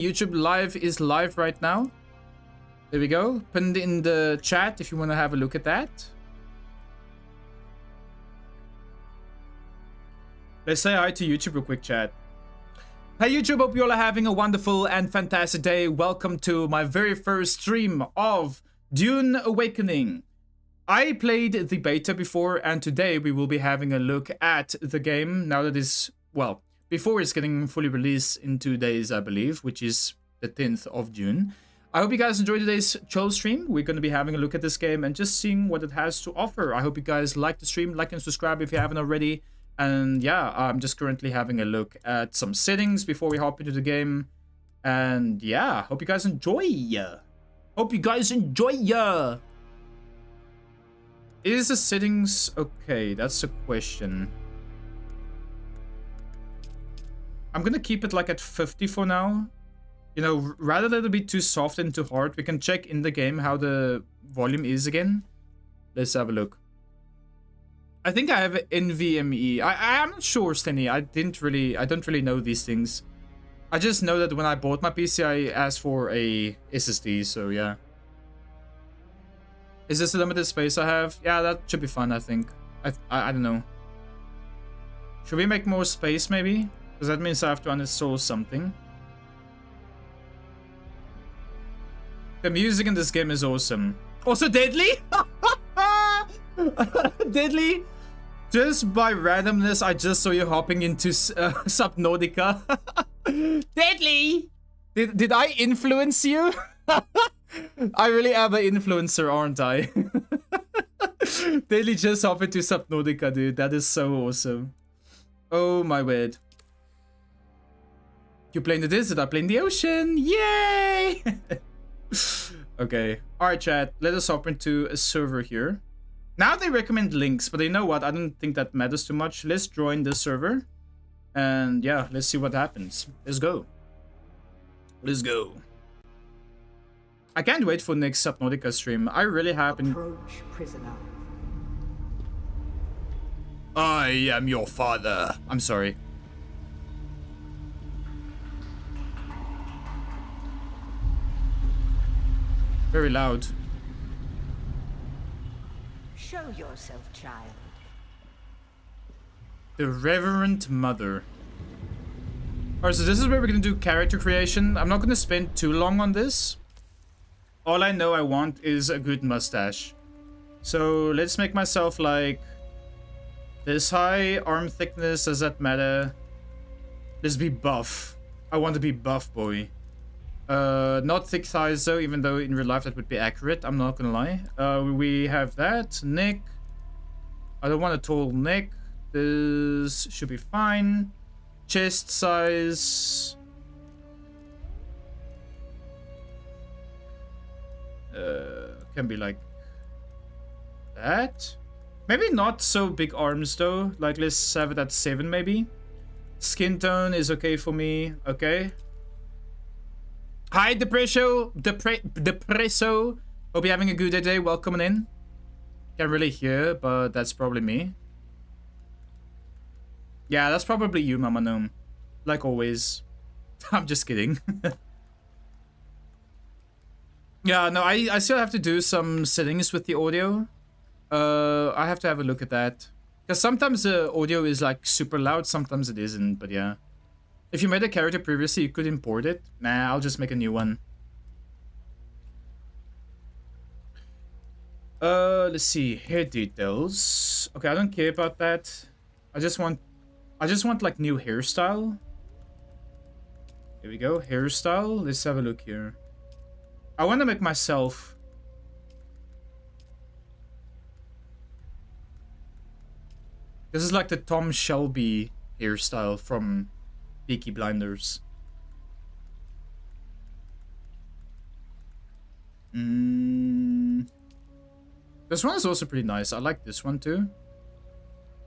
YouTube live is live right now. There we go. Pinned in the chat if you want to have a look at that. Let's say hi to YouTube real quick, chat. Hey YouTube, hope you all are having a wonderful and fantastic day. Welcome to my very first stream of DUNE Awakening. I played the beta before, and today we will be having a look at the game now that it's, well, before it's getting fully released in 2 days, I believe, which is the 10th of June. I hope you guys enjoyed today's chill stream. We're going to be having a look at this game and just seeing what it has to offer. I hope you guys like the stream, like and subscribe if you haven't already. And yeah, I'm just currently having a look at some settings before we hop into the game. And yeah, hope you guys enjoy. Hope you guys enjoy. Is the settings okay? That's a question. I'm gonna keep it like at 50 for now. You know, rather than it be too soft and too hard, we can check in the game how the volume is again. Let's have a look. I think I have NVMe. I'm not sure, Stenny. I don't really know these things. I just know that when I bought my PC, I asked for a SSD, so yeah. Is this the limited space I have? Yeah, that should be fun, I think. I don't know. Should we make more space, maybe? Because that means I have to uninstall something. The music in this game is awesome. Also deadly? Deadly? Just by randomness, I just saw you hopping into Subnautica. Deadly! Did I influence you? I really am an influencer, aren't I? Deadly just hop into Subnautica, dude. That is so awesome. Oh my word. You play in the desert, I play in the ocean. Yay! Okay. Alright, chat. Let us hop into a server here. Now they recommend links, but you know what? I don't think that matters too much. Let's join the server. And yeah, let's see what happens. Let's go. Let's go. I can't wait for next Subnautica stream. I really have been... Approach, prisoner. I am your father. I'm sorry. Very loud. Show yourself, child. The Reverend Mother. Alright, so this is where we're gonna do character creation. I'm not gonna spend too long on this. All I know I want is a good mustache. So let's make myself like this high. Arm thickness, does that matter? Let's be buff. I want to be buff, boy. Not thick thighs though, even though in real life that would be accurate. I'm not gonna lie. We have that. Neck. I don't want a tall neck. This should be fine. Chest size. Can be like that. Maybe not so big arms though. Like let's have it at 7 maybe. Skin tone is okay for me. Okay. Hi Depresso. Depresso. Hope you're having a good day. Welcome in. Can't really hear, but that's probably me. Yeah, that's probably you, Mama Gnome. Like always. I'm just kidding. Yeah, no, I still have to do some settings with the audio. I have to have a look at that. Because sometimes the audio is like super loud, sometimes it isn't, but yeah. If you made a character previously, you could import it. Nah, I'll just make a new one. Let's see. Hair details. Okay, I don't care about that. I just want like new hairstyle. Here we go, hairstyle. Let's have a look here. I want to make myself... This is like the Tom Shelby hairstyle from Peaky Blinders. This one is also pretty nice. I like this one too.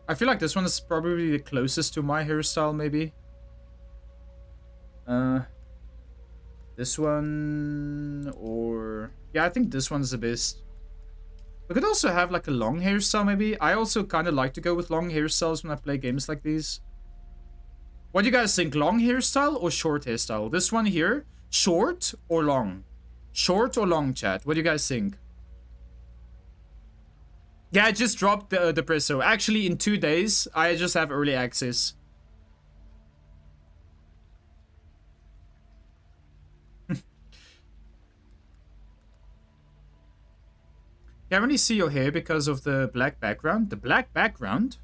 I feel like this one is probably the closest to my hairstyle, maybe. This one, or... Yeah, I think this one's the best. We could also have like a long hairstyle, maybe. I also kind of like to go with long hairstyles when I play games like these. What do you guys think? Long hairstyle or short hairstyle? This one here Short or long? Short or long, chat? What do you guys think? Yeah, I just dropped the presso. Actually, in 2 days, I just have early access. Can't really see your hair because of the black background. The black background?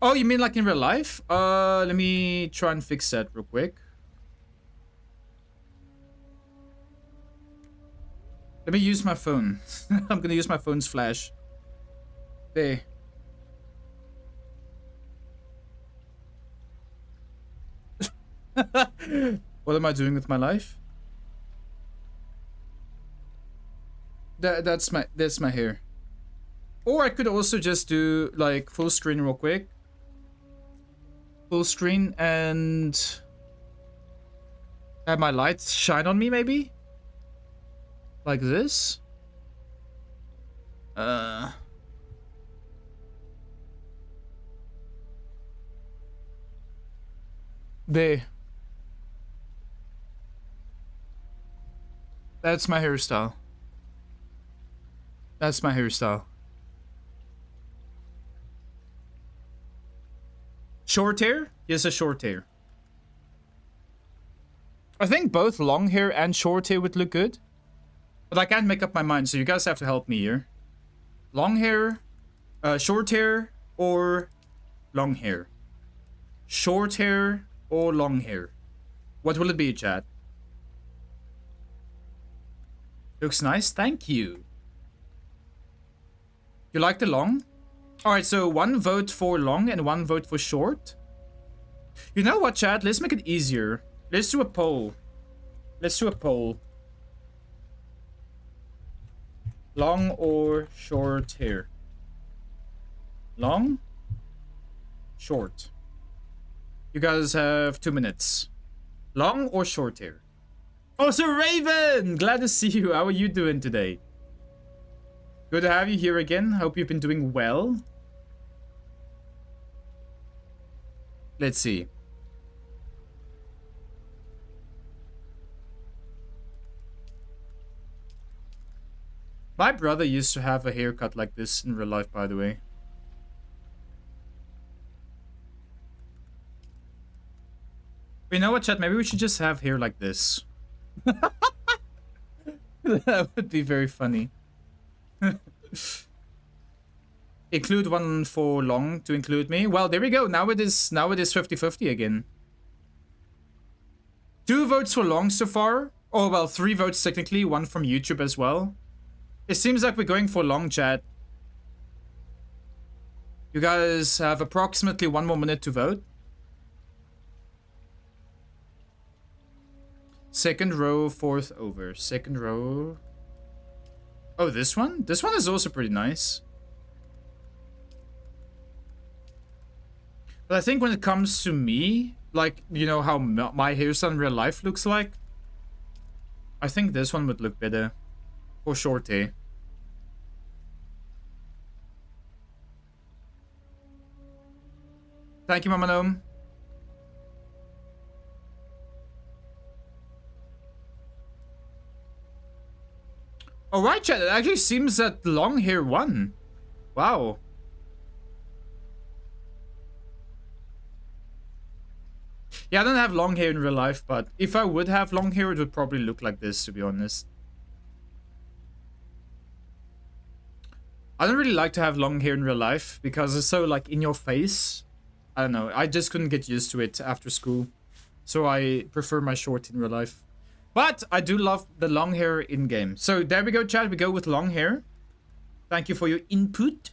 Oh, you mean like in real life? Let me try and fix that real quick. Let me use my phone. I'm gonna use my phone's flash. There. What am I doing with my life? That's my hair. Or I could also just do like full screen real quick. Full screen and have my lights shine on me maybe? Like this? There. That's my hairstyle. That's my hairstyle. Short hair? Yes, a short hair. I think both long hair and short hair would look good. But I can't make up my mind, so you guys have to help me here. Long hair, short hair, or long hair? Short hair or long hair? What will it be, chat? Looks nice, thank you. You like the long? Alright, so 1 vote for long and 1 vote for short. You know what, chat? Let's make it easier. Let's do a poll. Let's do a poll. Long or short hair? Long? Short. You guys have 2 minutes. Long or short hair? Oh, so Raven! Glad to see you. How are you doing today? Good to have you here again. Hope you've been doing well. Let's see. My brother used to have a haircut like this in real life, by the way. You know what, chat? Maybe we should just have hair like this. That would be very funny. Include 1 for long to include me. Well, there we go. Now it is 50-50 again. 2 votes for long so far. Oh, well, 3 votes technically. 1 from YouTube as well. It seems like we're going for long, chat. You guys have approximately 1 more minute to vote. Second row, 4th over. Second row. Oh, this one? This one is also pretty nice. But I think when it comes to me, like, you know how my hairstyle in real life looks like, I think this one would look better. For short hair. Thank you, Mama Gnome. Alright, chat. It actually seems that long hair won. Wow. Yeah, I don't have long hair in real life, but if I would have long hair, it would probably look like this, to be honest. I don't really like to have long hair in real life because it's so, like, in your face. I don't know. I just couldn't get used to it after school. So I prefer my short in real life. But I do love the long hair in-game. So there we go, chat. We go with long hair. Thank you for your input.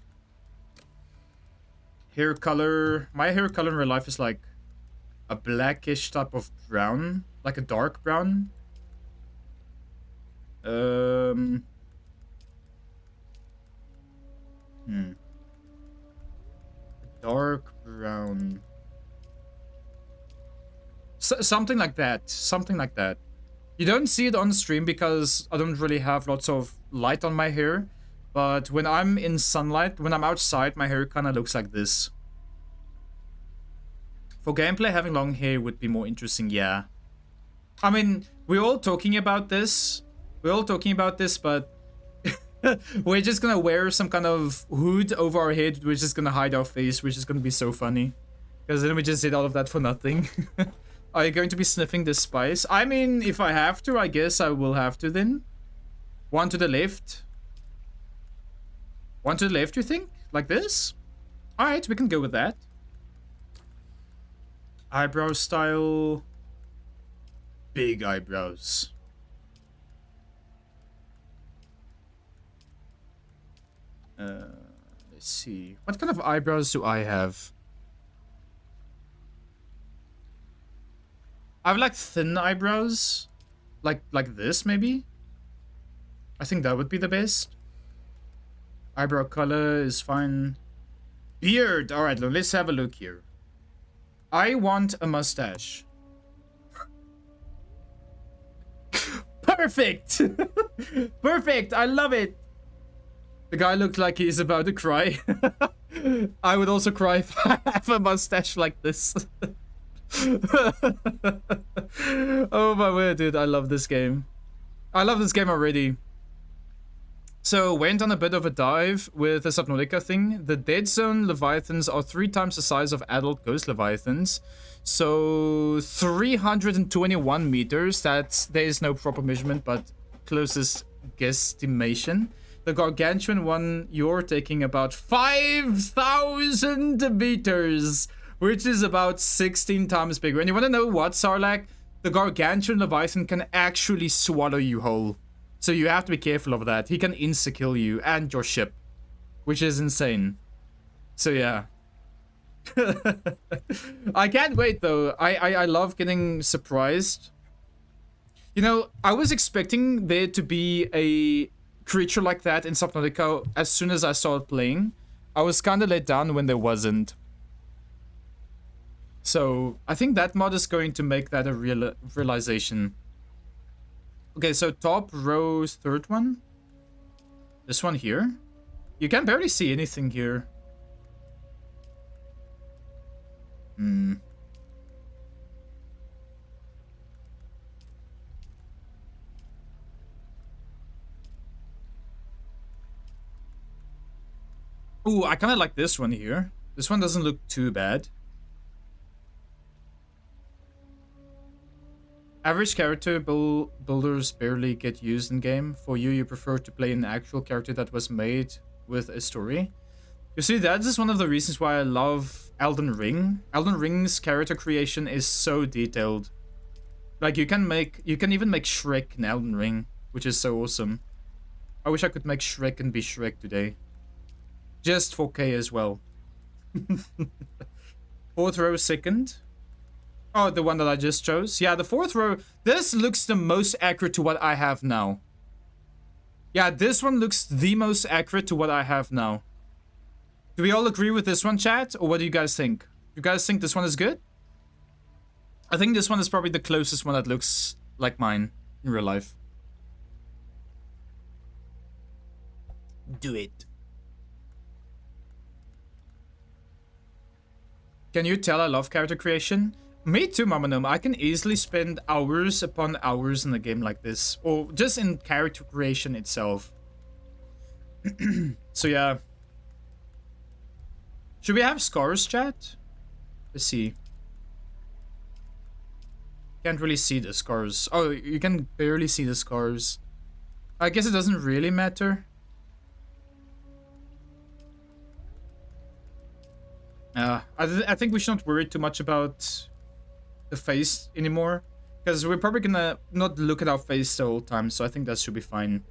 Hair color. My hair color in real life is like a blackish type of brown. Like a dark brown. Dark brown. Something like that. Something like that. You don't see it on stream because I don't really have lots of light on my hair. But when I'm in sunlight, when I'm outside, my hair kind of looks like this. For gameplay, having long hair would be more interesting, yeah. I mean, we're all talking about this. We're all talking about this, but we're just gonna wear some kind of hood over our head. We're just gonna hide our face, which is gonna be so funny. Because then we just did all of that for nothing. Are you going to be sniffing this spice? I mean, if I have to, I guess I will have to then. One to the left. One to the left, you think? Like this? Alright, we can go with that. Eyebrow style. Big eyebrows. Let's see. What kind of eyebrows do I have? I have like thin eyebrows. Like this, maybe? I think that would be the best. Eyebrow color is fine. Beard! Alright, let's have a look here. I want a mustache. Perfect! Perfect! I love it! The guy looked like he's about to cry. I would also cry if I have a mustache like this. Oh my word, dude. I love this game. I love this game already. So, went on a bit of a dive with the Subnautica thing. The Dead Zone Leviathans are 3 times the size of adult Ghost Leviathans. So, 321 meters. There is no proper measurement, but closest guesstimation. The gargantuan one, you're taking about 5,000 meters, which is about 16 times bigger. And you want to know what, Sarlacc? The gargantuan Leviathan can actually swallow you whole. So you have to be careful of that. He can insta-kill you and your ship, which is insane. So yeah. I can't wait though. I love getting surprised. You know, I was expecting there to be a creature like that in Subnautica as soon as I started playing. I was kind of let down when there wasn't. So I think that mod is going to make that a realization. Okay, so top row's third one. This one here. You can barely see anything here. Ooh, I kind of like this one here. This one doesn't look too bad. Average character builders barely get used in game. For you, you prefer to play an actual character that was made with a story. You see, that is one of the reasons why I love Elden Ring. Elden Ring's character creation is so detailed. Like, you can even make Shrek in Elden Ring, which is so awesome. I wish I could make Shrek and be Shrek today. Just 4K as well. Fourth row second. Oh, the one that I just chose? Yeah, the fourth row. This looks the most accurate to what I have now. Yeah, this one looks the most accurate to what I have now. Do we all agree with this one, chat? Or what do you guys think? You guys think this one is good? I think this one is probably the closest one that looks like mine in real life. Do it. Can you tell I love character creation? Me too, Mamanum. I can easily spend hours upon hours in a game like this. Or just in character creation itself. So yeah. Should we have scars, chat? Let's see. Can't really see the scars. Oh, you can barely see the scars. I guess it doesn't really matter. I think we should not worry too much about the face anymore, because we're probably gonna not look at our face the whole time, so I think that should be fine.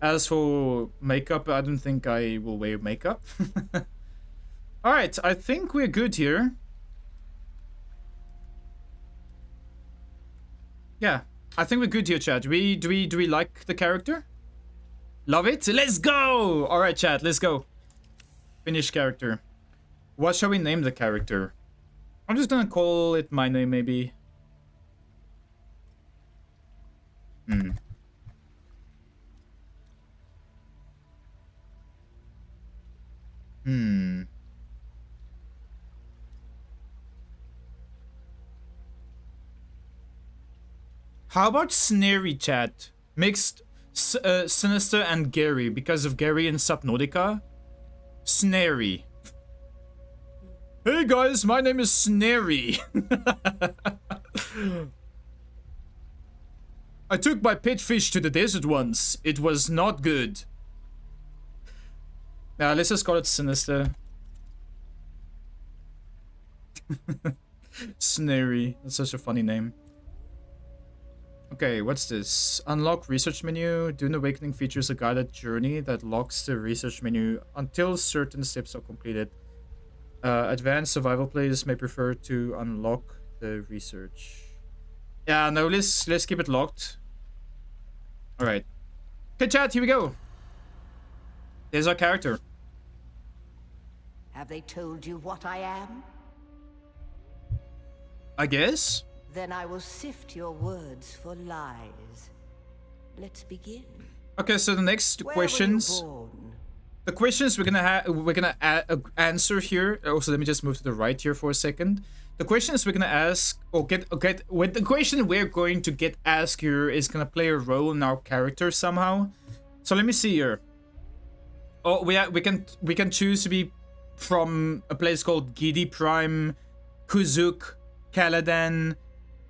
As for makeup, I don't think I will wear makeup. Alright, I think we're good here. Yeah, I think we're good here, chat. Do we like the character? Love it? Let's go! Alright, chat, let's go. Finish character. What shall we name the character? I'm just gonna call it my name, maybe. How about Snary, chat? Mixed Synissta and Gary because of Gary in Subnautica. Snary. Hey guys, my name is Snary. I took my pet fish to the desert once. It was not good. Let's just call it Synissta. Snary. That's such a funny name. Okay, what's this? Unlock research menu. DUNE Awakening features a guided journey that locks the research menu until certain steps are completed. Advanced survival players may prefer to unlock the research. Yeah, no, let's keep it locked. Alright. Okay, chat, here we go. There's our character. Have they told you what I am? I guess. Then I will sift your words for lies. Let's begin. Okay, so the next questions. Where were you born? The questions we're gonna answer here. Also, let me just move to the right here for a second. The questions we're gonna ask or the question we're going to get asked here is gonna play a role in our character somehow. So let me see here. Oh, we can choose to be from a place called Gidi Prime, Kuzuk, Caladan,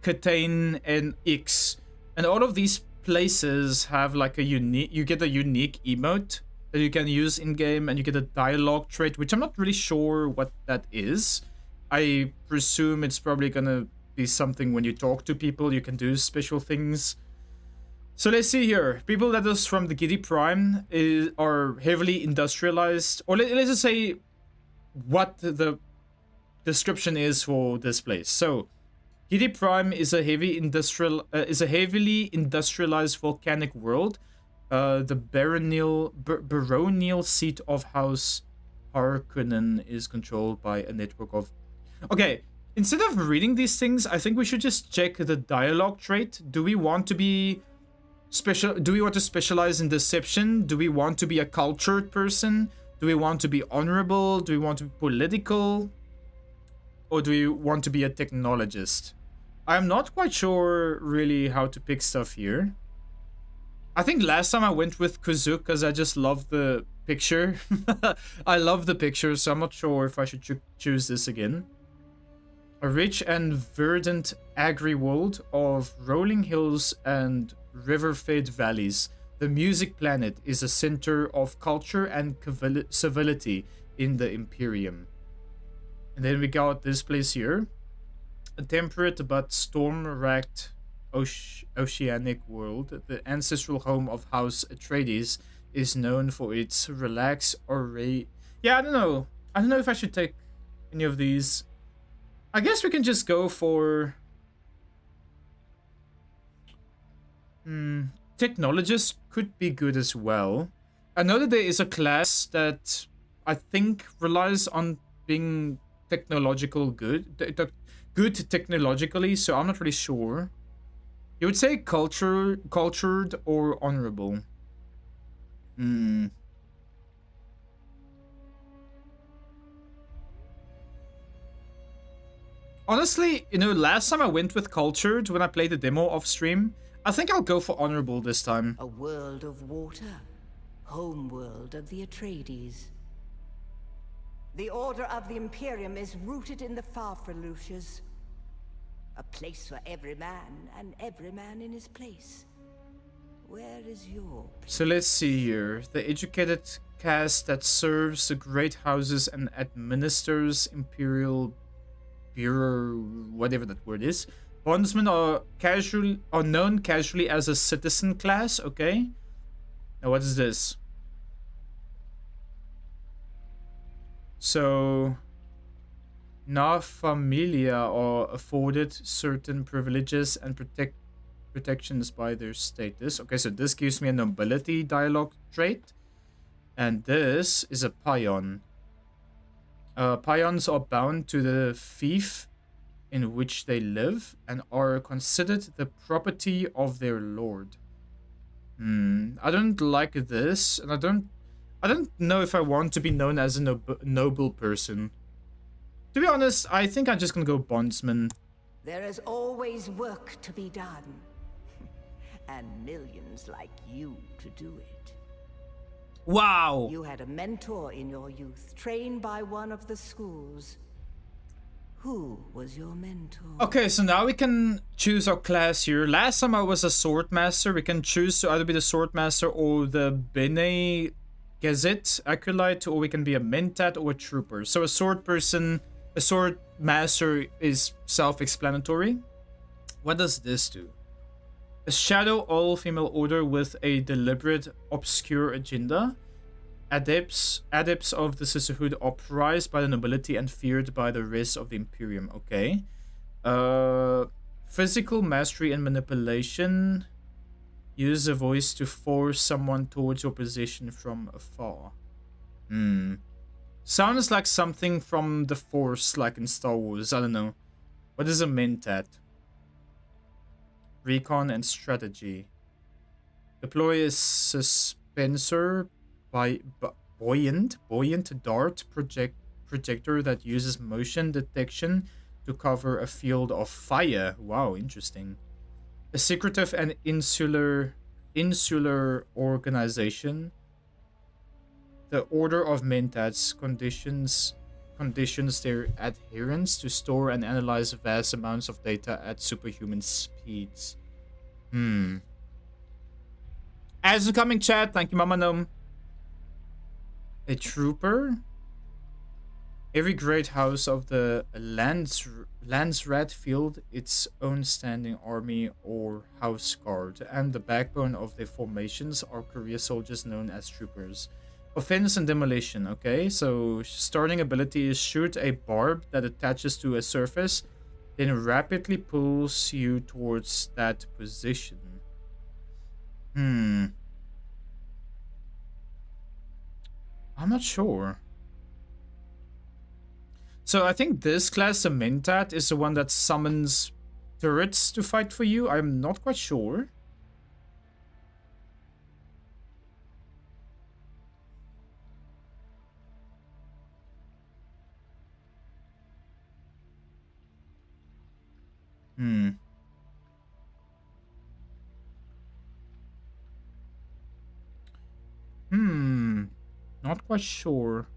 Catane, and Ix, and all of these places have like a unique. You get a unique emote that you can use in game, and you get a dialogue trait, which I'm not really sure what that is. I presume it's probably gonna be something when you talk to people, you can do special things. So let's see here. People that is from the Gidi Prime are heavily industrialized, or let's just say what the description is for this place. So Gidi Prime is a heavily industrialized volcanic world. The baronial seat of House Harkonnen is controlled by a network of... Okay, instead of reading these things, I think we should just check the dialogue trait. Do we want to be special? Do we want to specialize in deception? Do we want to be a cultured person? Do we want to be honorable? Do we want to be political? Or do we want to be a technologist? I'm not quite sure really how to pick stuff here. I think last time I went with Kuzuk because I just love the picture. I love the picture, so I'm not sure if I should choose this again. A rich and verdant agri-world of rolling hills and river-fed valleys. The music planet is a center of culture and civility in the Imperium. And then we got this place here. A temperate but storm-racked oceanic world. The ancestral home of House Atreides is known for its relaxed array. Yeah, I don't know. I don't know if I should take any of these. I guess we can just go for... Technologist could be good as well. I know that there is a class that I think relies on being technological good technologically, so I'm not really sure. You would say cultured or honorable. Honestly, you know, last time I went with cultured when I played the demo off stream. I think I'll go for honorable this time. A world of water, homeworld of the Atreides. The order of the Imperium is rooted in the Farfreluches. A place for every man, and every man in his place. Where is your place? So let's see here. The educated caste that serves the great houses and administers Imperial Bureau, whatever that word is. Bondsmen are known casually as a citizen class, okay? Now what is this? So, Na Familia are afforded certain privileges and protections by their status. Okay, so this gives me a nobility dialogue trait. And this is a Pion. Pions are bound to the fief in which they live and are considered the property of their lord. I don't like this, and I don't know if I want to be known as a noble person. To be honest, I think I'm just gonna go bondsman. There is always work to be done. and millions like you to do it. Wow. You had a mentor in your youth, trained by one of the schools. Who was your mentor? Okay, so now we can choose our class here. Last time I was a sword master. We can choose to either be the sword master or the Bene Gesserit acolyte, or we can be a mentat or a trooper. So a sword person, a sword master is self-explanatory. What does this do? A shadow all-female order with a deliberate, obscure agenda. Adepts of the Sisterhood are prized by the nobility and feared by the rest of the Imperium. Okay. Physical mastery and manipulation. Use a voice to force someone towards your position from afar. Sounds like something from the Force, like in Star Wars. I don't know. What is a mentat? Recon and strategy. Deploy a suspensor by buoyant dart projector that uses motion detection to cover a field of fire. Wow, interesting. A secretive and insular organization. The Order of Mentats conditions their adherents to store and analyze vast amounts of data at superhuman speeds. As incoming chat, thank you, Mama Gnome. A trooper? Every great house of the Landsrat field its own standing army or house guard, and the backbone of the formations are career soldiers known as troopers. Offense and demolition. Okay, so starting ability is shoot a barb that attaches to a surface, then rapidly pulls you towards that position. I'm not sure. So I think this class, the Mentat, is the one that summons turrets to fight for you. I'm not quite sure. Not quite sure.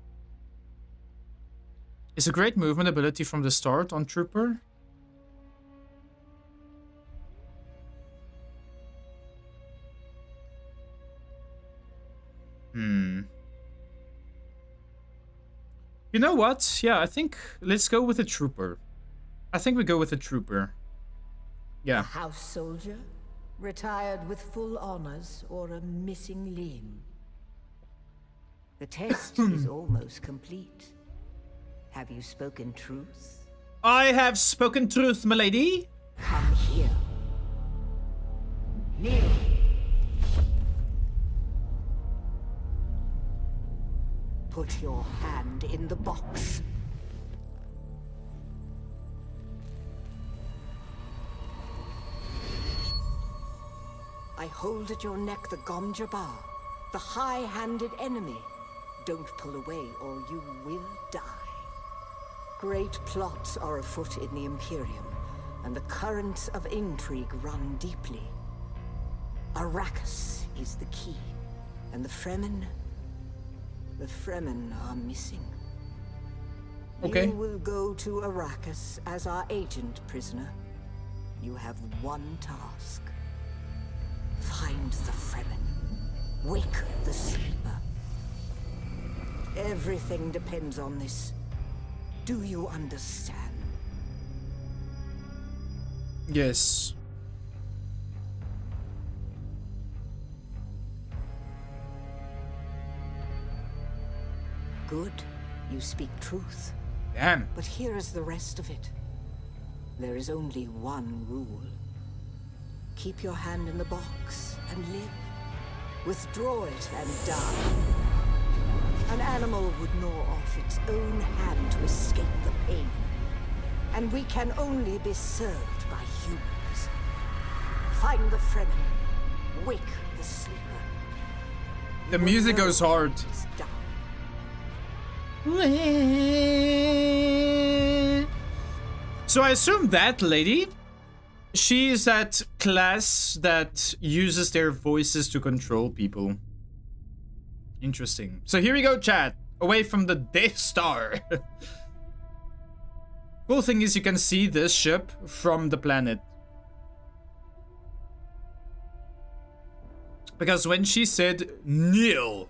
Is a great movement ability from the start on Trooper? You know what? Yeah, I think let's go with a Trooper. I think we go with a Trooper. Yeah. A house soldier? Retired with full honors or a missing limb? The test is almost complete. Have you spoken truth? I have spoken truth, milady. Come here. Kneel. Put your hand in the box. I hold at your neck the Gomjabar, the high-handed enemy. Don't pull away or you will die. Great plots are afoot in the Imperium, and the currents of intrigue run deeply. Arrakis is the key, and the Fremen are missing. Okay. You will go to Arrakis as our agent, prisoner. You have one task. Find the Fremen. Wake the sleeper. Everything depends on this. Do you understand? Yes. Good. You speak truth. Damn. But here is the rest of it. There is only one rule. Keep your hand in the box and live. Withdraw it and die. An animal would gnaw off its own hand to escape the pain. And we can only be served by humans. Find the Fremen. Wake the sleeper. The music goes hard. So I assume that lady, She's that class that uses their voices to control people. Interesting. So here we go, chat. Away from the Death Star. Cool thing is you can see this ship from the planet. Because when she said nil,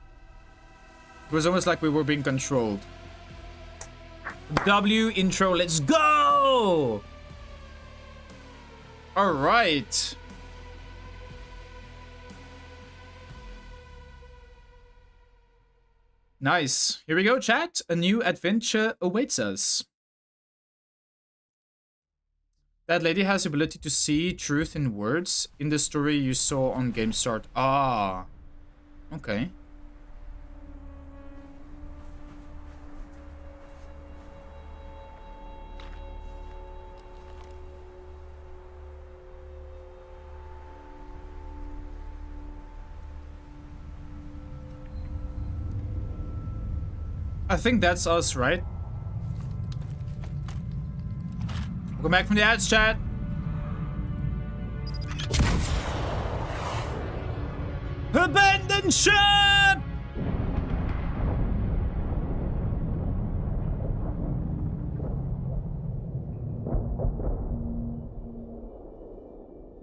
it was almost like we were being controlled. W intro, let's go! Alright. Nice. Here we go, chat. A new adventure awaits us. That lady has the ability to see truth in words in the story you saw on Game Start. Ah. Okay. I think that's us, right? Welcome back from the ads, chat. Abandon ship!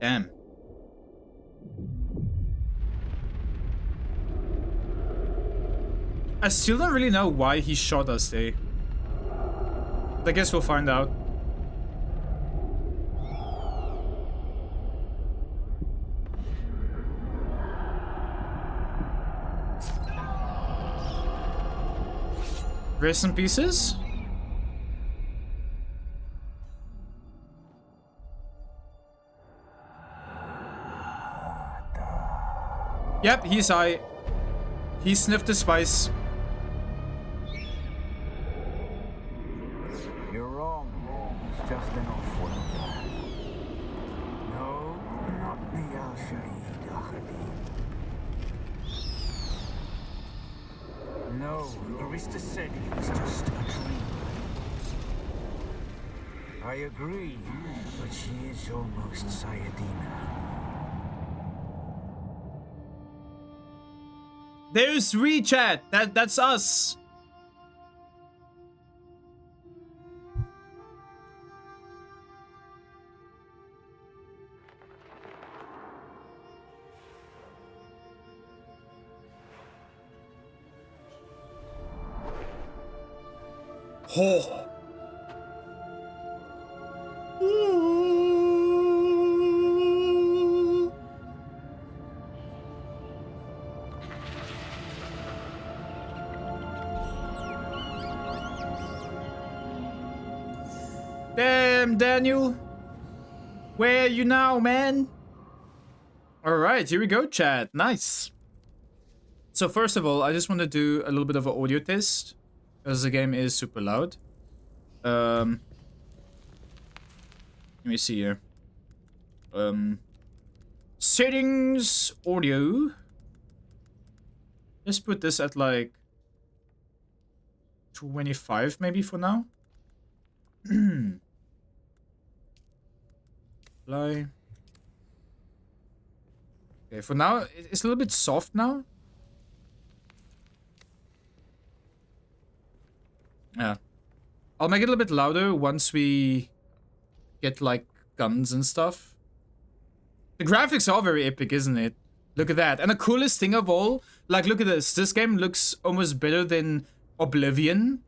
Damn. I still don't really know why he shot us, eh? I guess we'll find out. Rest in pieces? Yep, he's high. He sniffed the spice. You're wrong. It's just an off-world. No, not the Al-Shaheed Ahadi. No, Arista said it was just a dream. I agree, but she is almost Sayadina. There's WeChat. That's us. Oh. Damn, Daniel. Where are you now, man? Alright, here we go, chat. Nice. So first of all, I just want to do a little bit of an audio test. Because the game is super loud. Let me see here. Settings, audio. Let's put this at like 25 maybe for now. Play. Okay, for now, it's a little bit soft now. Yeah. I'll make it a little bit louder once we get, like, guns and stuff. The graphics are very epic, isn't it? Look at that. And the coolest thing of all, like, look at this. This game looks almost better than Oblivion.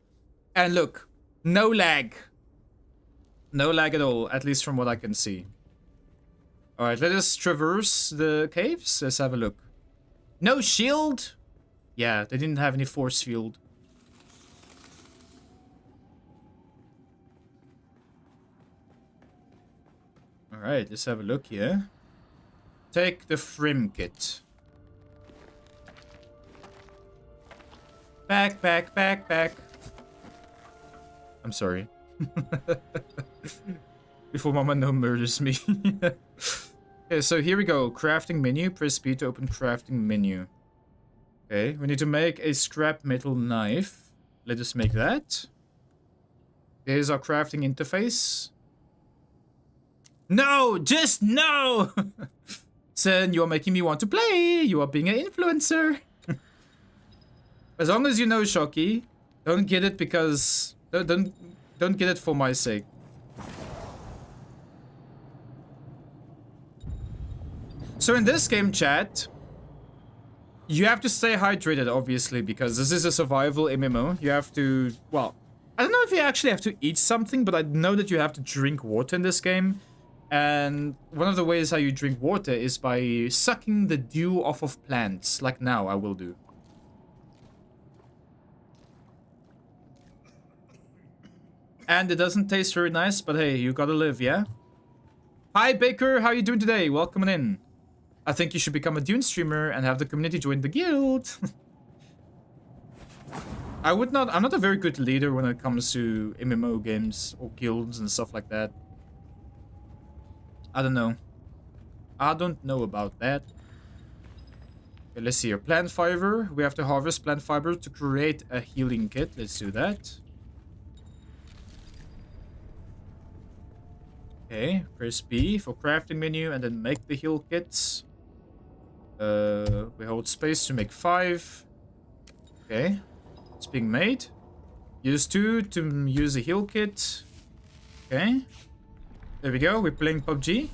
And look, no lag. No lag at all, at least from what I can see. Alright, let us traverse the caves. Let's have a look. No shield? Yeah, they didn't have any force field. Alright, let's have a look here. Take the Frim kit. Back. I'm sorry. Before Mama No murders me. Okay, so here we go. Crafting menu. Press B to open crafting menu. Okay, we need to make a scrap metal knife. Let us make that. Here's our crafting interface. No, just no! Sen, you are making me want to play. You are being an influencer. As long as you know, Shocky, don't get it because don't get it for my sake. So in this game, chat, you have to stay hydrated, obviously, because this is a survival MMO. You have to, well, I don't know if you actually have to eat something, but I know that you have to drink water in this game. And one of the ways how you drink water is by sucking the dew off of plants, like now I will do. And it doesn't taste very nice, but hey, you gotta live, yeah? Hi Baker, how you doing today? Welcome in. I think you should become a Dune streamer and have the community join the guild. I'm not a very good leader when it comes to MMO games or guilds and stuff like that. I don't know. I don't know about that. Okay, let's see here. Plant fiber. We have to harvest plant fiber to create a healing kit. Let's do that. Okay, press B for crafting menu and then make the heal kits. We hold space to make 5. Okay, it's being made. Use 2 to use a heal kit. Okay, there we go. We're playing PUBG.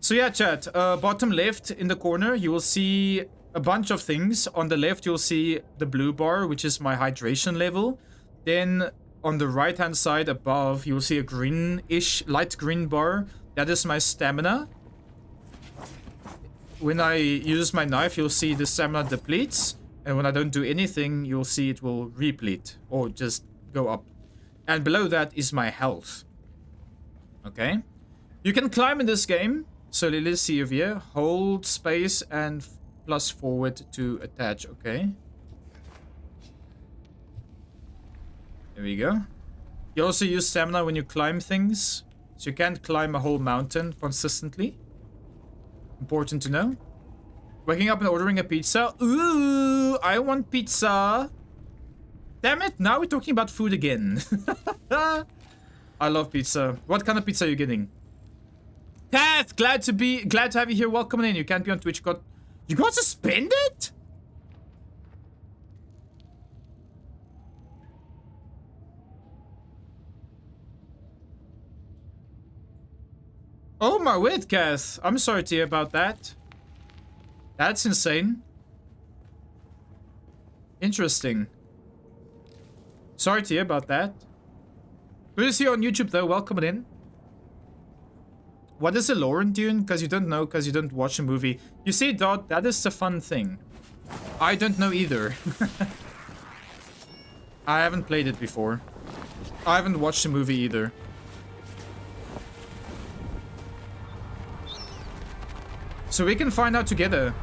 So yeah, chat. Bottom left in the corner, you will see a bunch of things. On the left, you'll see the blue bar, which is my hydration level. Then on the right hand side above, you will see a greenish, light green bar. That is my stamina. When I use my knife, you'll see the stamina depletes. And when I don't do anything, you'll see it will replete or just go up. And below that is my health. Okay. You can climb in this game. So let's see over here. Hold space and plus forward to attach. Okay. There we go. You also use stamina when you climb things. So you can't climb a whole mountain consistently. Important to know. Waking up and ordering a pizza. Ooh, I want pizza. Damn it, now we're talking about food again. I love pizza. What kind of pizza are you getting? Kath, glad to have you here. Welcome in. You can't be on Twitch. You got suspended? Oh my word, Kath. I'm sorry to hear about that. That's insane. Interesting. Sorry to hear about that. Good to see you on YouTube though. Welcome in. What is a lore in Dune? Because you don't know, because you don't watch a movie. You see, Dot, that is the fun thing. I don't know either. I haven't played it before. I haven't watched the movie either. So we can find out together.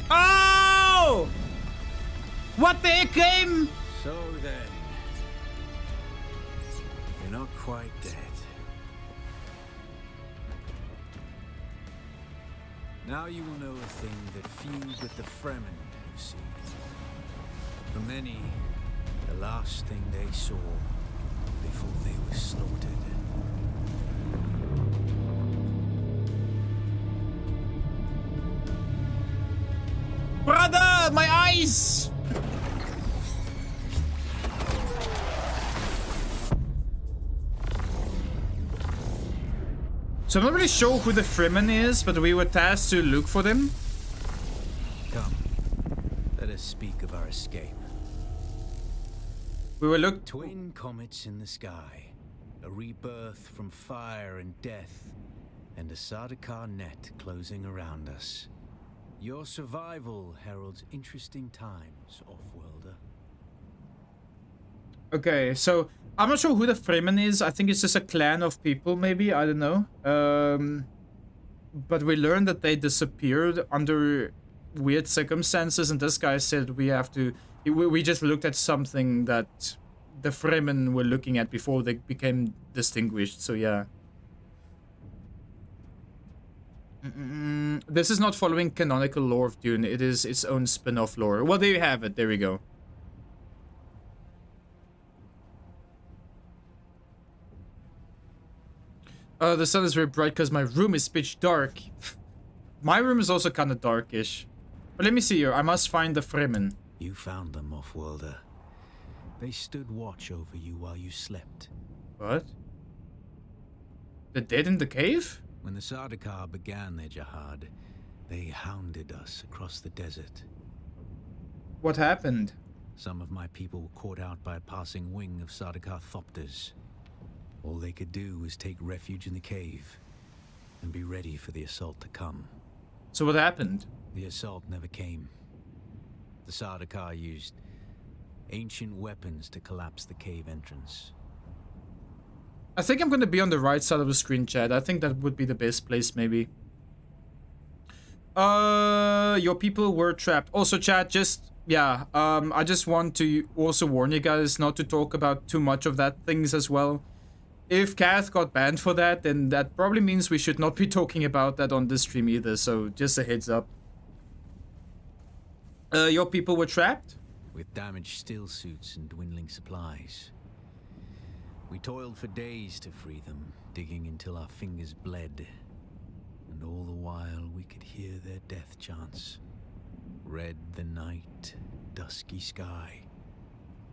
Oh! What the heck, game? So then, you're not quite dead. Now you will know a thing that feud with the Fremen have seen. For many, the last thing they saw before they were slaughtered. Brother, my eyes! So I'm not really sure who the Fremen is, but we were tasked to look for them. Come, let us speak of our escape. We were looked... Twin comets in the sky, a rebirth from fire and death, and a Sardaukar net closing around us. Your survival heralds interesting times, Offworlder. Okay, so I'm not sure who the Fremen is. I think it's just a clan of people, maybe. I don't know. But we learned that they disappeared under weird circumstances, and this guy said we have to... We just looked at something that the Fremen were looking at before they became distinguished, so yeah. This is not following canonical lore of Dune. It is its own spin-off lore. Well, there you have it. There we go. The sun is very bright because my room is pitch dark. My room is also kind of darkish. But let me see here. I must find the Fremen. You found them, off-worlder. They stood watch over you while you slept. What? The dead in the cave? When the Sardaukar began their jihad, they hounded us across the desert. What happened? Some of my people were caught out by a passing wing of Sardaukar thopters. All they could do was take refuge in the cave and be ready for the assault to come. So what happened? The assault never came. The Sardaukar used ancient weapons to collapse the cave entrance. I think I'm gonna be on the right side of the screen, chat. I think that would be the best place, maybe. Your people were trapped. Also, chat, just, yeah, I just want to also warn you guys not to talk about too much of that things as well. If Kath got banned for that, then that probably means we should not be talking about that on this stream either, so just a heads up. Your people were trapped? With damaged steel suits and dwindling supplies. We toiled for days to free them, digging until our fingers bled. And all the while we could hear their death chants. Red the night, dusky sky.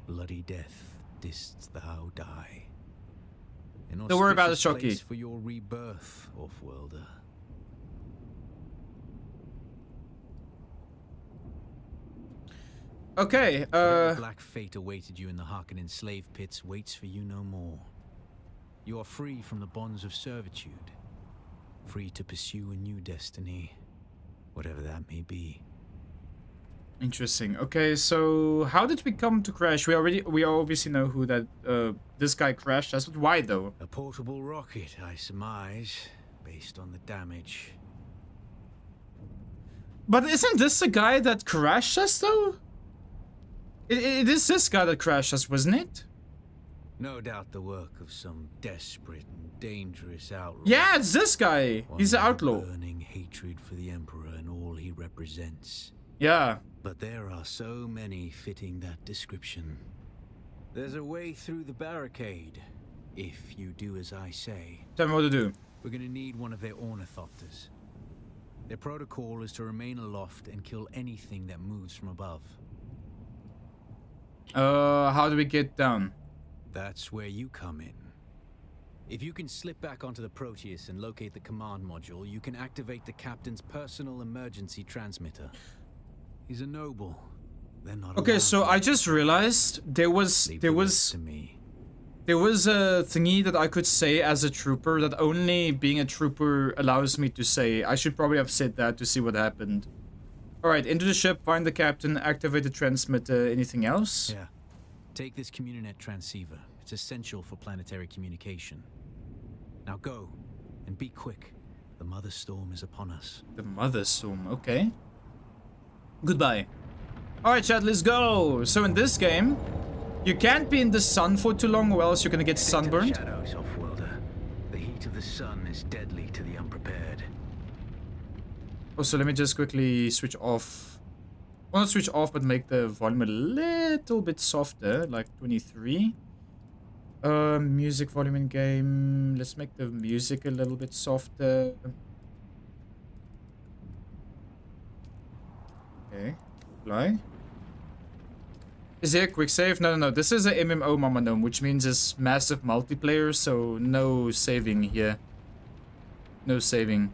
Bloody death, didst thou die. Don't worry about it, Shocky. For your rebirth, off-worlder. Okay, Whatever black fate awaited you in the Harkonnen slave pits waits for you no more. You are free from the bonds of servitude. Free to pursue a new destiny, whatever that may be. Interesting. Okay, so how did we come to crash? We obviously know who that this guy crashed us, but why though? A portable rocket, I surmise, based on the damage. But isn't this the guy that crashed us though? It is this guy that crashed us, wasn't it? No doubt the work of some desperate and dangerous outlaw. Yeah, it's this guy. He's an outlaw. Burning hatred for the Emperor and all he represents. Yeah. But there are so many fitting that description. There's a way through the barricade, if you do as I say. Tell me what to do. We're gonna need one of their ornithopters. Their protocol is to remain aloft and kill anything that moves from above. How do we get down? That's where you come in. If you can slip back onto the Proteus and locate the command module, you can activate the captain's personal emergency transmitter. He's a noble. They're not Okay, so allowed I just realized there was to me. there was a thingy that I could say as a trooper that only being a trooper allows me to say. I should probably have said that to see what happened. Alright, into the ship, find the captain, activate the transmitter. Anything else? Yeah. Take this Communinet transceiver. It's essential for planetary communication. Now go, and be quick. The Mother Storm is upon us. The Mother Storm, okay. Goodbye. Alright, chat, let's go. So in this game, you can't be in the sun for too long or else you're gonna get sunburned. Shadows, off-worlder. The heat of the sun is deadly to the unprepared. Also, let me just quickly switch off. Well, not switch off, but make the volume a little bit softer, like 23. Music volume in game. Let's make the music a little bit softer. Okay, fly. Is there a quick save? No. This is a MMO, Mama Gnome, which means it's massive multiplayer, so no saving here. No saving.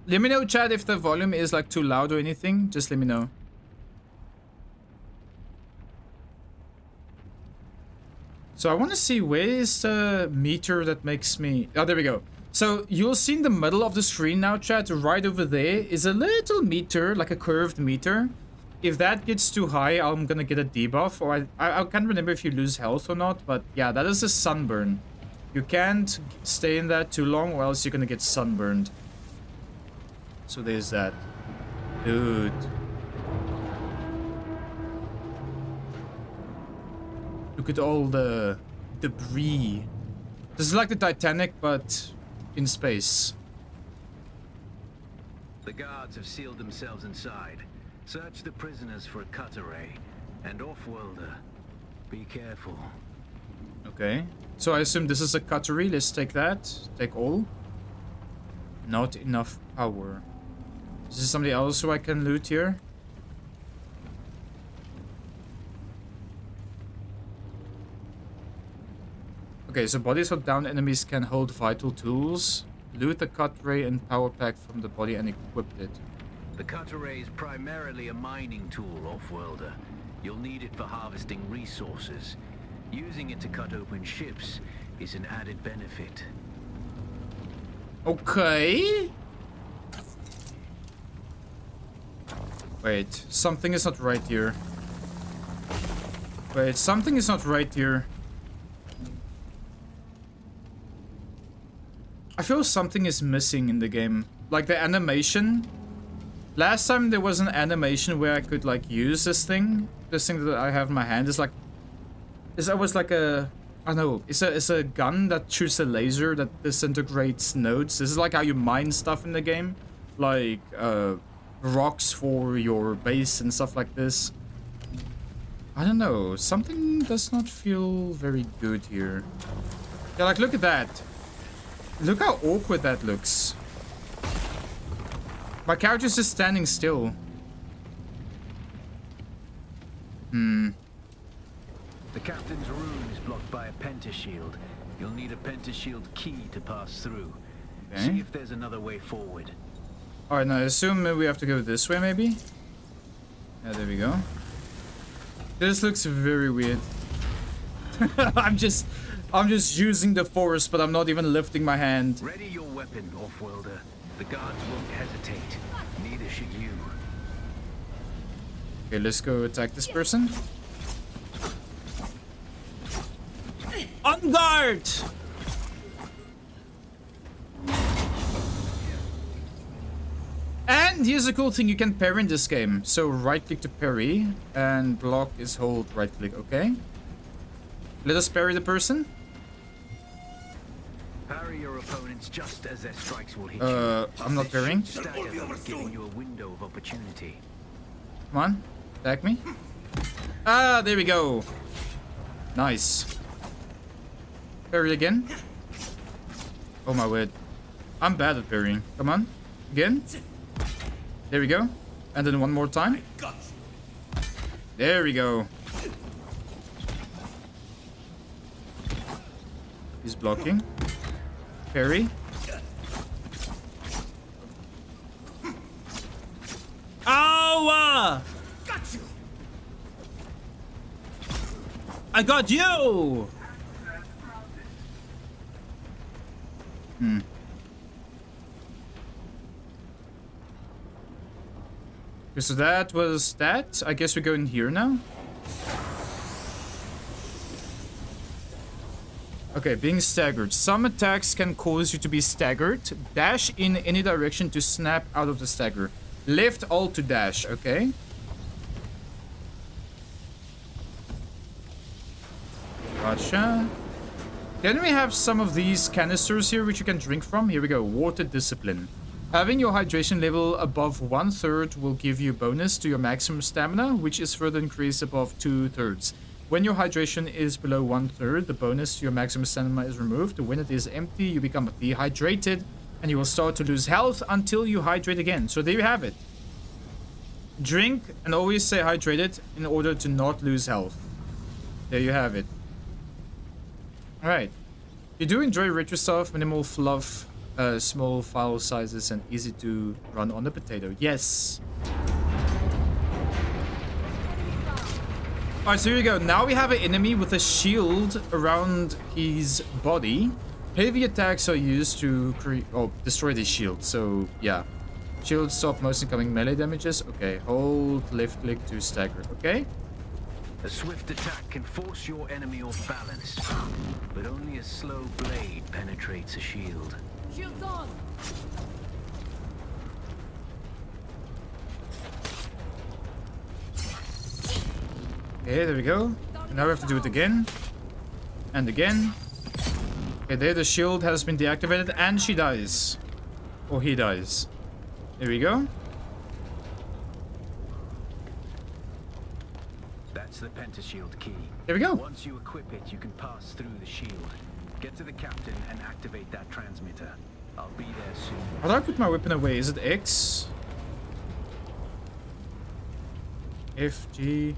Let me know, chat, if the volume is like too loud or anything. Just let me know. So I want to see where is the meter that makes me... Oh, there we go. So you'll see in the middle of the screen now, chat, right over there is a little meter, like a curved meter. If that gets too high, I'm gonna get a debuff. Or I can't remember if you lose health or not, but yeah, that is a sunburn. You can't stay in that too long or else you're gonna get sunburned. So there's that. Dude. Look at all the debris. This is like the Titanic, but in space. The guards have sealed themselves inside. Search the prisoners for a cut array. And off-worlder, be careful. Okay. So I assume this is a cutlery. Let's take that. Take all. Not enough power. Is there somebody else who I can loot here? Okay, so bodies of downed enemies can hold vital tools. Loot the cut ray and power pack from the body and equip it. The cut array is primarily a mining tool, off-worlder. You'll need it for harvesting resources. Using it to cut open ships is an added benefit. Okay. Wait, something is not right here. Wait, something is not right here. I feel something is missing in the game. Like the animation. Last time there was an animation where I could like use this thing. This thing that I have in my hand is like... It's almost like a... I don't know. It's a gun that shoots a laser that disintegrates nodes. This is like how you mine stuff in the game. Like rocks for your base and stuff like this. I don't know. Something does not feel very good here. Yeah, like look at that. Look how awkward that looks. My character's just standing still. The captain's room is blocked by a pentashield. You'll need a pentashield key to pass through. Okay. See if there's another way forward. Alright, now I assume we have to go this way, maybe? Yeah, there we go. This looks very weird. I'm just using the force, but I'm not even lifting my hand. Ready your weapon, off-worlder. The guards won't hesitate. Neither should you. Okay, let's go attack this person. On guard! And here's a cool thing, you can parry in this game. So right click to parry, and block is hold right click, okay? Let us parry the person. Parry your opponents just as their strikes will hit you. I'm not parrying. Stagger them, giving you a window of opportunity. Come on, attack me. Ah, there we go. Nice. Parry again. Oh my word. I'm bad at parrying. Come on. Again. There we go. And then one more time. There we go. He's blocking. Parry. Ow! Got you. I got you! Okay, so that was that. I guess we go in here now. Okay, being staggered. Some attacks can cause you to be staggered. Dash in any direction to snap out of the stagger. Lift alt to dash, okay? Gotcha. Then we have some of these canisters here which you can drink from. Here we go. Water discipline. Having your hydration level above 1/3 will give you a bonus to your maximum stamina, which is further increased above 2/3. When your hydration is below 1/3, the bonus to your maximum stamina is removed. When it is empty, you become dehydrated, and you will start to lose health until you hydrate again. So there you have it. Drink and always stay hydrated in order to not lose health. There you have it. Alright. You do enjoy retro stuff, minimal fluff, small file sizes, and easy to run on the potato. Yes. Alright, so here we go. Now we have an enemy with a shield around his body. Heavy attacks are used to destroy the shield. So, yeah. Shield stop most incoming melee damages. Okay, hold left click to stagger. Okay. A swift attack can force your enemy off balance, but only a slow blade penetrates a shield. Shields on. Okay, there we go. Now we have to do it again. And again. Okay, there the shield has been deactivated and she dies. Or he dies. There we go. That's the pentashield key. There we go. Once you equip it, you can pass through the shield. Get to the captain and activate that transmitter. I'll be there soon. How do I put my weapon away? Is it X? F, G,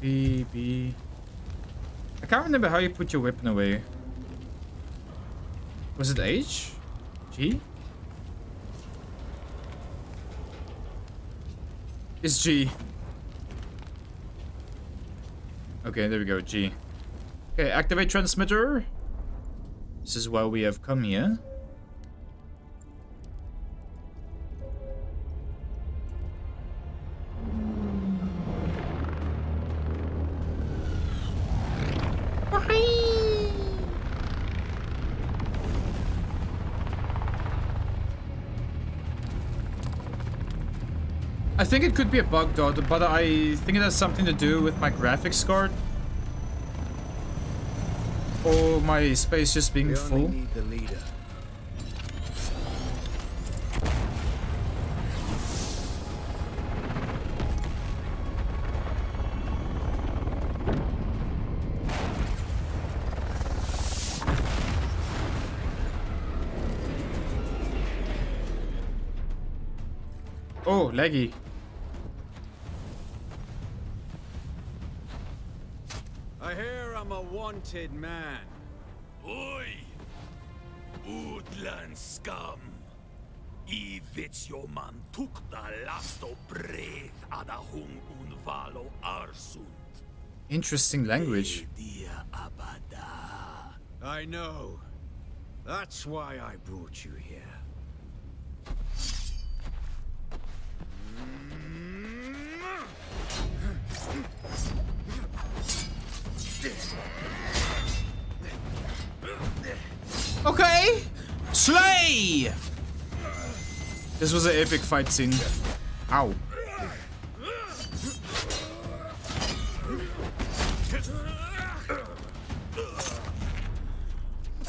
B, B. I can't remember how you put your weapon away. Was it H? G? It's G. Okay, there we go, G. Okay, activate transmitter. This is why we have come here. I think it could be a bug dot, but I think it has something to do with my graphics card. Or my space just being full. We need the leader. Oh, laggy. I hear I'm a wanted man. Oi! Woodland scum! I vits jo man tukta lasto breath ada hung unvalo arsund. Interesting language. Dia abada. I know. That's why I brought you here. Okay! Slay! This was an epic fight scene. Ow.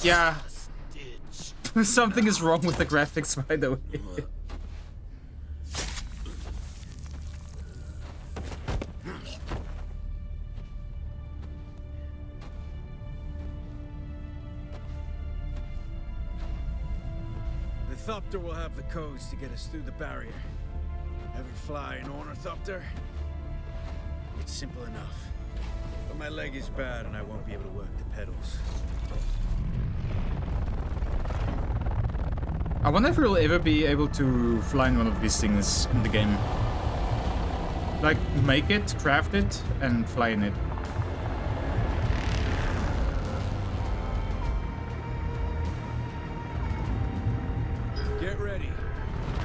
Yeah. Something is wrong with the graphics, by the way. The Thopter will have the codes to get us through the barrier. Ever fly an Ornithopter? It's simple enough. But my leg is bad and I won't be able to work the pedals. I wonder if we'll ever be able to fly in one of these things in the game. Like, make it, craft it, and fly in it. Get ready.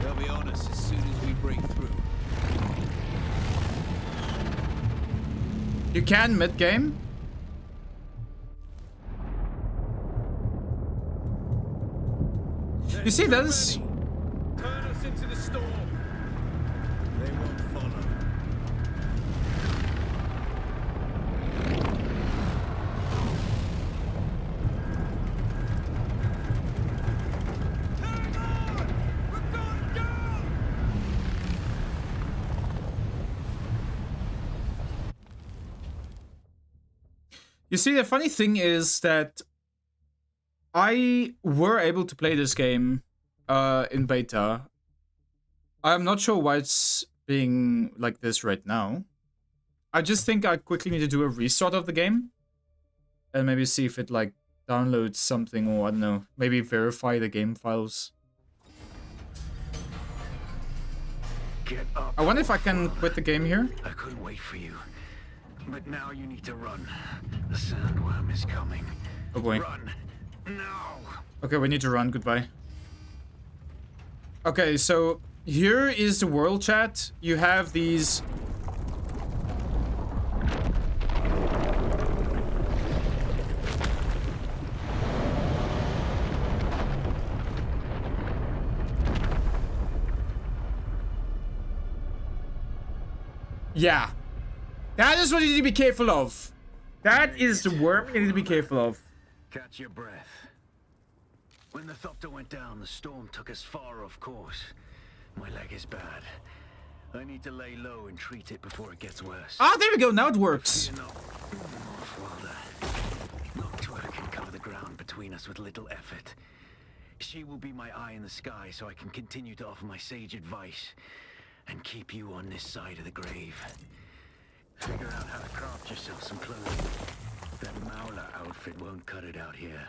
They'll be on us as soon as we break through. You can mid-game? You see this? Turn us into the storm. They won't follow. Hang on! We're going down! You see, the funny thing is that I were able to play this game in beta. I'm not sure why it's being like this right now. I just think I quickly need to do a restart of the game. And maybe see if it like downloads something, or I don't know, maybe verify the game files. Get up. I wonder if I can quit the game here. I couldn't wait for you. But now you need to run. The sandworm is coming. Oh boy. Run. Now. Okay, we need to run. Goodbye. Okay, so here is the world, chat. You have these... Yeah. That is what you need to be careful of. That is the worm you need to be careful of. Catch your breath. When the Thopter went down, the storm took us far off course. My leg is bad. I need to lay low and treat it before it gets worse. Ah, there we go. Now it works. You know, Noctua can cover the ground between us with little effort. She will be my eye in the sky so I can continue to offer my sage advice and keep you on this side of the grave. Figure out how to craft yourself some clothing. That Mauler outfit won't cut it out here.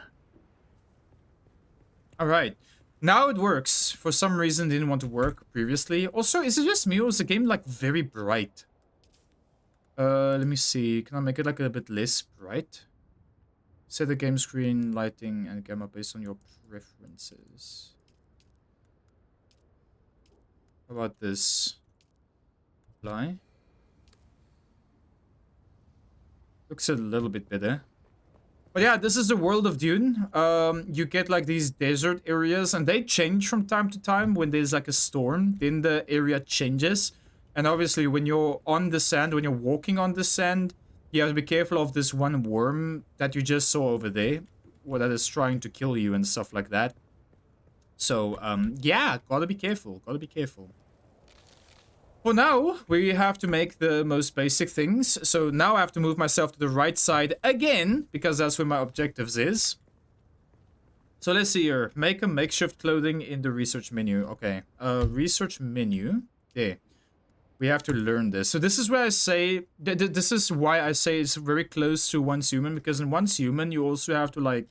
Alright. Now it works. For some reason it didn't want to work previously. Also, is it just me or is the game like very bright? Let me see. Can I make it like a bit less bright? Set the game screen, lighting, and gamma based on your preferences. How about this? Apply. Looks a little bit better. But yeah, this is the world of Dune. You get like these desert areas and they change from time to time. When there's like a storm, then the area changes. And obviously when you're on the sand, when you're walking on the sand, you have to be careful of this one worm that you just saw over there. Or that is trying to kill you and stuff like that. So, yeah, gotta be careful, gotta be careful. For now, we have to make the most basic things. So now I have to move myself to the right side again, because that's where my objectives is. So let's see here. Make a makeshift clothing in the research menu. Okay, research menu. There. We have to learn this. So this is where I say, this is why I say it's very close to Once Human, because in Once Human, you also have to like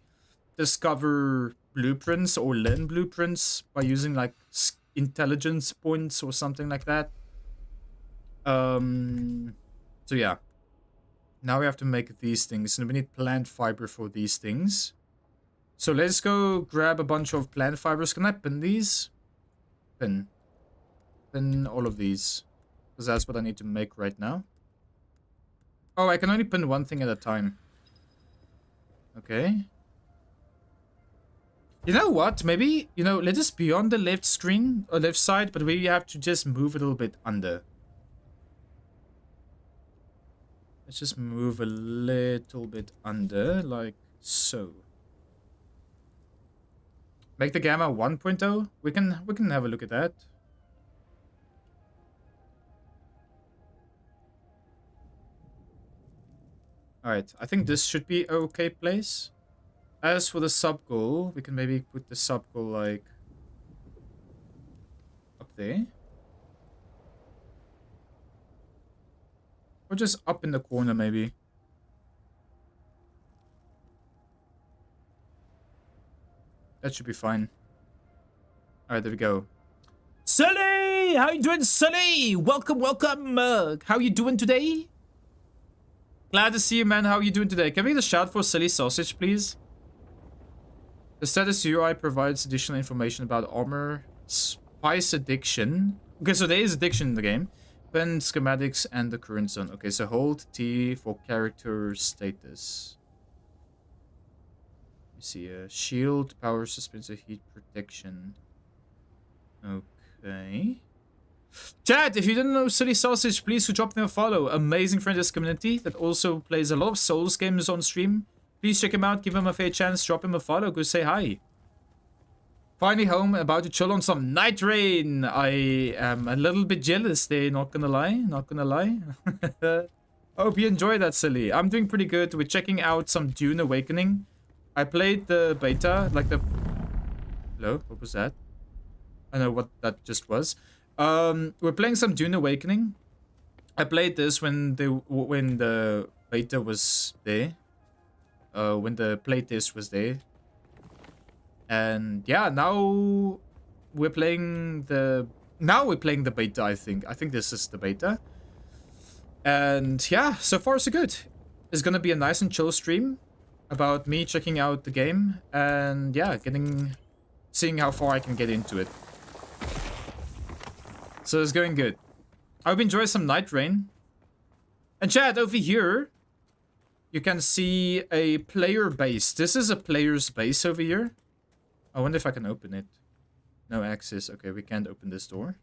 discover blueprints or learn blueprints by using like intelligence points or something like that. So yeah. Now we have to make these things, and we need plant fiber for these things. So let's go grab a bunch of plant fibers. Can I pin these? Pin all of these, because that's what I need to make right now. Oh, I can only pin one thing at a time. Okay. You know what? Maybe, you know, let us be on the left screen, or left side, but we have to just move a little bit under. Let's just move a little bit under, like so. Make the gamma 1.0. We can have a look at that. Alright, I think this should be okay place. As for the sub goal, we can maybe put the sub goal like up there. Or just up in the corner, maybe. That should be fine. Alright, there we go. Sully! How you doing, Sully? Welcome, welcome. How you doing today? Glad to see you, man. How you doing today? Can we get a shout for Silly Sausage, please? The status UI provides additional information about armor, spice addiction. Okay, so there is addiction in the game. Pen, schematics, and the current zone. Okay, so hold T for character status. Let me see. Shield, power, suspensive heat protection. Okay. Chat, if you didn't know Silly Sausage, please drop them a follow. Amazing friend of this community that also plays a lot of Souls games on stream. Please check him out, give him a fair chance, drop him a follow, go say hi. Finally home, about to chill on some Night Rain. I am a little bit jealous there, not gonna lie, not gonna lie. Hope you enjoy that, Silly. I'm doing pretty good. We're checking out some Dune Awakening. I played the beta, like the... Hello? What was that? I know what that just was. We're playing some Dune Awakening. I played this when the beta was there. When the playtest was there. And yeah, now we're playing the beta, I think. I think this is the beta. And yeah, so far so good. It's gonna be a nice and chill stream about me checking out the game and yeah, seeing how far I can get into it. So it's going good. I hope you enjoy some Night Rain. And chat, over here, you can see a player base. This is a player's base over here. I wonder if I can open it. No access. Okay, we can't open this door.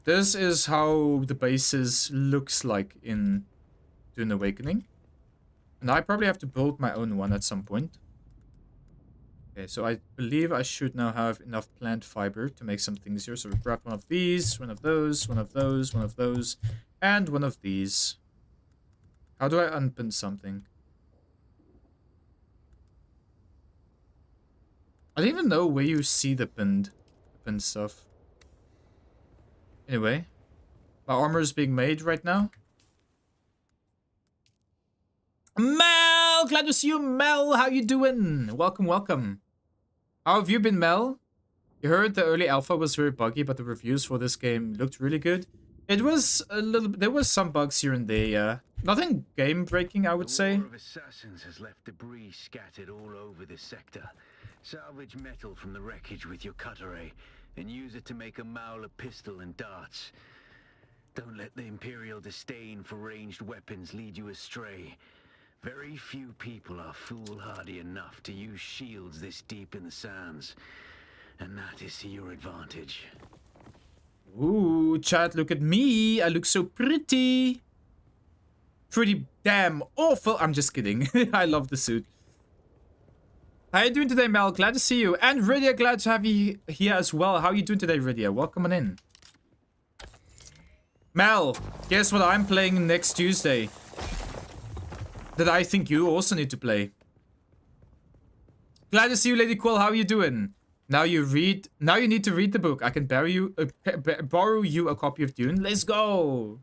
This is how the bases looks like in Dune Awakening. And I probably have to build my own one at some point. Okay, so I believe I should now have enough plant fiber to make some things here. So we grab one of these, one of those, one of those, one of those, and one of these. How do I unpin something? I don't even know where you see the pinned stuff. Anyway, my armor is being made right now. Mel! Glad to see you, Mel! How you doing? Welcome, welcome. How have you been, Mel? You heard the early alpha was very buggy, but the reviews for this game looked really good. It was a little... There was some bugs here and there, yeah. Nothing game-breaking, I would say. The war of assassins has left debris scattered all over this sector. Salvage metal from the wreckage with your cutter ray, and use it to make a Mauler pistol and darts. Don't let the Imperial disdain for ranged weapons lead you astray. Very few people are foolhardy enough to use shields this deep in the sands, and that is to your advantage. Ooh, chat, look at me. I look so pretty. Pretty damn awful. I'm just kidding. I love the suit. How you doing today, Mel? Glad to see you. And Rydia, glad to have you here as well. How you doing today, Rydia? Welcome on in. Mel, guess what I'm playing next Tuesday? That I think you also need to play. Glad to see you, Lady Quill. How are you doing? Now you need to read the book. I can borrow you a copy of Dune. Let's go.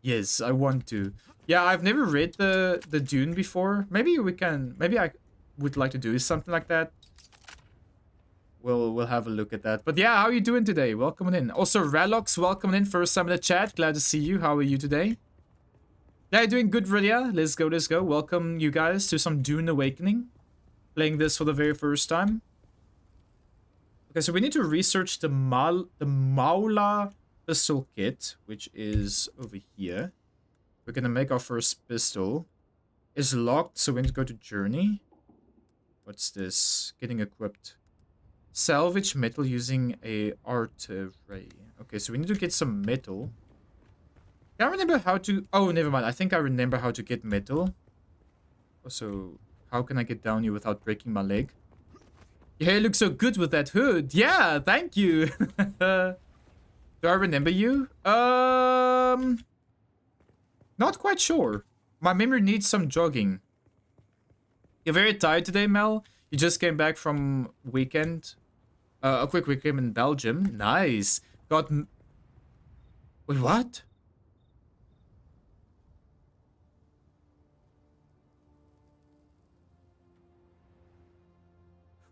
Yes, I want to. Yeah, I've never read the Dune before. Maybe I would like to do something like that. We'll have a look at that. But yeah, how are you doing today? Welcome in. Also, Ralox, welcome in. First time in the chat. Glad to see you. How are you today? Yeah, doing good, Rydia. Let's go, let's go. Welcome you guys to some Dune Awakening. Playing this for the very first time. Okay, so we need to research the Maula pistol kit, which is over here. We're gonna make our first pistol. It's locked, so we need to go to Journey. What's this? Getting equipped. Salvage metal using a artery. Okay, so we need to get some metal. I remember how to... Oh, never mind. I think I remember how to get metal. Also, how can I get down here without breaking my leg? Your hair looks so good with that hood. Yeah, thank you. Do I remember you? Not quite sure. My memory needs some jogging. You're very tired today, Mel? You just came back from weekend? A quick weekend in Belgium. Nice. Got... Wait, what?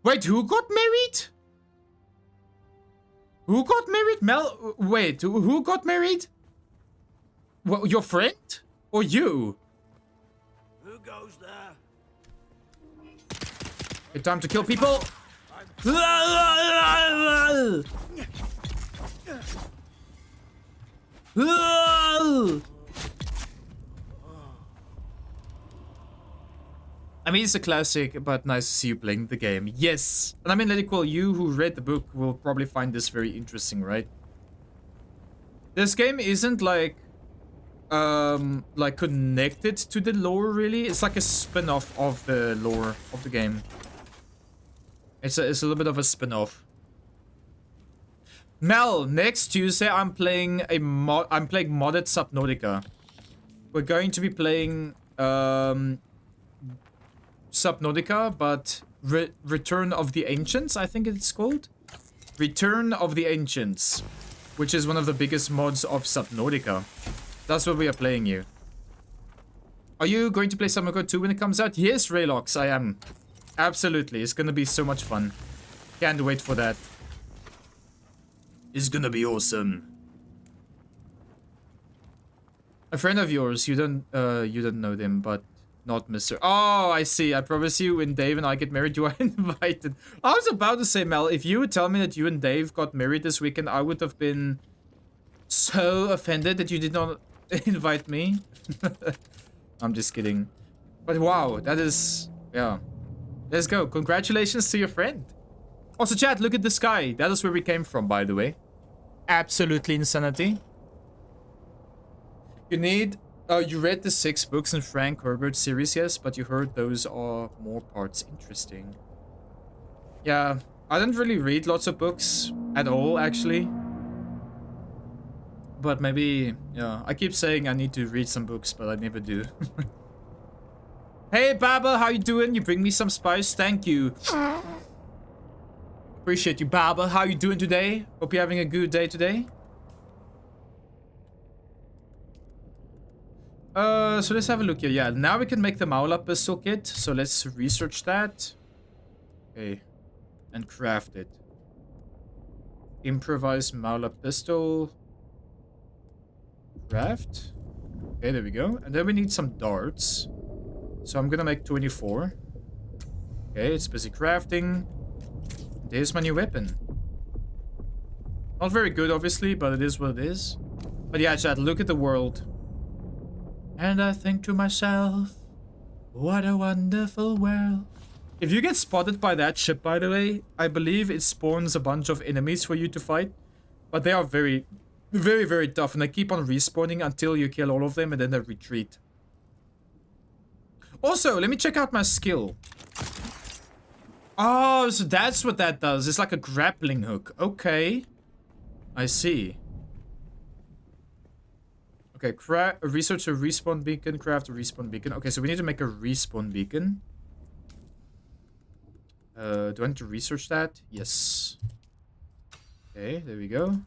Wait, who got married? Who got married? Mel, wait, who got married? Well, your friend? Or you? Who goes there? It's time to kill people. I mean, it's a classic, but nice to see you playing the game. Yes. And I mean, Lady Quill, you who read the book will probably find this very interesting, right? This game isn't like connected to the lore, really. It's like a spin-off of the lore of the game. It's a little bit of a spin-off. Mel, next Tuesday I'm playing modded Subnautica. We're going to be playing Subnautica, but Return of the Ancients, I think it's called. Return of the Ancients, which is one of the biggest mods of Subnautica. That's what we are playing here. Are you going to play Subnautica 2 when it comes out? Yes, Raylox, I am. Absolutely, it's gonna be so much fun. Can't wait for that. It's gonna be awesome. A friend of yours, you don't know them, but not Mr. Oh, I see. I promise you, when Dave and I get married, you are invited. I was about to say, Mel, if you would tell me that you and Dave got married this weekend, I would have been so offended that you did not invite me. I'm just kidding. But wow, that is... Yeah. Let's go. Congratulations to your friend. Also, chat, look at the sky. That is where we came from, by the way. Absolutely insanity. You need... you read the 6 books in Frank Herbert's series, yes, but you heard those are more parts interesting. Yeah, I don't really read lots of books at all, actually. But maybe, yeah, I keep saying I need to read some books, but I never do. Hey, Baba, how you doing? You bring me some spice? Thank you. Appreciate you, Baba. How you doing today? Hope you're having a good day today. So let's have a look here. Yeah, now we can make the Maula pistol kit. So let's research that. Okay. And craft it. Improvised Maula pistol. Craft. Okay, there we go. And then we need some darts. So I'm gonna make 24. Okay, it's busy crafting. There's my new weapon. Not very good, obviously, but it is what it is. But yeah, chat, look at the world. And I think to myself, what a wonderful world. If you get spotted by that ship, by the way, I believe it spawns a bunch of enemies for you to fight. But they are very, very, very tough. And they keep on respawning until you kill all of them and then they retreat. Also, let me check out my skill. Oh, so that's what that does. It's like a grappling hook. Okay. I see. Okay, research a respawn beacon, craft a respawn beacon. Okay, so we need to make a respawn beacon. Do I need to research that? Yes. Okay, there we go.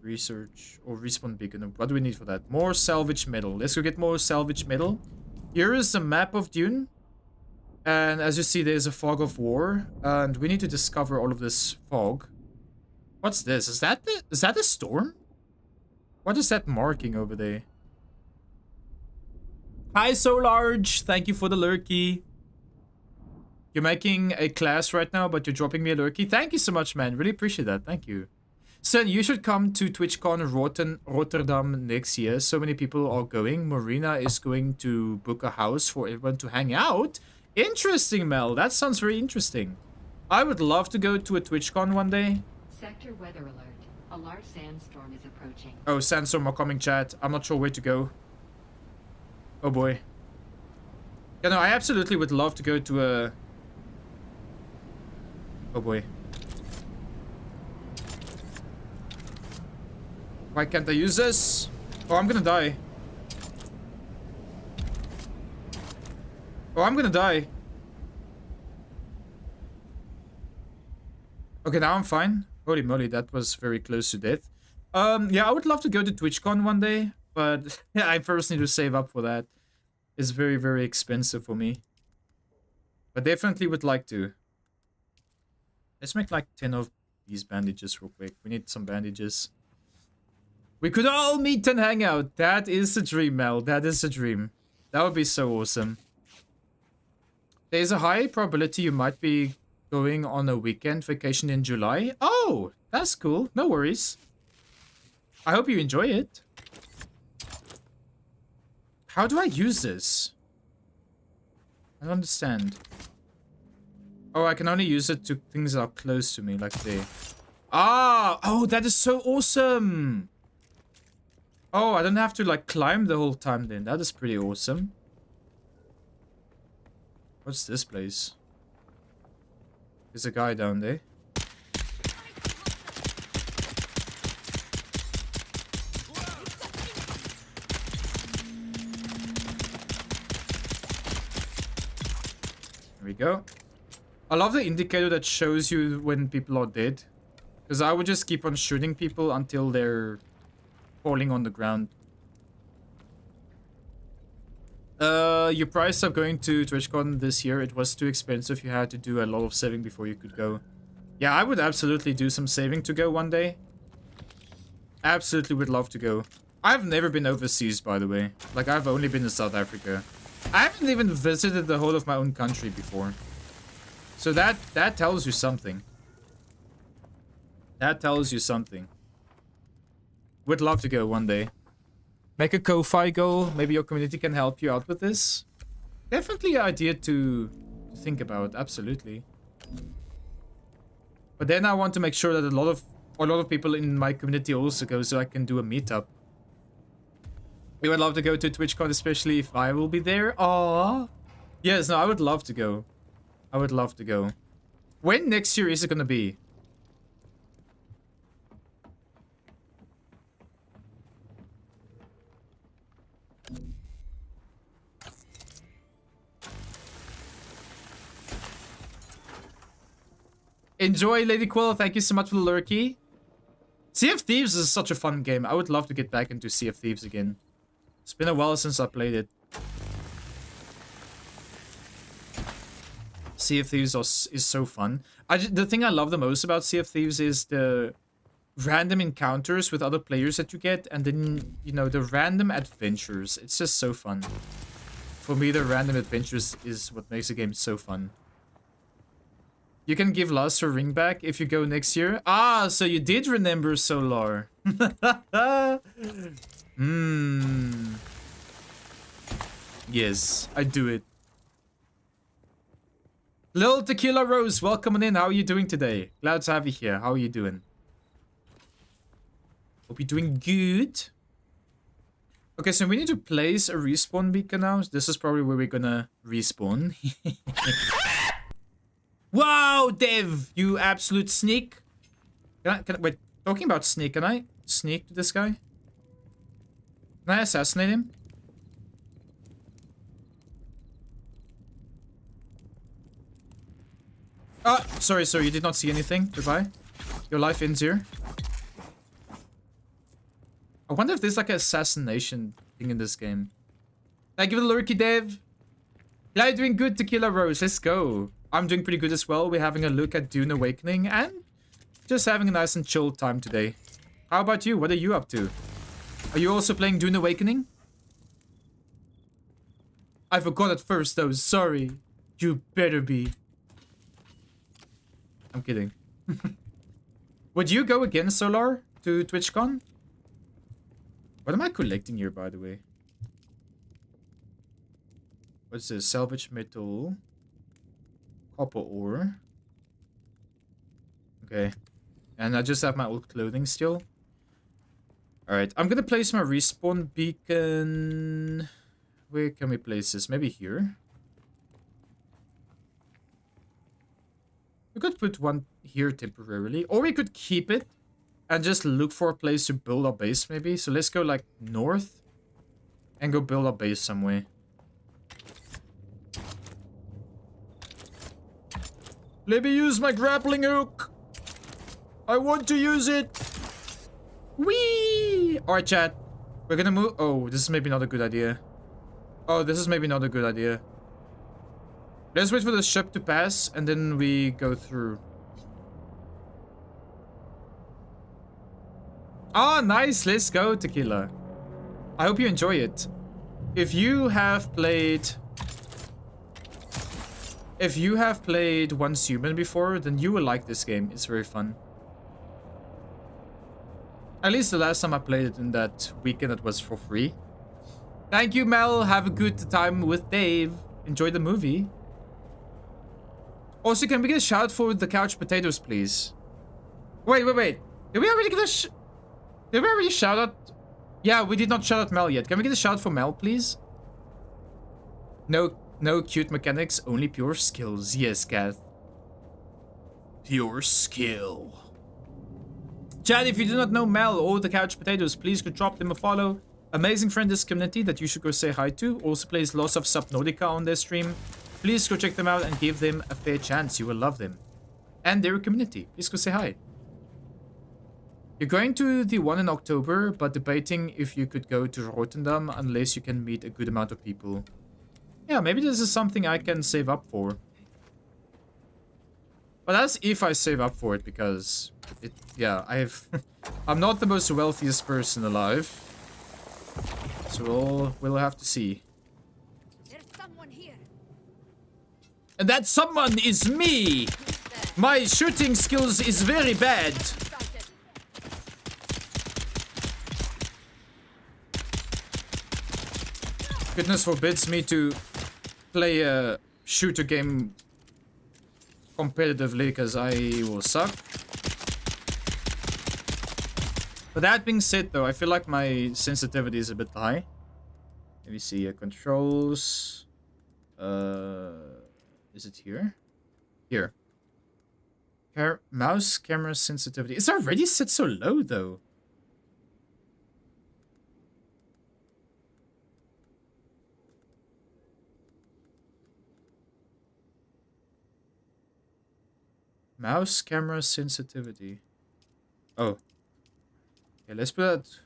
Research or respawn beacon. What do we need for that? More salvage metal. Let's go get more salvage metal. Here is the map of Dune. And as you see, there's a fog of war. And we need to discover all of this fog. What's this? Is that a storm? What is that marking over there? Hi, So Large. Thank you for the lurky. You're making a class right now, but you're dropping me a lurky. Thank you so much, man. Really appreciate that. Thank you. Son, you should come to TwitchCon Rotterdam next year. So many people are going. Marina is going to book a house for everyone to hang out. Interesting, Mel. That sounds very interesting. I would love to go to a TwitchCon one day. Sector weather alert. A large sandstorm is approaching. Oh, sandstorm are coming, chat. I'm not sure where to go. Oh boy. Yeah, no, I absolutely would love to go to a... Oh boy. Why can't I use this? Oh, I'm gonna die. Oh, I'm gonna die. Okay, now I'm fine. Holy moly, that was very close to death. Yeah, I would love to go to TwitchCon one day, but yeah, I first need to save up for that. It's very, very expensive for me. But definitely would like to. Let's make like 10 of these bandages real quick. We need some bandages. We could all meet and hang out. That is a dream, Mel. That is a dream. That would be so awesome. There's a high probability you might be going on a weekend vacation in July. Oh, that's cool. No worries. I hope you enjoy it. How do I use this? I don't understand. Oh, I can only use it to things that are close to me, like there. Ah! Oh, that is so awesome! Oh, I don't have to, like, climb the whole time then. That is pretty awesome. What's this place? There's a guy down there. There we go. I love the indicator that shows you when people are dead. Because I would just keep on shooting people until they're falling on the ground. Your price of going to TwitchCon this year, it was too expensive. You had to do a lot of saving before you could go. Yeah, I would absolutely do some saving to go one day. Absolutely would love to go. I've never been overseas, by the way. Like, I've only been to South Africa. I haven't even visited the whole of my own country before. So that tells you something. That tells you something. Would love to go one day. Make a Ko-Fi goal. Maybe your community can help you out with this. Definitely an idea to think about. Absolutely. But then I want to make sure that a lot of people in my community also go, so I can do a meetup. We would love to go to TwitchCon, especially if I will be there. Aww. Yes, no, I would love to go. I would love to go. When next year is it gonna be? Enjoy, Lady Quill. Thank you so much for the lurky. Sea of Thieves is such a fun game. I would love to get back into Sea of Thieves again. It's been a while since I played it. Sea of Thieves is so fun. The thing I love the most about Sea of Thieves is the random encounters with other players that you get, and then, you know, the random adventures. It's just so fun. For me, the random adventures is what makes the game so fun. You can give Lars her ring back if you go next year. Ah, so you did remember Solar. Yes, I do it. Lil Tequila Rose, welcome in. How are you doing today? Glad to have you here. How are you doing? Hope you're doing good. Okay, so we need to place a respawn beacon now. This is probably where we're gonna respawn. Wow, Dev, you absolute sneak. Can I, wait, talking about sneak, can I sneak to this guy? Can I assassinate him? Ah, sorry, you did not see anything. Goodbye. Your life ends here. I wonder if there's like an assassination thing in this game. Thank you for the lurky, Dev. Yeah, you're doing good, Tequila Rose. Let's go. I'm doing pretty good as well. We're having a look at Dune Awakening and just having a nice and chill time today. How about you? What are you up to? Are you also playing Dune Awakening? I forgot at first though. Sorry. You better be. I'm kidding. Would you go again, Solar, to TwitchCon? What am I collecting here, by the way? What's this? Salvage metal. Copper ore. Okay. And I just have my old clothing still. Alright, I'm gonna place my respawn beacon. Where can we place this? Maybe here? We could put one here temporarily. Or we could keep it and just look for a place to build our base maybe. So let's go like north and go build our base somewhere. Let me use my grappling hook. I want to use it. Whee! Alright, chat. We're gonna move. Oh, this is maybe not a good idea. Oh, this is maybe not a good idea. Let's wait for the ship to pass and then we go through. Ah, nice. Let's go, Tequila. I hope you enjoy it. If you have played Once Human before, then you will like this game. It's very fun. At least the last time I played it in that weekend, it was for free. Thank you, Mel. Have a good time with Dave. Enjoy the movie. Also, can we get a shout out for the couch potatoes, please? Wait. Did we already shout out? Yeah, we did not shout out Mel yet. Can we get a shout out for Mel, please? No cute mechanics, only pure skills. Yes, Kath. Pure skill. Chad, if you do not know Mel or the Couch Potatoes, please go drop them a follow. Amazing friend in this community that you should go say hi to. Also plays lots of Subnautica on their stream. Please go check them out and give them a fair chance. You will love them. And their community. Please go say hi. You're going to the one in October, but debating if you could go to Rotterdam unless you can meet a good amount of people. Yeah, maybe this is something I can save up for. But that's if I save up for it, because I'm not the most wealthiest person alive. So we'll have to see. There's someone here. And that someone is me! My shooting skills is very bad. Goodness forbids me to play a shooter game competitively, because I will suck. But that being said, though, I feel like my sensitivity is a bit high. Let me see. Controls. Is it here? Here. Mouse camera sensitivity. It's already set so low though. Mouse camera sensitivity. Oh. Okay, let's put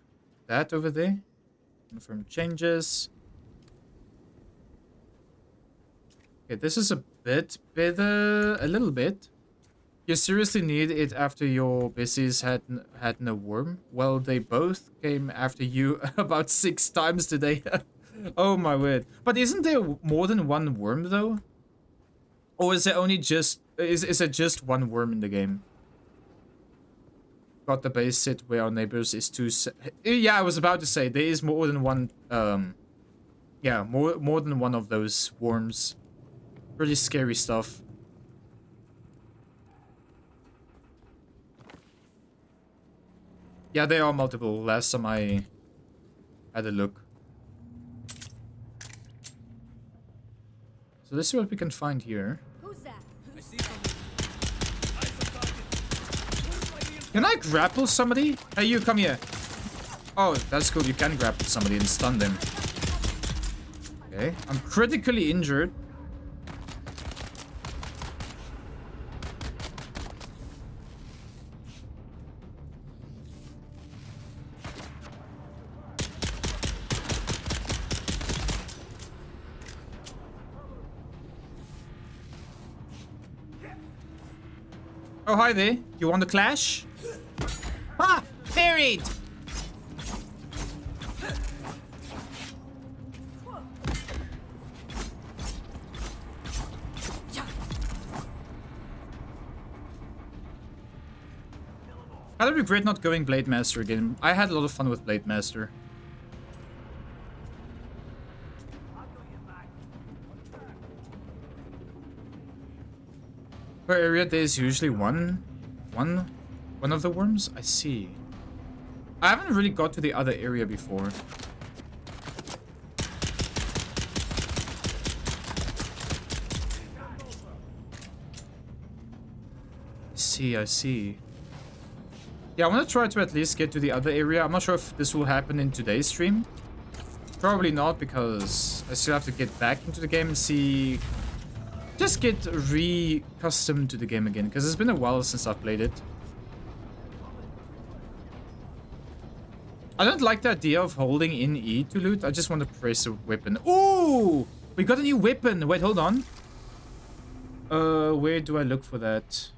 that over there. Confirm changes. Okay, this is a bit better. A little bit. You seriously need it after your busies had no worm? Well, they both came after you about 6 times today. Oh my word. But isn't there more than one worm though? Or is it only just... Is it just one worm in the game? Got the base set where our neighbors is too... Yeah, I was about to say, there is more than one... yeah, more than one of those worms. Pretty scary stuff. Yeah, there are multiple. Last time I had a look. So let's see what we can find here. Who's that? I see something. I forgot it. Can I grapple somebody? Hey, you, come here. Oh, that's cool. You can grapple somebody and stun them. Okay, I'm critically injured. Oh, hi there. You want to clash? Ah! Buried! I regret not going Blade Master again. I had a lot of fun with Blade Master. Per area, there's usually one of the worms. I see. I haven't really got to the other area before. I see. Yeah, I want to try to at least get to the other area. I'm not sure if this will happen in today's stream. Probably not, because I still have to get back into the game and see... Just get re-accustomed to the game again, because it's been a while since I've played it. I don't like the idea of holding in E to loot. I just want to press a weapon. Ooh! We got a new weapon! Wait, hold on. Where do I look for that?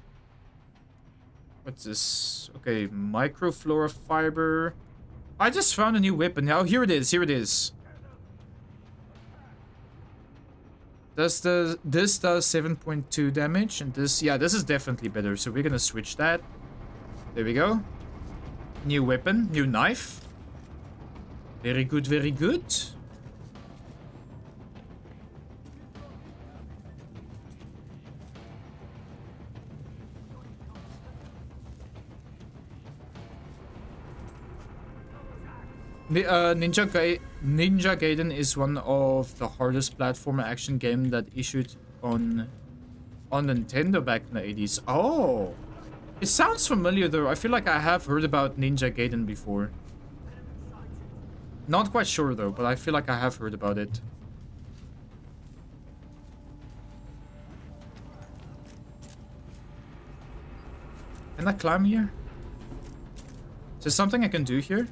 What's this? Okay, microflora fiber. I just found a new weapon. Oh, here it is. Here it is. This does 7.2 damage, and this, yeah, this is definitely better. So we're gonna switch that. There we go. New weapon, new knife. Very good, very good. Ninja Gaiden is one of the hardest platformer action game that issued on Nintendo back in the 80s. Oh! It sounds familiar though. I feel like I have heard about Ninja Gaiden before. Not quite sure though, but I feel like I have heard about it. Can I climb here? Is there something I can do here?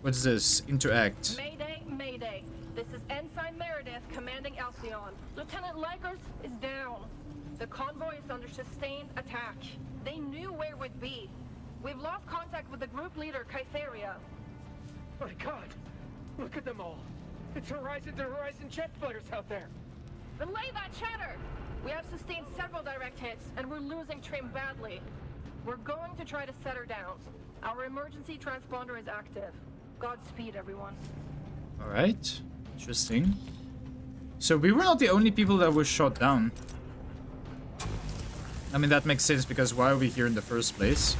What's this? Interact. Mayday, Mayday. This is Ensign Meredith commanding Alcyon. Lieutenant Lakers is down. The convoy is under sustained attack. They knew where we'd be. We've lost contact with the group leader, Kytheria. My God! Look at them all! It's Horizon to Horizon jet fighters out there! Relay that chatter! We have sustained several direct hits, and we're losing Trim badly. We're going to try to set her down. Our emergency transponder is active. Godspeed, everyone. Alright. Interesting. So we were not the only people that were shot down. I mean, that makes sense, because why are we here in the first place?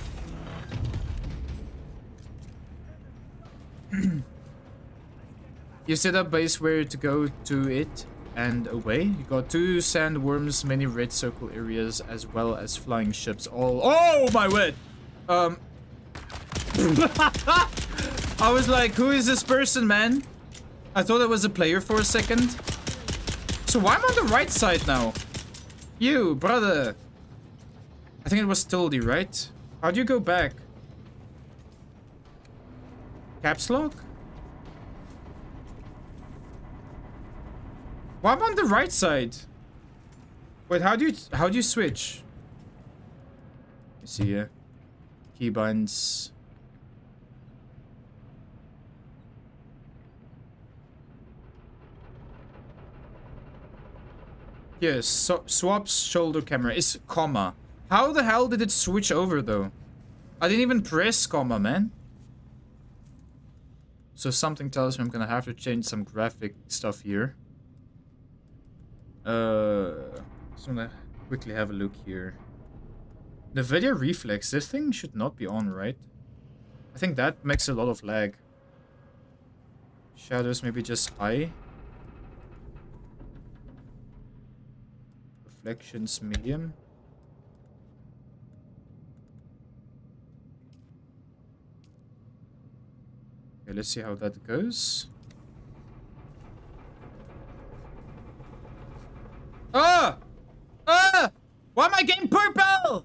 You set up base where to go to it. and away. You got 2 sandworms, many red circle areas, as well as flying ships. All. Oh my word! I was like, who is this person, man? I thought it was a player for a second. So why am I on the right side now? You, brother. I think it was Tildy, right? How do you go back? Caps lock? Why am I on the right side? Wait, how do you switch? You see here. Keybinds. Yes, swaps shoulder camera is comma. How the hell did it switch over though? I didn't even press comma, man. So something tells me I'm gonna have to change some graphic stuff here. Just wanna quickly have a look here. The video reflex, this thing should not be on, right? I think that makes a lot of lag. Shadows maybe just high. Reflections medium. Okay, let's see how that goes. Ah! Ah! Why am I getting purple?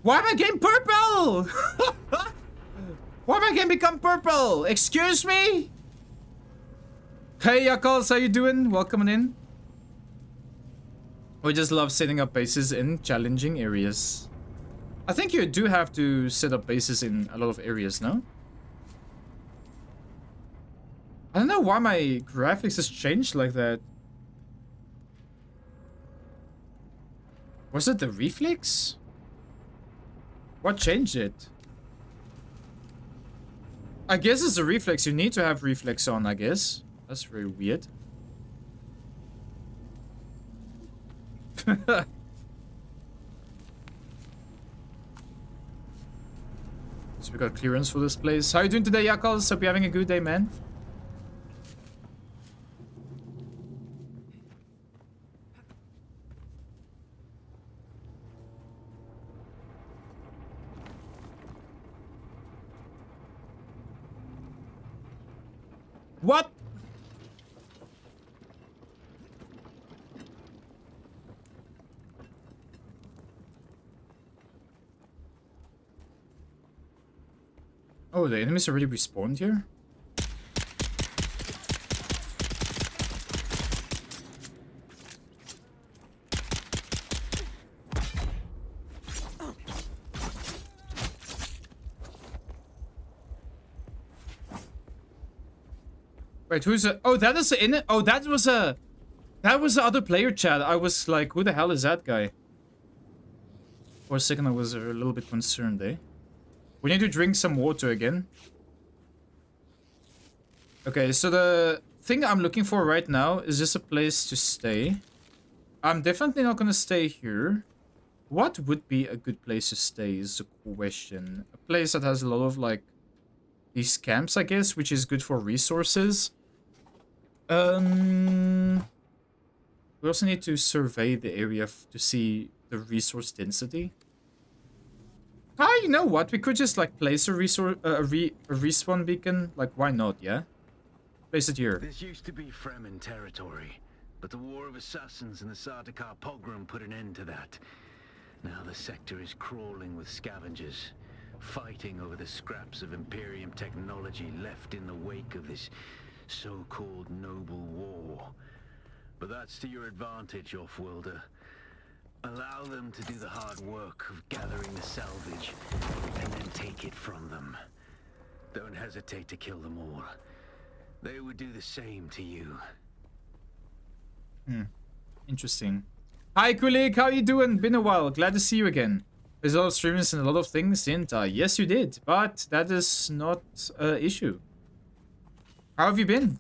Why am I getting purple? Why am I getting become purple? Excuse me? Hey, Yakals, how you doing? Welcome in. We just love setting up bases in challenging areas. I think you do have to set up bases in a lot of areas, no? I don't know why my graphics has changed like that. Was it the reflex? What changed it? I guess it's a reflex. You need to have reflex on, I guess. That's very weird. So we got clearance for this place. How you doing today, Yakals? Hope you're having a good day, man. What? Oh, the enemies already respawned here? Wait, who's a... Oh, that is in it? Oh, that was a... That was the other player, chat. I was like, who the hell is that guy? For a second, I was a little bit concerned, eh? We need to drink some water again. Okay, so the thing I'm looking for right now is just a place to stay. I'm definitely not gonna stay here. What would be a good place to stay is the question. A place that has a lot of, like, these camps, I guess, which is good for resources. We also need to survey the area to see the resource density. Ah, you know what? We could just like place a respawn beacon. Like, why not? Yeah, place it here. This used to be Fremen territory, but the War of Assassins and the Sardaukar pogrom put an end to that. Now the sector is crawling with scavengers, fighting over the scraps of Imperium technology left in the wake of this so-called noble war. But that's to your advantage, Offworlder. Allow them to do the hard work of gathering the salvage, and then take it from them. Don't hesitate to kill them all. They would do the same to you. Interesting. Hi, Kulik, how you doing? Been a while. Glad to see you again. There's a lot of streamers and a lot of things, didn't I? Yes, you did, but that is not an issue. How have you been?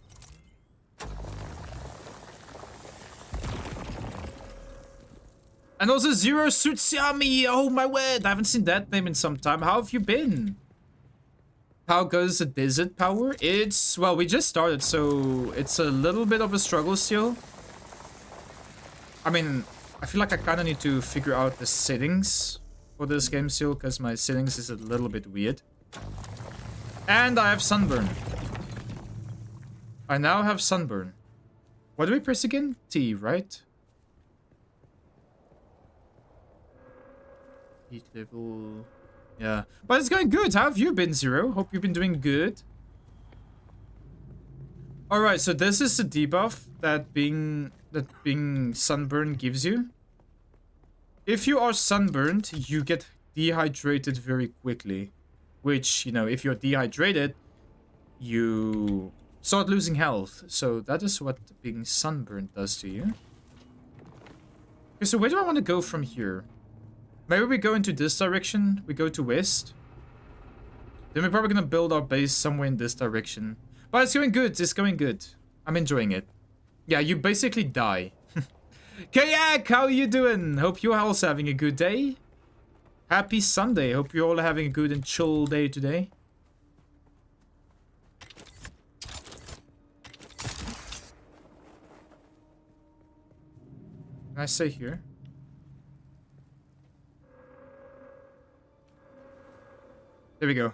And also Zero Tsutsuyami. Oh my word, I haven't seen that name in some time. How have you been? How goes the desert power? It's, well, we just started, so it's a little bit of a struggle still. I mean, I feel like I kind of need to figure out the settings for this game still, because my settings is a little bit weird. And I have sunburn. I now have sunburn. What do we press again? T, right? Heat level... Yeah. But it's going good. How have you been, Zero? Hope you've been doing good. Alright, so this is the debuff that being sunburned gives you. If you are sunburned, you get dehydrated very quickly. Which, you know, if you're dehydrated, you start losing health. So that is what being sunburned does to you. Okay, so where do I want to go from here? Maybe we go into this direction. We go to west. Then we're probably going to build our base somewhere in this direction. But it's going good. It's going good. I'm enjoying it. Yeah, you basically die. Kayak, how are you doing? Hope you're also having a good day. Happy Sunday. Hope you're all having a good and chill day today. Can I stay here? There we go.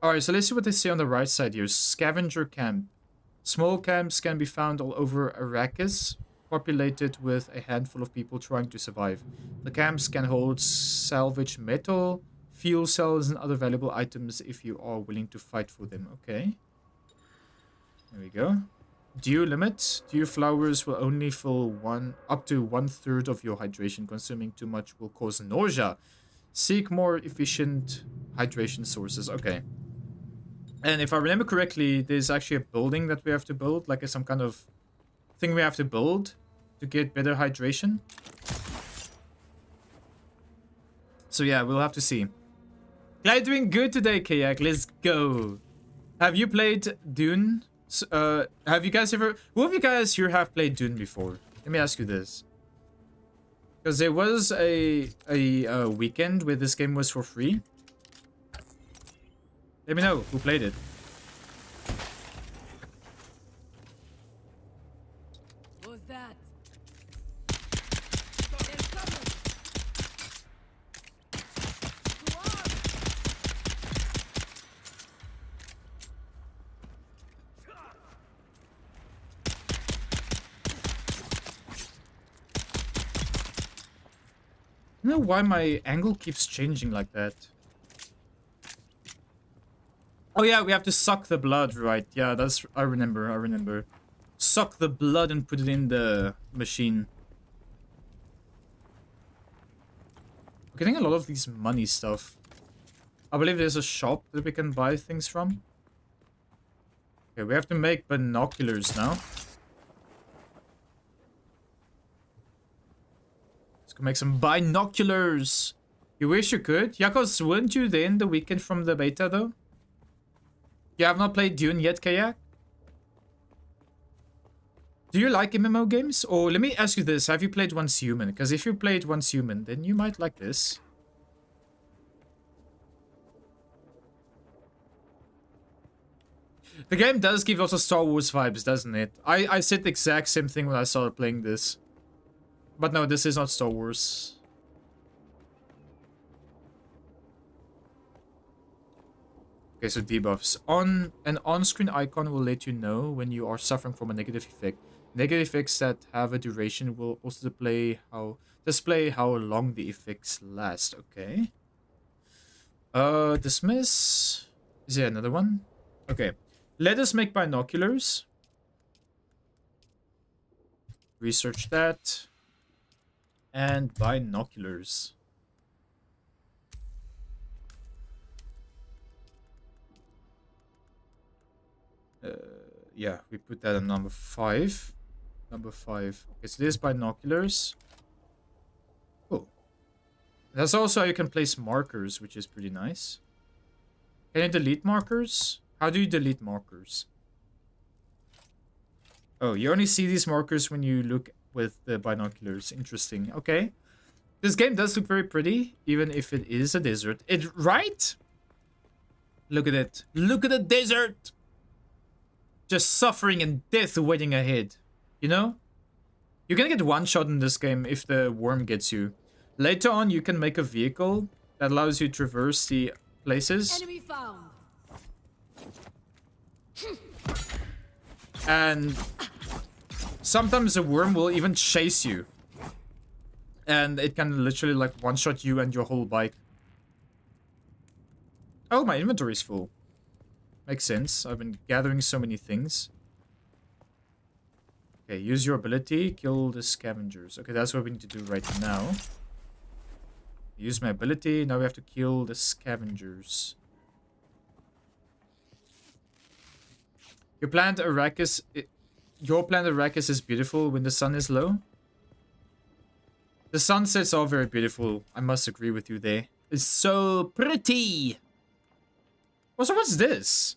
Alright, so let's see what they say on the right side here. Scavenger camp. Small camps can be found all over Arrakis, populated with a handful of people trying to survive. The camps can hold salvage metal, fuel cells, and other valuable items if you are willing to fight for them. Okay. There we go. Dew limit. Dew flowers will only fill up to 1/3 of your hydration. Consuming too much will cause nausea. Seek more efficient hydration sources. Okay. And if I remember correctly, there's actually a building that we have to build, like some kind of thing we have to build to get better hydration. So yeah, we'll have to see. Glad doing good today, Kayak. Let's go. Have you played Dune? Have you guys ever... Who of you guys here have played Dune before? Let me ask you this. Because there was a weekend where this game was for free. Let me know who played it. Who's that? I don't know why my angle keeps changing like that. Oh yeah, we have to suck the blood, right? Yeah, that's... I remember. Suck the blood and put it in the machine. We're getting a lot of these money stuff. I believe there's a shop that we can buy things from. Okay, we have to make binoculars now. Let's go make some binoculars. You wish you could? Yakos, weren't you there in the weekend from the beta though? You have not played Dune yet, Kayak? Do you like MMO games? Or let me ask you this, have you played Once Human? Because if you played Once Human, then you might like this. The game does give lots of Star Wars vibes, doesn't it? I said the exact same thing when I started playing this. But no, this is not Star Wars. Okay, so debuffs. An on-screen icon will let you know when you are suffering from a negative effect. Negative effects that have a duration will also display how long the effects last. Okay. Dismiss. Is there another one? Okay. Let us make binoculars. Research that. And binoculars. Yeah, we put that on number 5. Number 5. Okay, so there's binoculars. Cool. That's also how you can place markers, which is pretty nice. Can you delete markers? How do you delete markers? Oh, you only see these markers when you look with the binoculars. Interesting. Okay. This game does look very pretty, even if it is a desert. Right? Look at it. Look at the desert! Just suffering and death waiting ahead. You know? You're gonna get one shot in this game if the worm gets you. Later on, you can make a vehicle that allows you to traverse the places. Enemy found. And sometimes the worm will even chase you. And it can literally like one-shot you and your whole bike. Oh, my inventory's full. Makes sense. I've been gathering so many things. Okay, use your ability. Kill the scavengers. Okay, that's what we need to do right now. Use my ability. Now we have to kill the scavengers. Your planet Arrakis is beautiful when the sun is low. The sunsets are very beautiful. I must agree with you there. It's so pretty. Also, what's this?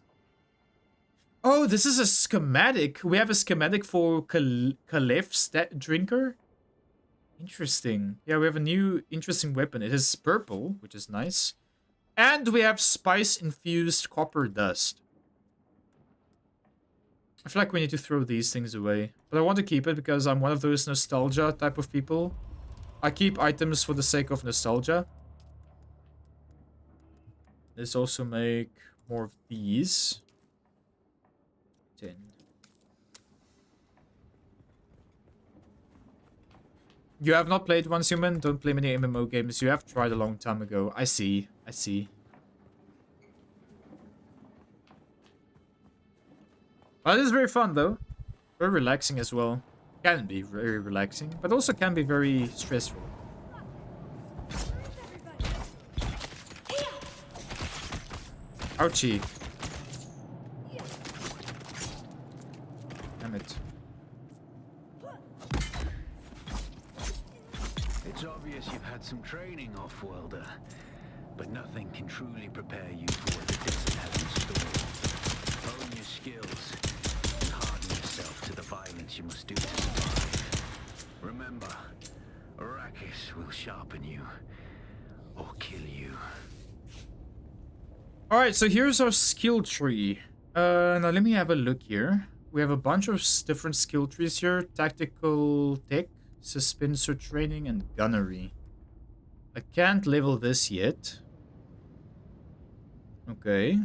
Oh, this is a schematic. We have a schematic for Khalef's drinker. Interesting. Yeah, we have a new interesting weapon. It is purple, which is nice. And we have spice-infused copper dust. I feel like we need to throw these things away. But I want to keep it because I'm one of those nostalgia type of people. I keep items for the sake of nostalgia. Let's also make more of these. 10. You have not played Once Human? Don't play many MMO games. You have tried a long time ago. I see. I see. But it is very fun though. Very relaxing as well. Can be very relaxing, but also can be very stressful. Ouchie. Damn it. It's obvious you've had some training, off-worlder, but nothing can truly prepare you for what the desert has in store. Hone your skills and harden yourself to the violence you must do to survive. Remember, Arrakis will sharpen you or kill you. Alright, so here's our skill tree. Now let me have a look here. We have a bunch of different skill trees here. Tactical tech, suspensor training, and gunnery. I can't level this yet. Okay.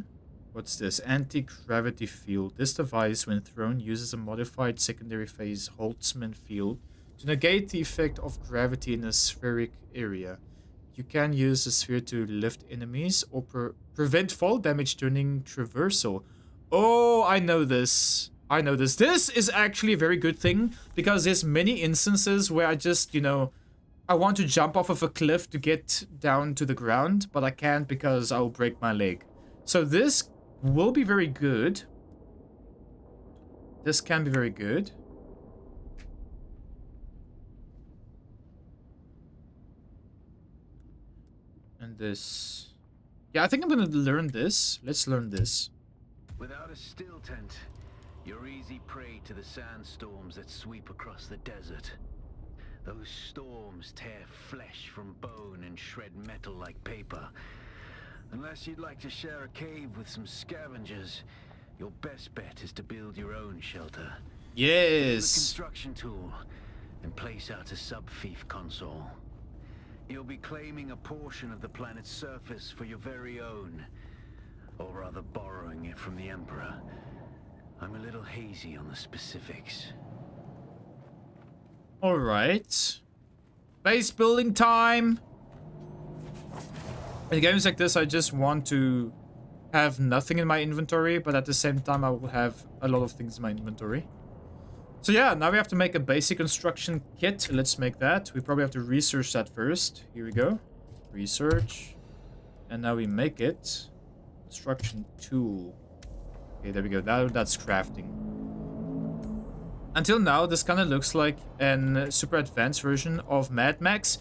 What's this? Anti-gravity field. This device, when thrown, uses a modified secondary phase Holtzman field to negate the effect of gravity in a spheric area. You can use the sphere to lift enemies or prevent fall damage during traversal. Oh, I know this. I know this. This is actually a very good thing because there's many instances where I just, you know, I want to jump off of a cliff to get down to the ground, but I can't because I'll break my leg. So this will be very good. This can be very good. And this. Yeah, I think I'm gonna learn this. Let's learn this. Without a still tent, you're easy prey to the sandstorms that sweep across the desert. Those storms tear flesh from bone and shred metal like paper. Unless you'd like to share a cave with some scavengers, your best bet is to build your own shelter. Yes. Build a construction tool and place out a sub-fief console. You'll be claiming a portion of the planet's surface for your very own, or rather borrowing it from the Emperor. I'm a little hazy on the specifics. Alright. Base building time! In games like this, I just want to have nothing in my inventory, but at the same time, I will have a lot of things in my inventory. So yeah, now we have to make a basic construction kit. Let's make that. We probably have to research that first. Here we go. Research. And now we make it. Construction tool. Okay, there we go. That's crafting. Until now, this kind of looks like an super advanced version of Mad Max.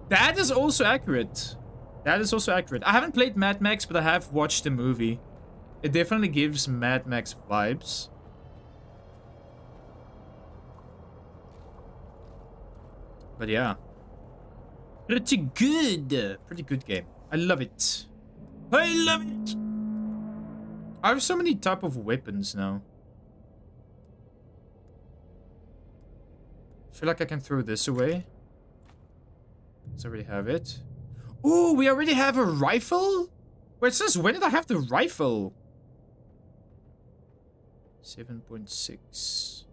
That is also accurate. That is also accurate. I haven't played Mad Max, but I have watched the movie. It definitely gives Mad Max vibes. But yeah. Pretty good. Pretty good game. I love it. I love it. I have so many type of weapons now. I feel like I can throw this away. Let's already have it. Ooh, we already have a rifle? Wait, since when did I have the rifle? 7.6.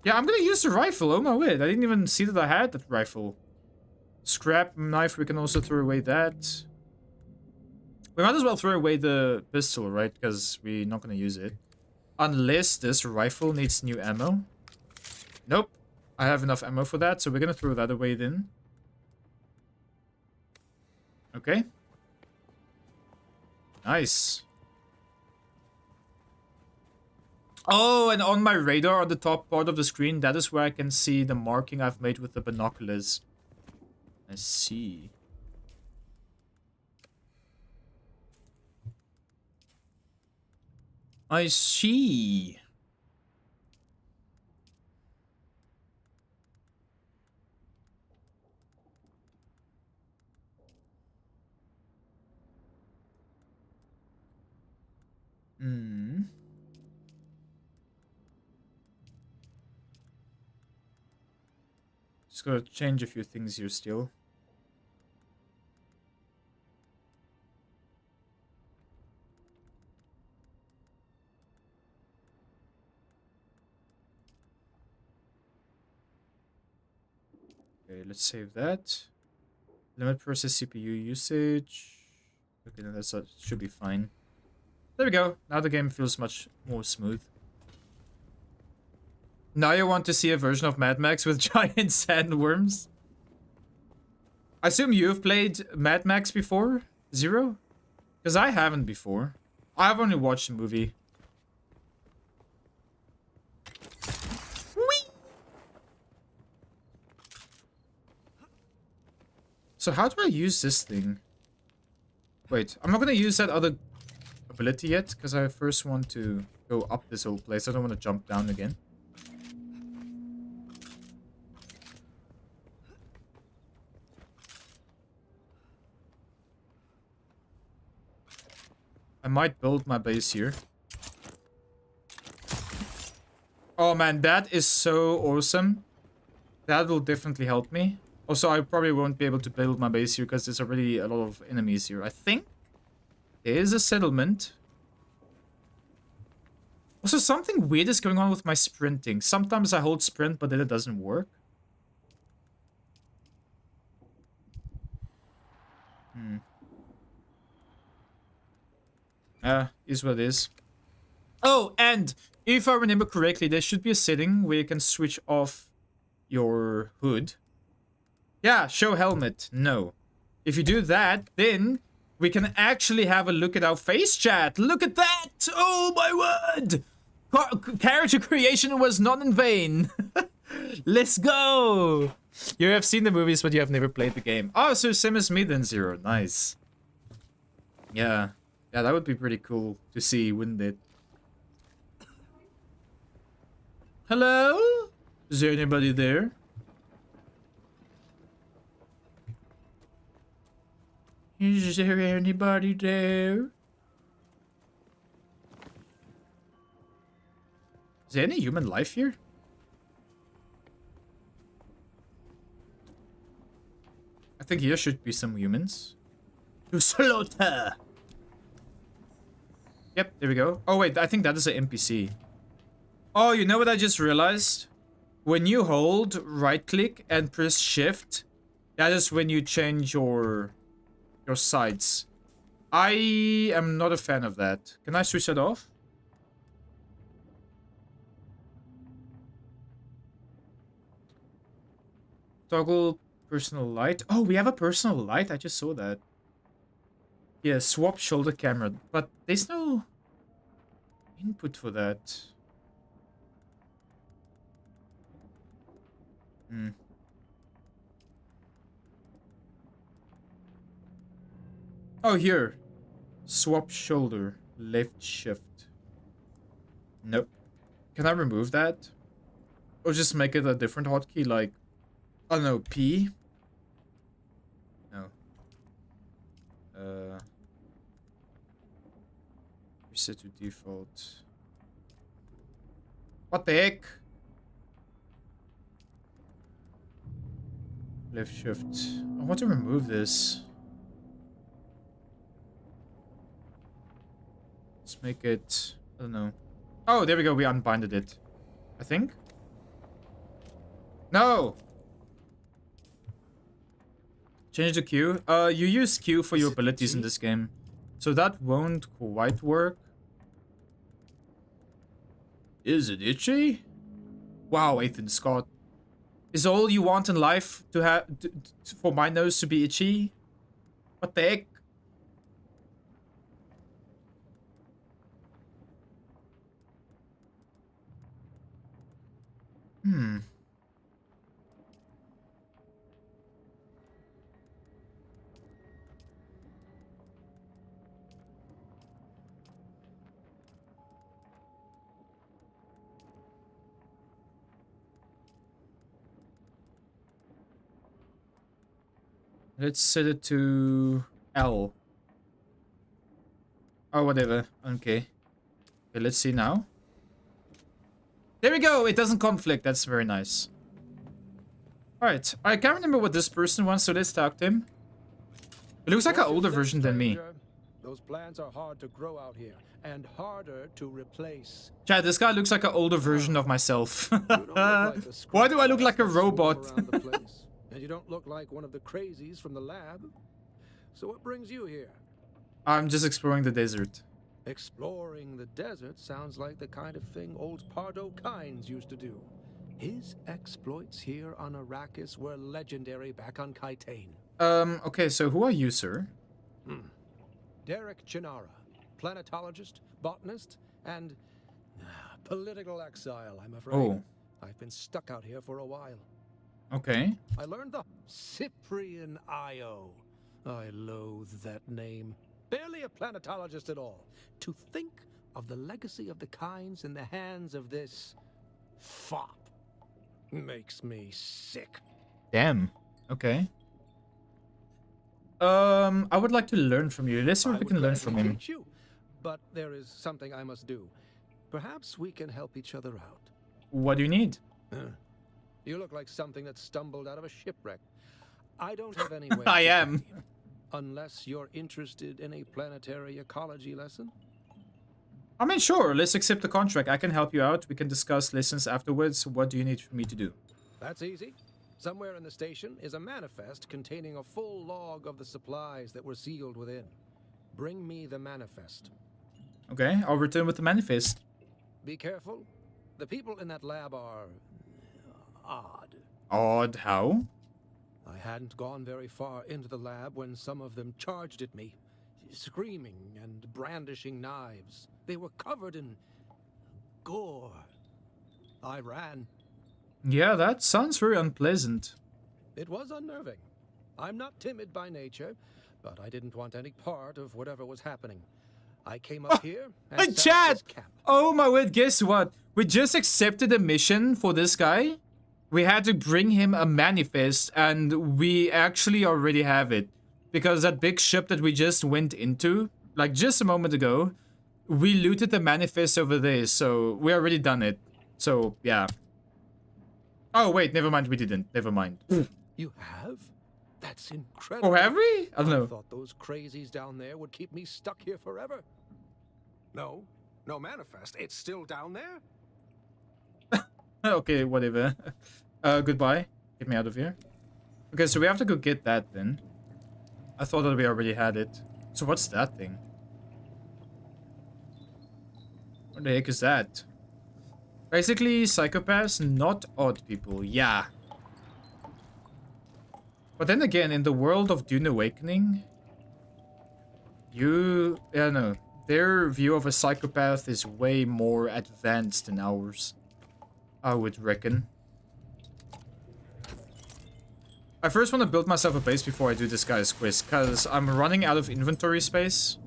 Yeah, I'm gonna use the rifle. Oh my word, I didn't even see that I had that rifle. Scrap knife, we can also throw away that. We might as well throw away the pistol, right? Because we're not gonna use it. Unless this rifle needs new ammo. Nope. I have enough ammo for that, so we're gonna throw that away then. Okay. Nice. Oh, and on my radar on the top part of the screen, that is where I can see the marking I've made with the binoculars. I see. I see. Hmm. Just gotta change a few things here still. Okay, let's save that. Limit process CPU usage. Okay, then that should be fine. There we go. Now the game feels much more smooth. Now you want to see a version of Mad Max with giant sandworms? I assume you've played Mad Max before, Zero? Because I haven't before. I've only watched the movie. Whee! So how do I use this thing? Wait, I'm not gonna use that other ability yet, because I first want to go up this whole place. I don't want to jump down again. I might build my base here. Oh man, that is so awesome. That will definitely help me. Also, I probably won't be able to build my base here because there's already a lot of enemies here. I think there is a settlement. Also, something weird is going on with my sprinting. Sometimes I hold sprint, but then it doesn't work. Is what it is. Oh, and if I remember correctly, there should be a setting where you can switch off your hood. Yeah, show helmet. No. If you do that, then we can actually have a look at our face chat. Look at that! Oh my word! Character creation was not in vain. Let's go! You have seen the movies, but you have never played the game. Oh, so same as me then, Zero. Nice. Yeah. Yeah, that would be pretty cool to see, wouldn't it? Hello? Is there anybody there? Is there anybody there? Is there any human life here? I think here should be some humans. To slaughter! Yep, there we go. Oh wait, I think that is an NPC. Oh, you know what I just realized? When you hold right click and press shift, that is when you change your sights. I am not a fan of that. Can I switch that off? Toggle personal light. Oh, we have a personal light. I just saw that. Yeah, swap shoulder camera. But there's no input for that. Oh, here. Swap shoulder. Left shift. Nope. Can I remove that? Or just make it a different hotkey, like, I don't know, P? Reset to default. What the heck? Left shift. I want to remove this. Let's make it... I don't know. Oh, there we go. We unbinded it. I think. No! Change the Q. You use Q for your abilities in this game. So that won't quite work. Is it itchy? Wow, Ethan Scott. Is all you want in life to have for my nose to be itchy? What the heck? Let's set it to L. Oh, whatever. Okay. Okay, let's see now. There we go. It doesn't conflict. That's very nice. Alright. I can't remember what this person wants, so let's talk to him. It looks like an older version than me. Those plants are hard to grow out here and harder to replace. Chad, this guy looks like an older version of myself. Why do I look like a robot? And you don't look like one of the crazies from the lab. So what brings you here? I'm just exploring the desert. Exploring the desert sounds like the kind of thing old Pardo Kynes used to do. His exploits here on Arrakis were legendary back on Kaitane. Okay, so who are you, sir? Derek Chinara, planetologist, botanist, and political exile, I'm afraid. Oh. I've been stuck out here for a while. Okay. I learned the Cyprian Io. I loathe that name. Barely a planetologist at all. To think of the legacy of the Kynes in the hands of this fop makes me sick. Damn. Okay. I would like to learn from you. Let's see what we can learn from him. You, but there is something I must do. Perhaps we can help each other out. What do you need? You look like something that stumbled out of a shipwreck. I don't have any way. I am. Unless you're interested in a planetary ecology lesson. I mean, sure. Let's accept the contract. I can help you out. We can discuss lessons afterwards. What do you need for me to do? That's easy. Somewhere in the station is a manifest containing a full log of the supplies that were sealed within. Bring me the manifest. Okay, I'll return with the manifest. Be careful. The people in that lab are odd. Odd how? I hadn't gone very far into the lab when some of them charged at me, screaming and brandishing knives. They were covered in gore. I ran. Yeah, that sounds very unpleasant. It was unnerving. I'm not timid by nature, but I didn't want any part of whatever was happening. I came up here and set up this camp. Oh my word, guess what? We just accepted a mission for this guy. We had to bring him a manifest, and we actually already have it. Because that big ship that we just went into, like just a moment ago, we looted the manifest over there, so we already done it. So, yeah. Oh, wait, never mind, we didn't. Never mind. You have? That's incredible. Oh, have we? I don't know. I thought those crazies down there would keep me stuck here forever. No manifest. It's still down there? Okay, whatever. Goodbye. Get me out of here. Okay, so we have to go get that then. I thought that we already had it. So what's that thing? What the heck is that? Basically, psychopaths, not odd people. Yeah. But then again, in the world of Dune Awakening, their view of a psychopath is way more advanced than ours, I would reckon. I first want to build myself a base before I do this guy's quest, because I'm running out of inventory space.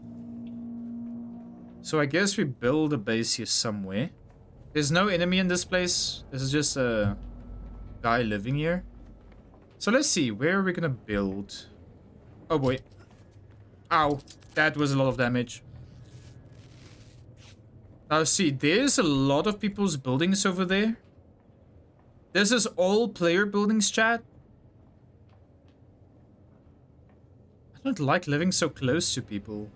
So I guess we build a base here somewhere. There's no enemy in this place. This is just a guy living here. So let's see, where are we gonna build? Oh boy. Ow, that was a lot of damage. Now see, there's a lot of people's buildings over there. This is all player buildings, chat. I don't like living so close to people.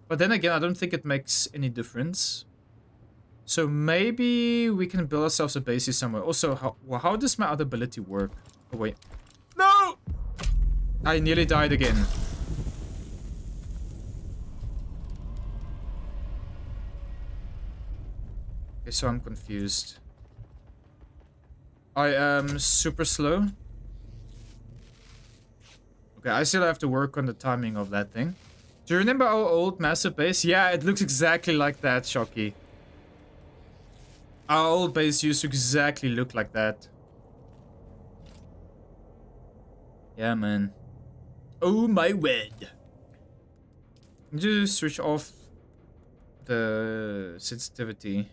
But then again, I don't think it makes any difference. So maybe we can build ourselves a base here somewhere. Also, how does my other ability work? Oh, wait. No! I nearly died again. Okay, so I'm confused. I am super slow. Okay, I still have to work on the timing of that thing. Do you remember our old massive base? Yeah, it looks exactly like that, Shocky. Our old base used to exactly look like that. Yeah, man. Oh my word. Just switch off the sensitivity.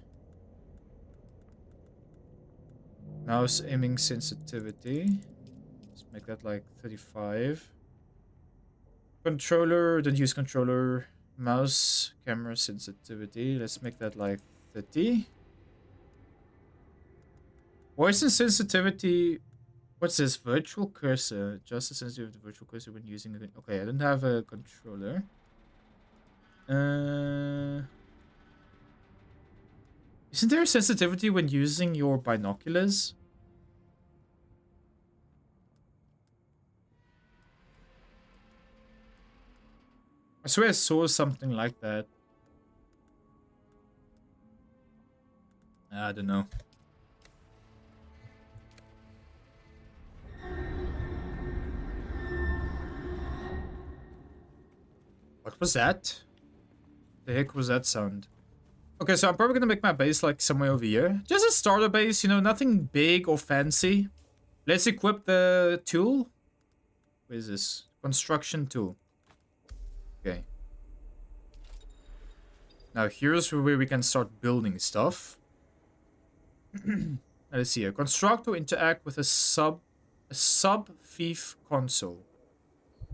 Mouse aiming sensitivity. Let's make that like 35. Controller, don't use controller. Mouse camera sensitivity. Let's make that like 30. Voice and sensitivity. What's this? Virtual cursor. Adjust the sensitivity of the virtual cursor when using a... Okay, I don't have a controller. Isn't there a sensitivity when using your binoculars? I swear I saw something like that. I don't know. What was that? The heck was that sound? Okay, so I'm probably gonna make my base like somewhere over here. Just a starter base, you know, nothing big or fancy. Let's equip the tool. Where is this? Construction tool. Okay. Now here's where we can start building stuff. Let's see here. Construct or interact with a sub-fief console.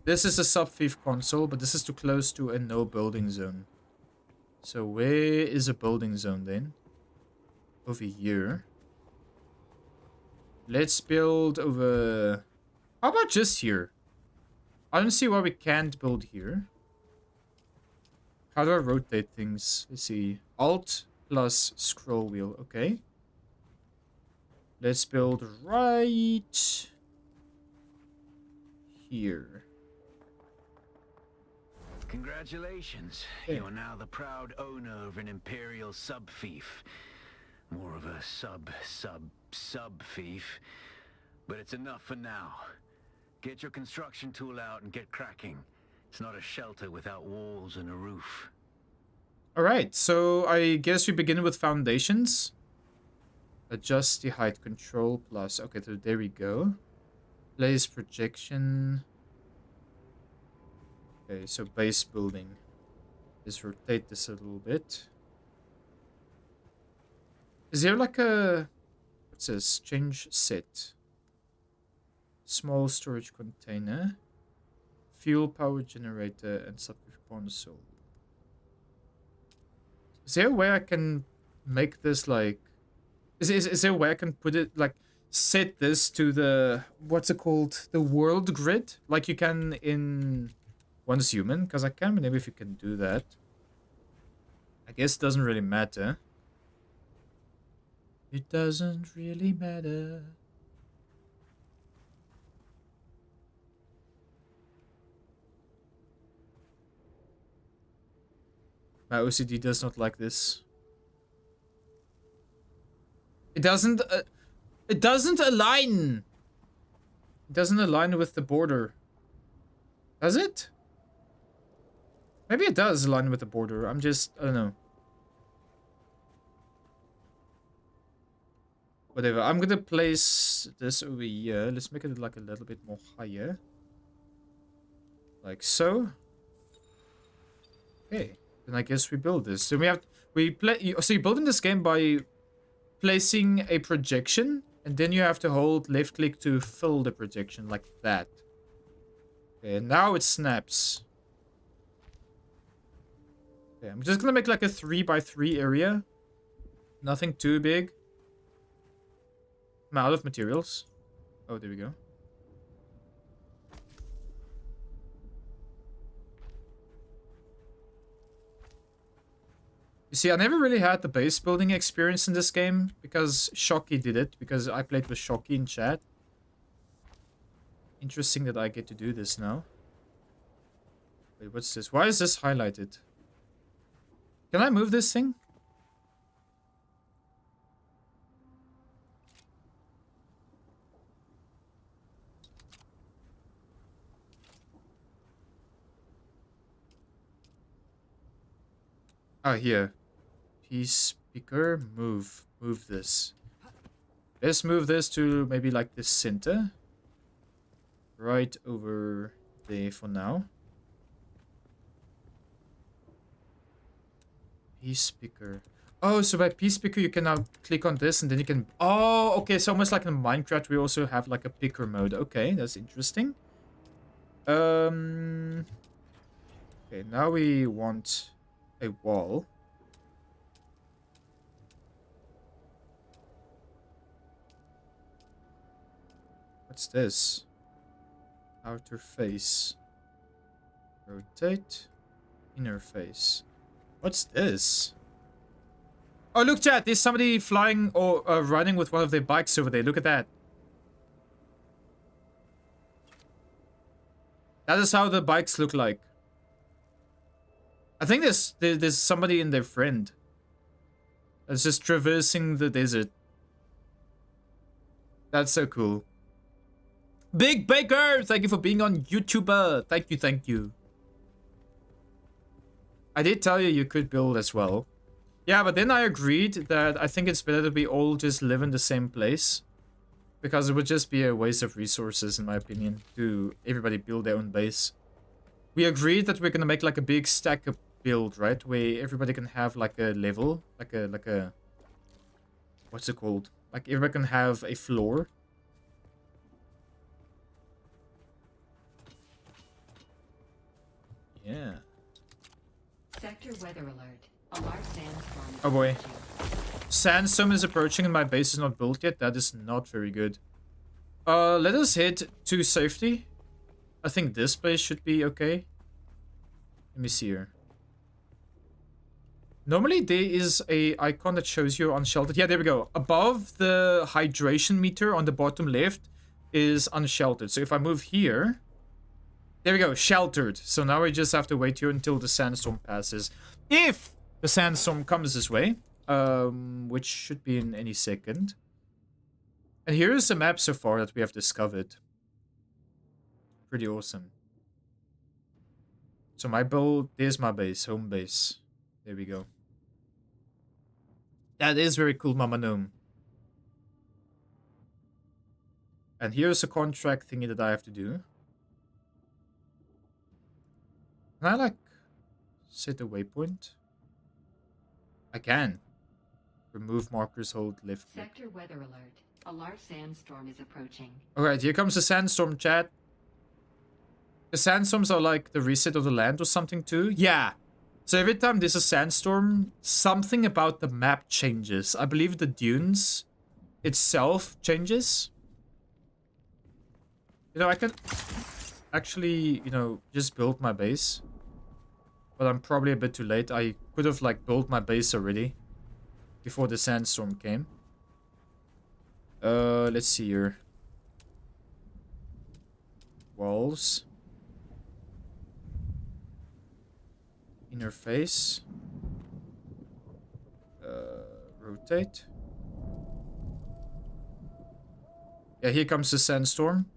This is a sub-fief console, but this is too close to a no building zone. So where is a building zone then? Over here. Let's build over... How about just here? I don't see why we can't build here. How do I rotate things? Let's see. Alt plus scroll wheel. Okay. Let's build right here. Congratulations. Yeah. You're now the proud owner of an Imperial sub-fief. More of a sub-fief. But it's enough for now. Get your construction tool out and get cracking. It's not a shelter without walls and a roof. Alright, so I guess we begin with foundations. Adjust the height control plus... Okay, so there we go. Place projection. Okay, so base building. Let's rotate this a little bit. Is there like a... What's this? Change set. Small storage container. Fuel power generator and sub-fief console. Is there a way I can make this like... Is there a way I can put it like... Set this to the... What's it called? The world grid? Like you can in... Once human? Because I can't remember if you can do that. I guess it doesn't really matter. It doesn't really matter. My OCD does not like this. It doesn't align. It doesn't align with the border. Does it? Maybe it does align with the border. I don't know. Whatever. I'm gonna place this over here. Let's make it like a little bit more higher. Like so. Okay. Then I guess we build this. So so you build in this game by placing a projection, and then you have to hold left click to fill the projection like that. Okay, and now it snaps. Okay, I'm just gonna make like a 3x3 area. Nothing too big. I'm out of materials. Oh, there we go. You see, I never really had the base building experience in this game because Shocky did it, because I played with Shocky in chat. Interesting that I get to do this now. Wait, what's this? Why is this highlighted? Can I move this thing? Ah, here. Piece picker, move this. Let's move this to maybe like this center. Right over there for now. Piece picker. Oh, so by piece picker you can now click on this and then you can... Oh, okay, so almost like in Minecraft we also have like a picker mode. Okay, that's interesting. Okay, now we want a wall. What's this? Outer face. Rotate. Inner face. What's this? Oh, look, chat. There's somebody flying or running with one of their bikes over there. Look at that. That is how the bikes look like. I think there's somebody in their friend that's just traversing the desert. That's so cool. Big Baker, thank you for being on YouTuber. Thank you, thank you. I did tell you you could build as well. Yeah, but then I agreed that I think it's better that we all just live in the same place. Because it would just be a waste of resources, in my opinion, to everybody build their own base. We agreed that we're gonna make like a big stack of build, right? Where everybody can have like a level, like a what's it called? Like everybody can have a floor. Yeah. Sector weather alert. A large sandstorm. Oh boy. Sandstorm is approaching and my base is not built yet. That is not very good. Let us head to safety. I think this place should be okay. Let me see here. Normally there is a icon that shows you unsheltered. Yeah, there we go. Above the hydration meter on the bottom left is unsheltered. So if I move here, there we go, sheltered. So now we just have to wait here until the sandstorm passes. If the sandstorm comes this way, which should be in any second. And here is the map so far that we have discovered. Pretty awesome. So my build, there's my base, home base. There we go. That is very cool, Mama Gnome. And here's a contract thingy that I have to do. Can I, like, set a waypoint? I can. Remove markers, hold left click. Sector weather alert. A large sandstorm is approaching. Alright, here comes the sandstorm, chat. The sandstorms are like the reset of the land or something too? Yeah. So every time there's a sandstorm, something about the map changes. I believe the dunes itself changes. You know, I can actually, you know, just build my base. But I'm probably a bit too late. I could have, like, built my base already before the sandstorm came. Let's see here. Walls. Inner face. Rotate. Yeah, here comes the sandstorm.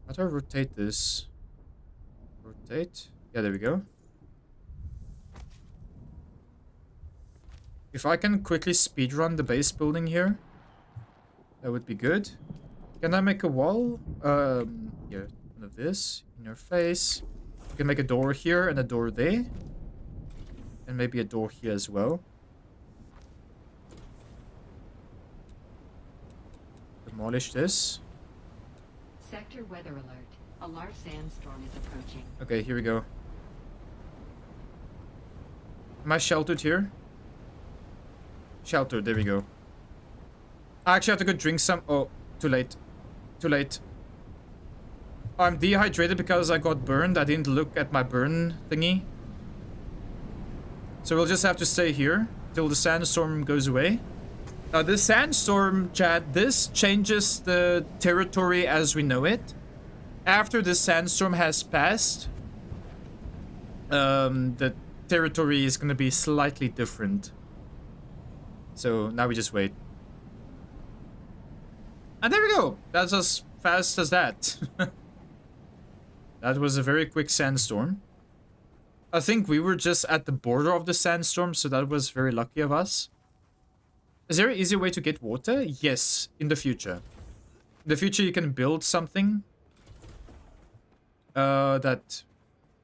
How do I rotate this? Rotate. Yeah, there we go. If I can quickly speedrun the base building here, that would be good. Can I make a wall? Yeah, one of this. Inner face. You can make a door here and a door there. And maybe a door here as well. Demolish this. Sector weather alert. A large sandstorm is approaching. Okay, here we go. Am I sheltered here? Sheltered, there we go. I actually have to go drink some. Oh, too late. Too late. I'm dehydrated because I got burned. I didn't look at my burn thingy. So we'll just have to stay here till the sandstorm goes away. The sandstorm, chat, this changes the territory as we know it. After the sandstorm has passed, the territory is going to be slightly different. So now we just wait. And there we go. That's as fast as that. That was a very quick sandstorm. I think we were just at the border of the sandstorm, so that was very lucky of us. Is there an easier way to get water? Yes, in the future. In the future, you can build something that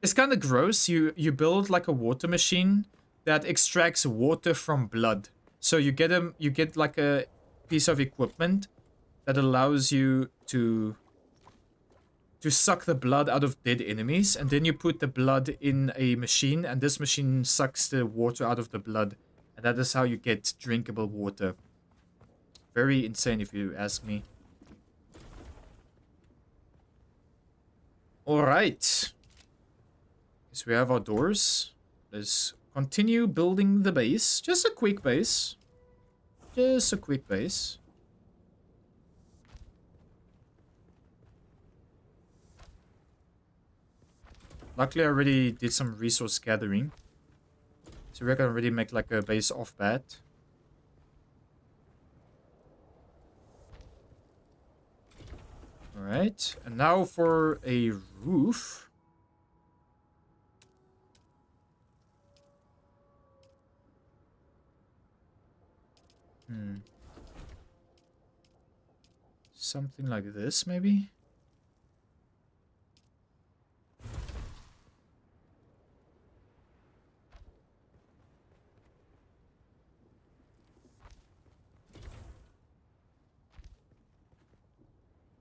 is kind of gross. You build like a water machine that extracts water from blood. So you get like a piece of equipment that allows you to suck the blood out of dead enemies, and then you put the blood in a machine, and this machine sucks the water out of the blood, and that is how you get drinkable water. Very insane if you ask me. Alright. So we have our doors. Let's continue building the base. Just a quick base. Just a quick base. Luckily, I already did some resource gathering. So we're gonna already make like a base off bat. Alright, and now for a roof. Something like this, maybe?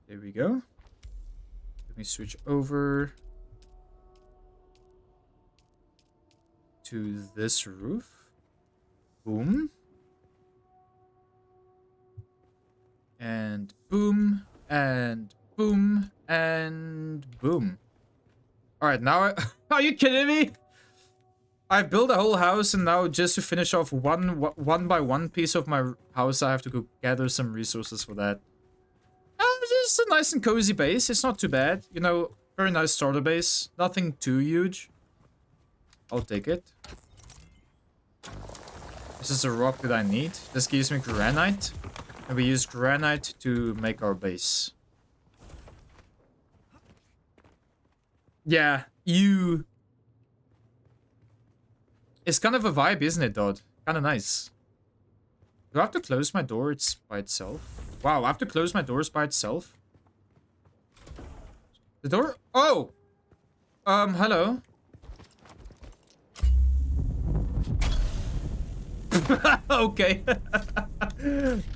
There we go. Let me switch over to this roof. Boom. And boom. And boom. And boom. Alright, now are you kidding me? I've built a whole house, and now just to finish off one by one piece of my house, I have to go gather some resources for that. It's a nice and cozy base. It's not too bad. You know, very nice starter base. Nothing too huge. I'll take it. This is a rock that I need. This gives me granite. And we use granite to make our base. Yeah, you... It's kind of a vibe, isn't it, Dodd? Kind of nice. Do I have to close my door? It's by itself. Wow, I have to close my doors by itself. The door? Oh! Hello. Okay.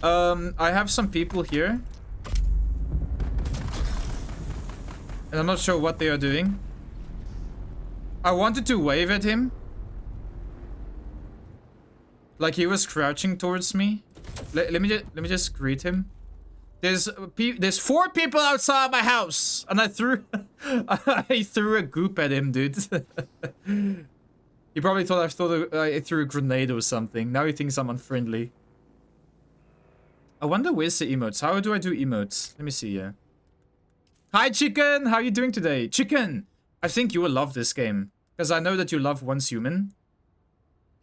I have some people here. And I'm not sure what they are doing. I wanted to wave at him. Like he was crouching towards me. Let me just greet him. There's 4 people outside my house, and I threw I threw a goop at him, dude. He probably thought I threw a grenade or something. Now he thinks I'm unfriendly. I wonder where's the emotes. How do I do emotes? Let me see here. Hi, Chicken. How are you doing today, Chicken? I think you will love this game because I know that you love Once Human.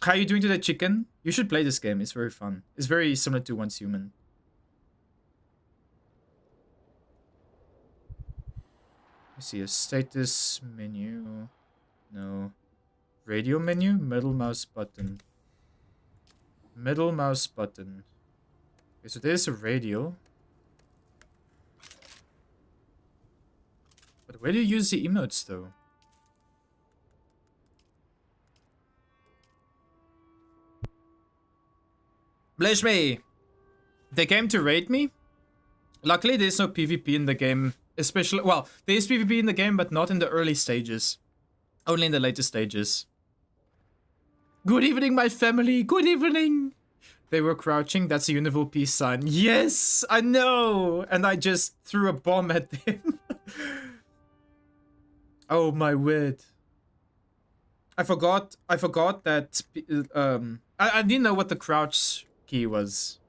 How are you doing today, Chicken? You should play this game. It's very fun. It's very similar to Once Human. Let me see a status menu. No. Radio menu? Middle mouse button. Middle mouse button. Okay, so there's a radio. But where do you use the emotes though? Bless me! They came to raid me. Luckily, there's no PvP in the game. Especially, well, there is PvP in the game, but not in the early stages. Only in the later stages. Good evening, my family. Good evening. They were crouching. That's a universal peace sign. Yes, I know. And I just threw a bomb at them. Oh my word. I forgot that I didn't know what the crouch key was.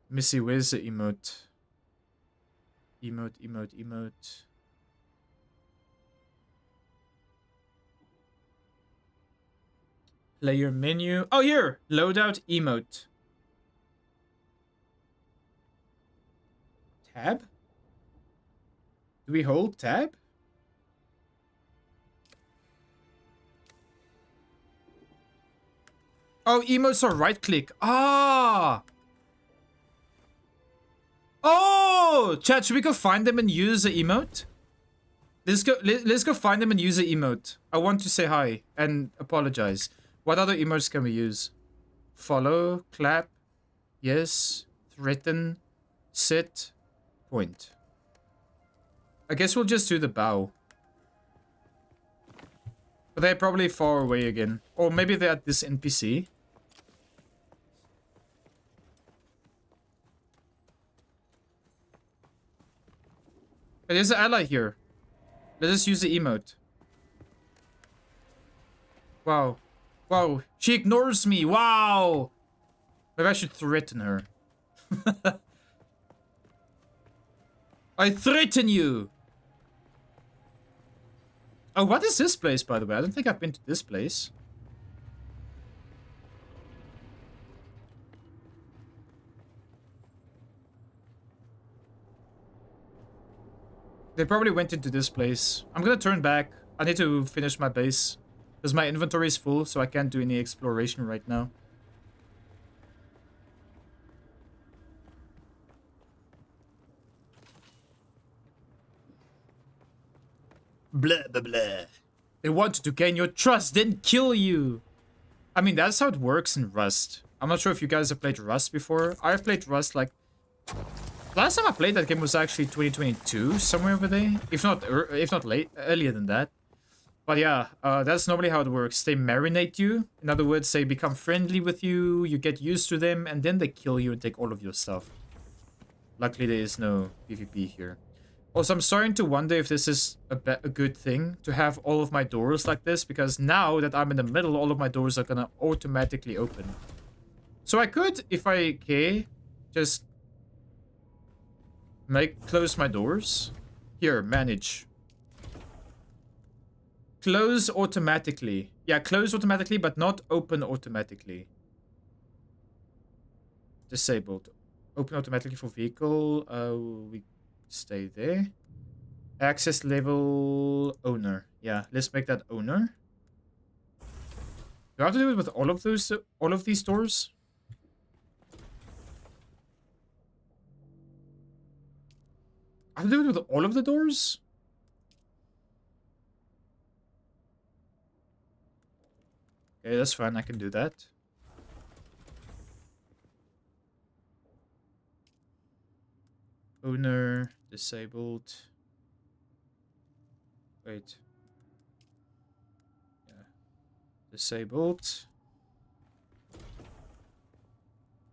Let me see, where's the emote? Emote. Player menu. Oh, here! Loadout emote. Tab? Do we hold tab? Oh, emotes are right click. Ah! Oh! Chat, should we go find them and use the emote? Let's go find them and use the emote. I want to say hi and apologize. What other emotes can we use? Follow, clap, yes, threaten, sit, point. I guess we'll just do the bow. But they're probably far away again. Or maybe they're at this NPC. There's an ally here. Let us use the emote. Wow. Wow. She ignores me. Wow. Maybe I should threaten her. I threaten you. Oh, what is this place, by the way? I don't think I've been to this place. They probably went into this place. I'm gonna turn back. I need to finish my base. Because my inventory is full, so I can't do any exploration right now. Blah, blah, blah. They wanted to gain your trust, then kill you. I mean, that's how it works in Rust. I'm not sure if you guys have played Rust before. I've played Rust like... Last time I played that game was actually 2022, somewhere over there. If not earlier than that. But yeah, that's normally how it works. They marinate you. In other words, they become friendly with you, you get used to them, and then they kill you and take all of your stuff. Luckily, there is no PvP here. Also, I'm starting to wonder if this is a good thing to have all of my doors like this, because now that I'm in the middle, all of my doors are gonna automatically open. So I could, if I care, just close my doors. Here, manage. Close automatically. Yeah, close automatically, but not open automatically. Disabled. Open automatically for vehicle. We stay there. Access level owner. Yeah, let's make that owner. Do I have to do it with all of these doors? I have to do it with all of the doors? Okay, that's fine. I can do that. Owner, disabled. Wait. Yeah. Disabled.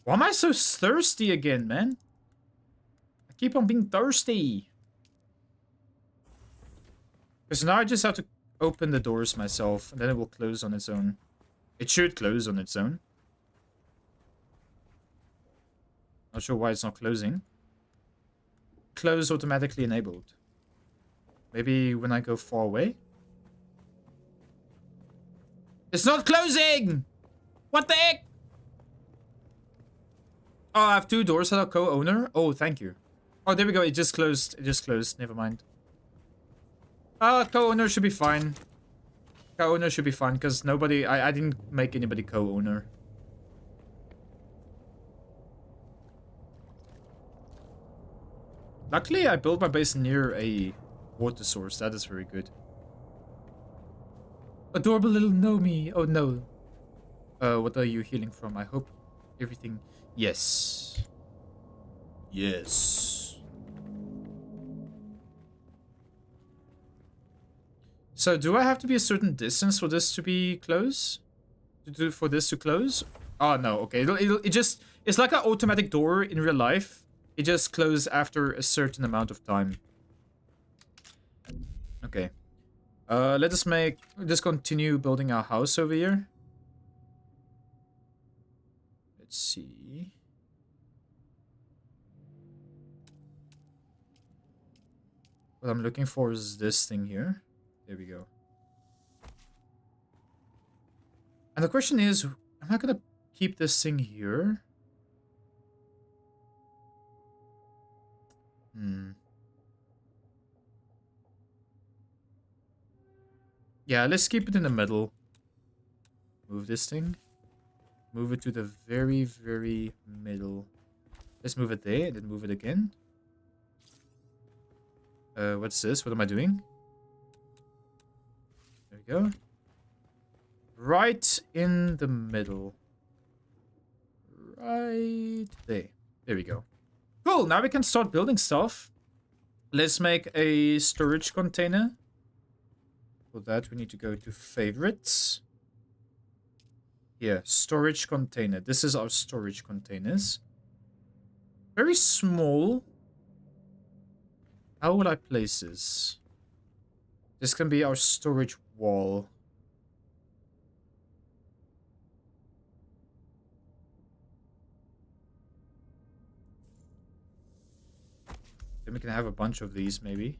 Why am I so thirsty again, man? I keep on being thirsty. Because now I just have to open the doors myself, and then it will close on its own. It should close on its own. Not sure why it's not closing. Close automatically enabled. Maybe when I go far away? It's not closing! What the heck? Oh, I have two doors that are co-owner? Oh, thank you. Oh, there we go. It just closed. It just closed. Never mind. Co-owner should be fine. Co-owner should be fine because nobody... I didn't make anybody co-owner. Luckily, I built my base near a water source. That is very good. Adorable little Nomi. Oh, no. What are you healing from? I hope everything... Yes. Yes. So do I have to be a certain distance for this to be close? For this to close? Oh no, okay. It just, it's like an automatic door in real life. It just closes after a certain amount of time. Okay. Let us continue building our house over here. Let's see. What I'm looking for is this thing here. There we go. And the question is, am I gonna keep this thing here? Yeah, let's keep it in the middle. Move this thing. Move it to the very, very middle. Let's move it there, and then move it again. What's this? What am I doing? There we go. Right in the middle. Right there. There we go. Cool, now we can start building stuff. Let's make a storage container. For that, we need to go to favorites. Here, storage container. This is our storage containers. Very small. How will I place this? This can be our storage wall. Then we can have a bunch of these, maybe.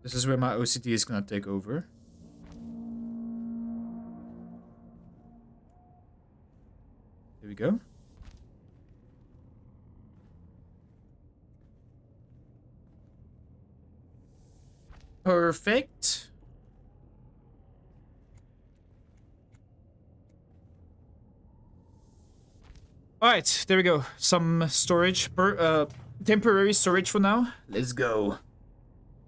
This is where my OCD is gonna take over. Here we go. Perfect. Alright, there we go. Some storage, temporary storage for now. Let's go.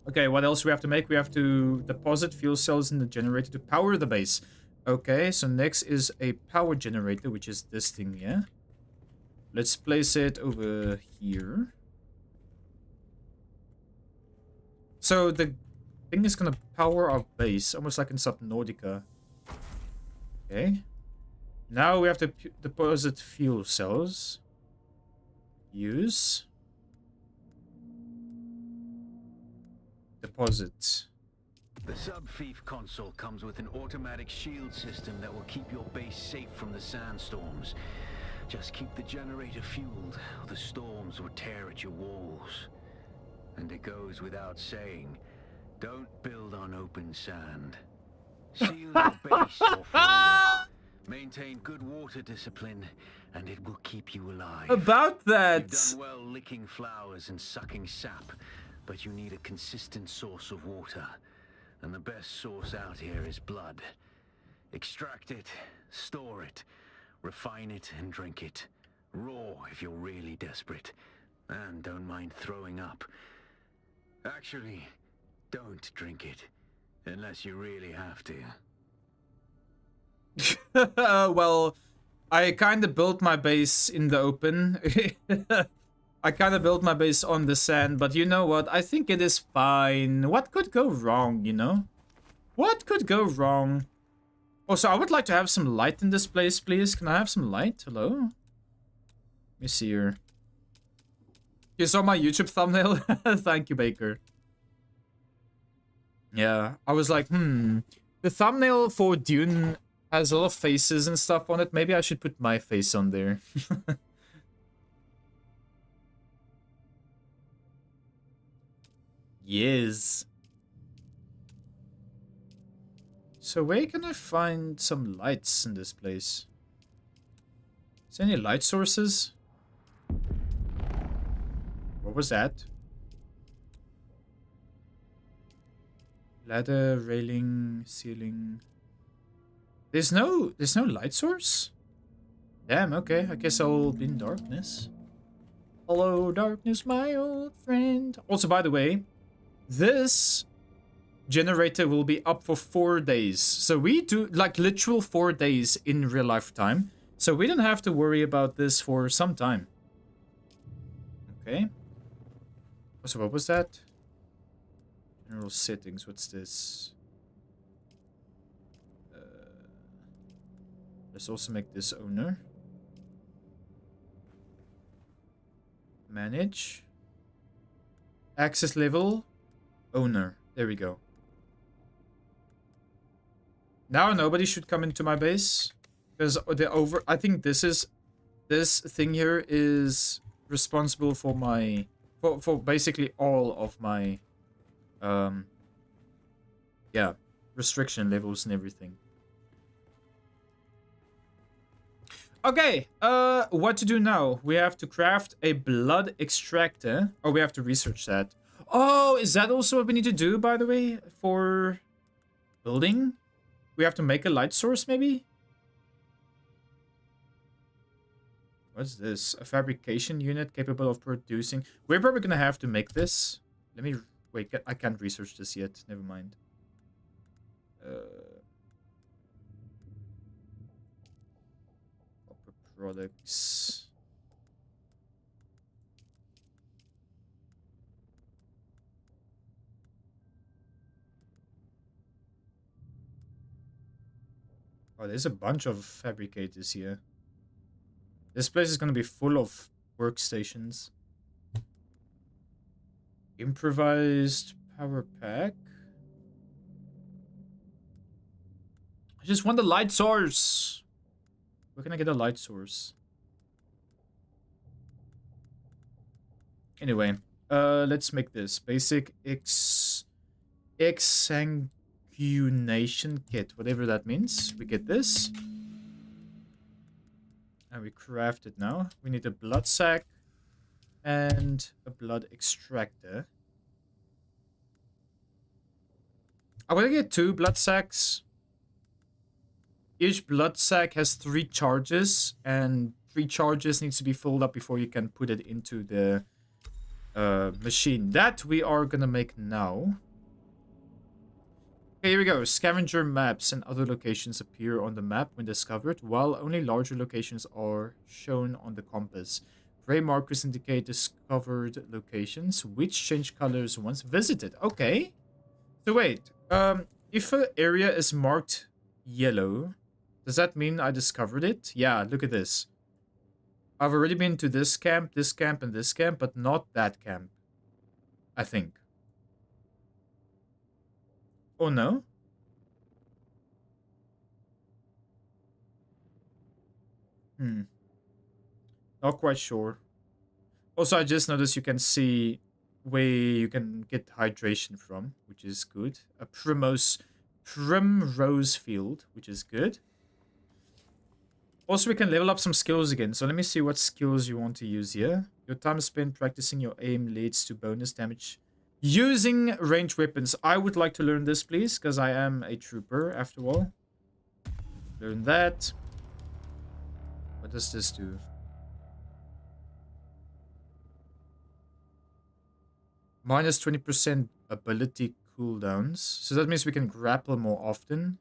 Okay, what else do we have to make? We have to deposit fuel cells in the generator to power the base. Okay, so next is a power generator, which is this thing here. Let's place it over here. So the thing is gonna power our base, almost like in Subnautica. Okay. Now we have to deposit fuel cells. Use. Deposit. The sub-thief console comes with an automatic shield system that will keep your base safe from the sandstorms. Just keep the generator fueled, or the storms will tear at your walls. And it goes without saying, don't build on open sand. Seal your base or flounder. Maintain good water discipline, and it will keep you alive. About that. You've done well licking flowers and sucking sap, but you need a consistent source of water. And the best source out here is blood. Extract it, store it, refine it, and drink it. Raw if you're really desperate. And don't mind throwing up. Actually, don't drink it. Unless you really have to. Well, I kind of built my base in the open. I kind of built my base on the sand, but you know what? I think it is fine. What could go wrong, you know? What could go wrong? Also, I would like to have some light in this place, please. Can I have some light? Hello? Let me see here. You saw my YouTube thumbnail? Thank you, Baker. Yeah, I was like, the thumbnail for Dune has a lot of faces and stuff on it. Maybe I should put my face on there. Yes. So where can I find some lights in this place? Is there any light sources? What was that? Ladder, railing, ceiling. There's no light source? Damn, okay. I guess I'll be in darkness. Hello, darkness, my old friend. Also, by the way, this generator will be up for 4 days. So we do, like, literal 4 days in real life time. So we don't have to worry about this for some time. Okay. So what was that? General settings. What's this? Let's also make this owner. Manage. Access level. Owner. There we go. Now nobody should come into my base. Because I think this thing here is responsible for my for basically all of my yeah, restriction levels and everything. Okay, what to do now? We have to craft a blood extractor. Oh, we have to research that. Oh, is that also what we need to do, by the way, for building? We have to make a light source, maybe? What's this? A fabrication unit capable of producing... We're probably gonna have to make this. Let me... Wait, I can't research this yet. Never mind. Copper products... Oh, there's a bunch of fabricators here. This place is going to be full of workstations. Improvised power pack. I just want the light source. Where can I get a light source? Anyway, let's make this. Basic exsanguination kit. Whatever that means. We get this. And we craft it now. We need a blood sac and a blood extractor. I want to get 2 blood sacs. Each blood sac has 3 charges, and 3 charges needs to be filled up before you can put it into the machine. That we are gonna make now. Okay, here we go. Scavenger maps and other locations appear on the map when discovered, while only larger locations are shown on the compass. Gray markers indicate discovered locations, which change colors once visited. Okay. So wait, if an area is marked yellow, does that mean I discovered it? Yeah, look at this. I've already been to this camp, and this camp, but not that camp. I think. Oh no? Not quite sure. Also, I just noticed you can see where you can get hydration from, which is good. A primrose field, which is good. Also, we can level up some skills again. So let me see what skills you want to use here. Your time spent practicing your aim leads to bonus damage using ranged weapons. I would like to learn this, please, because I am a trooper, after all. Learn that. What does this do? Minus 20% ability cooldowns. So that means we can grapple more often.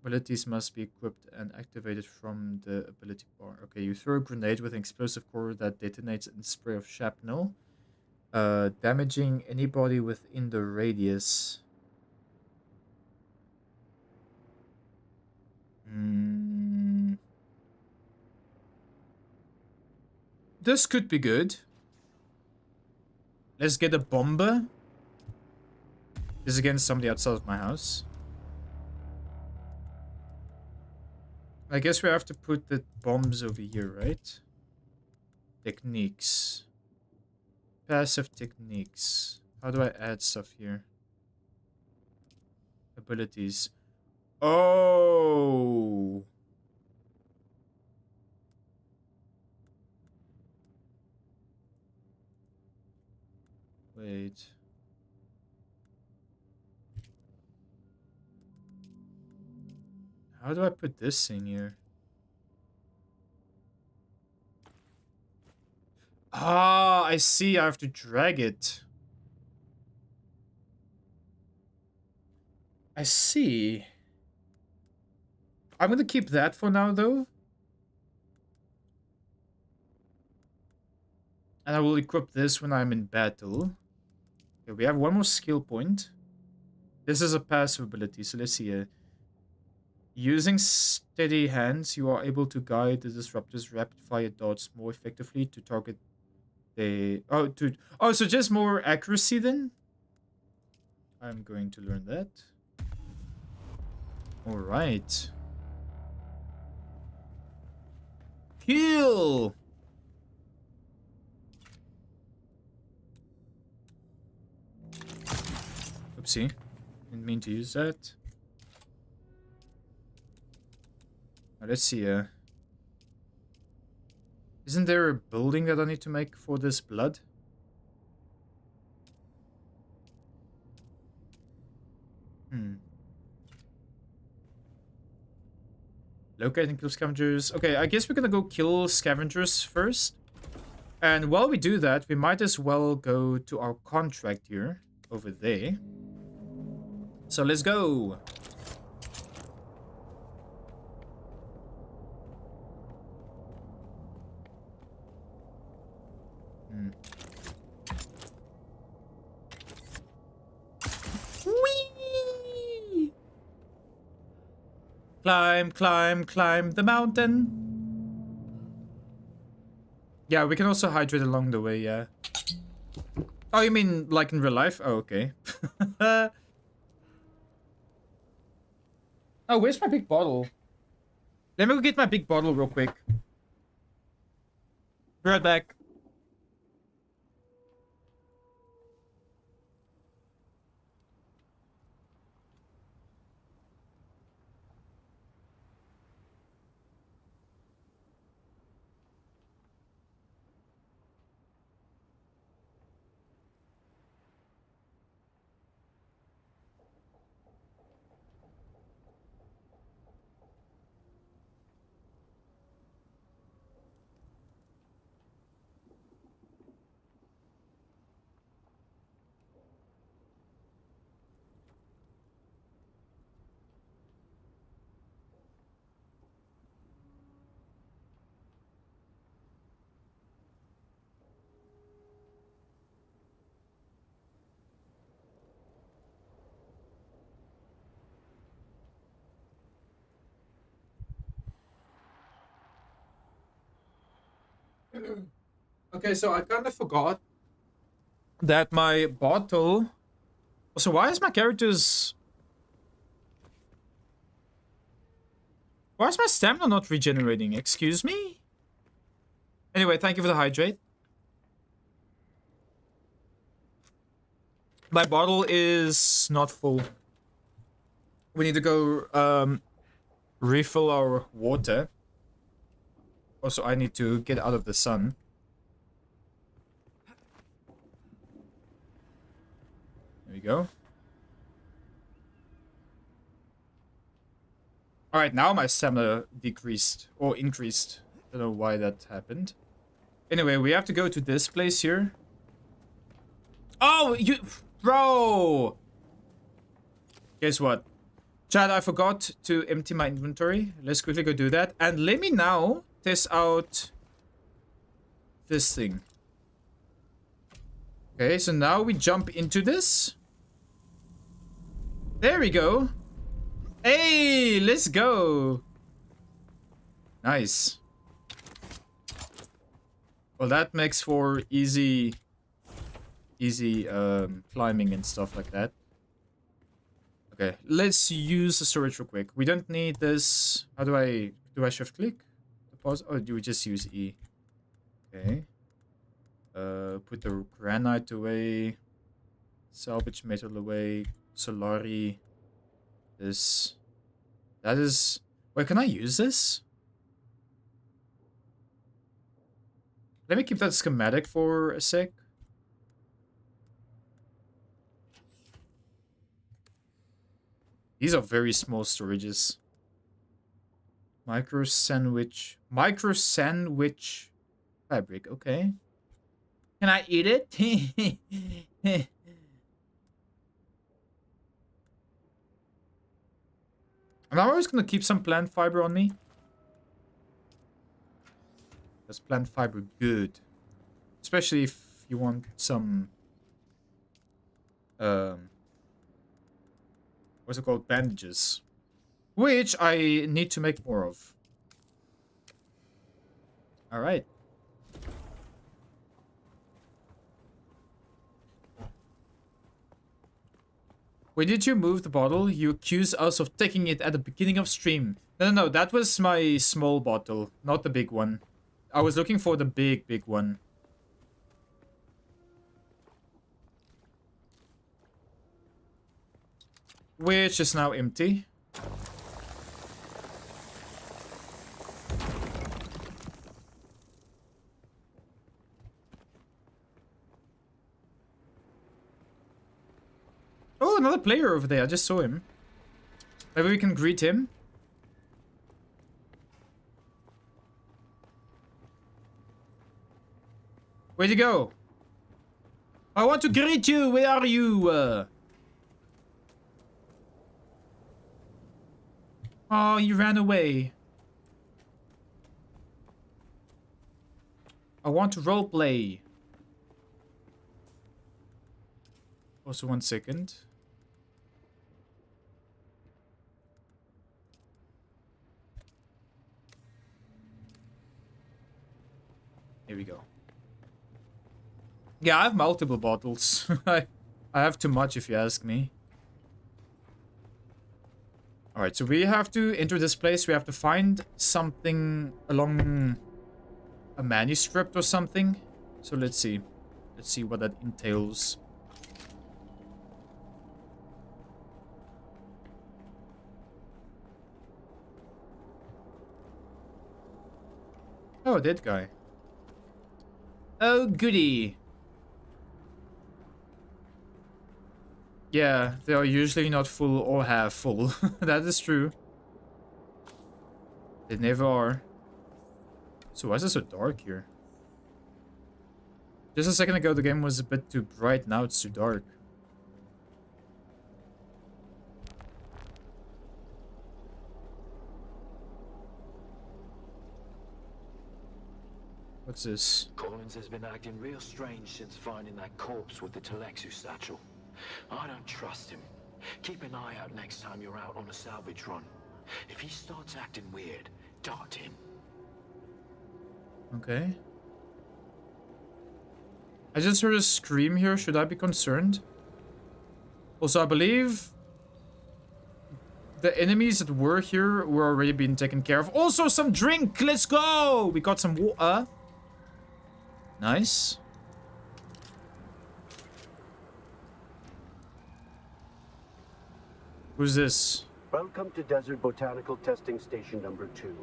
Abilities must be equipped and activated from the ability bar. Okay, you throw a grenade with an explosive core that detonates in spray of shrapnel. Damaging anybody within the radius. This could be good. Let's get a bomber. This is against somebody outside of my house. I guess we have to put the bombs over here, right? Techniques. Passive techniques. How do I add stuff here? Abilities. Oh! Wait. How do I put this in here? Ah, I see. I have to drag it. I see. I'm gonna keep that for now, though. And I will equip this when I'm in battle. Okay, we have one more skill point. This is a passive ability, so let's see here. Using steady hands, you are able to guide the disruptor's rapid-fire darts more effectively to target the... Oh, so just more accuracy then? I'm going to learn that. Alright. Heal! Oopsie. Didn't mean to use that. Now, let's see. Isn't there a building that I need to make for this blood? Locate and kill scavengers. Okay, I guess we're gonna go kill scavengers first. And while we do that, we might as well go to our contract here. Over there. So let's go. Whee! Climb, climb, climb the mountain. Yeah, we can also hydrate along the way, yeah. Oh, you mean like in real life? Oh, okay. Oh, where's my big bottle? Let me go get my big bottle real quick. Be right back. Okay, so I kind of forgot that my bottle... So why is my character's... Why is my stamina not regenerating? Excuse me? Anyway, thank you for the hydrate. My bottle is not full. We need to go refill our water. Also, I need to get out of the sun. There we go. Alright, now my stamina decreased. Or increased. I don't know why that happened. Anyway, we have to go to this place here. Oh, you... Bro! Guess what? Chad, I forgot to empty my inventory. Let's quickly go do that. And let me now test out this thing. Okay, so now we jump into this. There we go. Hey, let's go. Nice. Well, that makes for easy climbing and stuff like that. Okay, let's use the storage real quick. We don't need this. How do I shift click? Pause? Or do we just use E? Okay. Put the granite away. Salvage metal away. Solari. This. That is... Wait, can I use this? Let me keep that schematic for a sec. These are very small storages. Micro sandwich fabric, okay. Can I eat it? I'm always gonna keep some plant fiber on me. That's plant fiber good. Especially if you want some... what's it called? Bandages. Which I need to make more of. Alright. When did you move the bottle? You accuse us of taking it at the beginning of stream. No, that was my small bottle, not the big one. I was looking for the big one. Which is now empty. Oh, another player over there. I just saw him. Maybe we can greet him. Where'd you go? I want to greet you. Where are you? Oh, he ran away. I want to roleplay. Also, 1 second. Here we go. Yeah, I have multiple bottles. I have too much if you ask me. Alright, so we have to enter this place. We have to find something along a manuscript or something. So let's see. Let's see what that entails. Oh, that guy. Oh, goody. Yeah, they are usually not full or half full. That is true. They never are. So why is it so dark here? Just a second ago the game was a bit too bright, now it's too dark. What's this? Collins has been acting real strange since finding that corpse with the Telexu satchel. I don't trust him. Keep an eye out next time you're out on a salvage run. If he starts acting weird, dart him. Okay. I just heard a scream here. Should I be concerned? Also, I believe the enemies that were here were already being taken care of. Also, some drink. Let's go. We got some water. Nice. Who's this? Welcome to Desert Botanical Testing Station number 2.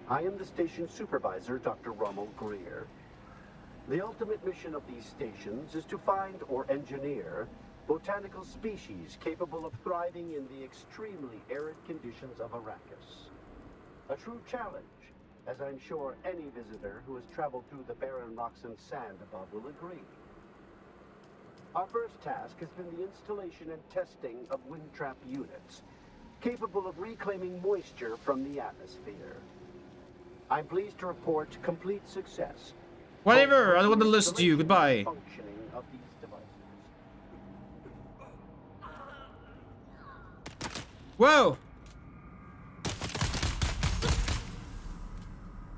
I am the station supervisor, Dr. Rommel Greer. The ultimate mission of these stations is to find or engineer botanical species capable of thriving in the extremely arid conditions of Arrakis. A true challenge, as I'm sure any visitor who has traveled through the barren rocks and sand above will agree. Our first task has been the installation and testing of wind trap units, capable of reclaiming moisture from the atmosphere. I'm pleased to report complete success. Whatever, I don't want to listen to you. Goodbye. Functioning of these devices. Whoa!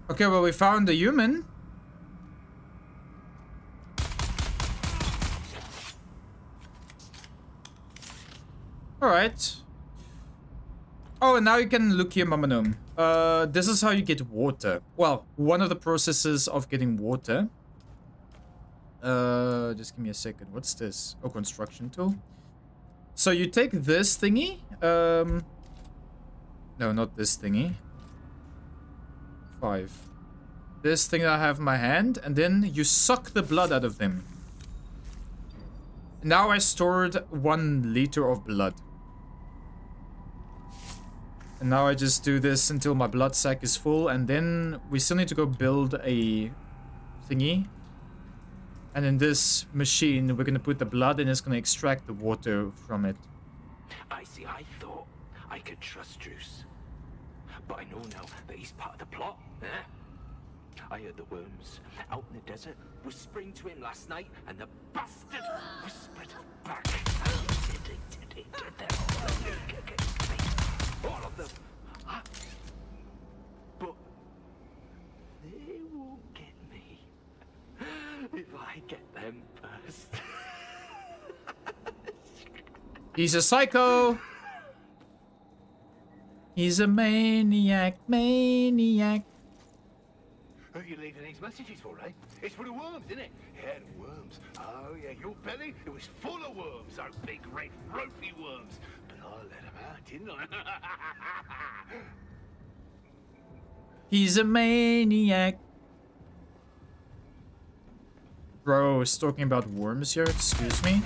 Okay, well, we found a human. Alright. Oh, and now you can look here, Mamanum. This is how you get water. Well, one of the processes of getting water. Just give me a second. What's this? Oh, construction tool. So you take this thingy. No, not this thingy. 5. This thing that I have in my hand, and then you suck the blood out of them. Now I stored 1 liter of blood. And now I just do this until my blood sac is full, and then we still need to go build a thingy. And in this machine, we're gonna put the blood and it's gonna extract the water from it. I see, I thought I could trust Druce. But I know now that he's part of the plot, eh? I heard the worms out in the desert whispering to him last night, and the bastard whispered back. They're all awake against me. All of them. But they won't get me if I get them first. He's a psycho. He's a maniac, maniac. Who are you leaving these messages for, eh? It's for the worms, isn't it? Yeah, the worms. Oh, yeah, your belly, it was full of worms, those big, red, ropey worms. But I let them out, didn't I? He's a maniac. Bro is talking about worms here, excuse me.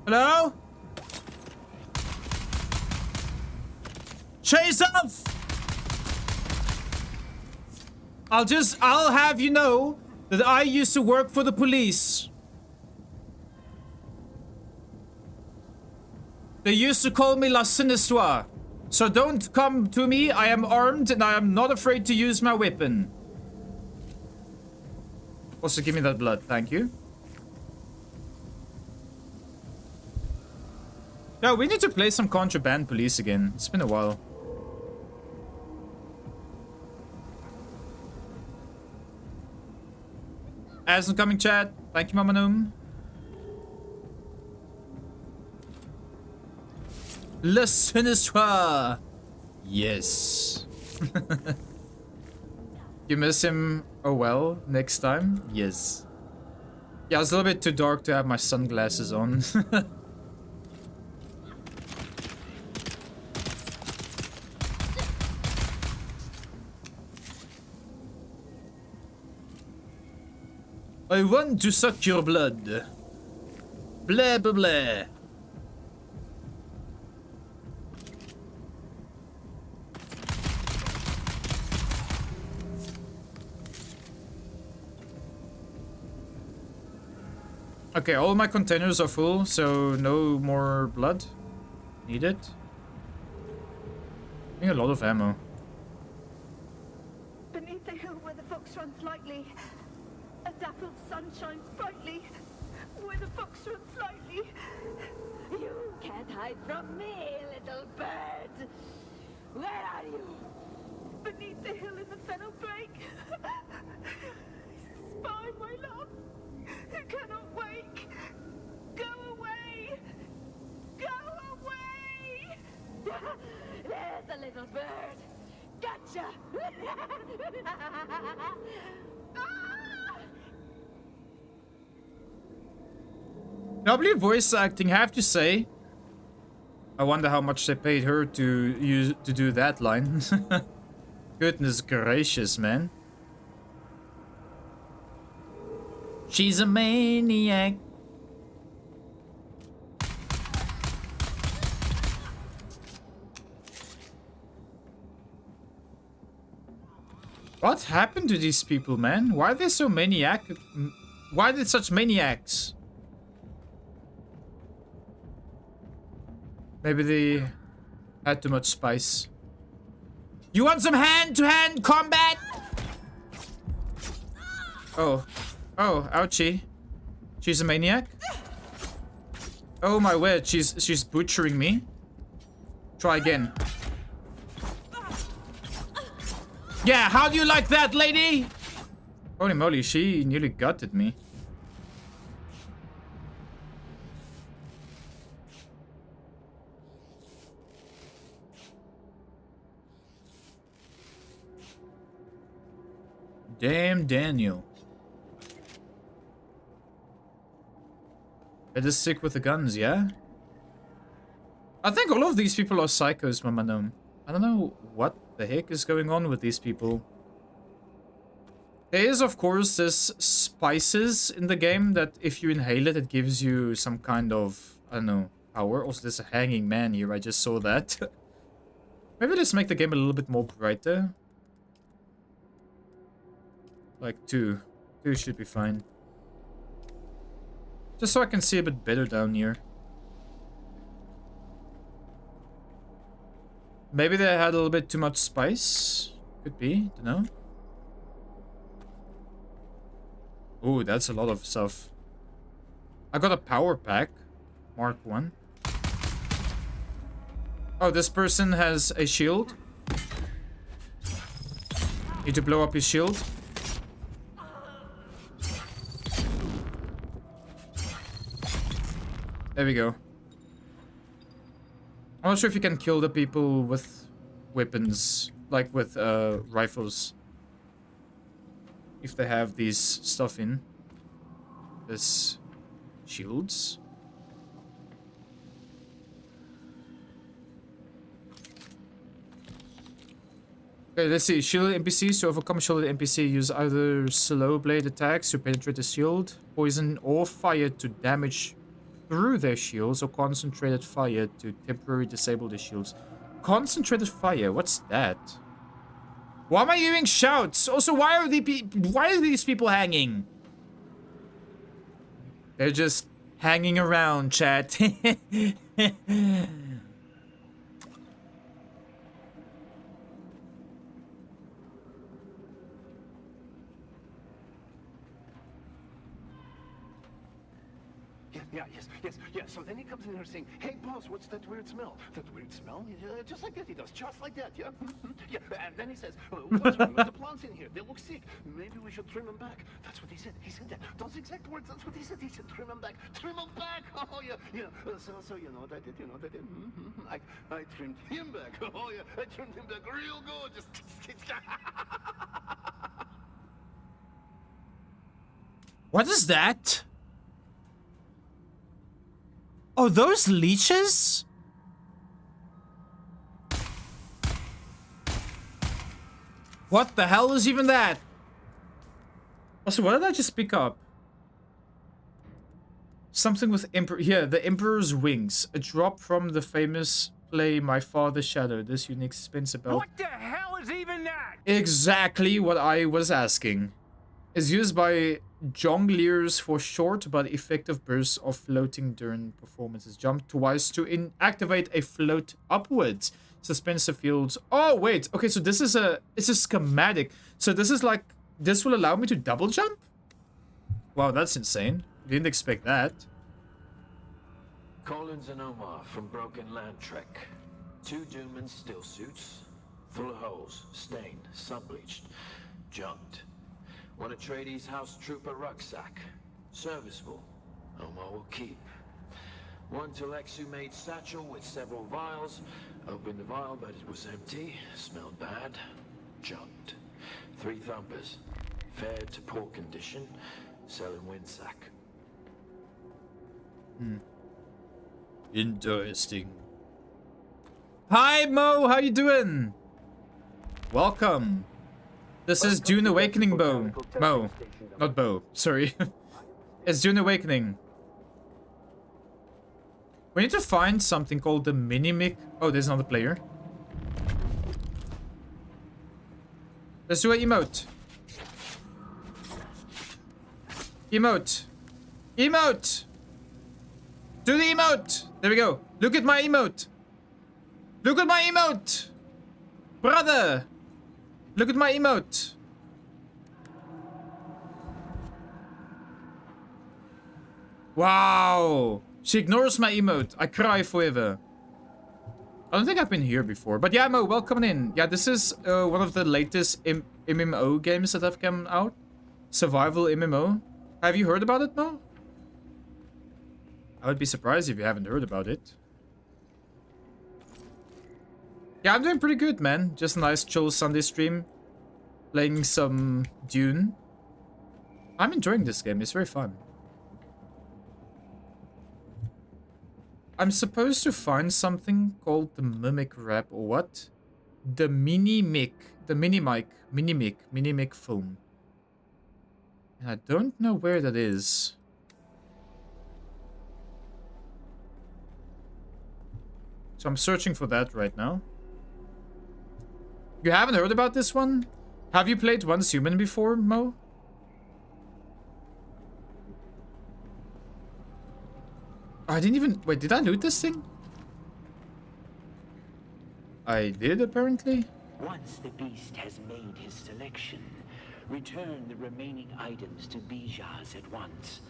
Hello? Chase off! I'll have you know that I used to work for the police. They used to call me La Synistra. So don't come to me, I am armed and I am not afraid to use my weapon. Also, give me that blood, thank you. Yeah, we need to play some Contraband Police again. It's been a while. As incoming chat. Thank you, Mama Noom. Le Sinistra. Yes. You miss him? Oh well, next time? Yes. Yeah, it's a little bit too dark to have my sunglasses on. I want to suck your blood. Blah, blah, blah. Okay, all my containers are full, so no more blood needed. I think a lot of ammo. Beneath the hill where the fox runs lightly, a dappled sun shines brightly. Where the fox runs lightly. You can't hide from me, little bird. Where are you? Beneath the hill in the fennel brake. Spy, my love. You cannot wake. Go away. Go away. There's a little bird. Gotcha. Lovely voice acting, have to say. I wonder how much they paid her to do that line. Goodness gracious, man. She's a maniac. What happened to these people, man? Why are they so maniac? Why are they such maniacs? Maybe they had too much spice. You want some hand-to-hand combat? Oh. Oh, ouchie. She's a maniac? Oh my word, she's butchering me. Try again. Yeah, how do you like that, lady? Holy moly, she nearly gutted me. Damn Daniel. Better stick with the guns, yeah? I think all of these people are psychos, Mamanum. I don't know what the heck is going on with these people. There is, of course, this spices in the game that if you inhale it, it gives you some kind of, I don't know, power. Also, there's a hanging man here. I just saw that. Maybe let's make the game a little bit more brighter. Like to 2 should be fine. Just so I can see a bit better down here. Maybe they had a little bit too much spice. Could be, don't know. Ooh, that's a lot of stuff. I got a power pack. Mark 1. Oh, this person has a shield. Need to blow up his shield. There we go. I'm not sure if you can kill the people with weapons, like with rifles. If they have these stuff in. This shields. Okay, let's see. Shielded NPCs. To overcome shielded NPC, use either slow blade attacks to penetrate the shield, poison or fire to damage through their shields, or concentrated fire to temporarily disable the shields. Concentrated fire, what's that? Why am I hearing shouts? Also, why are these people hanging? They're just hanging around, chat. Yeah. So then he comes in here saying, "Hey, boss, what's that weird smell?" That weird smell? Just like that, he does. Just like that, yeah. Yeah, and then he says, "What's wrong with the plants in here? They look sick. Maybe we should trim them back." That's what he said. He said that. Those exact words, that's what he said. He said, "Trim them back. Trim them back." Oh, yeah. So you know what I did? You know what I did? I trimmed him back. Oh, yeah. I trimmed him back real good. Just... What is that? Oh, those leeches? What the hell is even that? Also, what did I just pick up? Something with Emperor. Here, the Emperor's Wings. A drop from the famous play My Father's Shadow. This unique suspense about... What the hell is even that? Exactly what I was asking. Is used by jongleurs for short but effective bursts of floating during performances. Jump twice to activate a float upwards. Suspensive fields. Oh, wait. Okay, so this is it's a schematic. So this is like, this will allow me to double jump? Wow, that's insane. Didn't expect that. Collins and Omar from Broken Land Trek. 2 Doomans still suits. Full of holes, stained, sun-bleached, junked. One Atreides House Trooper rucksack. Serviceable. Omar will keep. One Telexu-made satchel with several vials. Opened the vial, but it was empty. Smelled bad. Junked. 3 Thumpers. Fared to poor condition. Selling windsack. Interesting. Hi, Mo. How you doing? Welcome. This is Dune Awakening, Mo. Not Bo. Sorry. It's Dune Awakening. We need to find something called the Minimic. Oh, there's another player. Let's do an emote. Emote. Emote. Do the emote. There we go. Look at my emote. Look at my emote. Brother. Look at my emote. Wow. She ignores my emote. I cry forever. I don't think I've been here before. But yeah, Mo, welcome in. Yeah, this is one of the latest MMO games that have come out. Survival MMO. Have you heard about it, Mo? I would be surprised if you haven't heard about it. Yeah, I'm doing pretty good, man. Just a nice chill Sunday stream. Playing some Dune. I'm enjoying this game. It's very fun. I'm supposed to find something called the Mimic Wrap or what? The Minimic film. And I don't know where that is. So I'm searching for that right now. You haven't heard about this one? Have you played Once Human before, Mo? I didn't even... Wait, did I loot this thing? I did, apparently. Once the beast has made his selection, return the remaining items to Bijaz at once.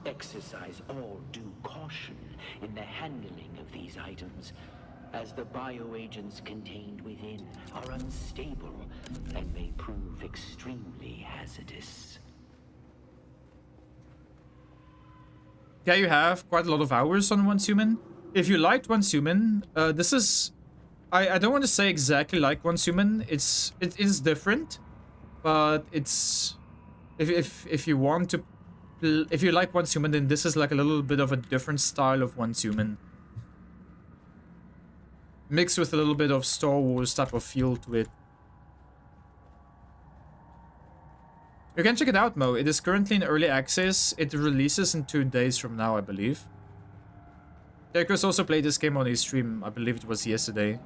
Exercise all due caution in the handling of these items, as the bioagents contained within are unstable and may prove extremely hazardous. Yeah, you have quite a lot of hours on Once Human. If you liked Once Human, this is... I don't want to say exactly like Once Human. It is different, but it's... If you want to... If you like Once Human, then this is like a little bit of a different style of Once Human. Mixed with a little bit of Star Wars type of feel to it. You can check it out, Mo. It is currently in early access. It releases in 2 days from now, I believe. Derkus also played this game on his stream. I believe it was yesterday.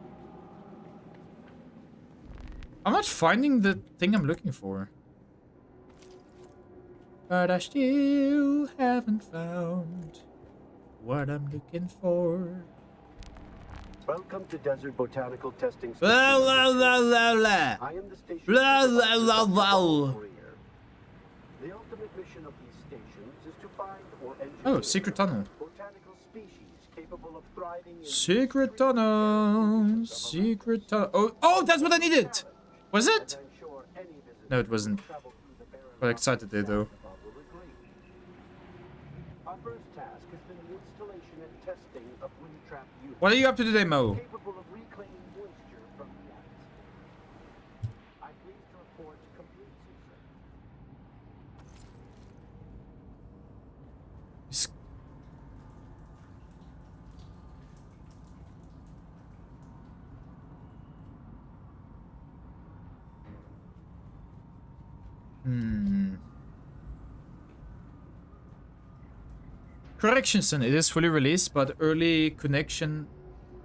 I'm not finding the thing I'm looking for. But I still haven't found what I'm looking for. Welcome to Desert Botanical Testing Station. La la la la la. I am the station La la la la. The ultimate mission of these stations is to find or engineer Oh, secret tunnel. botanical species capable of thriving in Secret tunnel. Secret tunnel. Oh, that's what I needed. Was it? No, it wasn't. Quite excited there, though. Our first task has been the installation and testing of wind trap units. What are you up to today, Mo? Capable of reclaiming moisture from the atmosphere. I'm pleased to report complete success. Correction, son. It is fully released, but early connection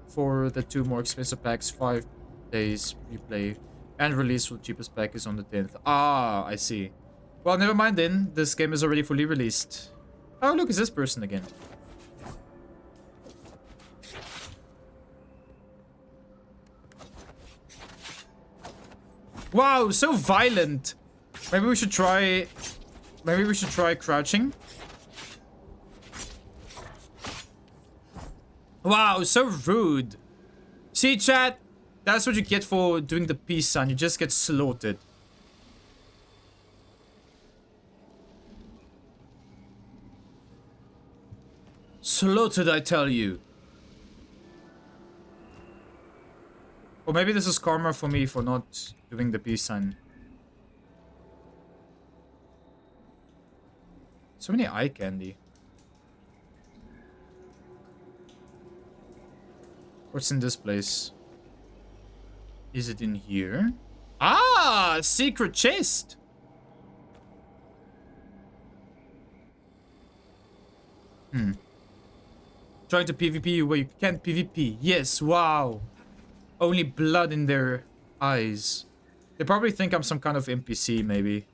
for the 2 more expensive packs, 5 days replay, and release for the cheapest pack is on the 10th. Ah, I see. Well, never mind then. This game is already fully released. Oh, look, it's this person again. Wow, so violent. Maybe we should try crouching. Wow, so rude. See, chat? That's what you get for doing the peace sign. You just get slaughtered. Slaughtered, I tell you. Or maybe this is karma for me for not doing the peace sign. So many eye candy. What's in this place? Is it in here? Ah, secret chest. Trying to PvP where you can't PvP. Yes, wow. Only blood in their eyes. They probably think I'm some kind of NPC, maybe.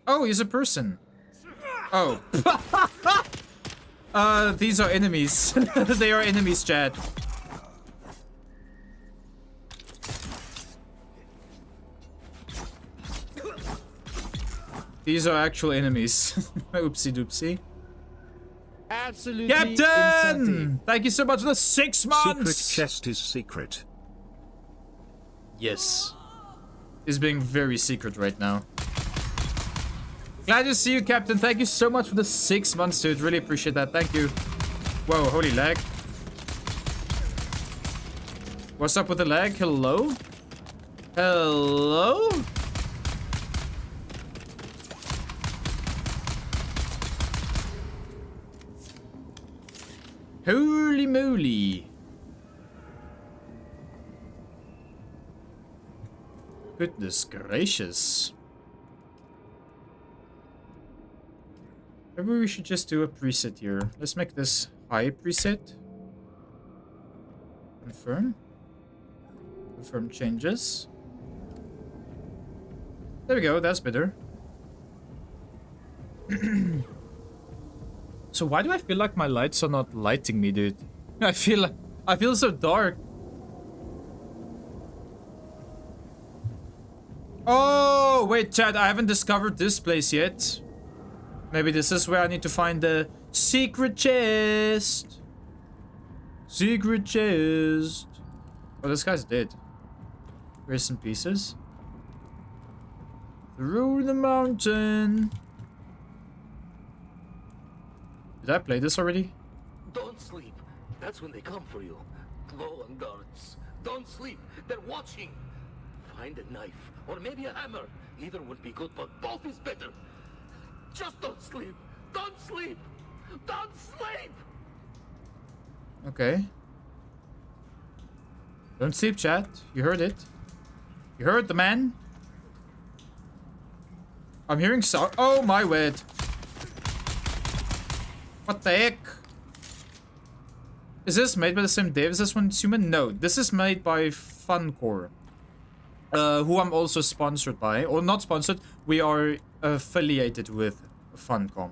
Oh, he's a person. Oh. These are enemies. They are enemies, Chad. These are actual enemies. Oopsie doopsie. Absolutely Captain! insulting. Thank you so much for the 6 months! Secret chest is secret. Yes. It's being very secret right now. Glad to see you, Captain. Thank you so much for the 6 months, dude. Really appreciate that. Thank you. Whoa, holy lag. What's up with the lag? Hello? Hello? Holy moly. Goodness gracious. Maybe we should just do a preset here. Let's make this high preset. Confirm. Confirm changes. There we go, that's better. So why do I feel like my lights are not lighting me, dude? I feel so dark. Oh, wait, chat, I haven't discovered this place yet. Maybe this is where I need to find the secret chest. Secret chest. Oh, this guy's dead. Where's some pieces? Through the mountain. Did I play this already? Don't sleep. That's when they come for you. Glow and guards. Don't sleep. They're watching. Find a knife or maybe a hammer. Either would be good, but both is better. Just don't sleep. Don't sleep. Don't sleep. Okay. Don't sleep, chat. You heard it. You heard the man. I'm hearing so. Oh my word. What the heck? Is this made by the same dev as this one, human? No, this is made by Funcore. Who I'm also sponsored by. Or not sponsored, we are affiliated with Funcom.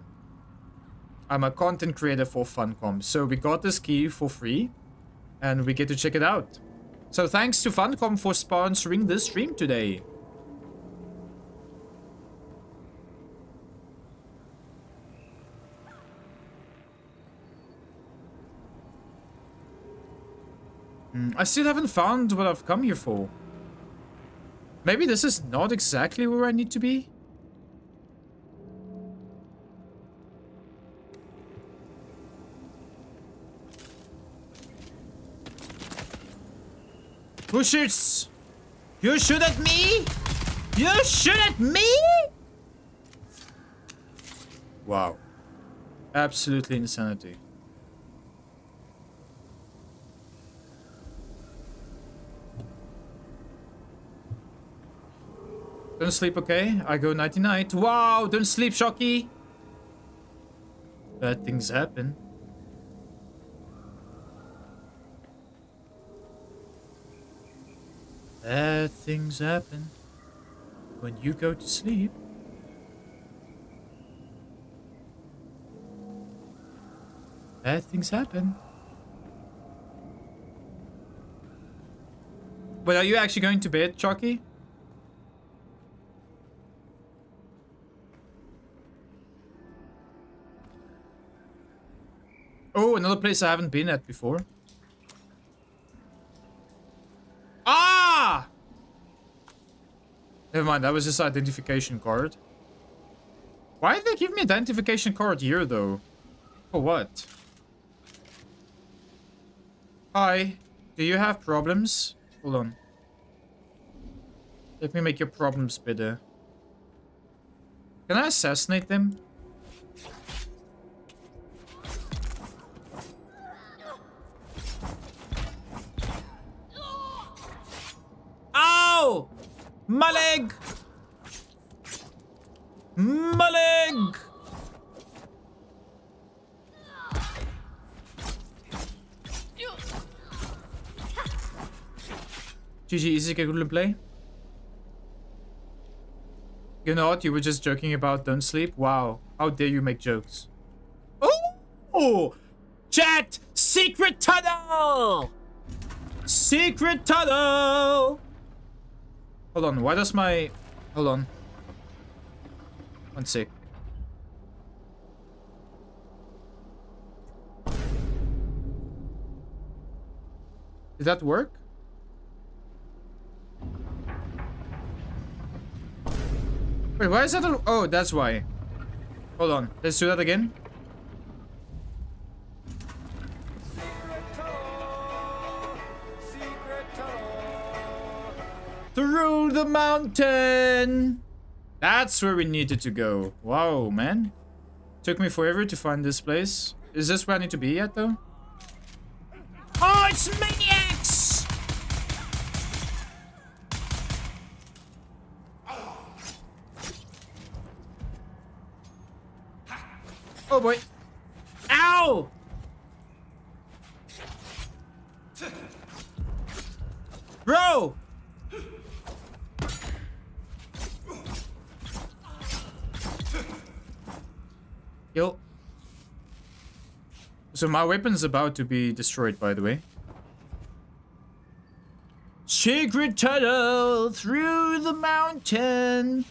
I'm a content creator for Funcom. So we got this key for free. And we get to check it out. So thanks to Funcom for sponsoring this stream today. I still haven't found what I've come here for. Maybe this is not exactly where I need to be. Who shoots? You shoot at me? You shoot at me? Wow. Absolutely insanity. Don't sleep, okay? I go nighty-night. Wow, don't sleep, Shocky. Bad things happen. Bad things happen when you go to sleep. Bad things happen. But are you actually going to bed, Chucky? Oh, another place I haven't been at before. Ah! Never mind, that was just identification card. Why did they give me identification card here, though? For what? Hi. Do you have problems? Hold on. Let me make your problems better. Can I assassinate them? Ow! My leg! My leg! GG, easy good play. You know what? You were just joking about don't sleep. Wow. How dare you make jokes? Oh! Chat! Secret tunnel! Secret tunnel! Hold on, why does my... Hold on. One sec. Did that work? Wait, why is that a... Oh, that's why. Hold on, let's do that again. Through the mountain! That's where we needed to go. Wow, man. Took me forever to find this place. Is this where I need to be at, though? Oh, it's maniacs! Oh, boy. Ow! Kill. So my weapon's about to be destroyed, by the way. Secret tunnel through the mountain.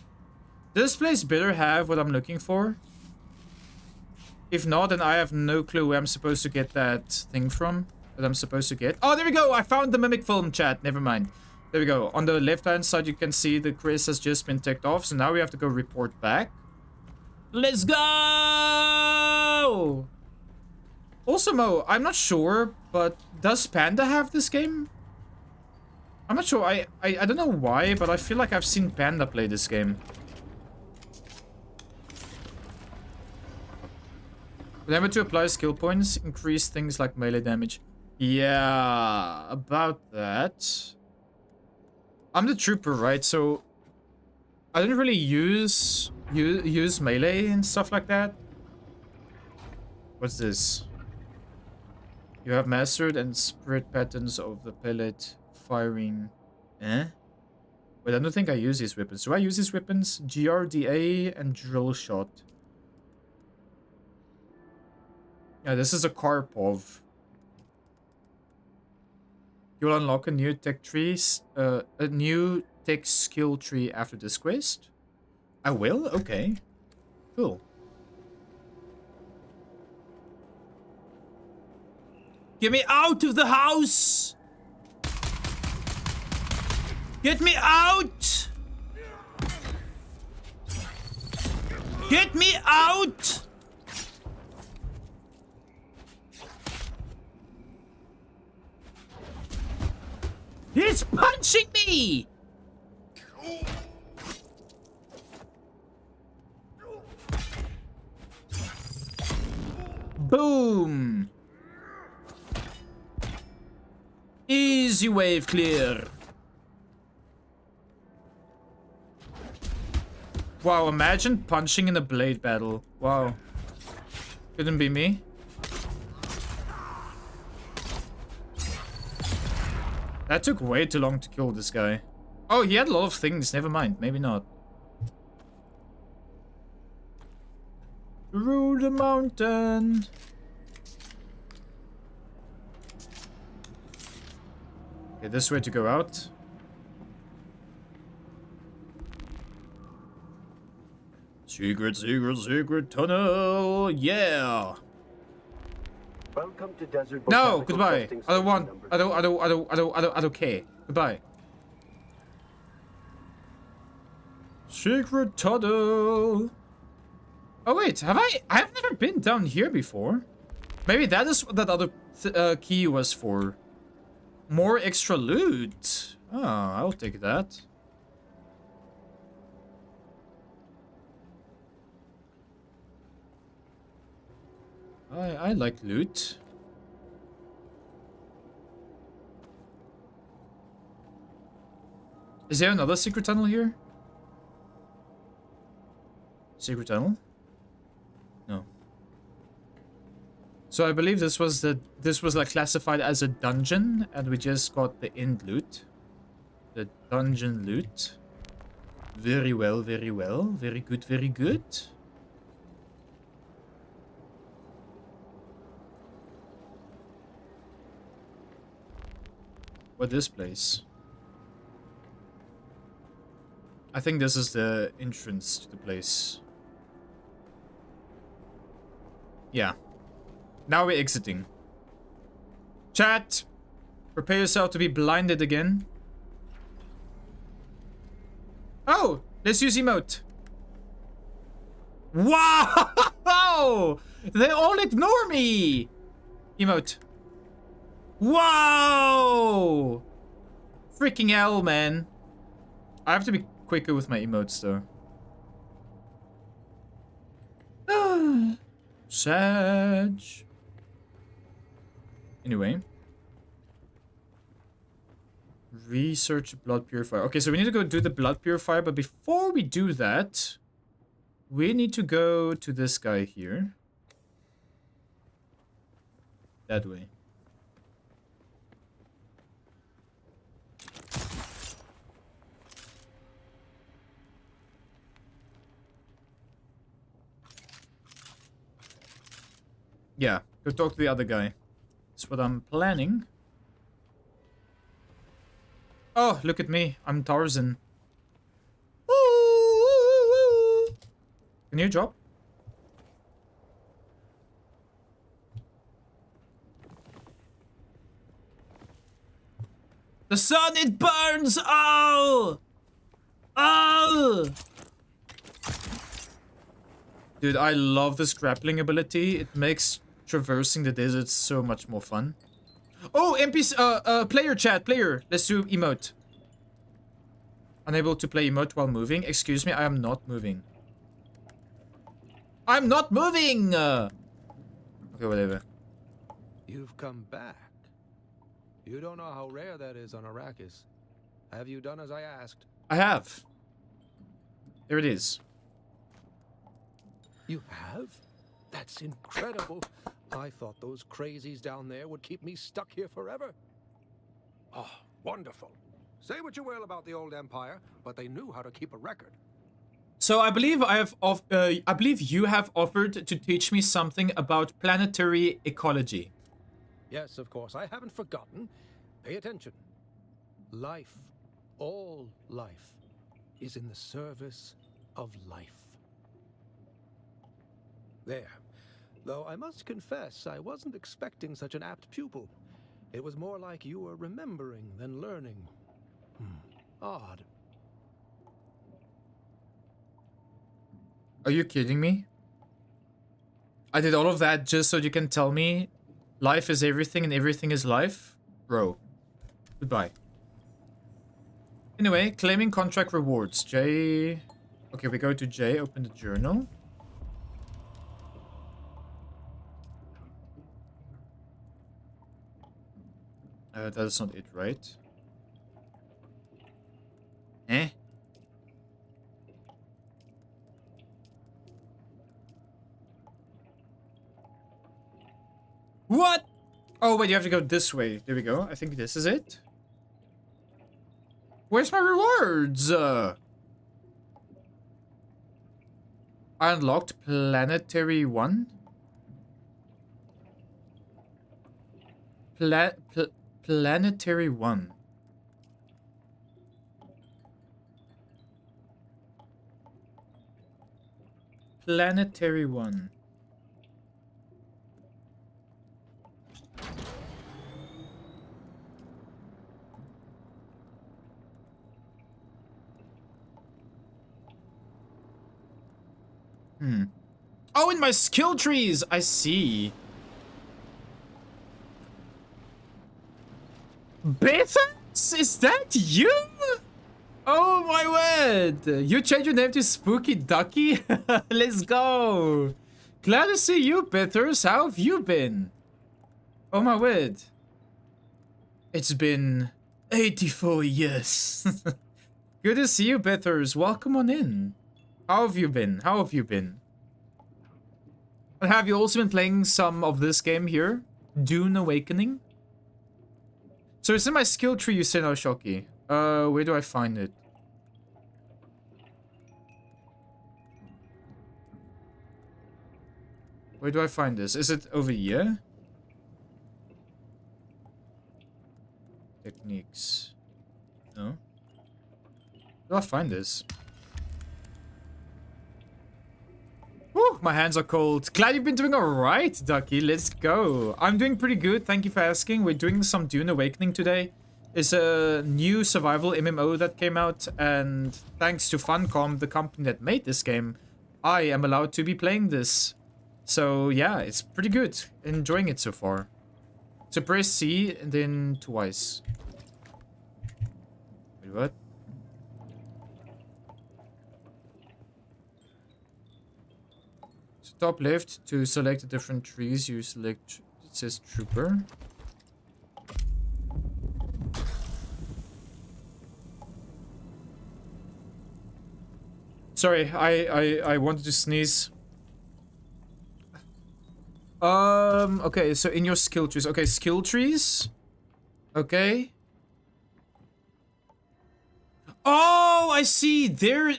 Does this place better have what I'm looking for? If not, then I have no clue where I'm supposed to get that thing from. That I'm supposed to get. Oh, there we go. I found the mimic film, chat. Never mind. There we go. On the left-hand side, you can see the Chris has just been ticked off. So now we have to go report back. Let's go! Also, Mo, I'm not sure, but does Panda have this game? I'm not sure. I don't know why, but I feel like I've seen Panda play this game. Remember to apply skill points, increase things like melee damage. Yeah, about that. I'm the trooper, right? So I don't really use melee and stuff like that. What's this? You have mastered and spread patterns of the pellet firing. Eh? But I don't think I use these weapons. Do I use these weapons? GRDA and drill shot. Yeah, this is a Karpov. You'll unlock a new tech skill tree after this quest. I will? Okay. Cool. Get me out of the house! Get me out! Get me out! He's punching me! Boom! Easy wave clear. Wow, imagine punching in a blade battle. Wow. Couldn't be me. That took way too long to kill this guy. Oh, he had a lot of things. Never mind. Maybe not. Through the mountain. Okay, this way to go out. Secret, secret, secret tunnel. Yeah. Welcome to Desert No, Botanical goodbye. Testing I don't want. Station I don't care. Goodbye. Secret tunnel. Oh wait, have I? I've never been down here before. Maybe that is what that other key was for. More extra loot. Oh, I'll take that. I like loot. Is there another secret tunnel here? Secret tunnel? No. So I believe this was like classified as a dungeon, and we just got the end loot. The dungeon loot. Very well, very well. Very good, very good. What this place? I think this is the entrance to the place. Yeah. Now we're exiting. Chat! Prepare yourself to be blinded again. Oh! Let's use emote. Wow! They all ignore me! Emote. Whoa! Freaking hell, man. I have to be quicker with my emotes, though. Sag. Anyway. Research blood purifier. Okay, so we need to go do the blood purifier, but before we do that, we need to go to this guy here. That way. Yeah, go talk to the other guy. That's what I'm planning. Oh, look at me. I'm Tarzan. Can you drop? The sun, it burns! Oh! Oh! Dude, I love this grappling ability. It makes traversing the desert so much more fun. Oh, NPC, player chat, player. Let's do emote. Unable to play emote while moving. Excuse me, I am not moving. I'm not moving! Okay, whatever. You've come back. You don't know how rare that is on Arrakis. Have you done as I asked? I have. There it is. You have? That's incredible. I thought those crazies down there would keep me stuck here forever. Oh, wonderful. Say what you will about the old empire, but they knew how to keep a record. So I believe I believe you have offered to teach me something about planetary ecology. Yes, of course. I haven't forgotten. Pay attention. Life, all life, is in the service of life. There. Though I must confess, I wasn't expecting such an apt pupil. It was more like you were remembering than learning. Odd. Are you kidding me? I did all of that just so you can tell me life is everything and everything is life? Bro. Goodbye. Anyway, claiming contract rewards. J... Okay, we go to J, open the journal. That is not it, right? Eh? What? Oh, wait, you have to go this way. There we go. I think this is it. Where's my rewards? I unlocked Planetary 1. Planetary 1. Planetary 1. Oh, in my skill trees! I see. Bethers? Is that you? Oh my word! You changed your name to Spooky Ducky? Let's go! Glad to see you, Bethers. How have you been? Oh my word. It's been 84 years. Good to see you, Bethers. Welcome on in. How have you been? How have you been? And have you also been playing some of this game here? Dune Awakening? So it's in my skill tree, you say now, Shoki. Where do I find it? Where do I find this? Is it over here? Techniques. No? Where do I find this? Whew, my hands are cold. Glad you've been doing alright, Ducky. Let's go. I'm doing pretty good. Thank you for asking. We're doing some Dune Awakening today. It's a new survival MMO that came out, and thanks to Funcom, the company that made this game, I am allowed to be playing this. So yeah, it's pretty good. Enjoying it so far. So press C and then twice. Wait, what? So top left, to select the different trees, you select, it says Trooper. Sorry, I wanted to sneeze. Okay, so in your skill trees. Okay, skill trees. Okay. Oh, I see. There.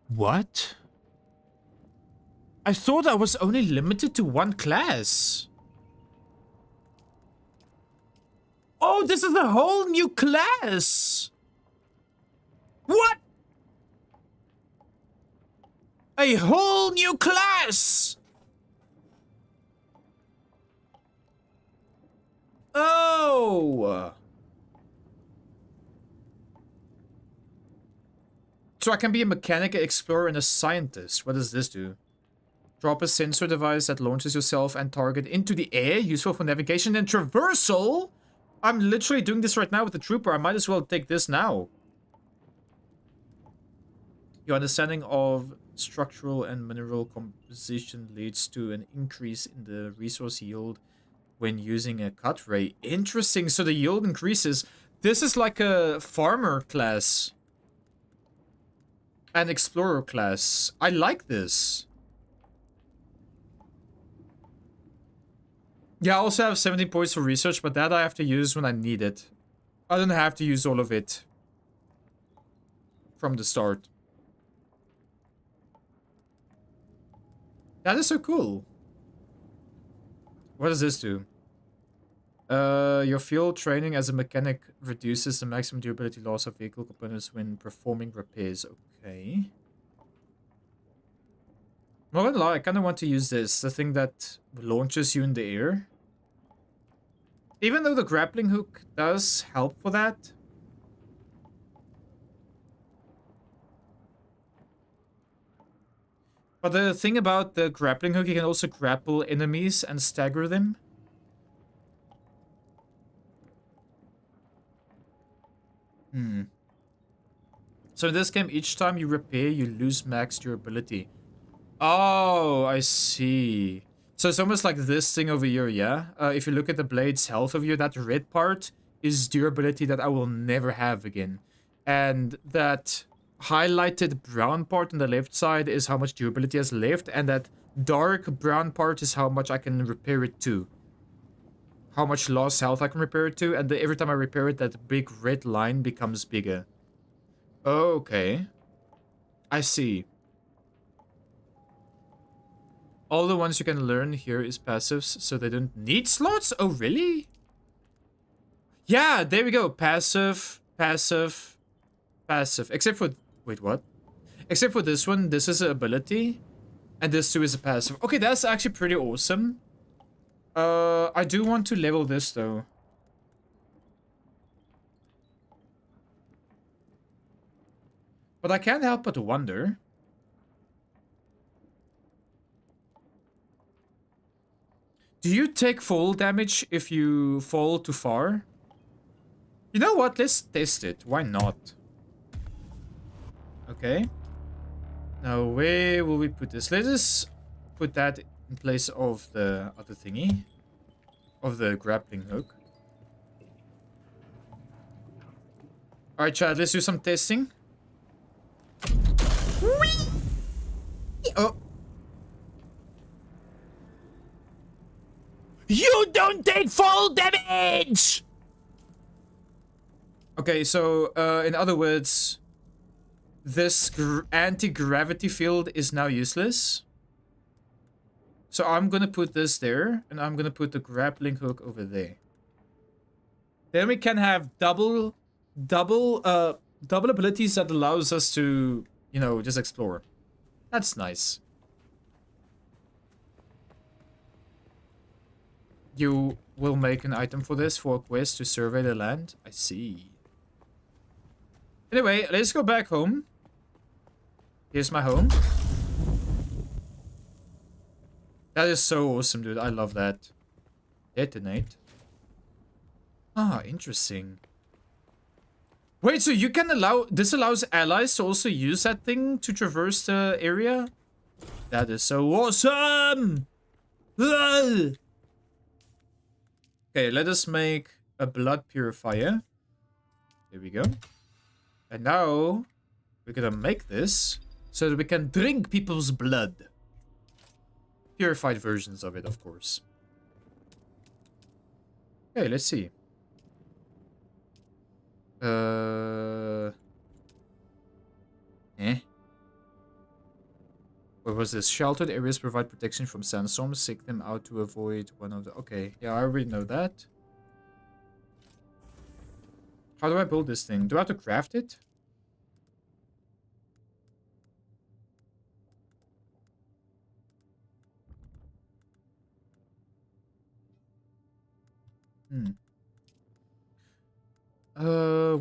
What? I thought I was only limited to one class. Oh, this is a whole new class. What? A whole new class. Oh. So I can be a mechanic, an explorer, and a scientist. What does this do? Drop a sensor device that launches yourself and target into the air, useful for navigation and traversal. I'm literally doing this right now with the trooper. I might as well take this now. Your understanding of structural and mineral composition leads to an increase in the resource yield when using a cut ray. Interesting. So the yield increases. This is like a farmer class. An explorer class. I like this. Yeah, I also have 17 points for research, but that I have to use when I need it. I don't have to use all of it from the start. That is so cool. What does this do? Your field training as a mechanic reduces the maximum durability loss of vehicle components when performing repairs. Okay. Not gonna lie, I kind of want to use this. The thing that launches you in the air. Even though the grappling hook does help for that. But the thing about the grappling hook, you can also grapple enemies and stagger them. So in this game, each time you repair, you lose max durability. Oh, I see. So it's almost like this thing over here, yeah? If you look at the blade's health over here, that red part is durability that I will never have again. And that highlighted brown part on the left side is how much durability has left. And that dark brown part is how much I can repair it to. How much lost health I can repair it to. And every time I repair it, that big red line becomes bigger. Okay. I see. All the ones you can learn here is passives, so they don't need slots? Oh, really? Yeah, there we go. Passive, passive, passive. Except for... Wait, what? Except for this one, this is an ability. And this too is a passive. Okay, that's actually pretty awesome. I do want to level this, though. But I can't help but wonder... Do you take fall damage if you fall too far? You know what? Let's test it. Why not? Okay. Now, where will we put this? Let us put that in place of the other thingy. Of the grappling hook. Alright, Chad, let's do some testing. Whee! Oh. You don't take fall damage! Okay, so, in other words, this anti-gravity field is now useless. So I'm gonna put this there, and I'm gonna put the grappling hook over there. Then we can have double abilities that allows us to, you know, just explore. That's nice. You will make an item for this for a quest to survey the land? I see. Anyway, let's go back home. Here's my home. That is so awesome, dude. I love that. Detonate. Ah, interesting. Wait, so you can allow... This allows allies to also use that thing to traverse the area? That is so awesome! Ugh! Okay, let us make a blood purifier. There we go. And now, we're gonna make this so that we can drink people's blood. Purified versions of it, of course. Okay, let's see. What was this? Sheltered areas provide protection from sandstorms. Seek them out to avoid one of the... Okay, yeah, I already know that. How do I build this thing? Do I have to craft it?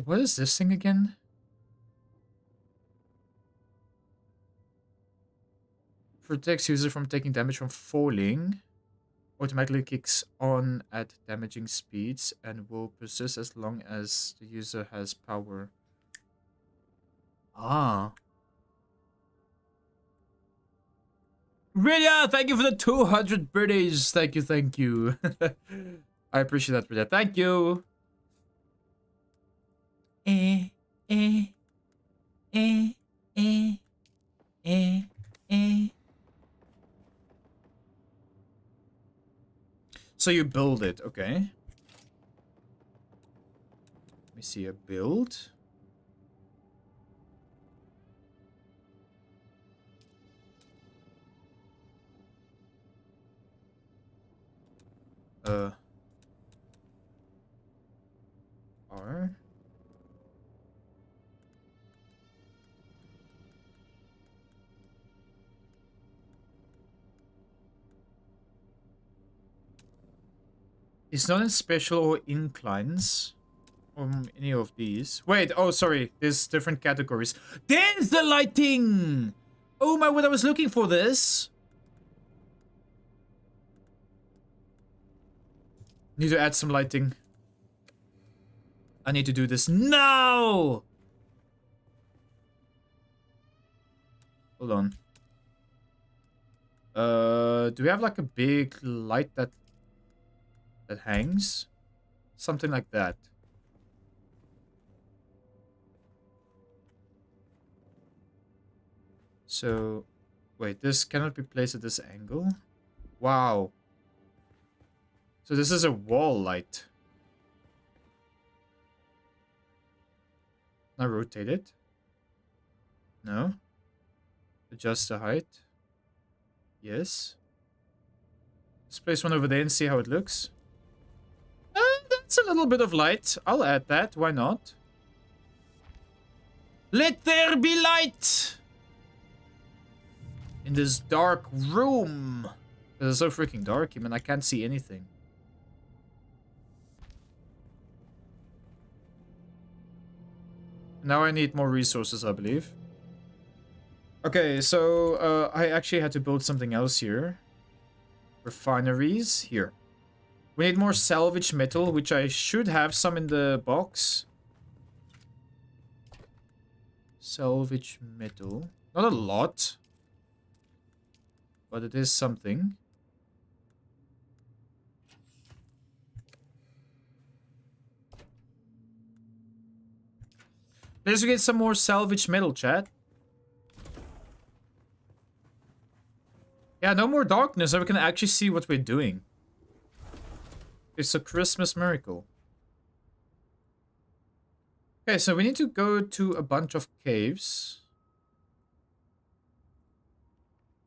What is this thing again? Protects user from taking damage from falling. Automatically kicks on at damaging speeds and will persist as long as the user has power. Ah. Ria, thank you for the 200 birthdays. Thank you, thank you. I appreciate that, Ria. Thank you. So you build it, okay. Let me see a build. R. It's not in special or inclines. Or any of these. Wait, oh sorry. There's different categories. There's the lighting! Oh my word, I was looking for this. Need to add some lighting. I need to do this now! Hold on. Do we have like a big light that hangs? Something like that. So, wait, this cannot be placed at this angle? Wow. So this is a wall light. Now rotate it. No. Adjust the height. Yes. Let's place one over there and see how it looks. That's a little bit of light. I'll add that. Why not? Let there be light! In this dark room. It's so freaking dark, man. I can't see anything. Now I need more resources, I believe. Okay, so I actually had to build something else here. Refineries. Here. We need more salvage metal, which I should have some in the box. Salvage metal. Not a lot. But it is something. Let's get some more salvage metal, chat. Yeah, no more darkness, so we can actually see what we're doing. It's a Christmas miracle. Okay, so we need to go to a bunch of caves.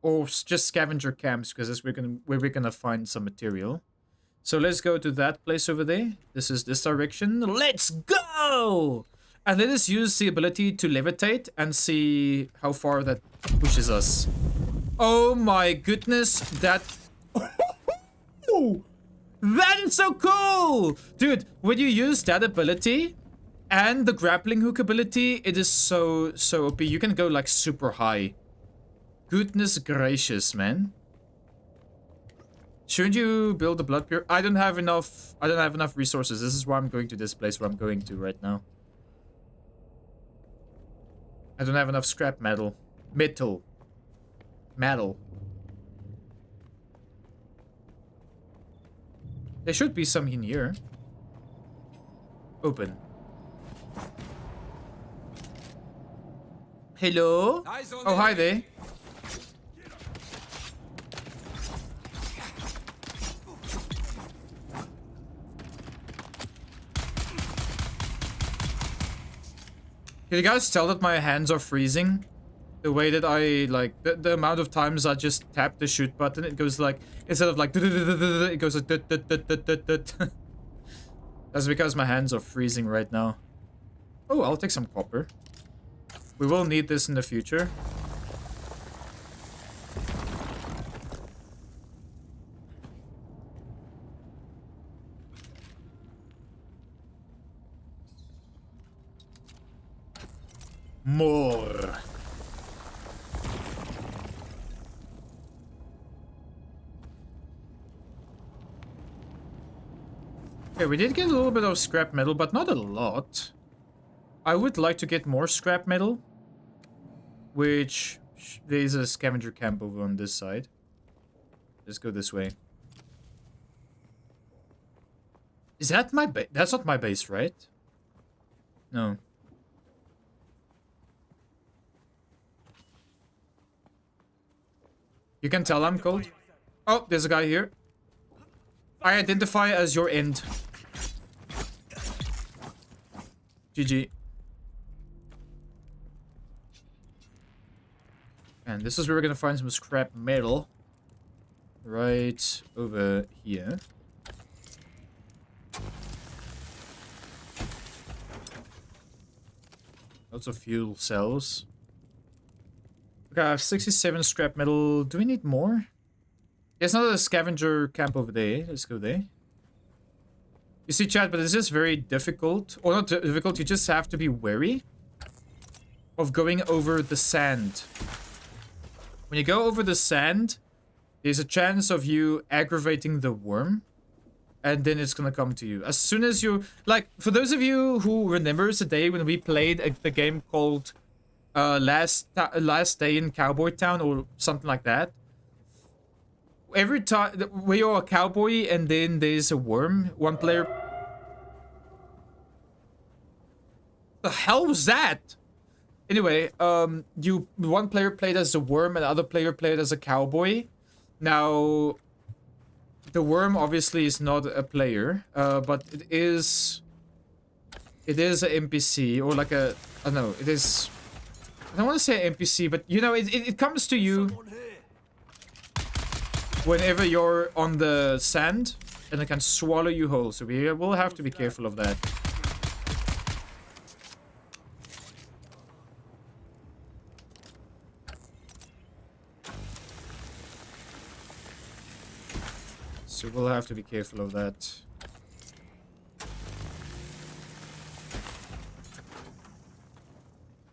Or just scavenger camps, because that's where we're gonna find some material. So let's go to that place over there. This is this direction. Let's go! And let us use the ability to levitate and see how far that pushes us. Oh my goodness, that... That is so cool! Dude, when you use that ability and the grappling hook ability, it is so OP. You can go like super high. Goodness gracious, man. Shouldn't you build a blood pure? I don't have enough resources. This is why I'm going to this place where I'm going to right now. I don't have enough scrap metal. Metal. There should be some in here. Open. Hello? Oh, hi there. Can you guys tell that my hands are freezing? The way that I, like, the amount of times I just tap the shoot button, it goes like, instead of like, it goes like, That's because my hands are freezing right now. Oh, I'll take some copper. We will need this in the future. More. Okay, we did get a little bit of scrap metal, but not a lot. I would like to get more scrap metal. Which, there's a scavenger camp over on this side. Let's go this way. Is that my base? That's not my base, right? No. You can tell I'm cold. Oh, there's a guy here. I identify as your end. GG. And this is where we're gonna find some scrap metal. Right over here. Lots of fuel cells. Okay, I have 67 scrap metal. Do we need more? There's another scavenger camp over there. Let's go there. You see, chat, but it's just very difficult. Or not difficult, you just have to be wary of going over the sand. When you go over the sand, there's a chance of you aggravating the worm. And then it's gonna come to you. As soon as you... Like, for those of you who remembers the day when we played the game called Last Day in Cowboy Town or something like that. Every time where you're a cowboy and then there's a worm, one player... The hell was that? Anyway, one player played as a worm and the other player played as a cowboy. Now, the worm obviously is not a player, but it is an NPC or like a... I don't know, it is... I don't want to say NPC, but you know, it comes to you whenever you're on the sand and it can swallow you whole. So we will have to be careful of that. So we'll have to be careful of that.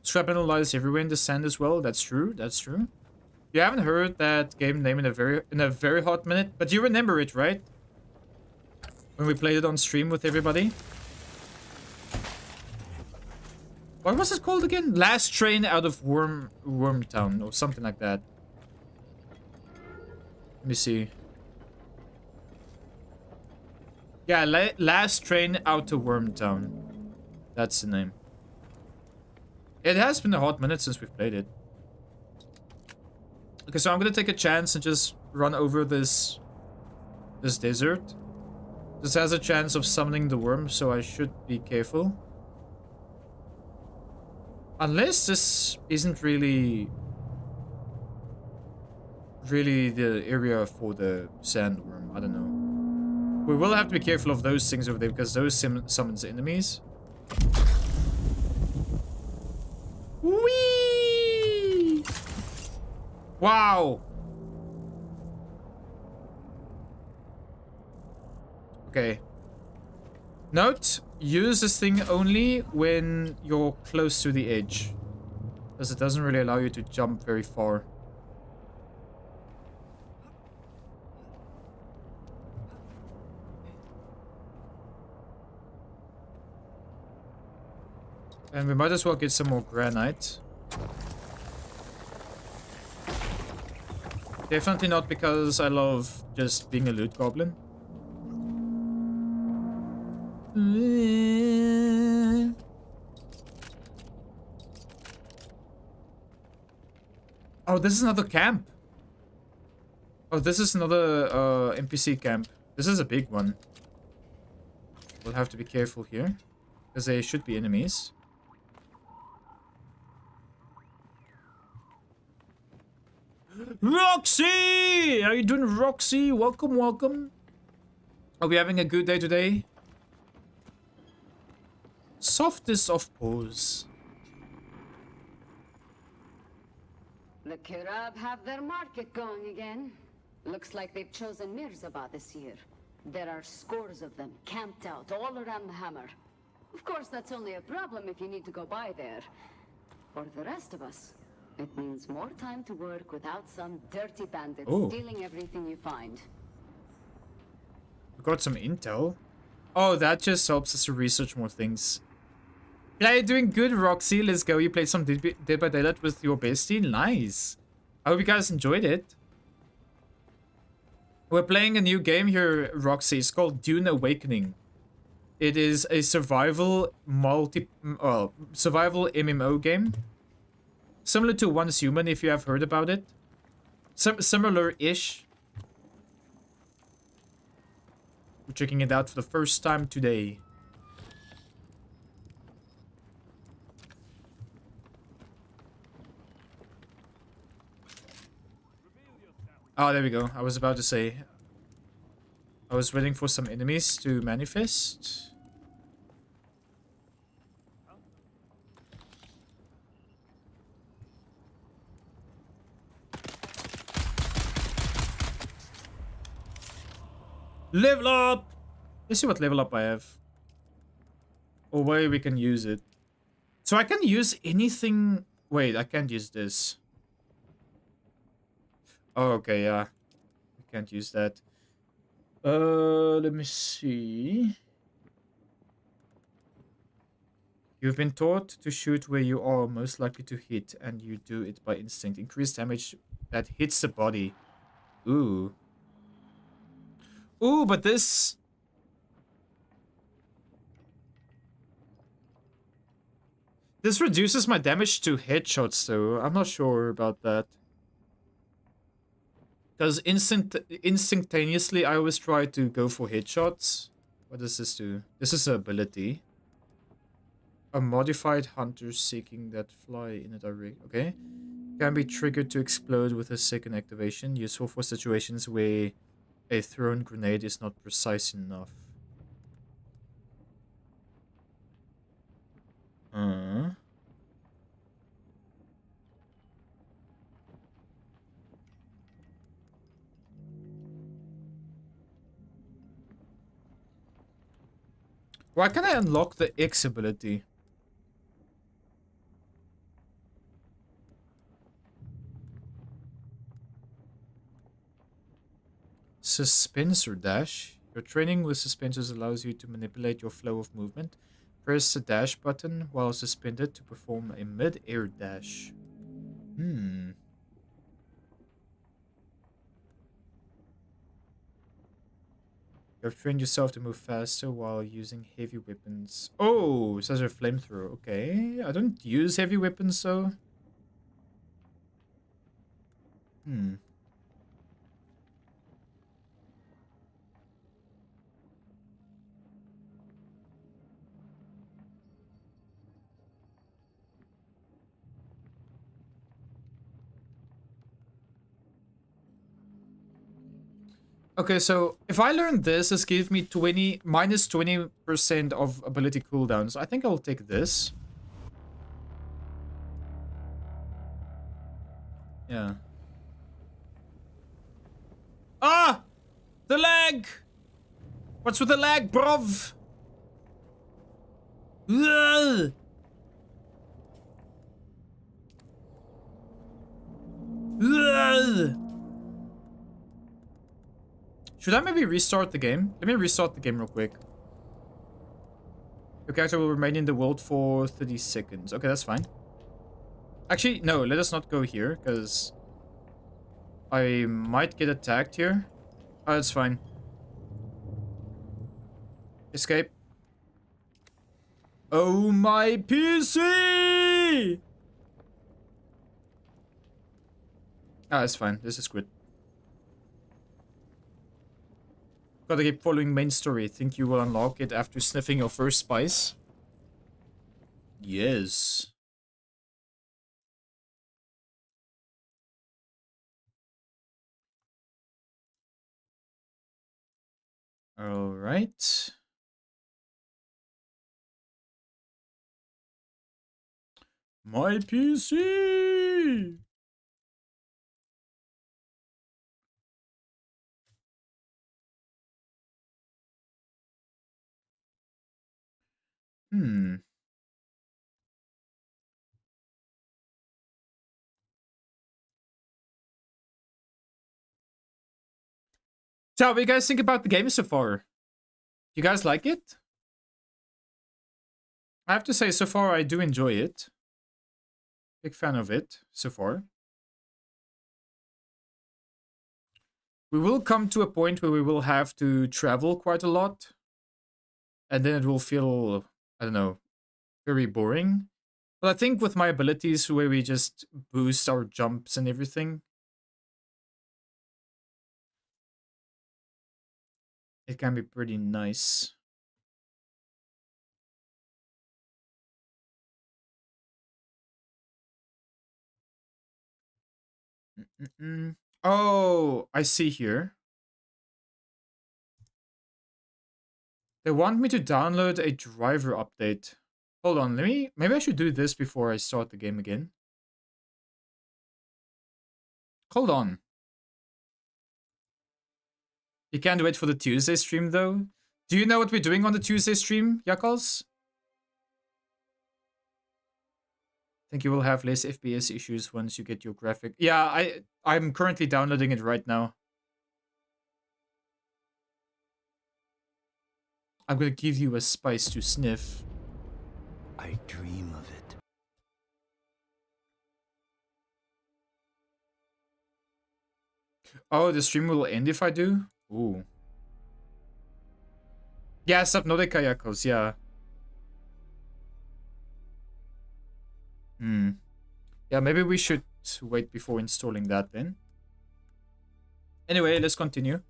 Scrap metal lies everywhere in the sand as well. That's true. That's true. You haven't heard that game name in a very hot minute, but you remember it, right? When we played it on stream with everybody. What was it called again? Last Train Out of Wormtown or something like that. Let me see. Yeah, Last Train Out to Wormtown. That's the name. It has been a hot minute since we've played it. Okay, so I'm gonna take a chance and just run over this desert. This has a chance of summoning the worm, so I should be careful. Unless this isn't really the area for the sandworm. I don't know. We will have to be careful of those things over there because those summons enemies. Whee! Wow! Okay. Note, use this thing only when you're close to the edge. Because it doesn't really allow you to jump very far. And we might as well get some more granite. Definitely not because I love just being a loot goblin. Oh, this is another camp. Oh, this is another NPC camp. This is a big one. We'll have to be careful here. Because they should be enemies. Roxy! How you doing, Roxy? Welcome, welcome. Are we having a good day today? Softest of paws. The Kirab have their market going again. Looks like they've chosen Mirzabah this year. There are scores of them camped out all around the hammer. Of course, that's only a problem if you need to go by there. For the rest of us, it means more time to work without some dirty bandits stealing everything you find. We got some intel. Oh, that just helps us to research more things. Yeah, you're doing good, Roxy. Let's go. You played some Dead by Daylight with your bestie. Nice. I hope you guys enjoyed it. We're playing a new game here, Roxy. It's called DUNE Awakening. It is a survival survival MMO game. Similar to Once Human, if you have heard about it. Similar-ish. We're checking it out for the first time today. Oh, there we go. I was about to say. I was waiting for some enemies to manifest. Level up! Let's see what level up I have. Or where we can use it. So I can use anything... Wait, I can't use this. Oh, okay, yeah. I can't use that. Let me see. You've been taught to shoot where you are most likely to hit, and you do it by instinct. Increased damage that hits the body. Ooh. Ooh, but this... This reduces my damage to headshots, though. I'm not sure about that. Because instantaneously, I always try to go for headshots. What does this do? This is an ability. A modified hunter seeking that fly in a direct... Okay. Can be triggered to explode with a second activation. Useful for situations where a thrown grenade is not precise enough. Why can I unlock the X ability? Suspensor dash. Your training with suspensors allows you to manipulate your flow of movement. Press the dash button while suspended to perform a mid-air dash. You have trained yourself to move faster while using heavy weapons. Oh, such a flamethrower. Okay. I don't use heavy weapons, so... Okay, so if I learn this, this gives me minus 20% of ability cooldowns. I think I'll take this. Yeah. Ah! The lag! What's with the lag, bruv? Ugh! Ugh! Should I maybe restart the game? Let me restart the game real quick. Your character will remain in the world for 30 seconds. Okay, that's fine. Actually, no, let us not go here, because I might get attacked here. Oh, that's fine. Escape. Oh, my PC! Ah, that's fine. This is good. Gotta keep following main story. Think you will unlock it after sniffing your first spice? Yes. All right. My PC. Hmm. So, what do you guys think about the game so far? You guys like it? I have to say, so far, I do enjoy it. Big fan of it so far. We will come to a point where we will have to travel quite a lot. And then it will feel, I don't know, very boring. But I think with my abilities where we just boost our jumps and everything, it can be pretty nice. Oh, I see here. They want me to download a driver update. Hold on, maybe I should do this before I start the game again. Hold on. You can't wait for the Tuesday stream though. Do you know what we're doing on the Tuesday stream, Yakals? I think you will have less FPS issues once you get your graphic. Yeah, I'm currently downloading it right now. I'm gonna give you a spice to sniff. I dream of it. Oh, the stream will end if I do? Ooh. Yeah, Subnautica Yakos, yeah. Yeah, maybe we should wait before installing that then. Anyway, let's continue.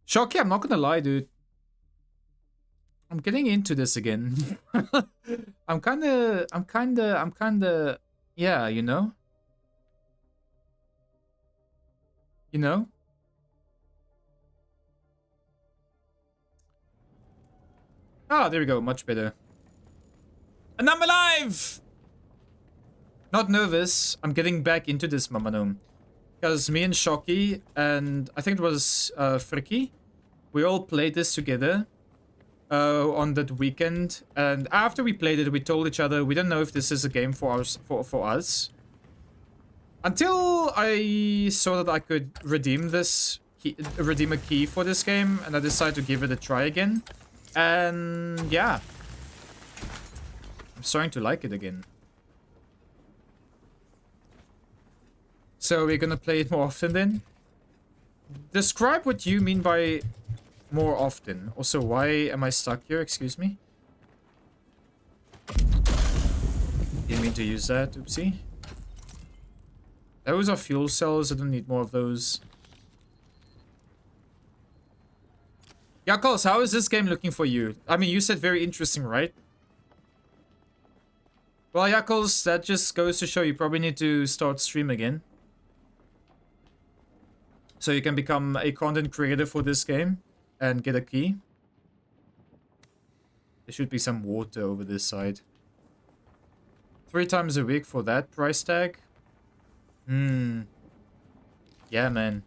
Shocky, I'm not gonna lie, dude. I'm getting into this again. I'm kinda, yeah, you know? You know? Ah, there we go, much better. And I'm alive! Not nervous, I'm getting back into this, Mamanum. Because me and Shocky, and I think it was Fricky, we all played this together on that weekend. And after we played it, we told each other we don't know if this is a game for us. Until I saw that I could redeem a key for this game, and I decided to give it a try again. And yeah, I'm starting to like it again. So we're gonna play it more often then? Describe what you mean by more often. Also, why am I stuck here? Excuse me. Didn't mean to use that. Oopsie. Those are fuel cells. I don't need more of those. Yakos, how is this game looking for you? I mean, you said very interesting, right? Well, Yakos, that just goes to show you probably need to start stream again. So you can become a content creator for this game and get a key. There should be some water over this side. 3 times a week for that price tag? Yeah, man.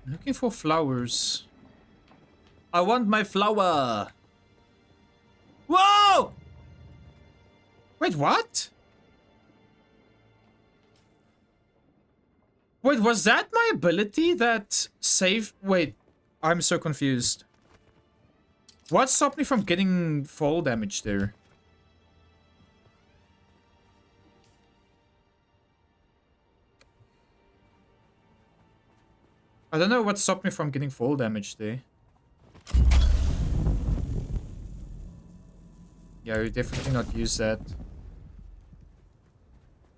I'm looking for flowers. I want my flower. Whoa! Wait, what? Wait, was that my ability that saved? Wait, I'm so confused. What stopped me from getting fall damage there? I don't know what stopped me from getting fall damage there. Yeah, you definitely not use that.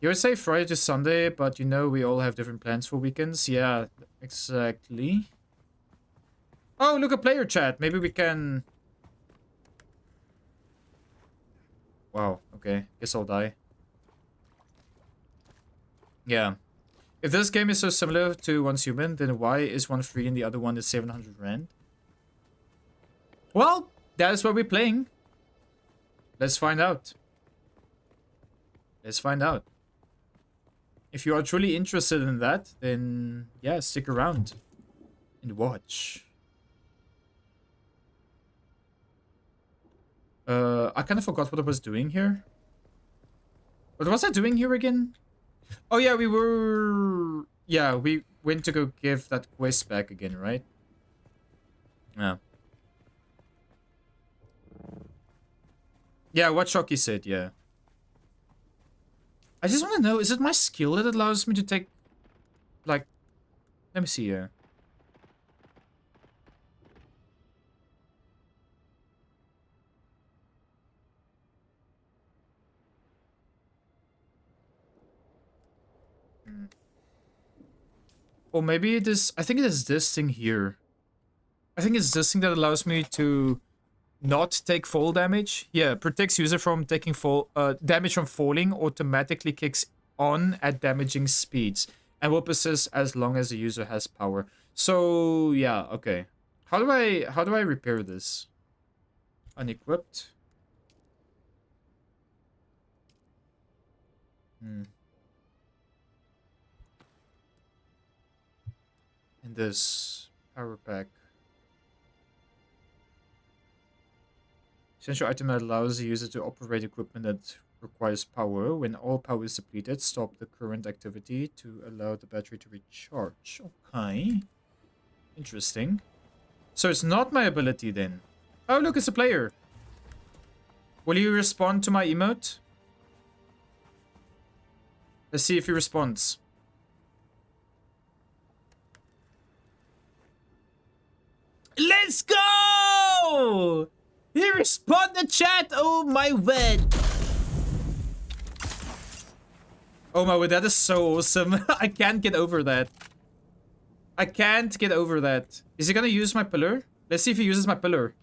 You would say Friday to Sunday, but you know we all have different plans for weekends. Yeah, exactly. Oh, look at player chat. Maybe we can... Wow, okay. Guess I'll die. Yeah. If this game is so similar to Once Human, then why is one free and the other one is 700 rand? Well, that is what we're playing. Let's find out. Let's find out. If you are truly interested in that, then yeah, stick around and watch. I kind of forgot what I was doing here. What was I doing here again? Oh yeah, we were... Yeah, we went to go give that quest back again, right? Yeah. Yeah, what Shocky said, yeah. I just want to know, is it my skill that allows me to take... Like... Let me see here. Or maybe it is... I think it is this thing here. I think it's this thing that allows me to not take fall damage. Yeah, protects user from taking damage from falling, automatically kicks on at damaging speeds, and will persist as long as the user has power. So yeah, okay. How do I repair this? Unequipped. And this power pack. Essential item that allows the user to operate equipment that requires power. When all power is depleted, stop the current activity to allow the battery to recharge. Okay. Interesting. So it's not my ability then. Oh, look, it's a player. Will you respond to my emote? Let's see if he responds. Let's go! He responded, chat! Oh my word! Oh my word, that is so awesome. I can't get over that. I can't get over that. Is he gonna use my pillar? Let's see if he uses my pillar.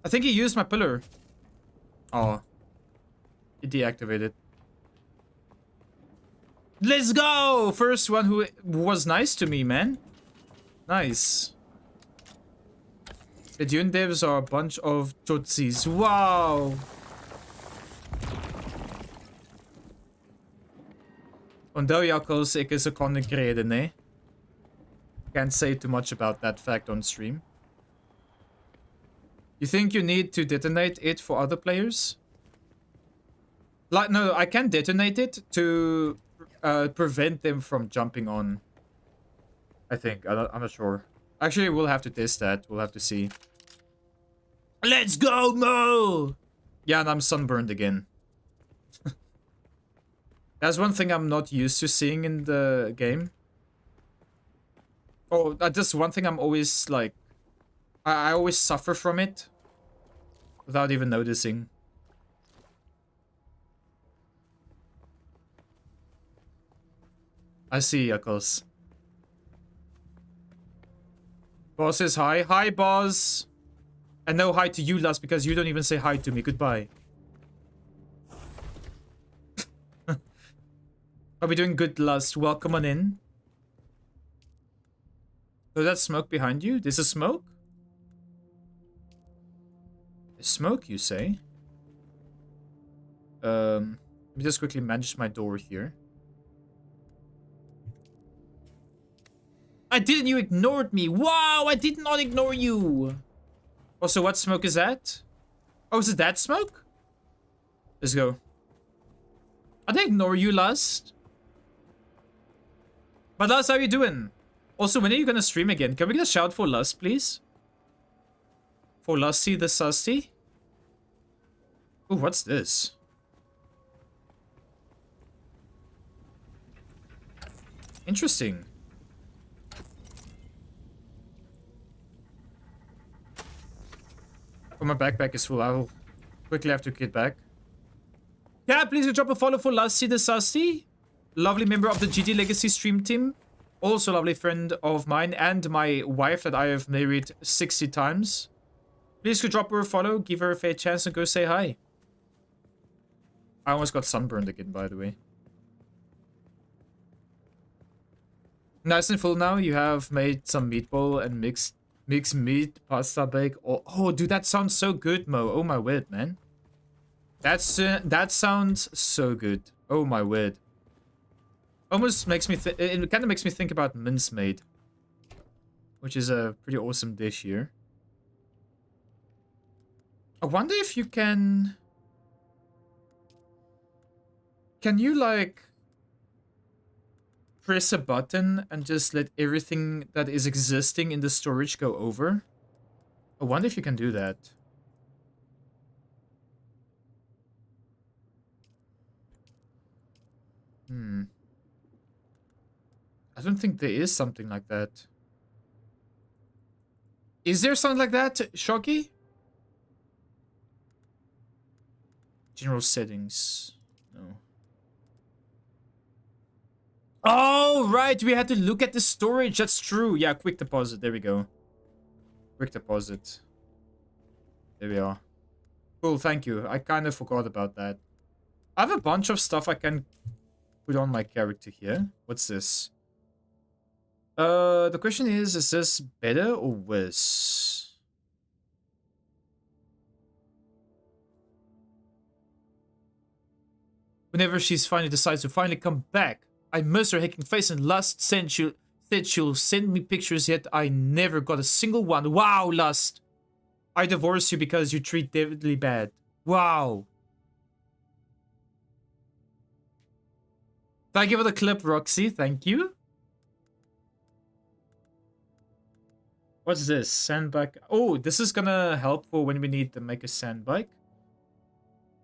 I think he used my pillar. Oh. It deactivated. Let's go! First one who was nice to me, man. Nice. The Dune devs are a bunch of Tutsis. Wow! Onthou Jakkels, ek is 'n konnikrede, nee? Can't say too much about that fact on stream. You think you need to detonate it for other players? Like, no, I can detonate it to prevent them from jumping on. I think. I'm not sure. Actually, we'll have to test that. We'll have to see. Let's go, Mo! Yeah, and I'm sunburned again. That's one thing I'm not used to seeing in the game. Oh, that's one thing I'm always like... I always suffer from it. Without even noticing. I see, Yuckles. Boss says hi. Hi, boss! And no hi to you, Lust, because you don't even say hi to me. Goodbye. Are we doing good, Lust? Welcome on in. Oh, that's smoke behind you? There's a smoke? A smoke, you say? Let me just quickly manage my door here. I didn't, you ignored me. Wow, I did not ignore you. Also, what smoke is that? Oh, is it that smoke? Let's go. I didn't ignore you, Lust. But Lust, how you doing? Also, when are you gonna stream again? Can we get a shout for Lust, please? For Lusty the Susty? Ooh, what's this? Interesting. Oh, my backpack is full. I'll quickly have to get back. Yeah, please drop a follow for Synissta. Lovely member of the GT Legacy stream team. Also lovely friend of mine and my wife that I have married 60 times. Please go drop her a follow, give her a fair chance, and go say hi. I almost got sunburned again, by the way. Nice and full now. You have made some meatball and mixed meat pasta bake. Oh, dude, that sounds so good, Mo. Oh my word, man. That sounds so good. Oh my word. Almost makes me it kind of makes me think about mincemeat, which is a pretty awesome dish here. I wonder if you can you like press a button and just let everything that is existing in the storage go over? I wonder if you can do that. I don't think there is something like that. Is there something like that, Shocky? General settings. No. Oh, right. We had to look at the storage. That's true. Yeah, quick deposit. There we go. Quick deposit. There we are. Cool, thank you. I kind of forgot about that. I have a bunch of stuff I can put on my character here. What's this? The question is this better or worse? Whenever she's finally decides to finally come back, I miss her hacking face and Lust said she'll send me pictures, yet I never got a single one. Wow, Lust. I divorce you because you treat Deadly bad. Wow. Thank you for the clip, Roxy. Thank you. What's this? Sandbike. Oh, this is gonna help for when we need to make a sandbike.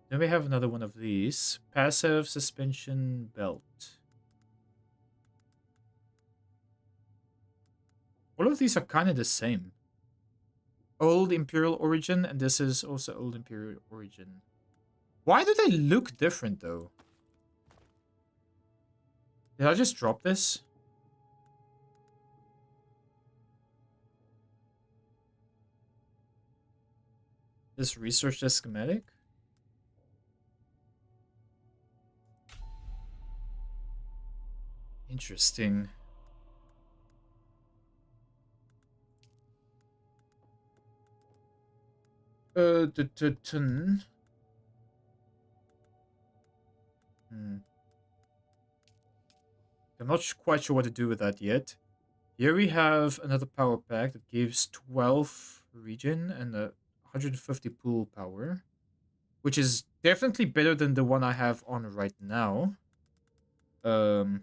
Then we have another one of these. Passive suspension belt. All of these are kind of the same. Old Imperial Origin, and this is also Old Imperial Origin. Why do they look different, though? Did I just drop this? Just research the schematic? Interesting. I'm not quite sure what to do with that yet. Here we have another power pack that gives 12 regen and 150 pool power, which is definitely better than the one I have on right now. So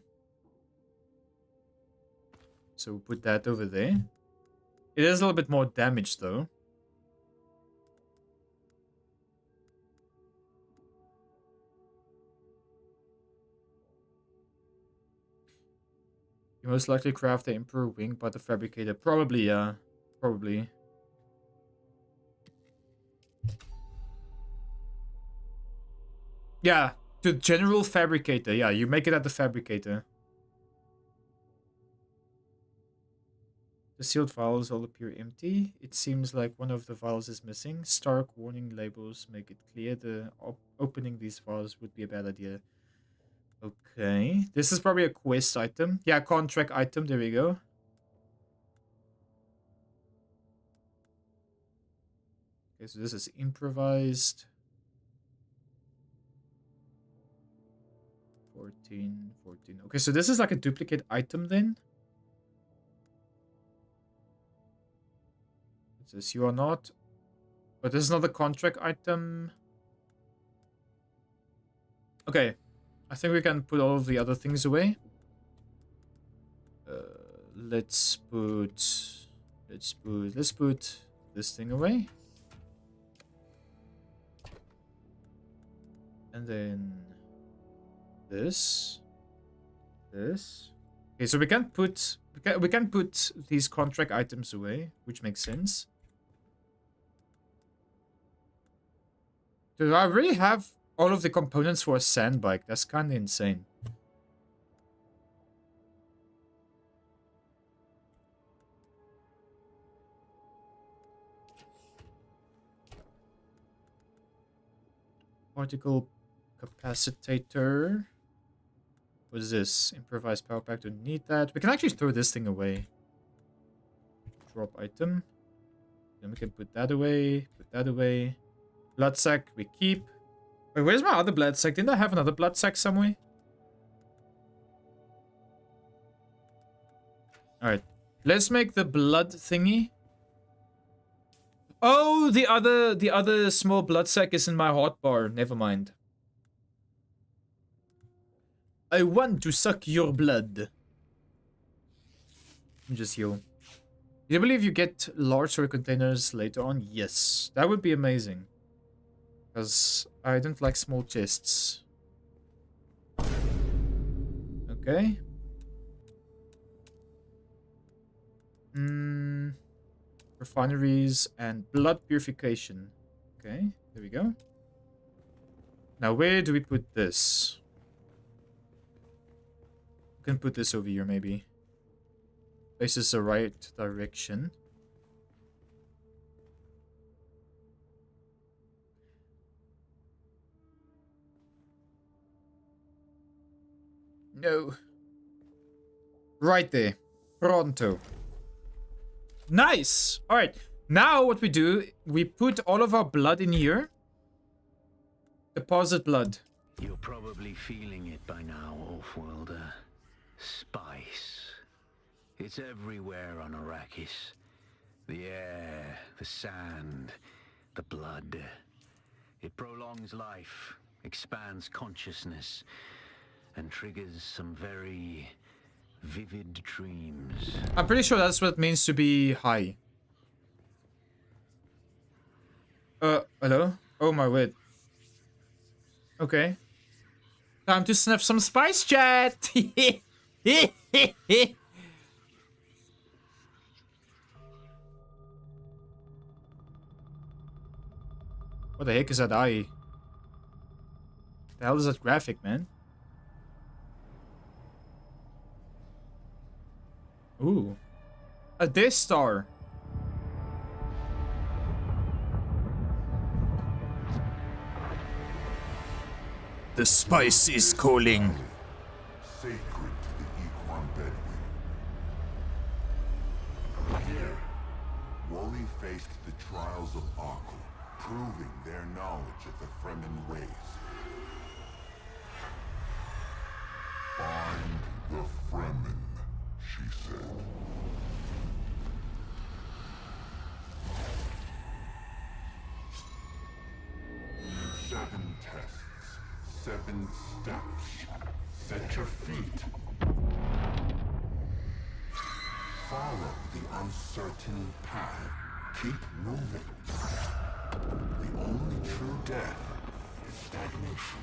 we'll put that over there. It is a little bit more damage though. You most likely craft the Emperor wing by the fabricator. Probably, yeah. Probably. Yeah, to general fabricator. Yeah, you make it at the fabricator. The sealed vials all appear empty. It seems like one of the vials is missing. Stark warning labels make it clear the opening these vials would be a bad idea. Okay, this is probably a quest item. Yeah, contract item. There we go. Okay, so this is improvised. 14. Okay, so this is like a duplicate item then. It says you are not. But this is not a contract item. Okay. I think we can put all of the other things away. Let's put this thing away. And then this. Okay, so we can put these contract items away, which makes sense. Do I really have all of the components for a sand bike? That's kind of insane. Particle capacitator. What is this? Improvised power pack. Don't need that. We can actually throw this thing away. Drop item. Then we can put that away. Put that away. Blood sack we keep. Wait, where's my other blood sack? Didn't I have another blood sack somewhere? Alright. Let's make the blood thingy. Oh, the other small blood sack is in my hotbar. Never mind. I want to suck your blood. Just heal. Do you believe you get large storage containers later on? Yes. That would be amazing. Because I don't like small chests. Okay. Refineries and blood purification. Okay, there we go. Now where do we put this? We can put this over here maybe. This is the right direction. No. Right there. Pronto. Nice! Alright. Now what we do, we put all of our blood in here. Deposit blood. You're probably feeling it by now, Offworlder. Spice. It's everywhere on Arrakis. The air, the sand, the blood. It prolongs life, expands consciousness, and triggers some very vivid dreams. I'm pretty sure that's what it means to be high. Hello? Oh my word. Okay. Time to sniff some spice, chat! What the heck is that eye? The hell is that graphic, man? Ooh. A Death Star. The spice is calling. Sacred to the Equan Bedouin. Here, Wooly faced the trials of Akul, proving their knowledge of the Fremen ways. Find the Fremen, she said. Seven tests, 7 steps. Set your feet. Follow the uncertain path. Keep moving. The only true death is stagnation.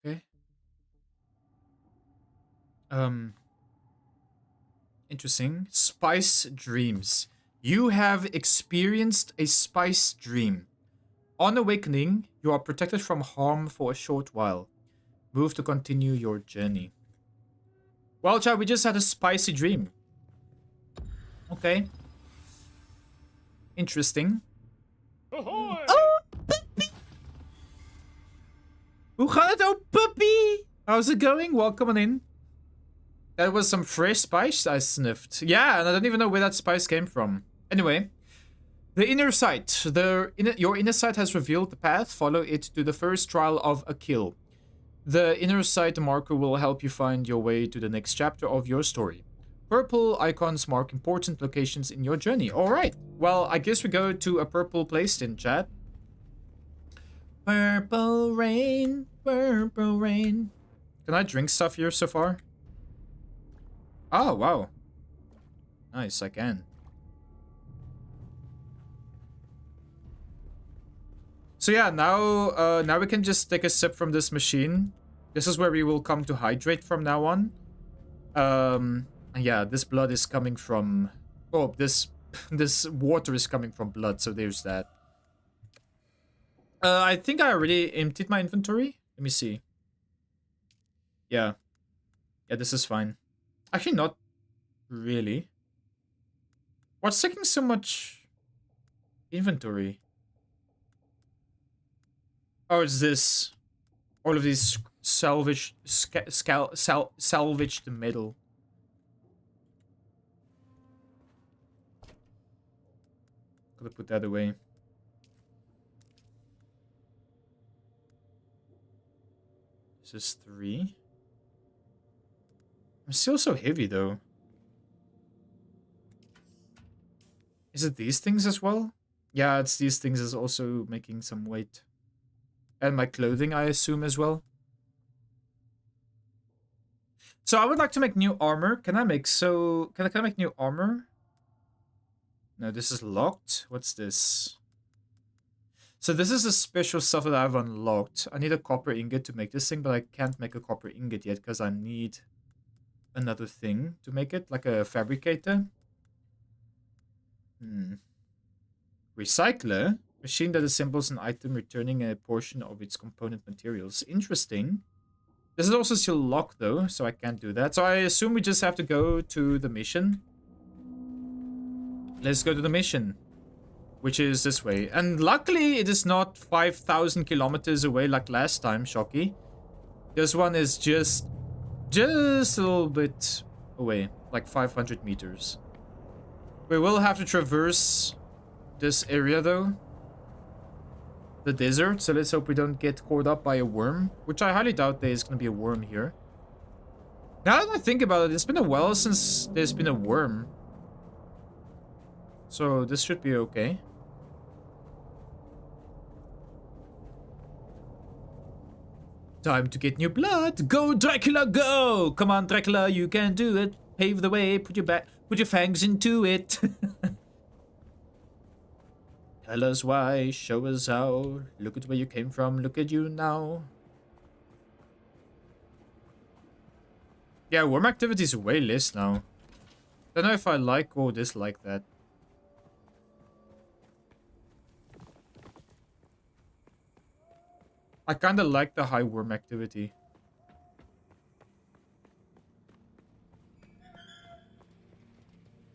Okay. Interesting. Spice dreams. You have experienced a spice dream. On awakening, you are protected from harm for a short while. Move to continue your journey. Well, chat, we just had a spicy dream. Okay. Interesting. Ahoy! Oh, puppy! Hoe gaat het, oh puppy? How's it going? Welcome on in. That was some fresh spice I sniffed. Yeah, and I don't even know where that spice came from. Anyway, the inner sight. Your inner sight has revealed the path. Follow it to the first trial of a kill. The inner sight marker will help you find your way to the next chapter of your story. Purple icons mark important locations in your journey. Alright, well, I guess we go to a purple place then, chat. Purple rain, purple rain. Can I drink stuff here so far? Oh, wow. Nice, I can. So yeah, now we can just take a sip from this machine. This is where we will come to hydrate from now on. Yeah, this blood is coming from... Oh, this this water is coming from blood, so there's that. I think I already emptied my inventory. Let me see. Yeah. Yeah, this is fine. Actually, not really. What's taking so much inventory? Oh, it's this. All of these salvaged metal. Gotta put that away. This is 3. I'm still so heavy though. Is it these things as well? Yeah, it's these things is also making some weight. And my clothing, I assume, as well. So I would like to make new armor. Can I make Can I make new armor? No, this is locked. What's this? So this is the special stuff that I've unlocked. I need a copper ingot to make this thing, but I can't make a copper ingot yet because I need another thing to make it, like a fabricator. Recycler. Machine that assembles an item, returning a portion of its component materials. Interesting. This is also still locked though, so I can't do that. So I assume we just have to go to the mission. Let's go to the mission, which is this way. And luckily it is not 5,000 kilometers away like last time, Shocky. This one is just a little bit away, like 500 meters. We will have to traverse this area though. The desert, so let's hope we don't get caught up by a worm, which I highly doubt there is going to be a worm here. Now that I think about it, it's been a while since there's been a worm. So this should be okay. Time to get new blood. Go, Dracula, go! Come on, Dracula, you can do it. Pave the way, put your fangs into it. Tell us why, show us how. Look at where you came from, look at you now. Yeah, worm activity is way less now. Don't know if I like or dislike that. I kinda like the high worm activity.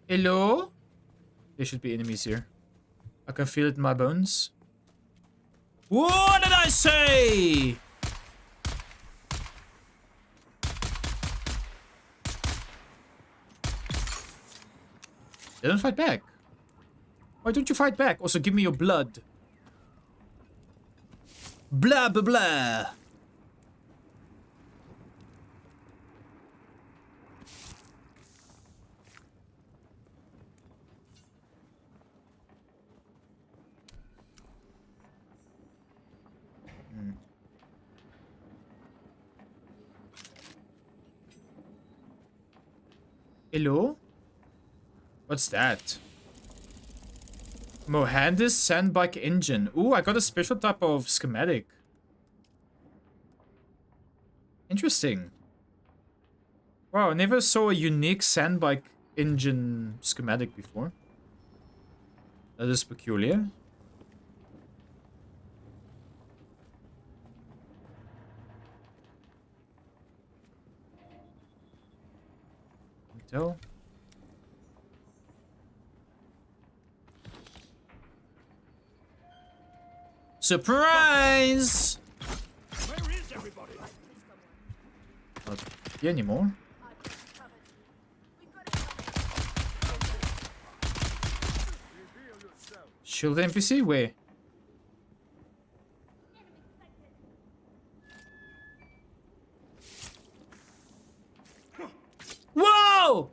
Hello? There should be enemies here. I can feel it in my bones. What did I say? They don't fight back. Why don't you fight back? Also, give me your blood. Blah, blah, blah. Hello? What's that? Mohandis sandbike engine. Ooh, I got a special type of schematic. Interesting. Wow, I never saw a unique sandbike engine schematic before. That is peculiar. Tell. Surprise! Where is everybody? Not here anymore. Shield NPC? Where? Whoa!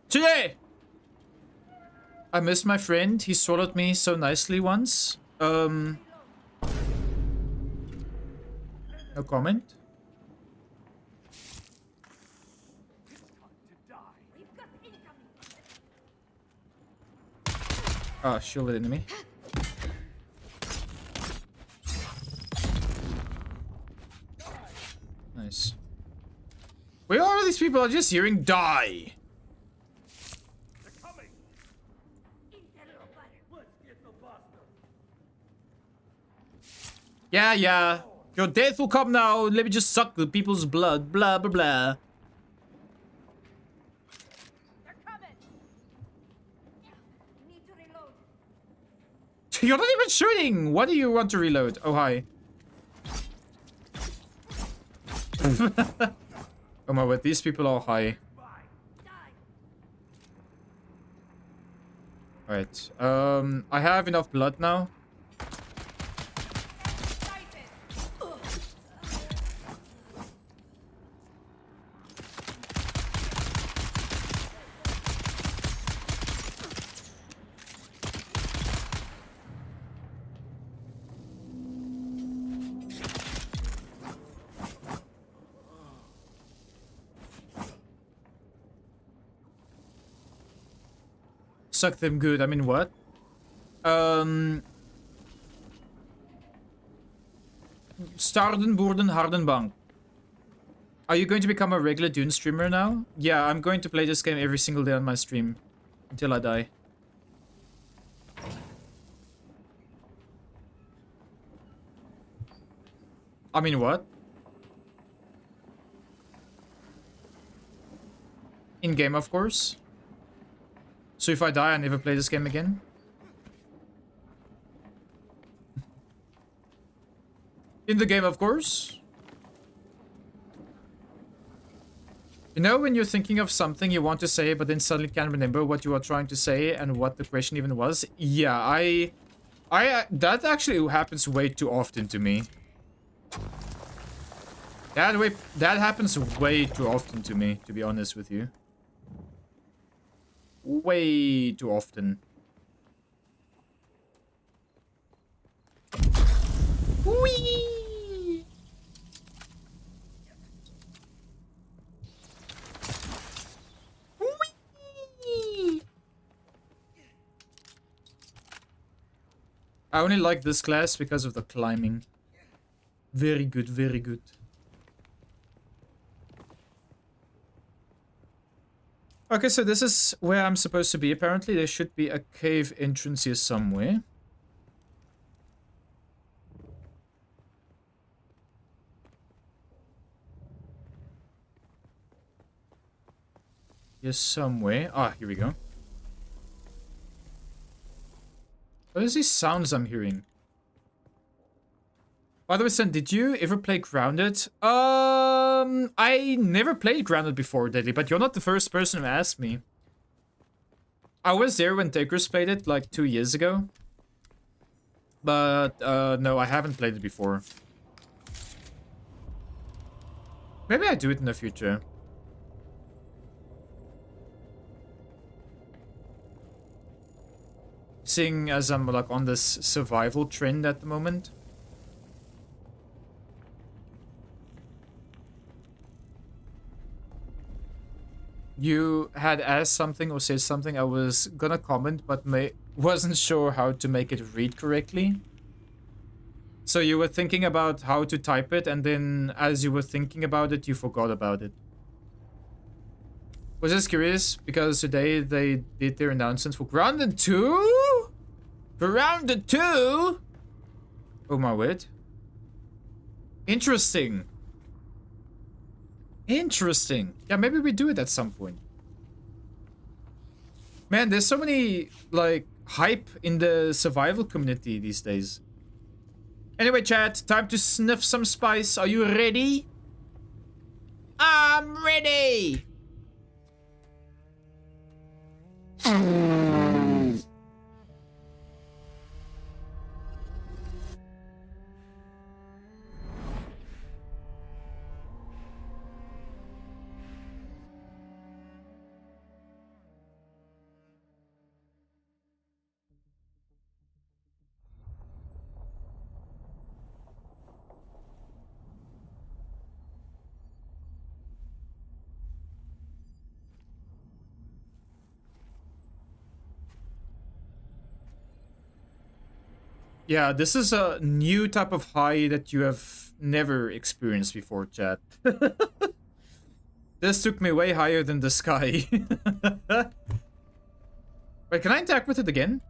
Today! I miss my friend. He swallowed me so nicely once. No comment. Ah, shielded enemy. Nice. Where are these people? I'm just hearing die. Yeah, yeah. Your death will come now. Let me just suck the people's blood. Blah, blah, blah. They're coming. Need to reload. You're not even shooting. What do you want to reload? Oh, hi. Oh my word, these people are high. Alright. I have enough blood now. Suck them good. I mean, what? Starden, Boerden, Hardenbank. Are you going to become a regular Dune streamer now? Yeah, I'm going to play this game every single day on my stream. Until I die. I mean, what? In-game, of course. So if I die, I never play this game again? In the game, of course. You know when you're thinking of something you want to say, but then suddenly can't remember what you are trying to say and what the question even was? Yeah, I that actually happens way too often to me. That happens way too often to me, to be honest with you. Way too often. Whee! Whee! I only like this class because of the climbing. Very good, very good. Okay, so this is where I'm supposed to be. Apparently, there should be a cave entrance here somewhere. Here somewhere. Ah, here we go. What is these sounds I'm hearing? By the way, Sen, did you ever play Grounded? I never played Grounded before, Deadly, but you're not the first person who asked me. I was there when Takers played it, like 2 years ago. But, no, I haven't played it before. Maybe I do it in the future. Seeing as I'm, like, on this survival trend at the moment. You had asked something or said something. I was gonna comment, but wasn't sure how to make it read correctly. So you were thinking about how to type it, and then as you were thinking about it, you forgot about it. Was just curious, because today they did their announcement for Grounded 2? Grounded 2? Oh my word. Interesting. Interesting. Yeah, maybe we do it at some point. Man, there's so many, like, hype in the survival community these days. Anyway, chat, time to sniff some spice. Are you ready? I'm ready! Yeah, this is a new type of high that you have never experienced before, chat. This took me way higher than the sky. Wait, can I interact with it again?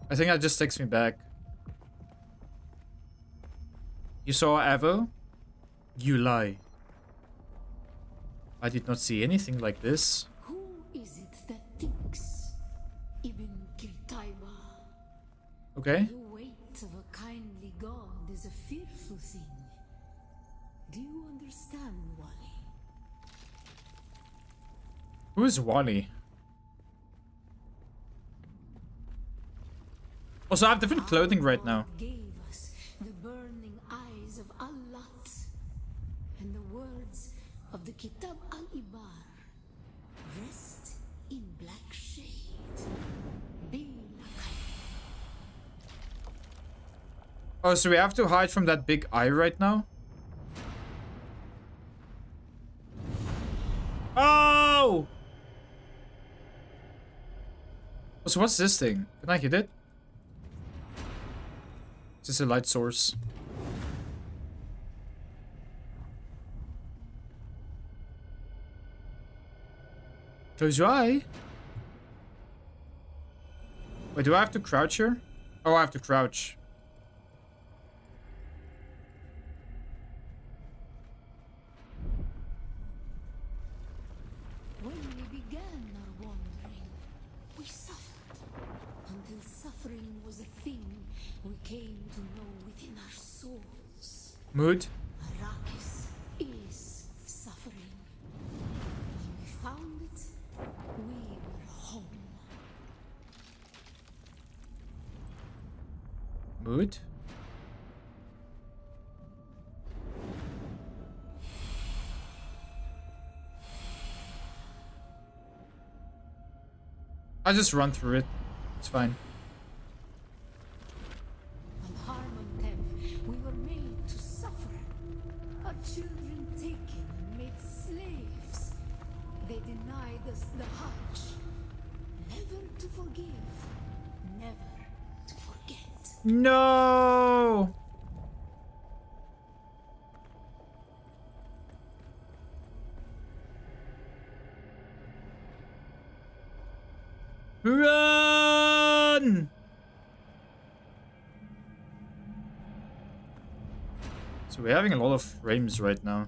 I think that just takes me back. You saw Avo? You lie. I did not see anything like this. Who is it that thinks Ibn Kirtaiba? Okay. The weight of a kindly god is a fearful thing. Do you understand, Wally? Who is Wally? Also, I have different clothing right now. Gave us the burning eyes of Allat and the words of the Kitab al-Ibar. Rest in black shade. Be Oh, so we have to hide from that big eye right now? Oh! So what's this thing? Can I hit it? Is this a light source? Close your eye. Wait, do I have to crouch here? Oh, I have to crouch. When we began our wandering, we suffered. Until suffering was a thing we came to know within our souls. Mood? Arrakis is suffering. When we found it, we were home. Mood? I just run through it. It's fine. On Harmontep, we were made to suffer. Our children taken and made slaves. They denied us the Hajj. Never to forgive. Never to forget. No! Run! So we're having a lot of frames right now.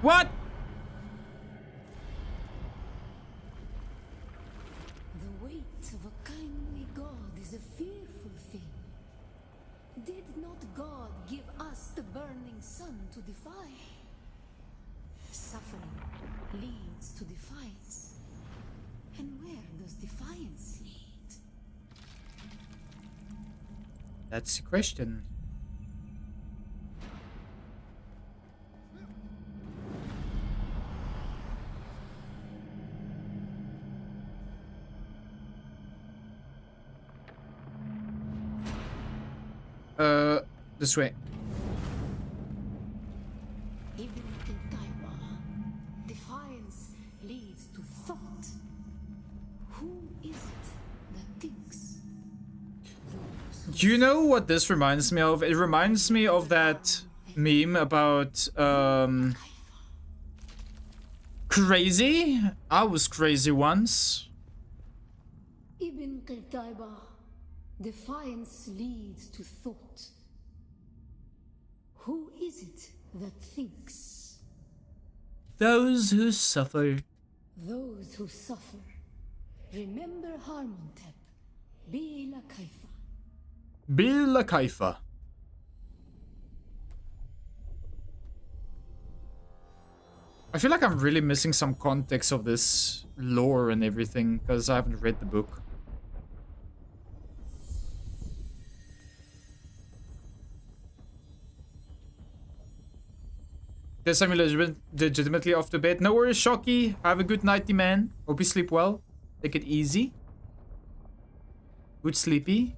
What? The weight of a kindly God is a fearful thing. Did not God give us the burning sun to defy? Suffering leads to defiance. And where does defiance lead? That's the question. This way. Ibn Qintaiba. Defiance leads to thought. Who is it that thinks? Do you know what this reminds me of? It reminds me of that meme about crazy. I was crazy once. Ibn Qintaiba. Defiance leads to thought. Who is it that thinks? Those who suffer. Those who suffer. Remember Harmontep. Bila Kaifa. Bila Kaifa. I feel like I'm really missing some context of this lore and everything because I haven't read the book. Guess I'm legitimately off to bed. No worries, Shocky. Have a good nighty, man. Hope you sleep well. Take it easy. Good sleepy?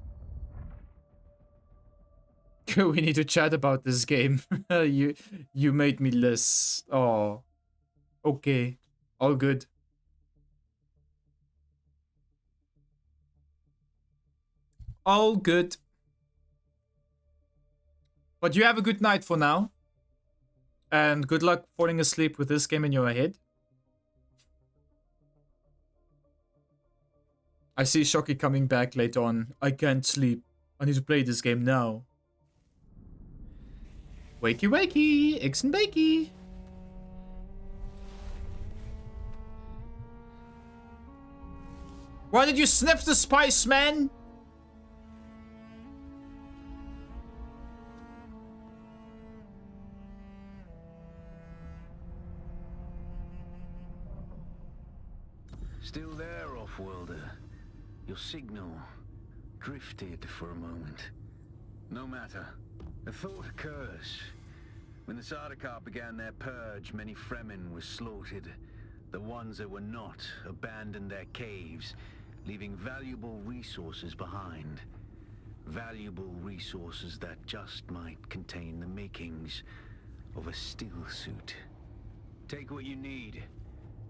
We need to chat about this game. you made me less. Oh. Okay. All good. All good. But you have a good night for now. And good luck falling asleep with this game in your head. I see Shocky coming back later on. I can't sleep. I need to play this game now. Wakey wakey, eggs and bakey. Why did you sniff the spice, man? Still there, off-worlder. Your signal drifted for a moment. No matter. A thought occurs. When the Sardaukar began their purge, many Fremen were slaughtered. The ones that were not abandoned their caves, leaving valuable resources behind. Valuable resources that just might contain the makings of a still suit. Take what you need.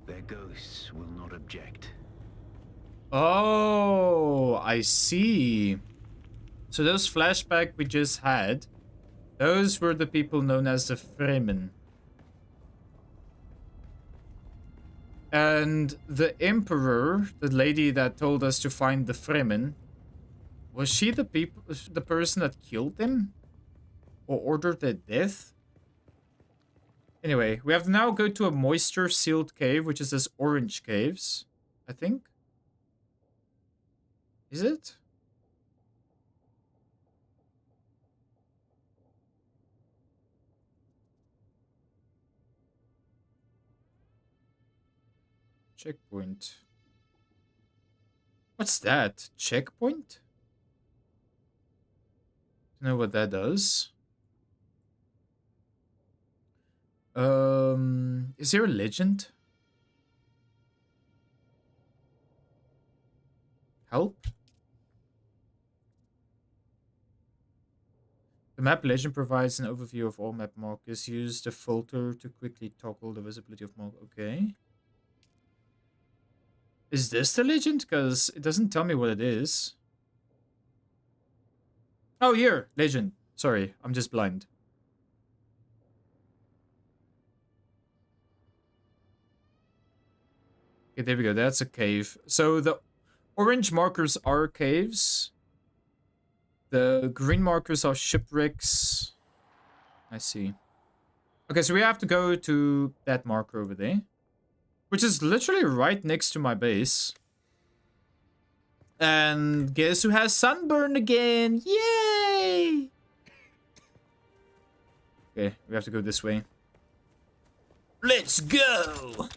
Their ghosts will not object. Oh, I see. So those flashbacks we just had, those were the people known as the Fremen. And the Emperor, the lady that told us to find the Fremen, was she the person that killed them? Or ordered their death? Anyway, we have to now go to a moisture-sealed cave, which is this orange caves, I think. Is it? Checkpoint. What's that? Checkpoint? Don't know what that does. Is there a legend? Help? The map legend provides an overview of all map markers. Use the filter to quickly toggle the visibility of markers. Okay. Is this the legend? Because it doesn't tell me what it is. Oh, here. Legend. Sorry, I'm just blind. Okay, there we go. That's a cave. So the orange markers are caves. The green markers are shipwrecks. I see. Okay, so we have to go to that marker over there. Which is literally right next to my base. And guess who has sunburn again? Yay! Okay, we have to go this way. Let's go!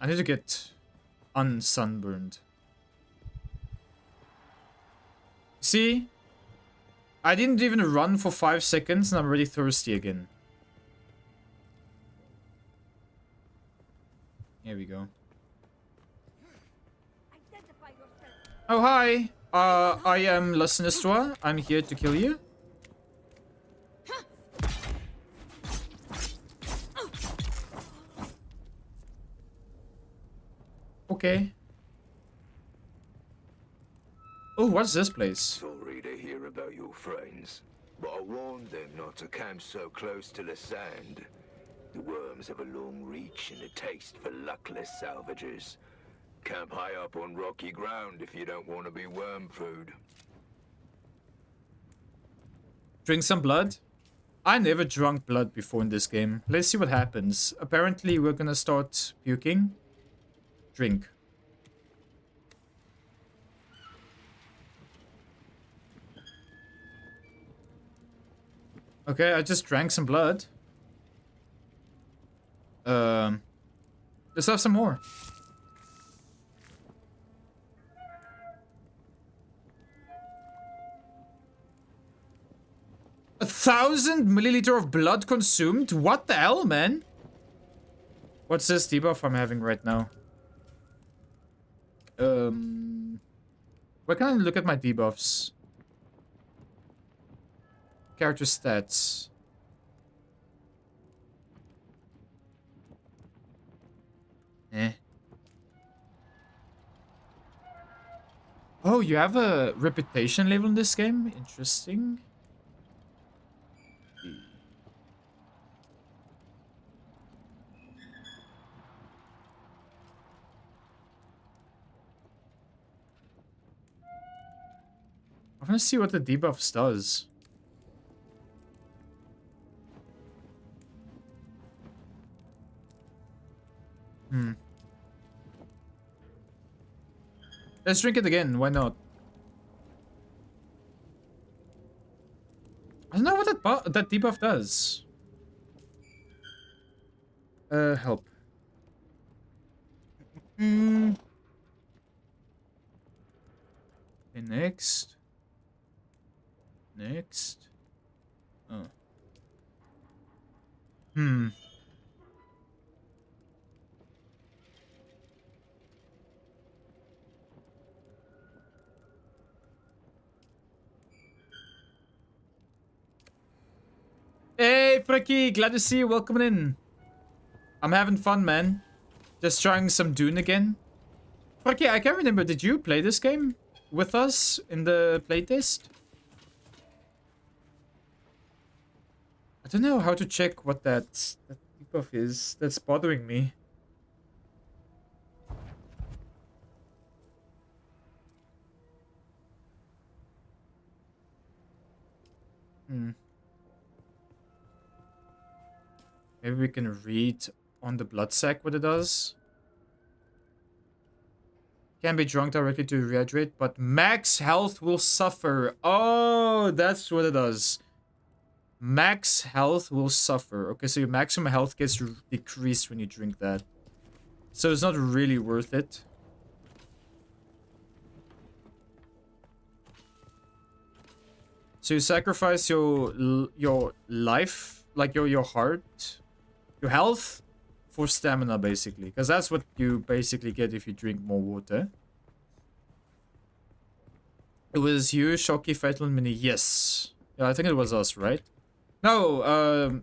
I need to get unsunburned. See? I didn't even run for 5 seconds and I'm already thirsty again. Here we go. Oh, hi. I am La Synistra. I'm here to kill you. Okay. Oh, what's this place? Sorry to hear about your friends, but I warned them not to camp so close to the sand. The worms have a long reach and a taste for luckless salvagers. Camp high up on rocky ground if you don't want to be worm food. Drink some blood? I never drank blood before in this game. Let's see what happens. Apparently we're gonna start puking. Drink. Okay, I just drank some blood. Let's have some more. A 1,000 milliliter of blood consumed? What the hell, man? What's this debuff I'm having right now? Where can I look at my debuffs? Character stats. Eh. Oh, you have a reputation level in this game? Interesting. I want to see what the debuffs does. Let's drink it again. Why not? I don't know what that debuff does. Help. Okay, next. Next. Oh. Hey, Frankie, glad to see you. Welcome in. I'm having fun, man. Just trying some Dune again. Frankie, I can't remember. Did you play this game with us in the playtest? I don't know how to check what that debuff is. That's bothering me. Maybe we can read on the blood sac what it does. Can be drunk directly to rehydrate, but max health will suffer. Oh, that's what it does. Max health will suffer. Okay, so your maximum health gets decreased when you drink that. So it's not really worth it. So you sacrifice your life, like your heart, your health, for stamina, basically. Because that's what you basically get if you drink more water. It was you, Shocky, Fatal, and Mini. Yes. Yeah, I think it was us, right? No,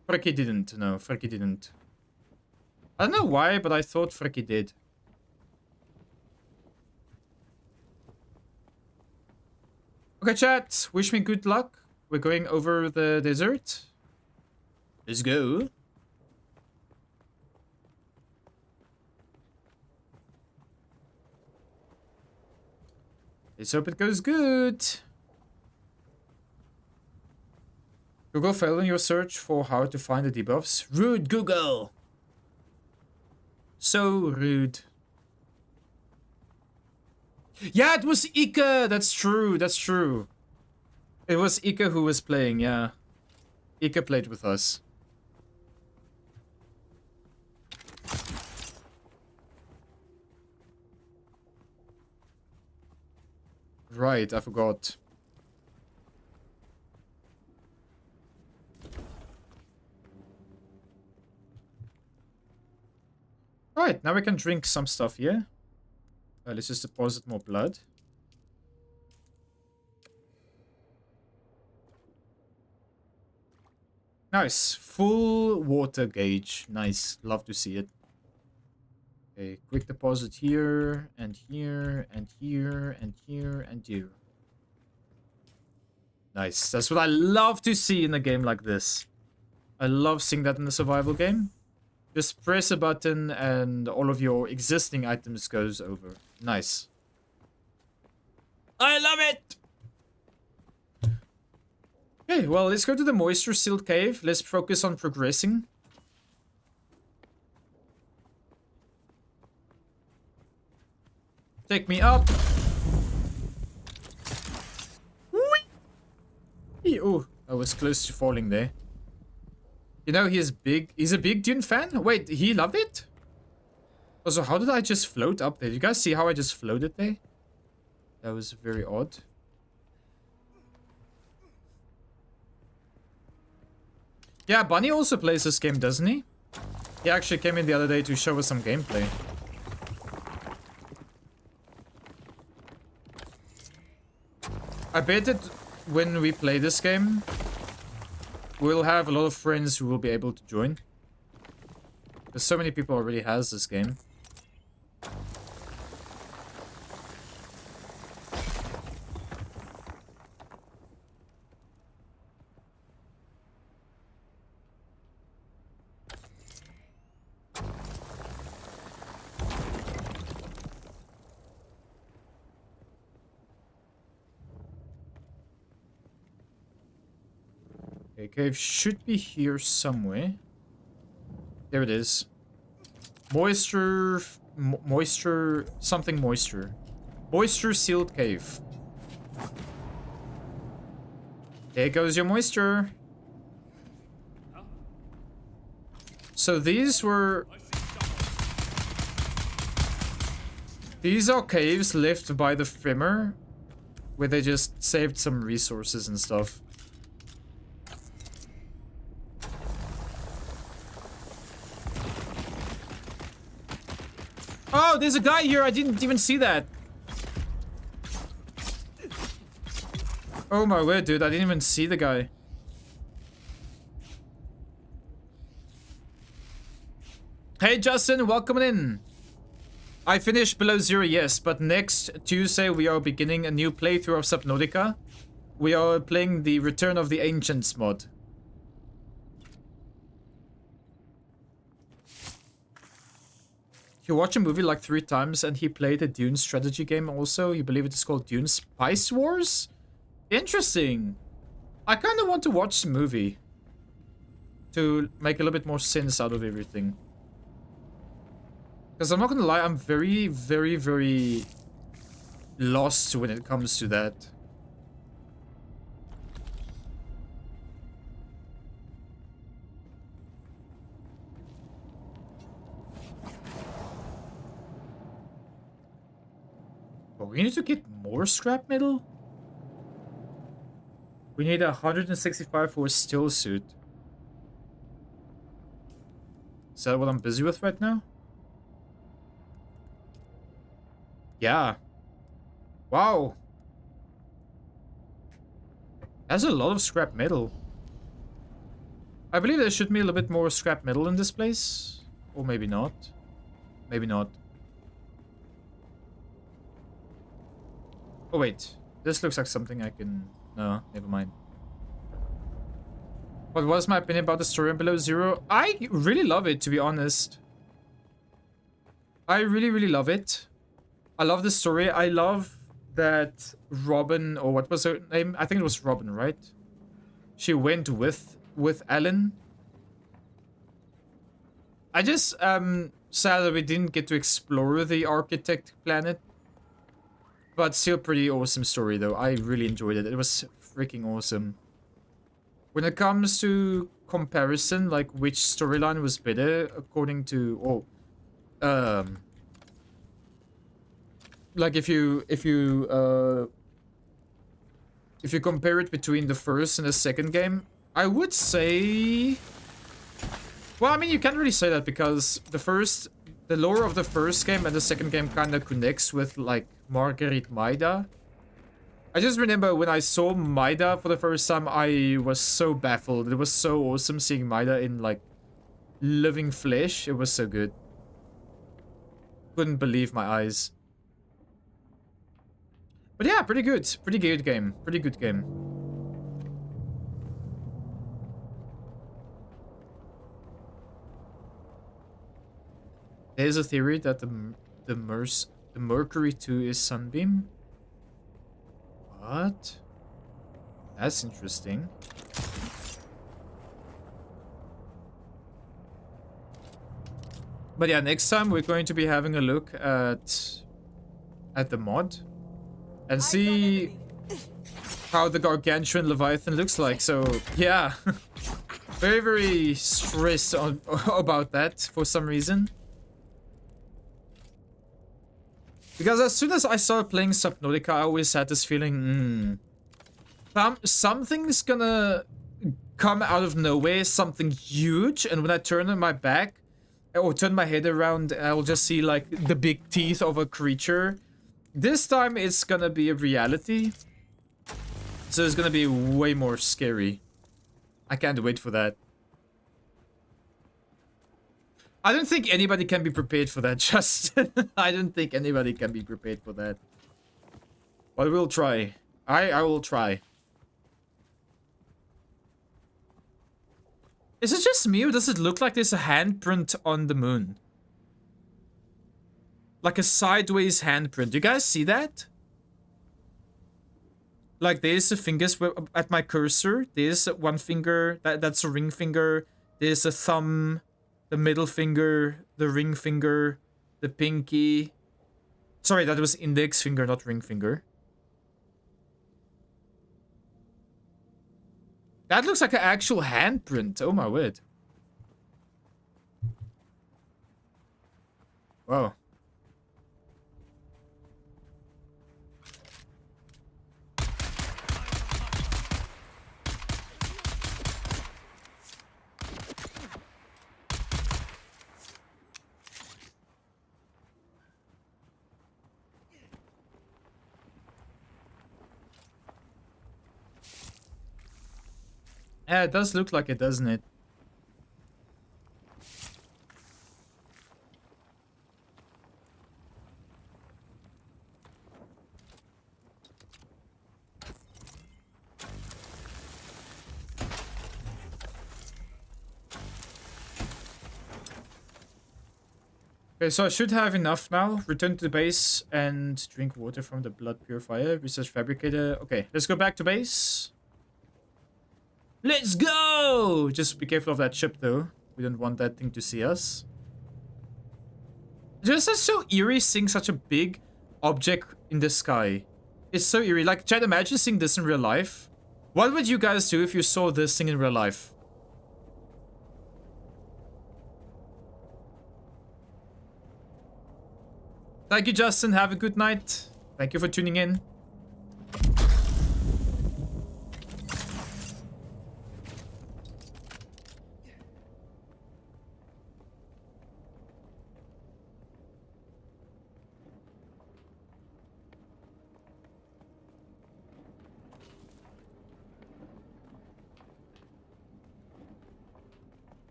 Freki didn't. No, Freki didn't. I don't know why, but I thought Freki did. Okay, chat. Wish me good luck. We're going over the desert. Let's go. Let's hope it goes good. Google failed in your search for how to find the debuffs. Rude, Google. So rude. Yeah, it was Ika. That's true. That's true. It was Ika who was playing, yeah. Ika played with us. Right, I forgot. Alright, now we can drink some stuff here. Let's just deposit more blood. Nice. Full water gauge. Nice. Love to see it. Okay, quick deposit here, and here, and here, and here, and here. Nice. That's what I love to see in a game like this. I love seeing that in a survival game. Just press a button and all of your existing items goes over. Nice. I love it! Okay, well, let's go to the moisture sealed cave. Let's focus on progressing. Take me up. Whee! Oh, I was close to falling there. You know, he's big. He's a big Dune fan? Wait, he loved it? Also, how did I just float up there? Did you guys see how I just floated there? That was very odd. Yeah, Bunny also plays this game, doesn't he? He actually came in the other day to show us some gameplay. I bet that when we play this game, we'll have a lot of friends who will be able to join. Because so many people already has this game. Okay, cave should be here somewhere. There it is. Moisture... moisture... something moisture. Moisture sealed cave. There goes your moisture. So these were... these are caves left by the Frimmer, where they just saved some resources and stuff. Oh, there's a guy here. I didn't even see that. Oh my word, dude. I didn't even see the guy. Hey, Justin. Welcome in. I finished Below Zero, yes. But next Tuesday, we are beginning a new playthrough of Subnautica. We are playing the Return of the Ancients mod. He watched a movie like 3 times and he played a Dune strategy game also. You believe it is called Dune Spice Wars? Interesting. I kind of want to watch the movie to make a little bit more sense out of everything. Because I'm not gonna lie, I'm very, very, very lost when it comes to that. Oh, we need to get more scrap metal? We need 165 for a still suit. Is that what I'm busy with right now? Yeah. Wow. That's a lot of scrap metal. I believe there should be a little bit more scrap metal in this place. Or maybe not. Maybe not. Oh wait, this looks like something I can... no, never mind. What was my opinion about the story on Below Zero? I really love it, to be honest. I really, really love it. I love the story. I love that Robin, or what was her name? I think it was Robin, right? She went with Alan. I just sad that we didn't get to explore the Architect planet. But still pretty awesome story though. I really enjoyed it. It was freaking awesome. When it comes to comparison, like which storyline was better according to like if you compare it between the first and the second game, I would say, well, I mean, you can't really say that because the lore of the first game and the second game kind of connects with like Marguerite Maida. I just remember when I saw Maida for the first time, I was so baffled. It was so awesome seeing Maida in like living flesh. It was so good. Couldn't believe my eyes. But yeah, pretty good. Pretty good game. Pretty good game. There's a theory that the Mercury 2 is Sunbeam. What? That's interesting. But yeah, next time we're going to be having a look at the mod and see how the Gargantuan Leviathan looks like. So yeah, very, very stressed about that for some reason. Because as soon as I started playing Subnautica, I always had this feeling, something's gonna come out of nowhere, something huge, and when I turn on my back, or turn my head around and I'll just see like the big teeth of a creature. This time it's gonna be a reality. So it's gonna be way more scary. I can't wait for that. I don't think anybody can be prepared for that, Justin. I don't think anybody can be prepared for that. But we'll try. I will try. Is it just me or does it look like there's a handprint on the moon? Like a sideways handprint. Do you guys see that? Like there's the fingers at my cursor. There's one finger. That's a ring finger. There's a thumb. The middle finger. The ring finger. The pinky. Sorry, that was index finger, not ring finger. That looks like an actual handprint. Oh my word. Wow. Yeah, it does look like it, doesn't it? Okay, so I should have enough now. Return to the base and drink water from the blood purifier. Research fabricator. Okay, let's go back to base. Let's go! Just be careful of that ship, though. We don't want that thing to see us. Just it's so eerie seeing such a big object in the sky. It's so eerie. Like, Chad, imagine seeing this in real life. What would you guys do if you saw this thing in real life? Thank you, Justin. Have a good night. Thank you for tuning in.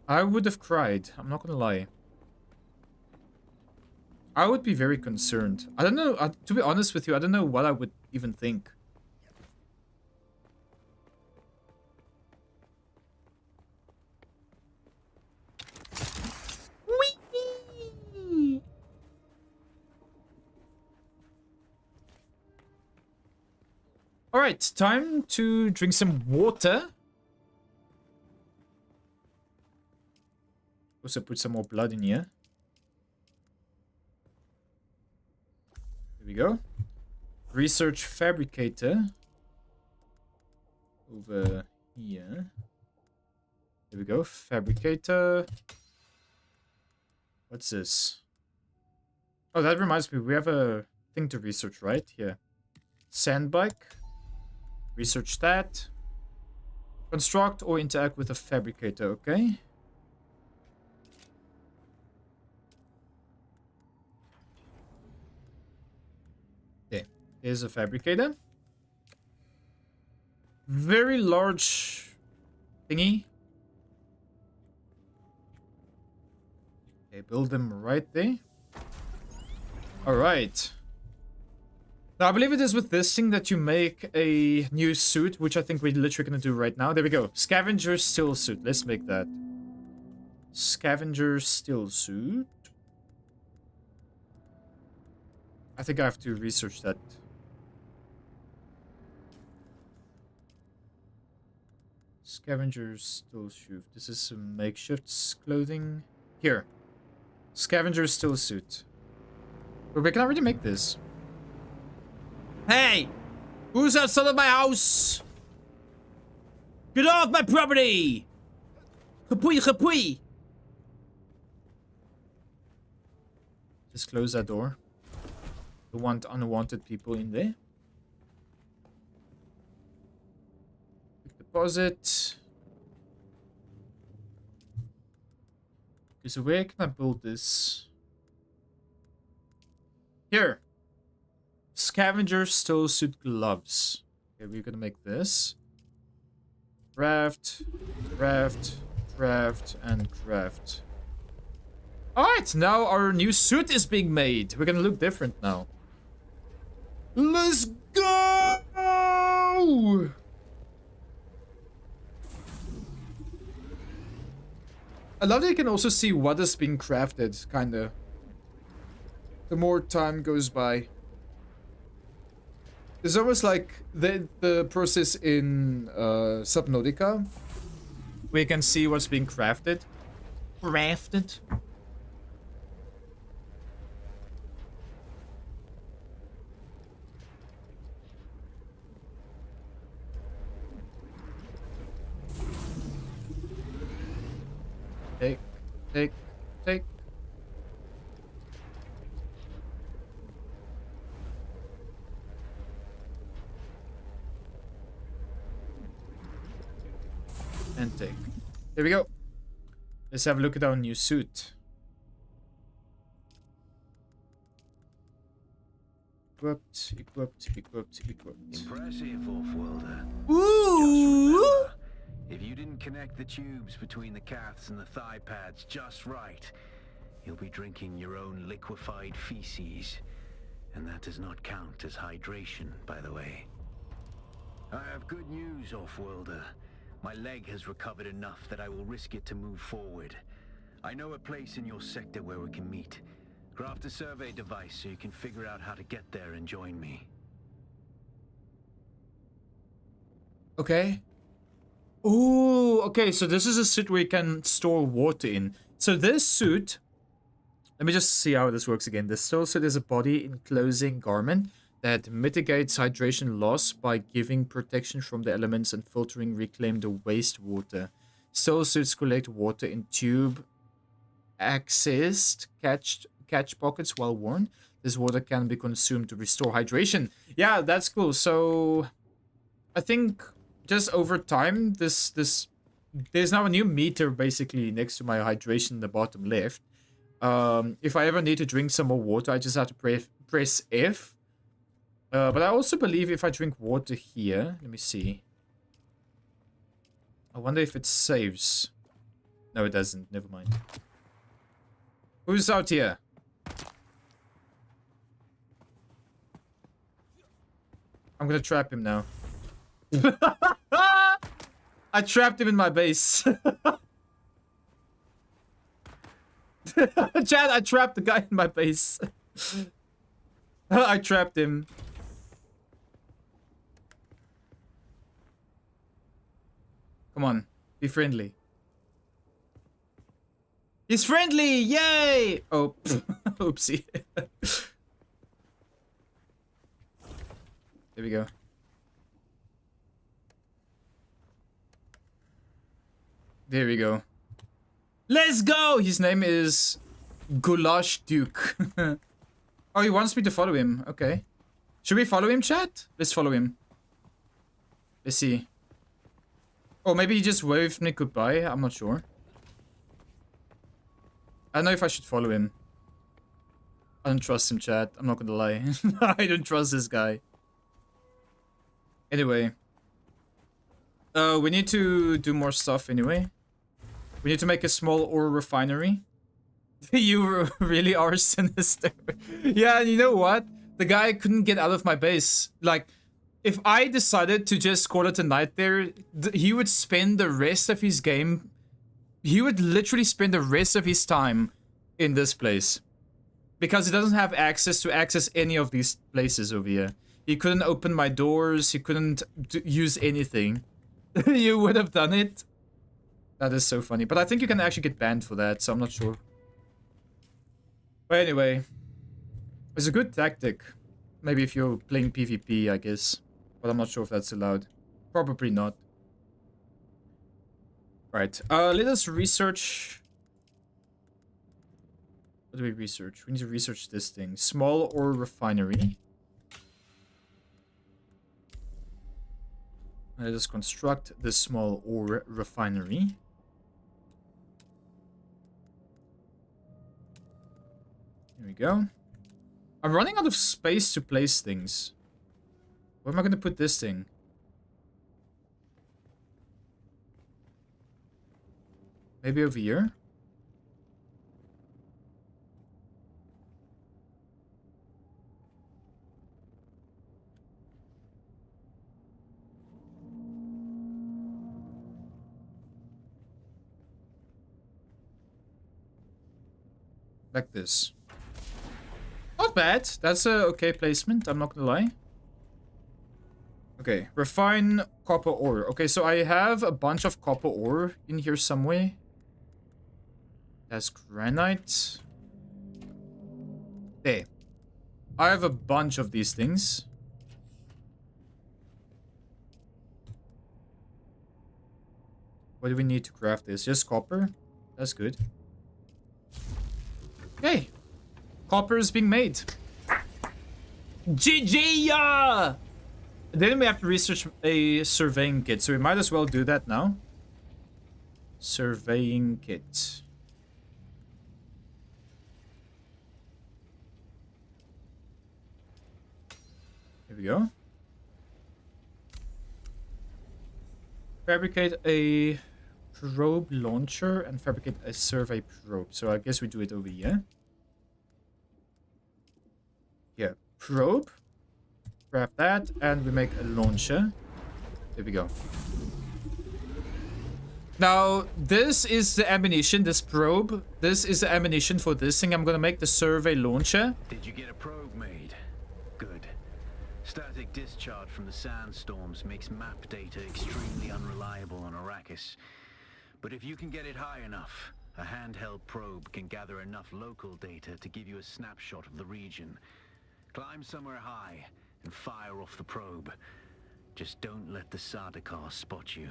I would have cried. I'm not gonna lie. I would be very concerned. I don't know. To be honest with you, I don't know what I would even think. Whee! All right, time to drink some water. Also put some more blood in here. There we go. Research fabricator. Over here. There we go. Fabricator. What's this? Oh, that reminds me. We have a thing to research, right? Here. Sandbike. Research that. Construct or interact with a fabricator. Okay. Here's a fabricator. Very large thingy. Okay, build them right there. Alright. Now, I believe it is with this thing that you make a new suit, which I think we're literally going to do right now. There we go. Scavenger still suit. Let's make that. Scavenger still suit. I think I have to research that. Scavenger's still suit. This is some makeshift clothing. Here. Scavenger's still suit. But we can already make this. Hey! Who's outside of my house? Get off my property! Kapui, kapui! Just close that door. Don't want unwanted people in there. Deposit. So where can I build this? Here. Scavenger stole suit gloves. Okay, we're gonna make this. Craft, craft, craft, and craft. Alright, now our new suit is being made. We're gonna look different now. Let's go! I love that you can also see what is being crafted, kinda. The more time goes by. It's almost like the process in Subnautica, where you can see what's being crafted. Crafted. Take, take, take. And take. There we go. Let's have a look at our new suit. Equipped, equipped, equipped, equipped. Impressive, Off-worlder. Ooh! If you didn't connect the tubes between the caths and the thigh pads just right, you'll be drinking your own liquefied feces. And that does not count as hydration, by the way. I have good news, Off-worlder. My leg has recovered enough that I will risk it to move forward. I know a place in your sector where we can meet. Craft a survey device so you can figure out how to get there and join me. Okay. Ooh, okay, so this is a suit where you can store water in. So this suit, let me just see how this works again. The soul suit is a body enclosing garment that mitigates hydration loss by giving protection from the elements and filtering reclaimed wastewater. Soul suits collect water in tube accessed catch pockets while worn. This water can be consumed to restore hydration. Yeah, that's cool. So I think just over time, there's now a new meter basically next to my hydration in the bottom left. If I ever need to drink some more water, I just have to press F. But I also believe if I drink water here, let me see. I wonder if it saves. No, it doesn't. Never mind. Who's out here? I'm gonna trap him now. I trapped him in my base. Chad, I trapped the guy in my base. I trapped him. Come on, be friendly. He's friendly! Yay! Oh, oopsie. There we go. There we go. Let's go! His name is Goulash Duke. Oh, he wants me to follow him. Okay. Should we follow him, chat? Let's follow him. Let's see. Oh, maybe he just waved me goodbye. I'm not sure. I don't know if I should follow him. I don't trust him, chat. I'm not gonna lie. I don't trust this guy. Anyway. We need to do more stuff anyway. We need to make a small ore refinery. You really are sinister. Yeah, and you know what? The guy couldn't get out of my base. Like, if I decided to just call it a night there, he would spend the rest of his game... He would literally spend the rest of his time in this place. Because he doesn't have access to access any of these places over here. He couldn't open my doors, he couldn't use anything. You would have done it? That is so funny. But I think you can actually get banned for that, so I'm not sure. But anyway. It's a good tactic. Maybe if you're playing PvP, I guess. But I'm not sure if that's allowed. Probably not. Right. Let us research... What do we research? We need to research this thing. Small ore refinery. Let us construct the small ore refinery. Here we go. I'm running out of space to place things. Where am I going to put this thing? Maybe over here? Like this. Not bad. That's a okay placement, I'm not gonna lie. Okay, refine copper ore. Okay, so I have a bunch of copper ore in here somewhere. That's granite. There. I have a bunch of these things. What do we need to craft this? Just copper? That's good. Okay. Copper is being made. GG! Then we have to research a surveying kit, so we might as well do that now. Surveying kit. Here we go. Fabricate a probe launcher and fabricate a survey probe. So I guess we do it over here. Yeah, probe. Grab that and we make a launcher. There we go. Now, this is the ammunition, this probe. This is the ammunition for this thing. I'm gonna make the survey launcher. Did you get a probe made? Good. Static discharge from the sandstorms makes map data extremely unreliable on Arrakis. But if you can get it high enough, a handheld probe can gather enough local data to give you a snapshot of the region. Climb somewhere high and fire off the probe. Just don't let the Sardaukar spot you.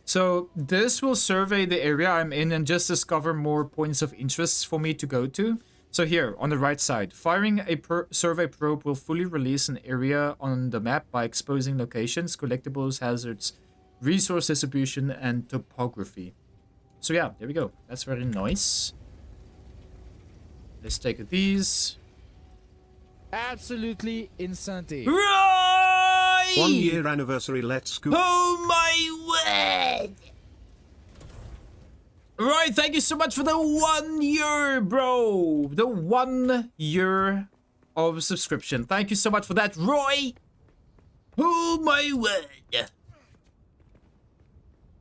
So this will survey the area I'm in and just discover more points of interest for me to go to. So here, on the right side, firing a survey probe will fully release an area on the map by exposing locations, collectibles, hazards, resource distribution, and topography. So yeah, there we go. That's very nice. Let's take these. Absolutely insanity. Right! 1 year anniversary, let's go. Oh my word! Right, thank you so much for the 1 year, bro. The 1 year of subscription. Thank you so much for that, Roy. Oh my word.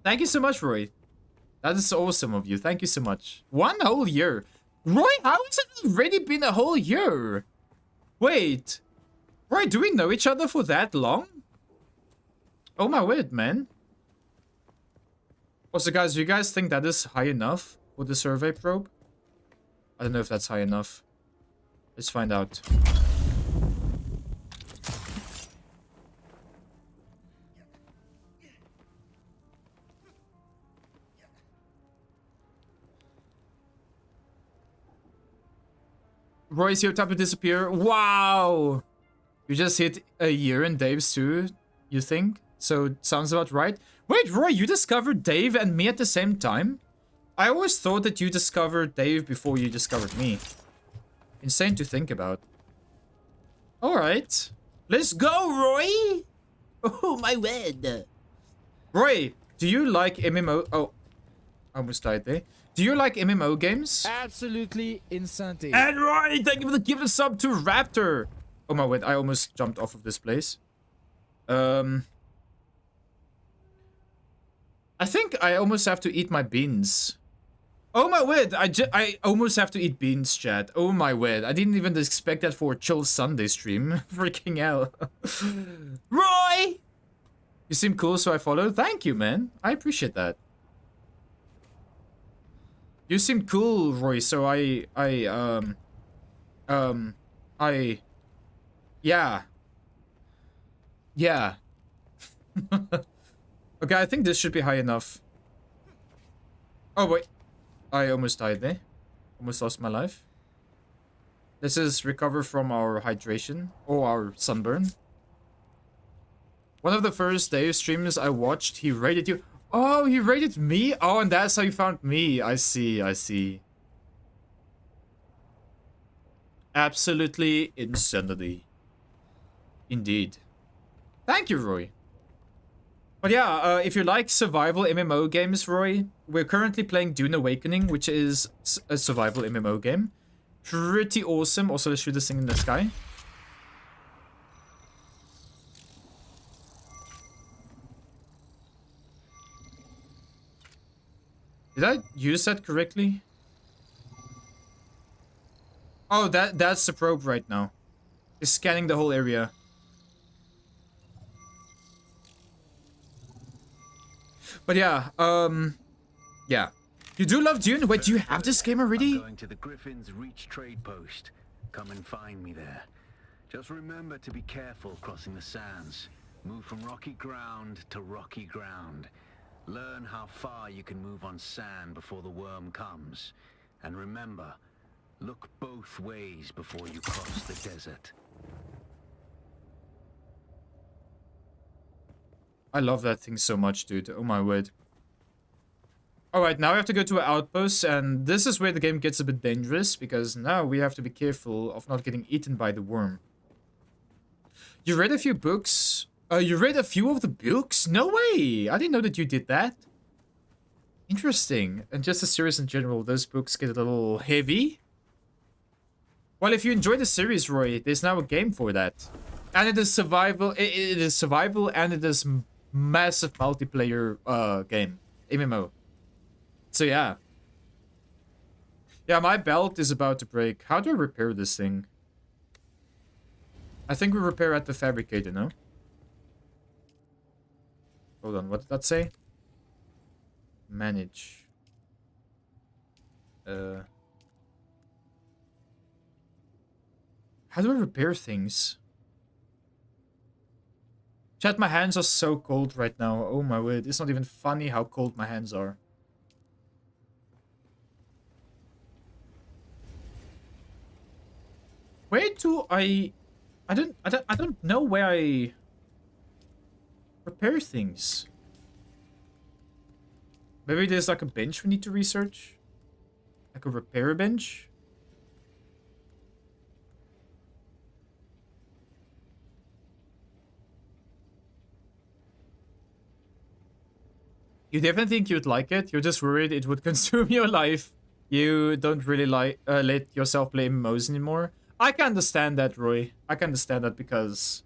Thank you so much, Roy. That is awesome of you. Thank you so much. 1 whole year. Roy, how has it already been a whole year? Wait. Roy, do we know each other for that long? Oh my word, man. Also, guys, do you guys think that is high enough for the survey probe? I don't know if that's high enough. Let's find out. Roy's here, time to disappear. Wow! You just hit a year in Dave's too, you think? So, sounds about right. Wait, Roy, you discovered Dave and me at the same time? I always thought that you discovered Dave before you discovered me. Insane to think about. Alright. Let's go, Roy! Oh, my word. Roy, do you like MMO... Oh, I almost died there. Do you like MMO games? Absolutely insanity. And Roy, thank you for the gift sub to Raptor. Oh my word, I almost jumped off of this place. I think I almost have to eat my beans. Oh my word, I almost have to eat beans, chat. Oh my word, I didn't even expect that for a chill Sunday stream. Freaking hell. Roy! You seem cool, so I followed. Thank you, man. I appreciate that. You seem cool, Roy, so yeah. Yeah. Okay, I think this should be high enough. Oh, wait. I almost died there. Almost lost my life. This is recover from our hydration or our sunburn. One of the first Dave streams I watched, he rated you. Oh, he rated me? Oh, and that's how you found me. I see, I see. Absolutely insanity. Indeed. Thank you, Roy. But yeah, if you like survival MMO games, Roy, we're currently playing Dune Awakening, which is a survival MMO game. Pretty awesome. Also, let's shoot this thing in the sky. Did I use that correctly? Oh, that's the probe right now. It's scanning the whole area. But yeah, yeah. You do love Dune? Wait, do you have this game already? I'm going to the Griffin's Reach trade post. Come and find me there. Just remember to be careful crossing the sands. Move from rocky ground to rocky ground. Learn how far you can move on sand before the worm comes. And remember, look both ways before you cross the desert. I love that thing so much, dude. Oh my word. Alright, now we have to go to an outpost, and this is where the game gets a bit dangerous, because now we have to be careful of not getting eaten by the worm. You read a few books? You read a few of the books? No way! I didn't know that you did that. Interesting. And just the series in general, those books get a little heavy. Well, if you enjoy the series, Roy, there's now a game for that. And it is survival, it is survival, and it is massive multiplayer game. MMO. So yeah. Yeah, my belt is about to break. How do I repair this thing? I think we repair at the fabricator, no? Hold on, what did that say? Manage. How do I repair things? Chat, my hands are so cold right now. Oh my word, it's not even funny how cold my hands are. Where do I don't know where I repair things. Maybe there's like a bench we need to research? Like a repair bench? You definitely think you'd like it. You're just worried it would consume your life. You don't really like let yourself play MMOs anymore. I can understand that, Roy. I can understand that because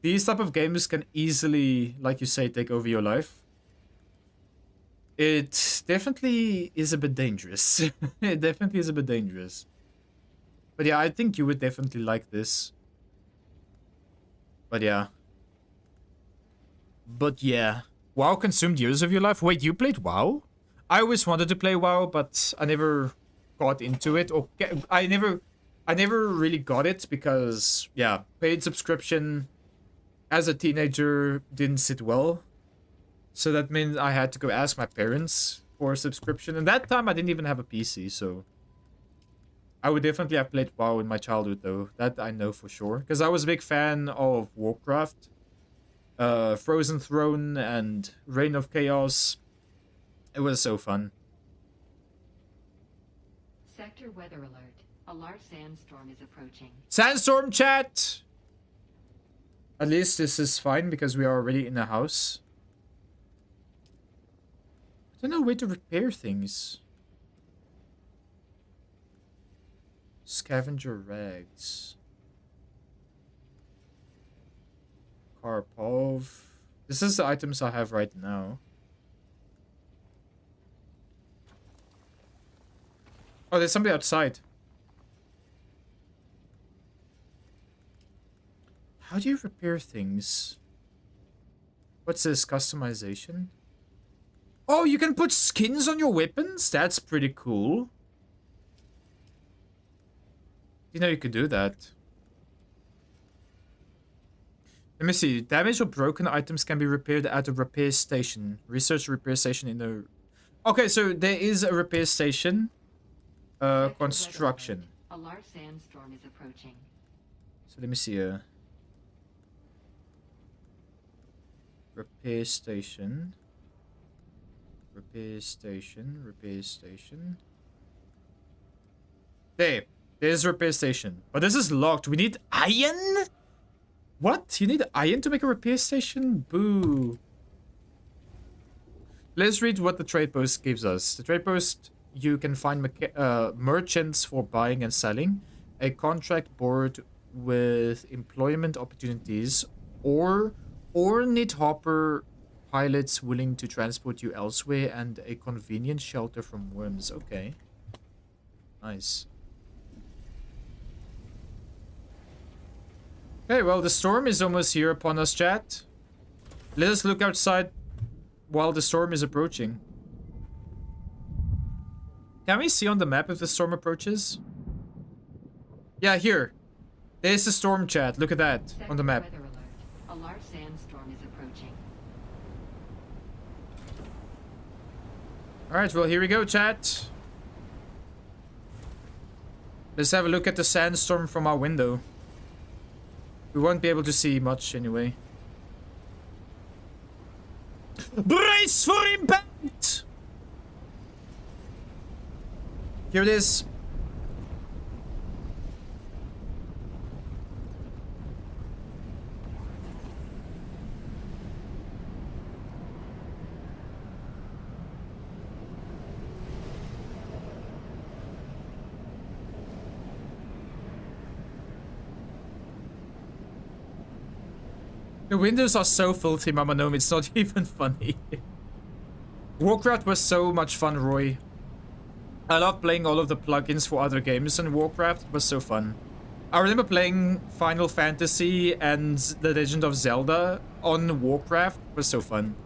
these type of games can easily, like you say, take over your life. It definitely is a bit dangerous. It definitely is a bit dangerous. But yeah, I think you would definitely like this. But yeah. But yeah. WoW consumed years of your life? Wait, you played WoW? I always wanted to play WoW, but I never got into it. Or I never really got it because, yeah, paid subscription as a teenager didn't sit well. So that means I had to go ask my parents for a subscription. And that time I didn't even have a PC, so I would definitely have played WoW in my childhood, though. That I know for sure. Because I was a big fan of Warcraft, Frozen Throne, and Reign of Chaos. It was so fun. Sector weather alert. A large sandstorm is approaching. Sandstorm, chat! At least this is fine because we are already in a house. I don't know where to repair things. Scavenger rags. Karpov. This is the items I have right now. Oh, there's somebody outside. How do you repair things? What's this? Customization? Oh, you can put skins on your weapons? That's pretty cool. You know you could do that. Let me see. Damaged or broken items can be repaired at a repair station. Research repair station in the... Okay, so there is a repair station. Construction. A large sandstorm is approaching. So let me see. Repair station. Repair station. Repair station. There. There's a repair station. But this is locked. We need iron? What? You need iron to make a repair station? Boo. Let's read what the trade post gives us. The trade post, you can find merchants for buying and selling, a contract board with employment opportunities, or ornithopter pilots willing to transport you elsewhere, and a convenient shelter from worms. Okay. Nice. Okay, well, the storm is almost here upon us, chat. Let us look outside while the storm is approaching. Can we see on the map if the storm approaches? Yeah, here. There's the storm, chat. Look at that on the map. Weather alert. A large sandstorm is approaching. Alright, well, here we go, chat. Let's have a look at the sandstorm from our window. We won't be able to see much anyway. Brace for impact! Here it is. The windows are so filthy, Mama Gnome, it's not even funny. Warcraft was so much fun, Roy. I love playing all of the plugins for other games, and Warcraft was so fun. I remember playing Final Fantasy and The Legend of Zelda on Warcraft. It was so fun.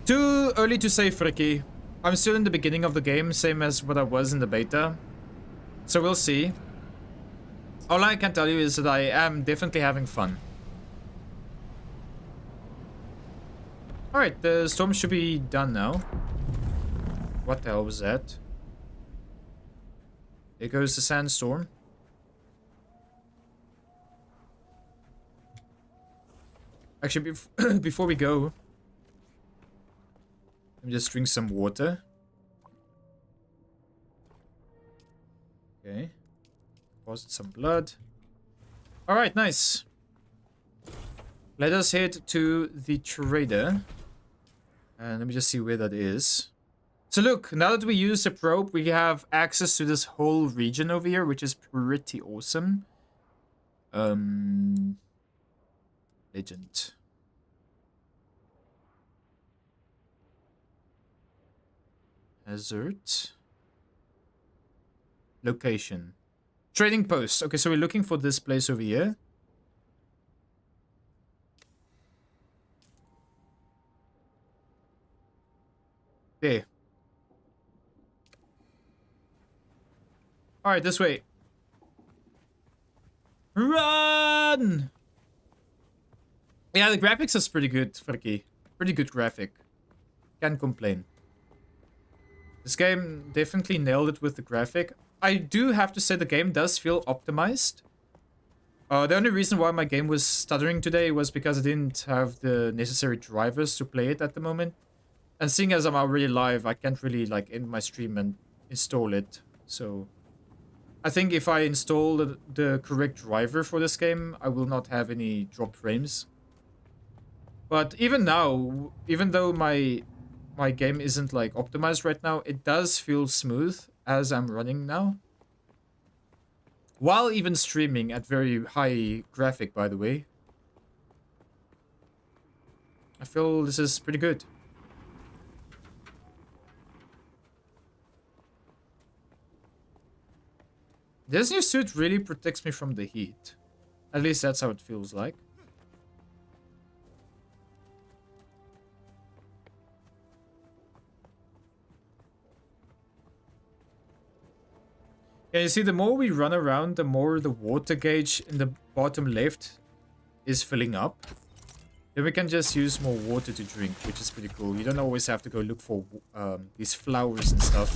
Too early to say, Fricky. I'm still in the beginning of the game, same as what I was in the beta. So we'll see. All I can tell you is that I am definitely having fun. Alright, the storm should be done now. What the hell was that? There goes the sandstorm. Actually, before we go, let me just drink some water. Okay. Deposit some blood. Alright, nice. Let us head to the trader. And let me just see where that is. So look, now that we use the probe, we have access to this whole region over here, which is pretty awesome. Legend. Hazard. Location. Trading post. Okay, so we're looking for this place over here. Okay. Alright, this way. Run! Yeah, the graphics is pretty good, Friki. Pretty good graphic. Can't complain. This game definitely nailed it with the graphic. I do have to say the game does feel optimized. The only reason why my game was stuttering today was because I didn't have the necessary drivers to play it at the moment. And seeing as I'm already live, I can't really like end my stream and install it. So I think if I install the correct driver for this game, I will not have any drop frames. But even now, even though my game isn't like optimized right now, it does feel smooth as I'm running now. While even streaming at very high graphic, by the way. I feel this is pretty good. This new suit really protects me from the heat. At least that's how it feels like. Yeah, you see, the more we run around, the more the water gauge in the bottom left is filling up. Then we can just use more water to drink, which is pretty cool. You don't always have to go look for these flowers and stuff.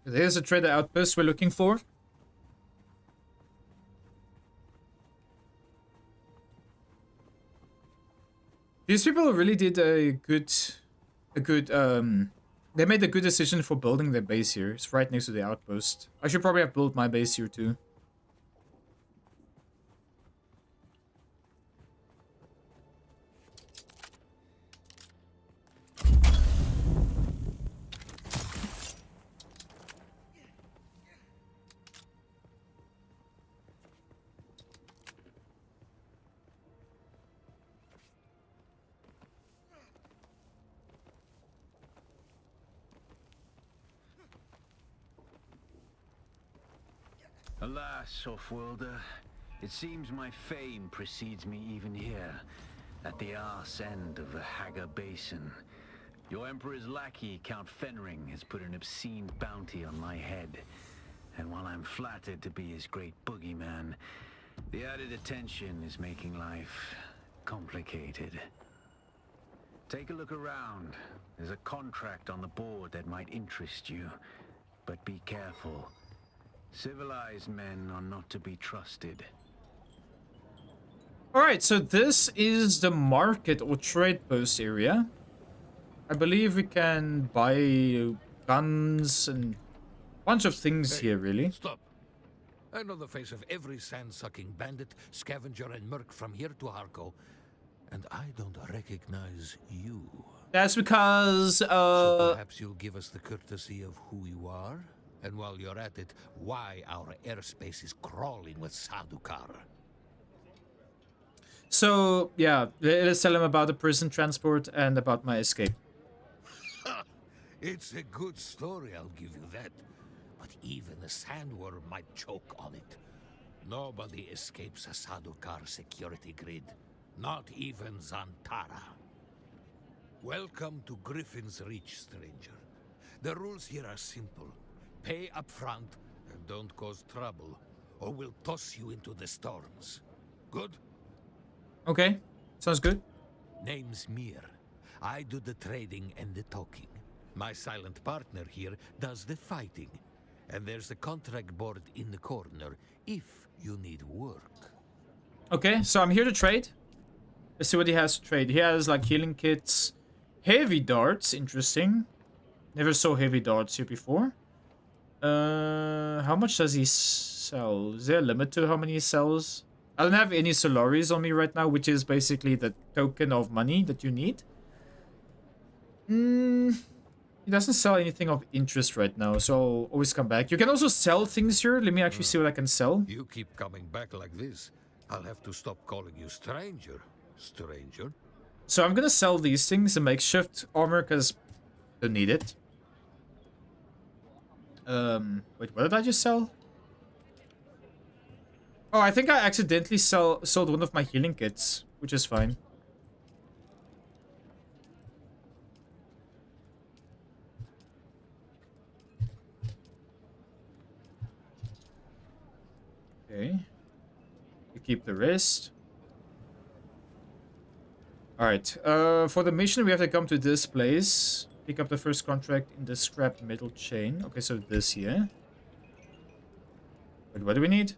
There's a trader outpost we're looking for. These people really did a good, they made a good decision for building their base here. It's right next to the outpost. I should probably have built my base here too. Alas, Offworlder, it seems my fame precedes me even here, at the arse end of the Haga Basin. Your Emperor's lackey, Count Fenring, has put an obscene bounty on my head. And while I'm flattered to be his great boogeyman, the added attention is making life complicated. Take a look around. There's a contract on the board that might interest you. But be careful. Civilized men are not to be trusted. Alright, so this is the market or trade post area. I believe we can buy guns and a bunch of things here, really. Stop. I know the face of every sand-sucking bandit, scavenger, and merc from here to Harko, and I don't recognize you. That's because, So perhaps you'll give us the courtesy of who you are? And while you're at it, why our airspace is crawling with Sardaukar. So, yeah, let's tell him about the prison transport and about my escape. It's a good story, I'll give you that. But even a sandworm might choke on it. Nobody escapes a Sardaukar security grid. Not even Zantara. Welcome to Griffin's Reach, stranger. The rules here are simple. Pay up front and don't cause trouble, or we'll toss you into the storms. Good? Okay, sounds good. Name's Mir. I do the trading and the talking. My silent partner here does the fighting. And there's a contract board in the corner if you need work. Okay, so I'm here to trade. Let's see what he has to trade. He has like healing kits, heavy darts, interesting. Never saw heavy darts here before. How much does he sell? Is there a limit to how many he sells? I don't have any Solaris on me right now, which is basically the token of money that you need. He doesn't sell anything of interest right now, so I'll always come back. You can also sell things here. Let me actually see what I can sell. You keep coming back like this, I'll have to stop calling you stranger. Stranger? So I'm gonna sell these things, the makeshift armor, because I don't need it. Wait, what did I just sell? Oh, I think I accidentally sold one of my healing kits, which is fine. Okay. We keep the rest. Alright, for the mission we have to come to this place. Pick up the first contract in the scrap metal chain. Okay, so this here. Wait, what do we need?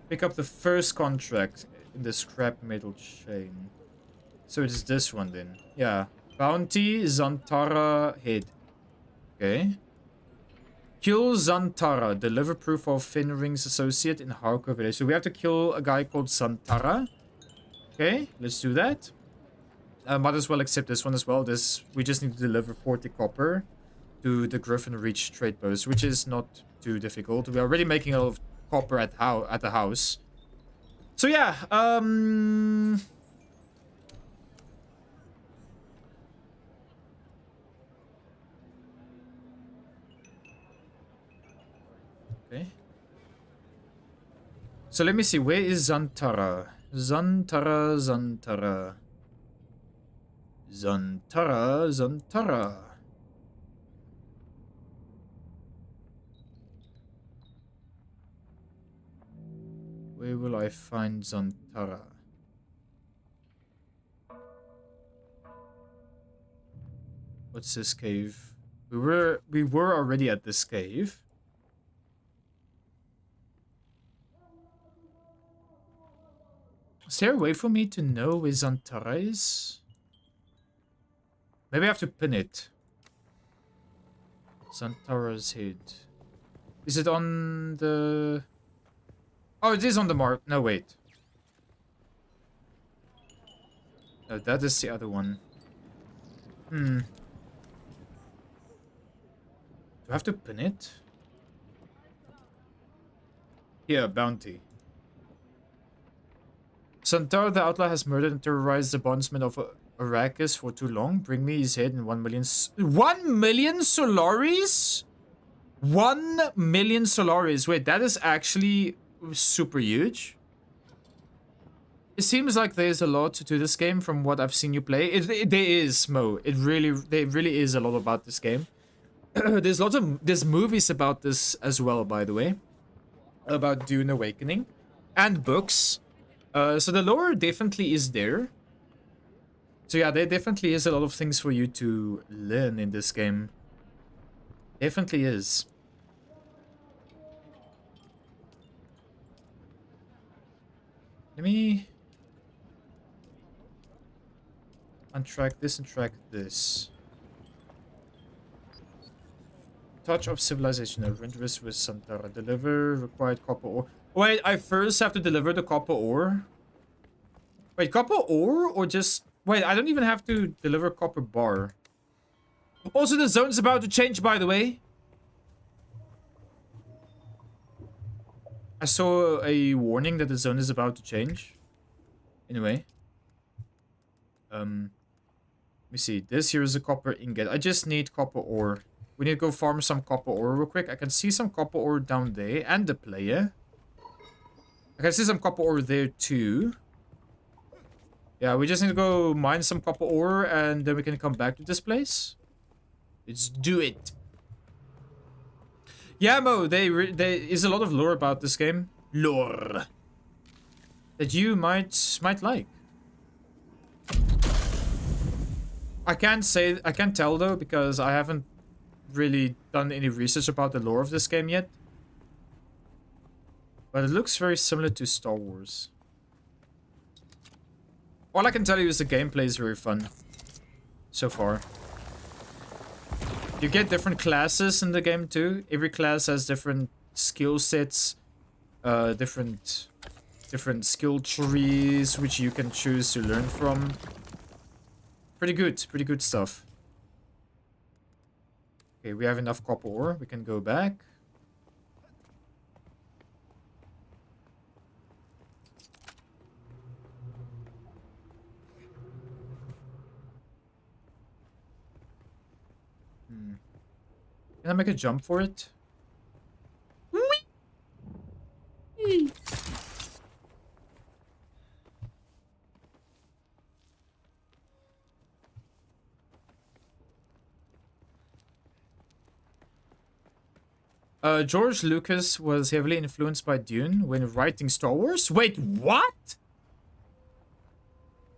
Pick up the first contract in the scrap metal chain. So it's this one then. Yeah. Bounty Zantara head. Okay. Kill Zantara. Deliver proof of Fenring's associate in Harko village. So we have to kill a guy called Zantara. Okay, let's do that. Might as well accept this one as well. We just need to deliver 40 copper to the Griffin Reach trade post, which is not too difficult. We're already making a lot of copper at the house. So yeah, okay. So let me see, where is Zantara? Zantara. Where will I find Zantara? What's this cave? We were already at this cave. Is there a way for me to know where Zantara is? Maybe I have to pin it. Zantara's head. Is it on the... Oh, it is on the mark. No, wait. No, that is the other one. Hmm. Do I have to pin it? Here, bounty. Santara the Outlaw has murdered and terrorized the bondsmen of Arrakis for too long. Bring me his head and 1 million... 1 million Solaris? 1 million Solaris. Wait, that is actually super huge. It seems like there's a lot to this game from what I've seen you play. There is, Mo. There really is a lot about this game. There's movies about this as well, by the way. About Dune Awakening. And books. So the lore definitely is there. So yeah, there definitely is a lot of things for you to learn in this game. Definitely is. Let me untrack this and track this. Touch of civilization. Adventurous with Santara. Deliver required copper ore. Wait, I first have to deliver the copper ore? Wait, copper ore or just... Wait, I don't even have to deliver copper bar. Also, the zone's about to change, by the way. I saw a warning that the zone is about to change. Anyway. Let me see. This here is a copper ingot. I just need copper ore. We need to go farm some copper ore real quick. I can see some copper ore down there. And the player. I can see some copper ore there too. Yeah, we just need to go mine some copper ore. And then we can come back to this place. Let's do it. Yeah, Mo, there is a lot of lore about this game. Lore. That you might like. I can't tell though, because I haven't really done any research about the lore of this game yet. But it looks very similar to Star Wars. All I can tell you is the gameplay is very fun. So far. You get different classes in the game too. Every class has different skill sets. Different skill trees which you can choose to learn from. Pretty good stuff. Okay, we have enough copper ore. We can go back. Can I make a jump for it? Whee! George Lucas was heavily influenced by Dune when writing Star Wars. Wait, what?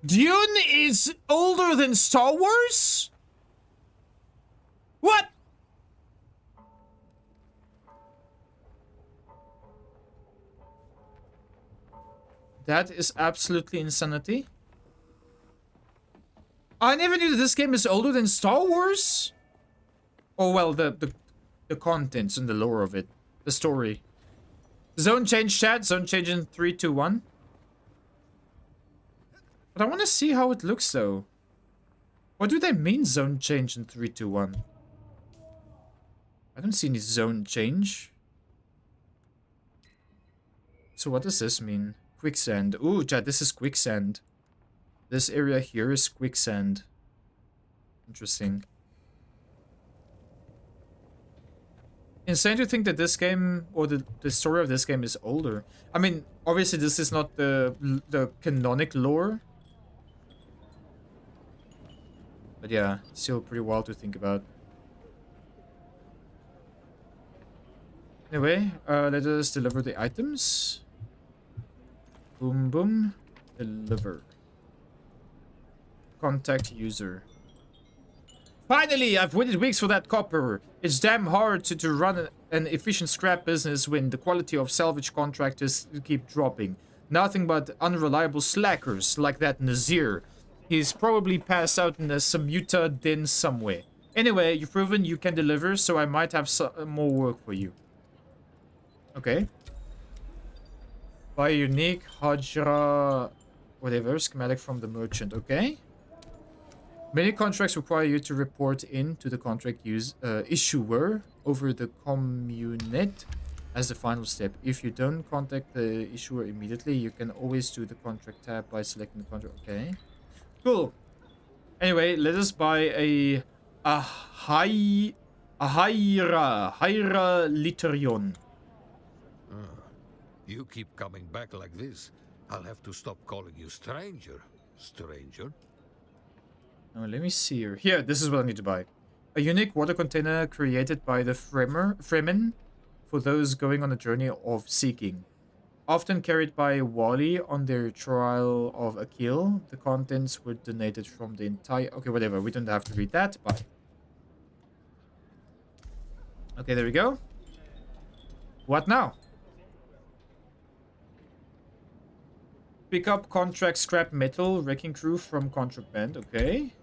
Dune is older than Star Wars? What? That is absolutely insanity. I never knew that this game is older than Star Wars. Oh, well, the contents and the lore of it. The story. Zone change, chat. Zone change in 3, 2, 1. But I want to see how it looks, though. What do they mean, zone change in 3, 2, 1? I don't see any zone change. So what does this mean? Quicksand. Ooh, chat, this is quicksand. This area here is quicksand. Interesting. Insane to think that this game, or the story of this game is older. I mean, obviously this is not the canonic lore. But yeah, still pretty wild to think about. Anyway, let us deliver the items. Boom, boom. Deliver. Contact user. Finally, I've waited weeks for that copper. It's damn hard to run an efficient scrap business when the quality of salvage contractors keep dropping. Nothing but unreliable slackers like that Nazir. He's probably passed out in a Samuta den somewhere. Anyway, you've proven you can deliver, so I might have more work for you. Okay. Buy a unique Hajra... whatever, schematic from the merchant. Okay. Many contracts require you to report in to the contract issuer over the communet as the final step. If you don't contact the issuer immediately, you can always do the contract tab by selecting the contract. Okay. Cool. Anyway, let us buy a Hyra Literion. You keep coming back like this, I'll have to stop calling you stranger. Stranger? Oh, let me see here. Here, this is what I need to buy. A unique water container created by the Fremen for those going on a journey of seeking. Often carried by Wally on their trial of Akil, the contents were donated from the entire... Okay, whatever. We don't have to read that. Bye. Okay, there we go. What now? Pick up contract scrap metal, wrecking crew from contraband. Okay.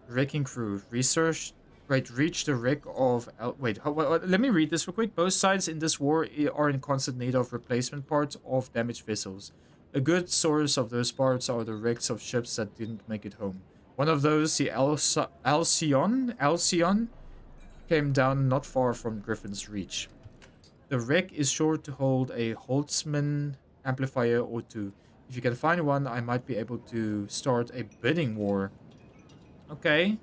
Wrecking crew. Research. Right, reach the wreck of... wait, let me read this real quick. Both sides in this war are in constant need of replacement parts of damaged vessels. A good source of those parts are the wrecks of ships that didn't make it home. One of those, the Alcyon, came down not far from Griffin's Reach. The wreck is sure to hold a Holtzman amplifier or two. If you can find one, I might be able to start a bidding war. Okay.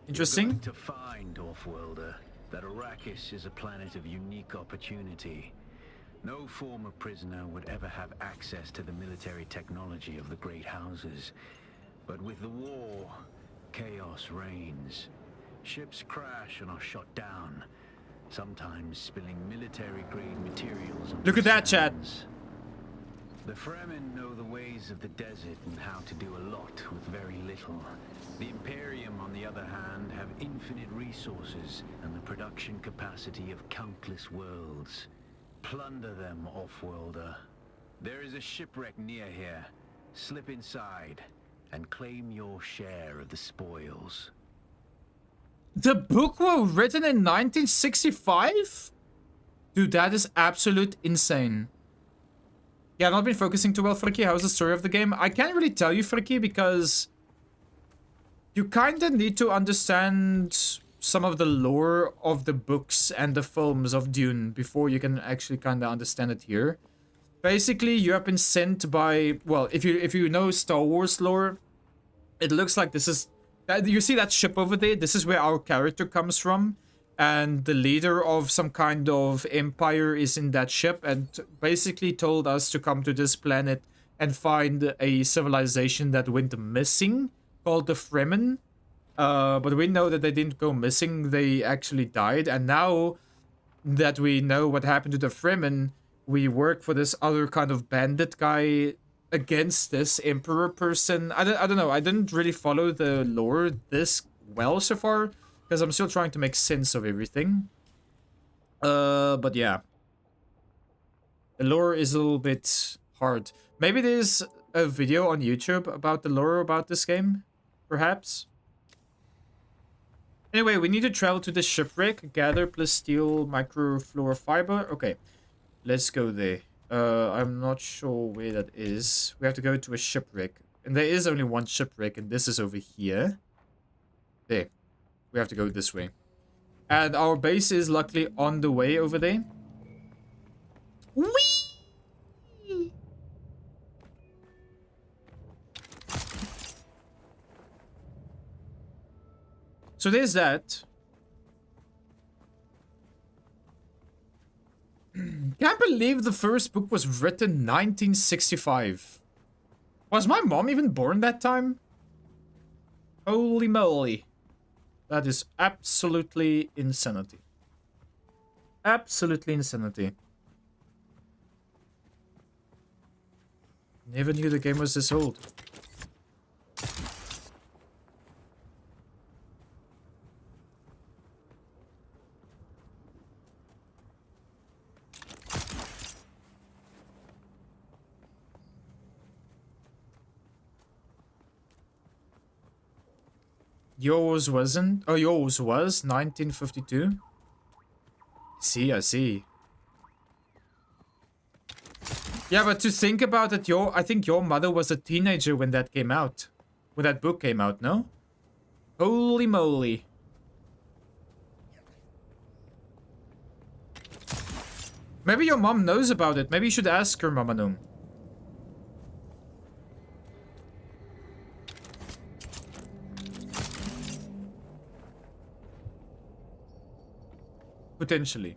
Interesting. You're going to find, Offworlder, that Arrakis is a planet of unique opportunity. No former prisoner would ever have access to the military technology of the great houses. But with the war, chaos reigns. Ships crash and are shot down, sometimes spilling military-grade materials on Look at that, chat. The Fremen know the ways of the desert and how to do a lot with very little. The Imperium, on the other hand, have infinite resources and the production capacity of countless worlds. Plunder them, Offworlder. There is a shipwreck near here. Slip inside and claim your share of the spoils. The book was written in 1965? Dude, that is absolute insane. Yeah, I've not been focusing too well, Friki. How's the story of the game? I can't really tell you, Friki, because you kind of need to understand some of the lore of the books and the films of Dune before you can actually kind of understand it here. Basically, you have been sent by... Well, if you know Star Wars lore, it looks like this is... You see that ship over there? This is where our character comes from. And the leader of some kind of empire is in that ship and basically told us to come to this planet and find a civilization that went missing called the Fremen. But we know that they didn't go missing. They actually died. And now that we know what happened to the Fremen, we work for this other kind of bandit guy against this emperor person. I don't know. I didn't really follow the lore this well so far, because I'm still trying to make sense of everything. But yeah. The lore is a little bit hard. Maybe there's a video on YouTube about the lore about this game, perhaps. Anyway, we need to travel to the shipwreck. Gather plus steel microfluor fiber. Okay, let's go there. I'm not sure where that is. We have to go to a shipwreck. And there is only one shipwreck, and this is over here. There. We have to go this way. And our base is luckily on the way over there. Whee! So there's that. Can't believe the first book was written 1965. Was my mom even born that time? Holy moly. That is absolutely insanity. Absolutely insanity. Never knew the game was this old. Yours wasn't? Oh, yours was 1952? See, I see. Yeah, but to think about it, I think your mother was a teenager when that came out. When that book came out, no? Holy moly. Maybe your mom knows about it. Maybe you should ask her, Mama Noom. Potentially.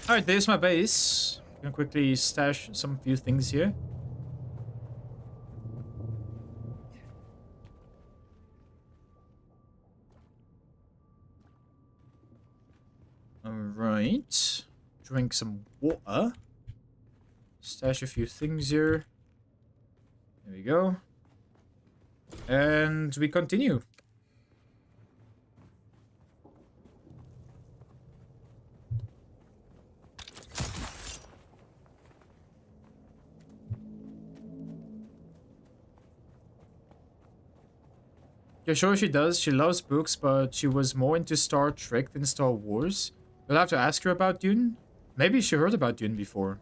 Alright, there's my base. I'm gonna quickly stash some few things here. Alright. Drink some water. Stash a few things here. There we go. And we continue. Yeah, sure she does. She loves books, but she was more into Star Trek than Star Wars. We'll have to ask her about Dune. Maybe she heard about Dune before.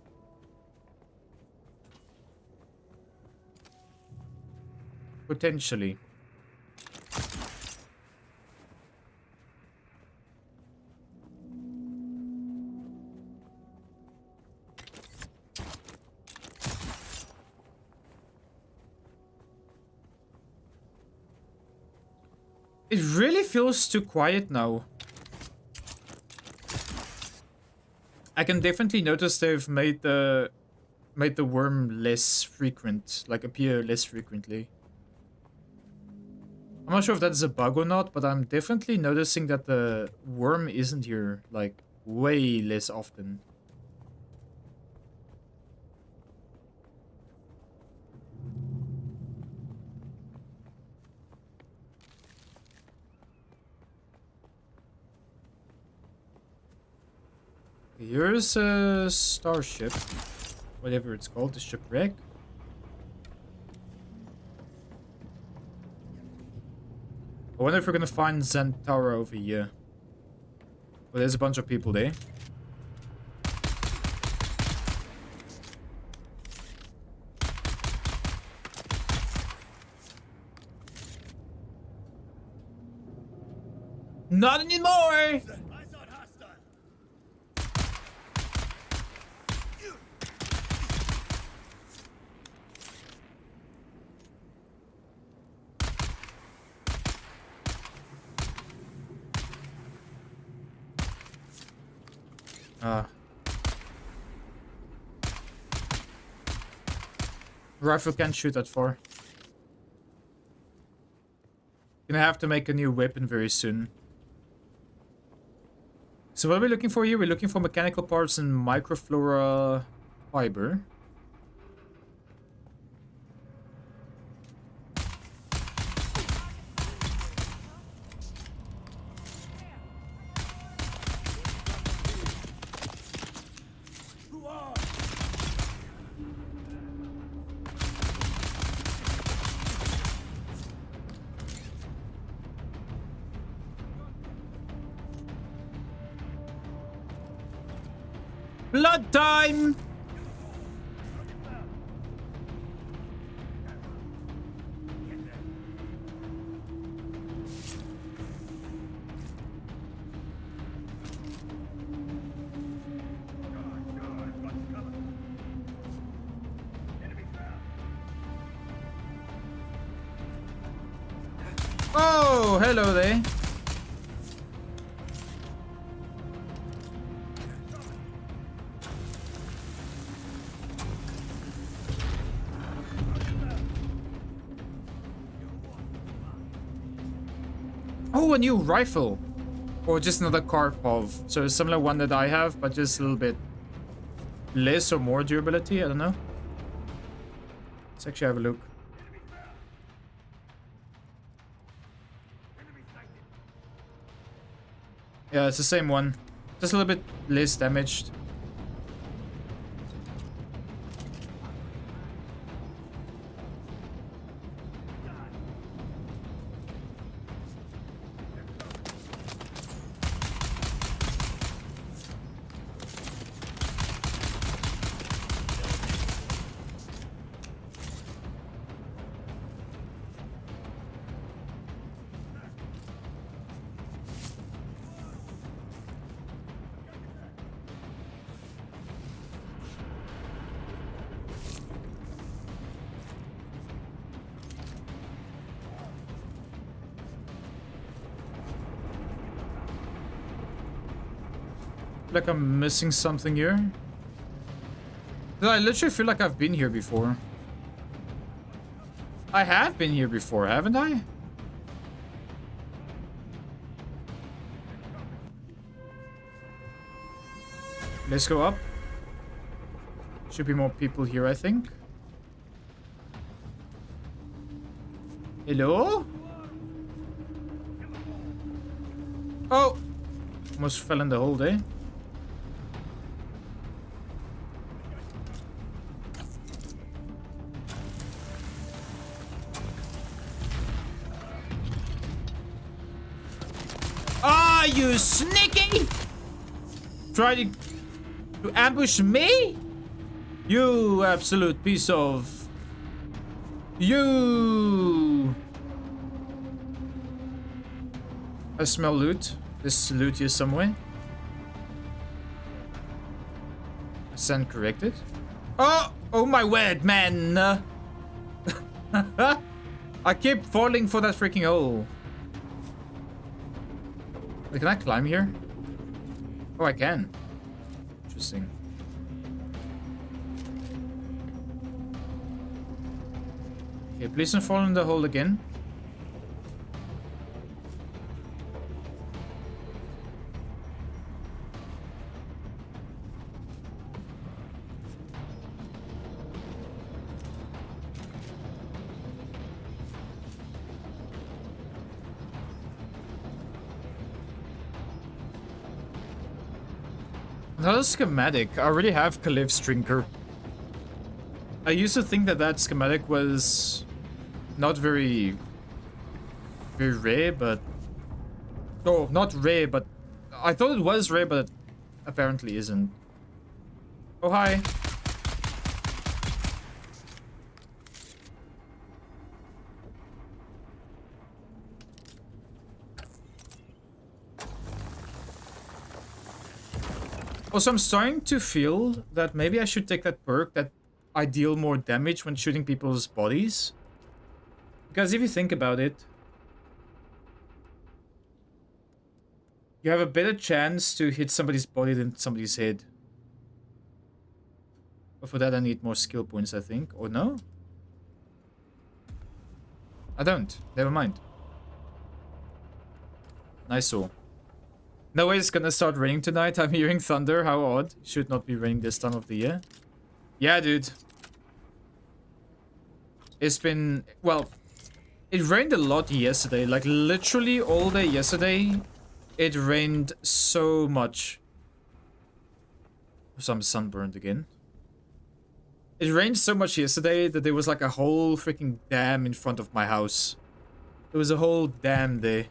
Potentially. It really feels too quiet now. I can definitely notice they've made the worm less frequent, like appear less frequently. I'm not sure if that's a bug or not, but I'm definitely noticing that the worm isn't here, like, way less often. Here's a starship, whatever it's called, the shipwreck. I wonder if we're gonna find Zantara over here. Well, there's a bunch of people there. Not anymore! Rifle can't shoot that far. Gonna have to make a new weapon very soon. So what are we looking for here? We're looking for mechanical parts and microflora fiber. Blood time! Oh, hello there. Oh, a new rifle. Or just another Karpov. So a similar one that I have, but just a little bit less or more durability. I don't know. Let's actually have a look. Yeah, it's the same one. Just a little bit less damaged. Like I'm missing something here. I literally feel like I've been here before. I have been here before, haven't I? Let's go up. Should be more people here, I think. Hello? Oh! Almost fell in the hole there. Ah, you sneaky! Trying to ambush me? You absolute piece of... You! I smell loot. There's loot here somewhere. Send corrected. Oh! Oh my word, man! I keep falling for that freaking hole. Wait, can I climb here? Oh, I can. Interesting. Okay, please don't fall in the hole again. Another schematic. I already have Kalev's Drinker. I used to think that that schematic was not very rare, but... Oh, not rare, but... I thought it was rare, but it apparently isn't. Oh, hi. Also, I'm starting to feel that maybe I should take that perk that I deal more damage when shooting people's bodies. Because if you think about it, you have a better chance to hit somebody's body than somebody's head. But for that I need more skill points, I think. Or no? I don't. Never mind. Nice all. No way it's gonna start raining tonight. I'm hearing thunder. How odd. Should not be raining this time of the year. Yeah, dude. It's been... Well, it rained a lot yesterday. Like, literally all day yesterday. It rained so much. So I'm sunburned again. It rained so much yesterday that there was like a whole freaking dam in front of my house. There was a whole dam there.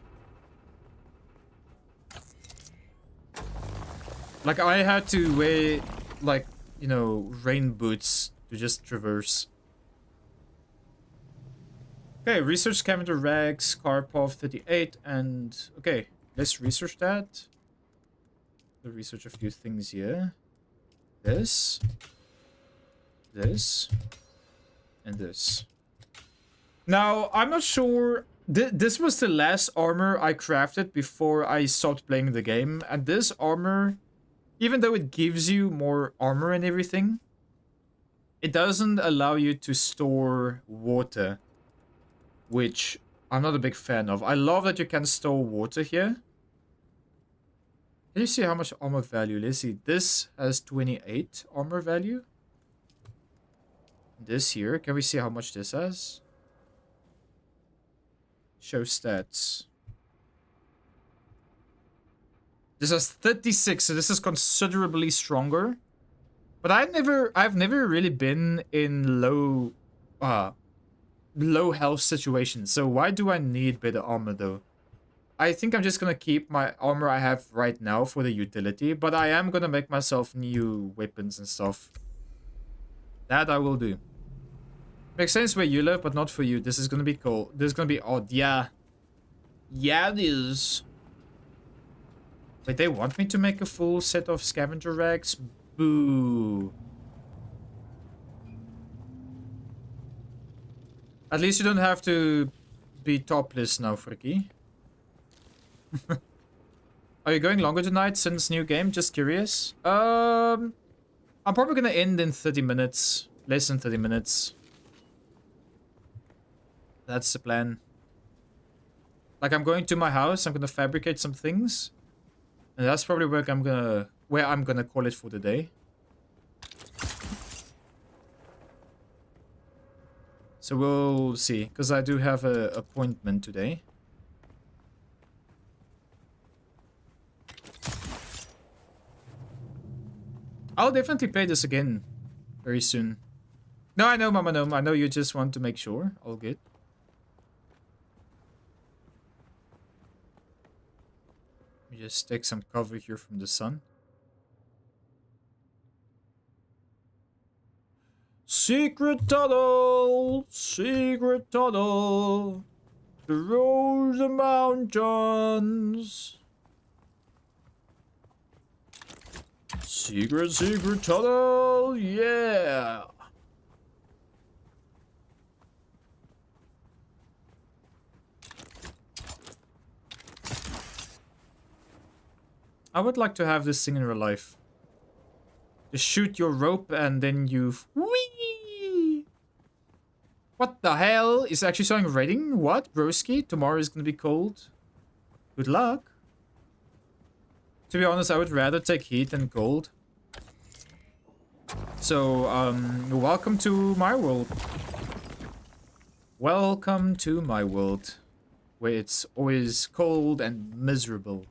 Like, I had to wear, like, you know, rain boots to just traverse. Okay, research scavenger rags, Karpov 38, and... Okay, let's research that. We'll research a few things here. This. This. And this. Now, I'm not sure... This was the last armor I crafted before I stopped playing the game. And this armor... Even though it gives you more armor and everything, it doesn't allow you to store water, which I'm not a big fan of. I love that you can store water here. Can you see how much armor value? Let's see. This has 28 armor value. This here, can we see how much this has? Show stats. This is 36, so this is considerably stronger. But I've never really been in low health situations. So why do I need better armor though? I think I'm just gonna keep my armor I have right now for the utility, but I am gonna make myself new weapons and stuff. That I will do. Makes sense where you live, but not for you. This is gonna be cool. This is gonna be odd. Yeah. Yeah, it is. Wait, they want me to make a full set of scavenger rags? Boo. At least you don't have to be topless now, Fricky. Are you going longer tonight since new game? Just curious. I'm probably gonna end in 30 minutes. Less than 30 minutes. That's the plan. Like, I'm going to my house, I'm gonna fabricate some things. And that's probably where I'm gonna call it for the day. So we'll see, because I do have an appointment today. I'll definitely play this again very soon. No, I know, Mama Gnome. I know you just want to make sure. All good. Let me just take some cover here from the sun. Secret tunnel! Secret tunnel! Through the mountains! Secret, secret tunnel! Yeah! I would like to have this thing in real life. Just shoot your rope and then you... Whee! What the hell? Is actually showing rating? What? Broski? Tomorrow is gonna be cold. Good luck. To be honest, I would rather take heat than cold. So, welcome to my world. Welcome to my world. Where it's always cold and miserable.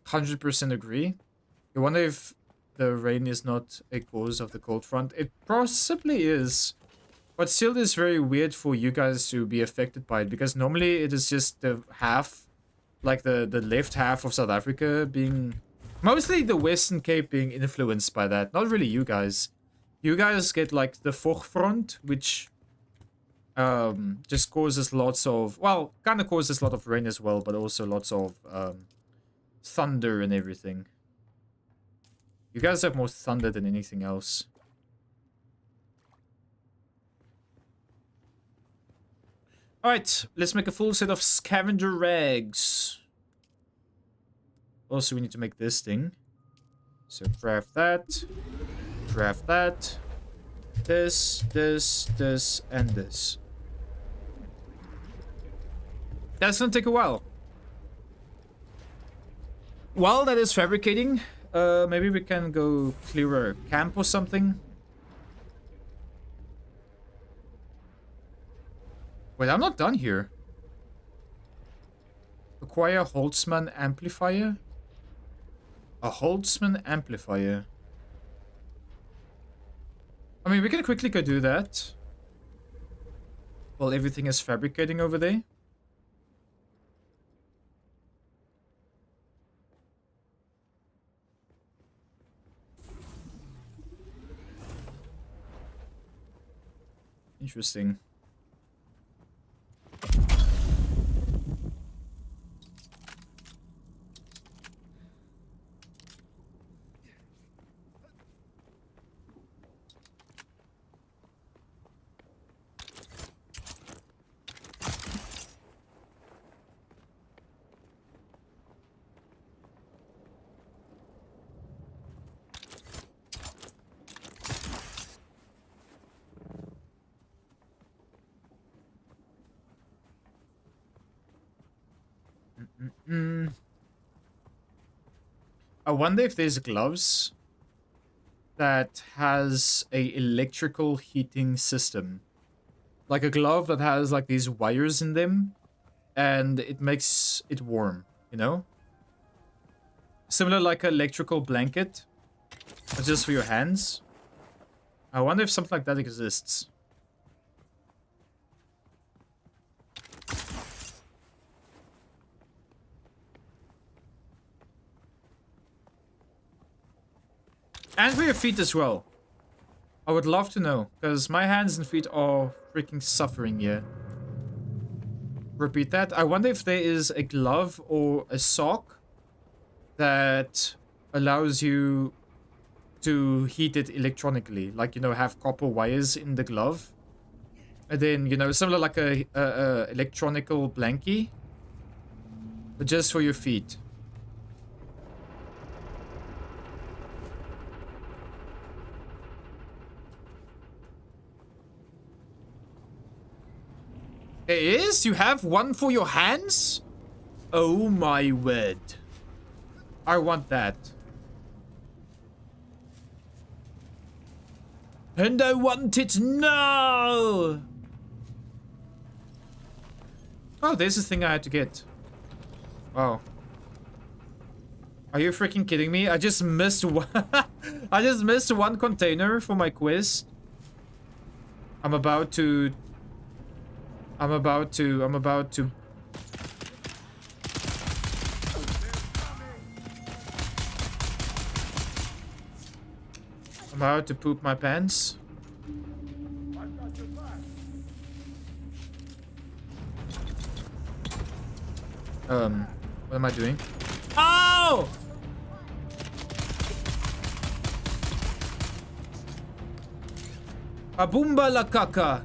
%100% agree. I wonder if the rain is not a cause of the cold front. It possibly is. But still is very weird for you guys to be affected by it. Because normally it is just the half, like the left half of South Africa being... Mostly the Western Cape being influenced by that. Not really you guys. You guys get like the fog front, which just causes lots of... Well, kind of causes a lot of rain as well. But also lots of... thunder and everything. You guys have more thunder than anything else. Alright, let's make a full set of scavenger rags. Also, we need to make this thing. So craft that. Craft that. This, and this. That's gonna take a while. While that is fabricating, maybe we can go clear a camp or something. Wait, I'm not done here. Acquire Holtzman amplifier? A Holtzman amplifier. I mean, we can quickly go do that. While everything is fabricating over there. Interesting. I wonder if there's gloves that has a electrical heating system. like a glove that has like these wires in them, and it makes it warm, you know? Similar like an electrical blanket, but just for your hands. I wonder if something like that exists. And for your feet as well. I would love to know, because my hands and feet are freaking suffering here. Repeat that. I wonder if there is a glove or a sock that allows you to heat it electronically. Like, you know, have copper wires in the glove. And then, you know, similar like a electronical blankie. But just for your feet. It is? You have one for your hands? Oh my word. I want that. And I want it now! Oh, there's the thing I had to get. Wow. Are you freaking kidding me? I just missed one. I just missed one container for my quest. I'm about to I'm about to poop my pants. What am I doing? Oh! Abumba la caca.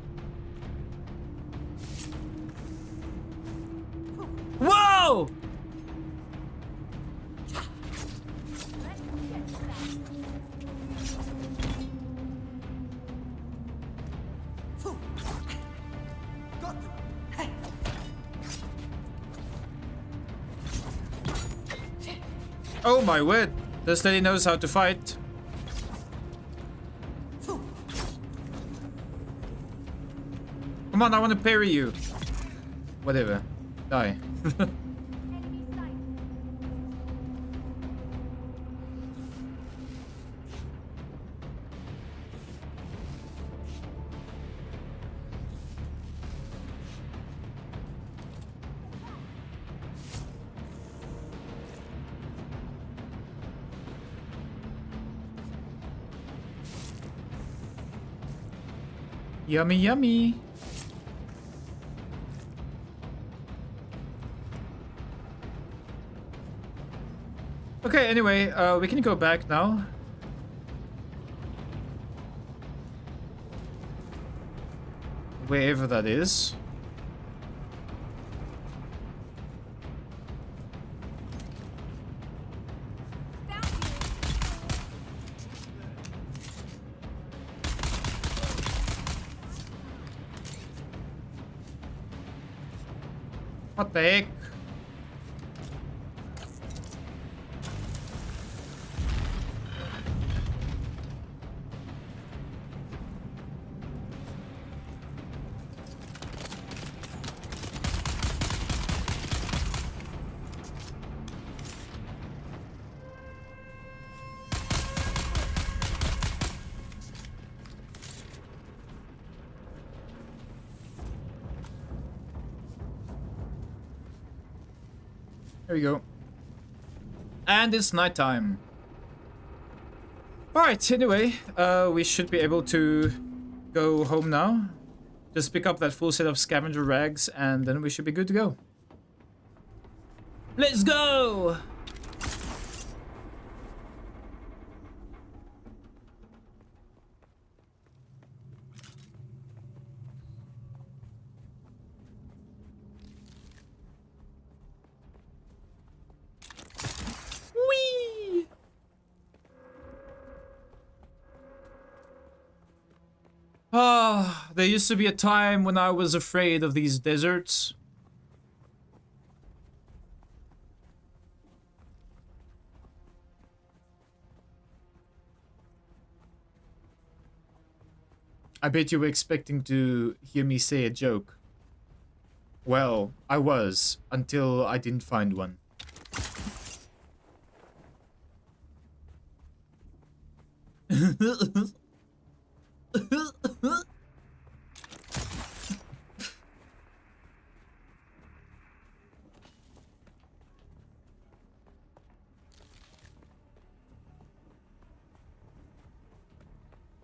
Whoa! Oh my word, this lady knows how to fight. Come on, I want to parry you. Whatever. Die. Yummy, yummy. Okay, anyway, we can go back now. Wherever that is. What the heck? There we go. And it's nighttime. Alright, anyway, we should be able to go home now. Just pick up that full set of scavenger rags and then we should be good to go. Let's go! Whee! Ah, there used to be a time when I was afraid of these deserts. I bet you were expecting to hear me say a joke. Well, I was, until I didn't find one.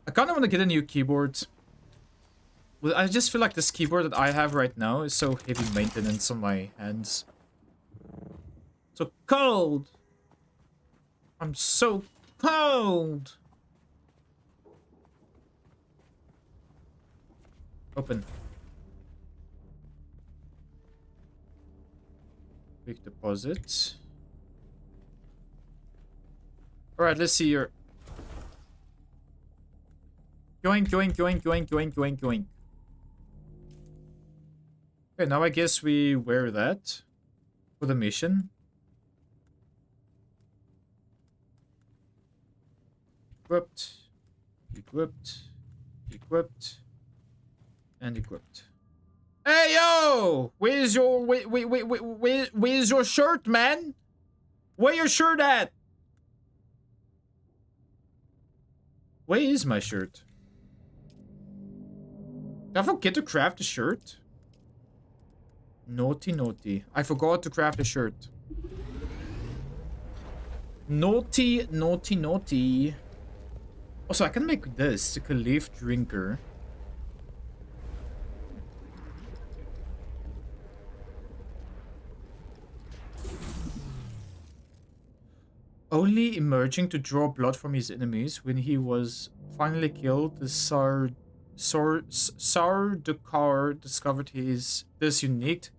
I kind of want to get a new keyboard. Well, I just feel like this keyboard that I have right now is so heavy maintenance on my hands. So cold! I'm so cold! Open. Quick deposit. Alright, let's see your... Yoink, yoink, yoink, yoink, yoink, yoink, yoink. Okay, now I guess we wear that for the mission. Equipped, equipped, equipped, and equipped. Hey yo! Where's your where's your shirt, man? Where your shirt at? Where is my shirt? Did I forget to craft a shirt? Naughty, naughty. I forgot to craft a shirt. Naughty, naughty, naughty. Also, I can make this, a Caliph drinker. Only emerging to draw blood from his enemies when he was finally killed, the Sardaukar discovered this unique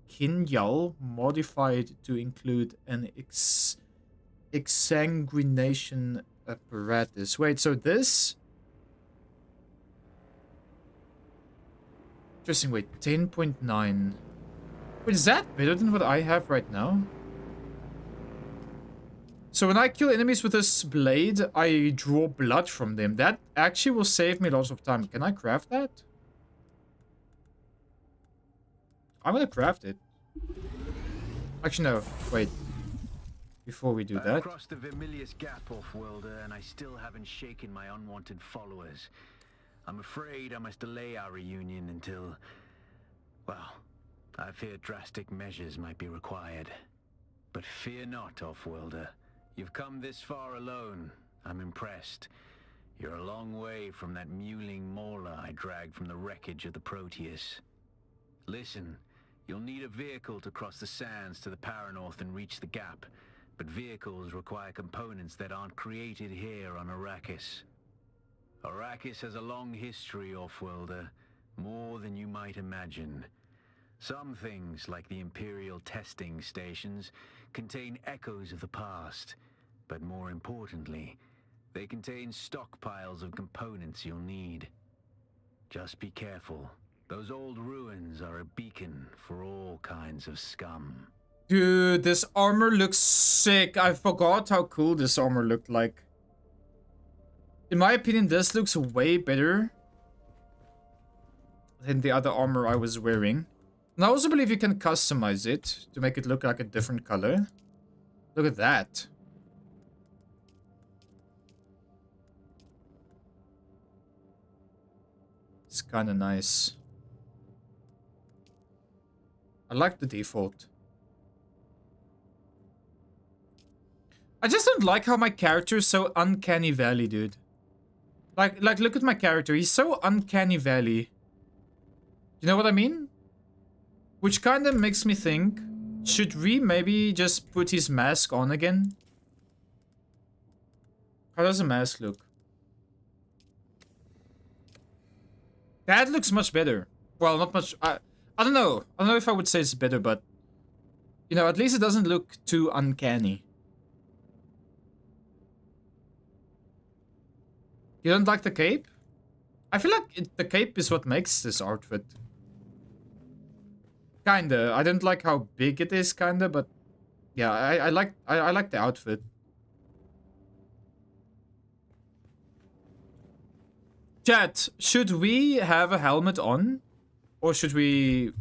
Kinyal modified to include an exsanguination apparatus. Wait, so this... Interesting, wait, 10.9. Wait, is that better than what I have right now? So when I kill enemies with this blade, I draw blood from them. That actually will save me lots of time. Can I craft that? I'm gonna craft it. Actually, no. Wait. Before we do that. I've crossed the Vermilius Gap, Offworlder, and I still haven't shaken my unwanted followers. I'm afraid I must delay our reunion until... Well, I fear drastic measures might be required. But fear not, Offworlder. You've come this far alone. I'm impressed. You're a long way from that mewling mauler I dragged from the wreckage of the Proteus. Listen, you'll need a vehicle to cross the sands to the Paranorth and reach the gap. But vehicles require components that aren't created here on Arrakis. Arrakis has a long history, Offworlder. More than you might imagine. Some things, like the Imperial testing stations, contain echoes of the past. But more importantly, they contain stockpiles of components you'll need. Just be careful. Those old ruins are a beacon for all kinds of scum. Dude, this armor looks sick. I forgot how cool this armor looked like. In my opinion, this looks way better than the other armor I was wearing. And I also believe you can customize it to make it look like a different color. Look at that. It's kind of nice. I like the default. I just don't like how my character is so uncanny valley, dude. Like, look at my character. He's so uncanny valley. You know what I mean? Which kind of makes me think, should we maybe just put his mask on again? How does the mask look? That looks much better. Well, not much. I don't know. I don't know if I would say it's better, but... You know, at least it doesn't look too uncanny. You don't like the cape? I feel like the cape is what makes this outfit. Kinda. I don't like how big it is, kinda, but... Yeah, I like the outfit. Chat, should we have a helmet on? Or should we...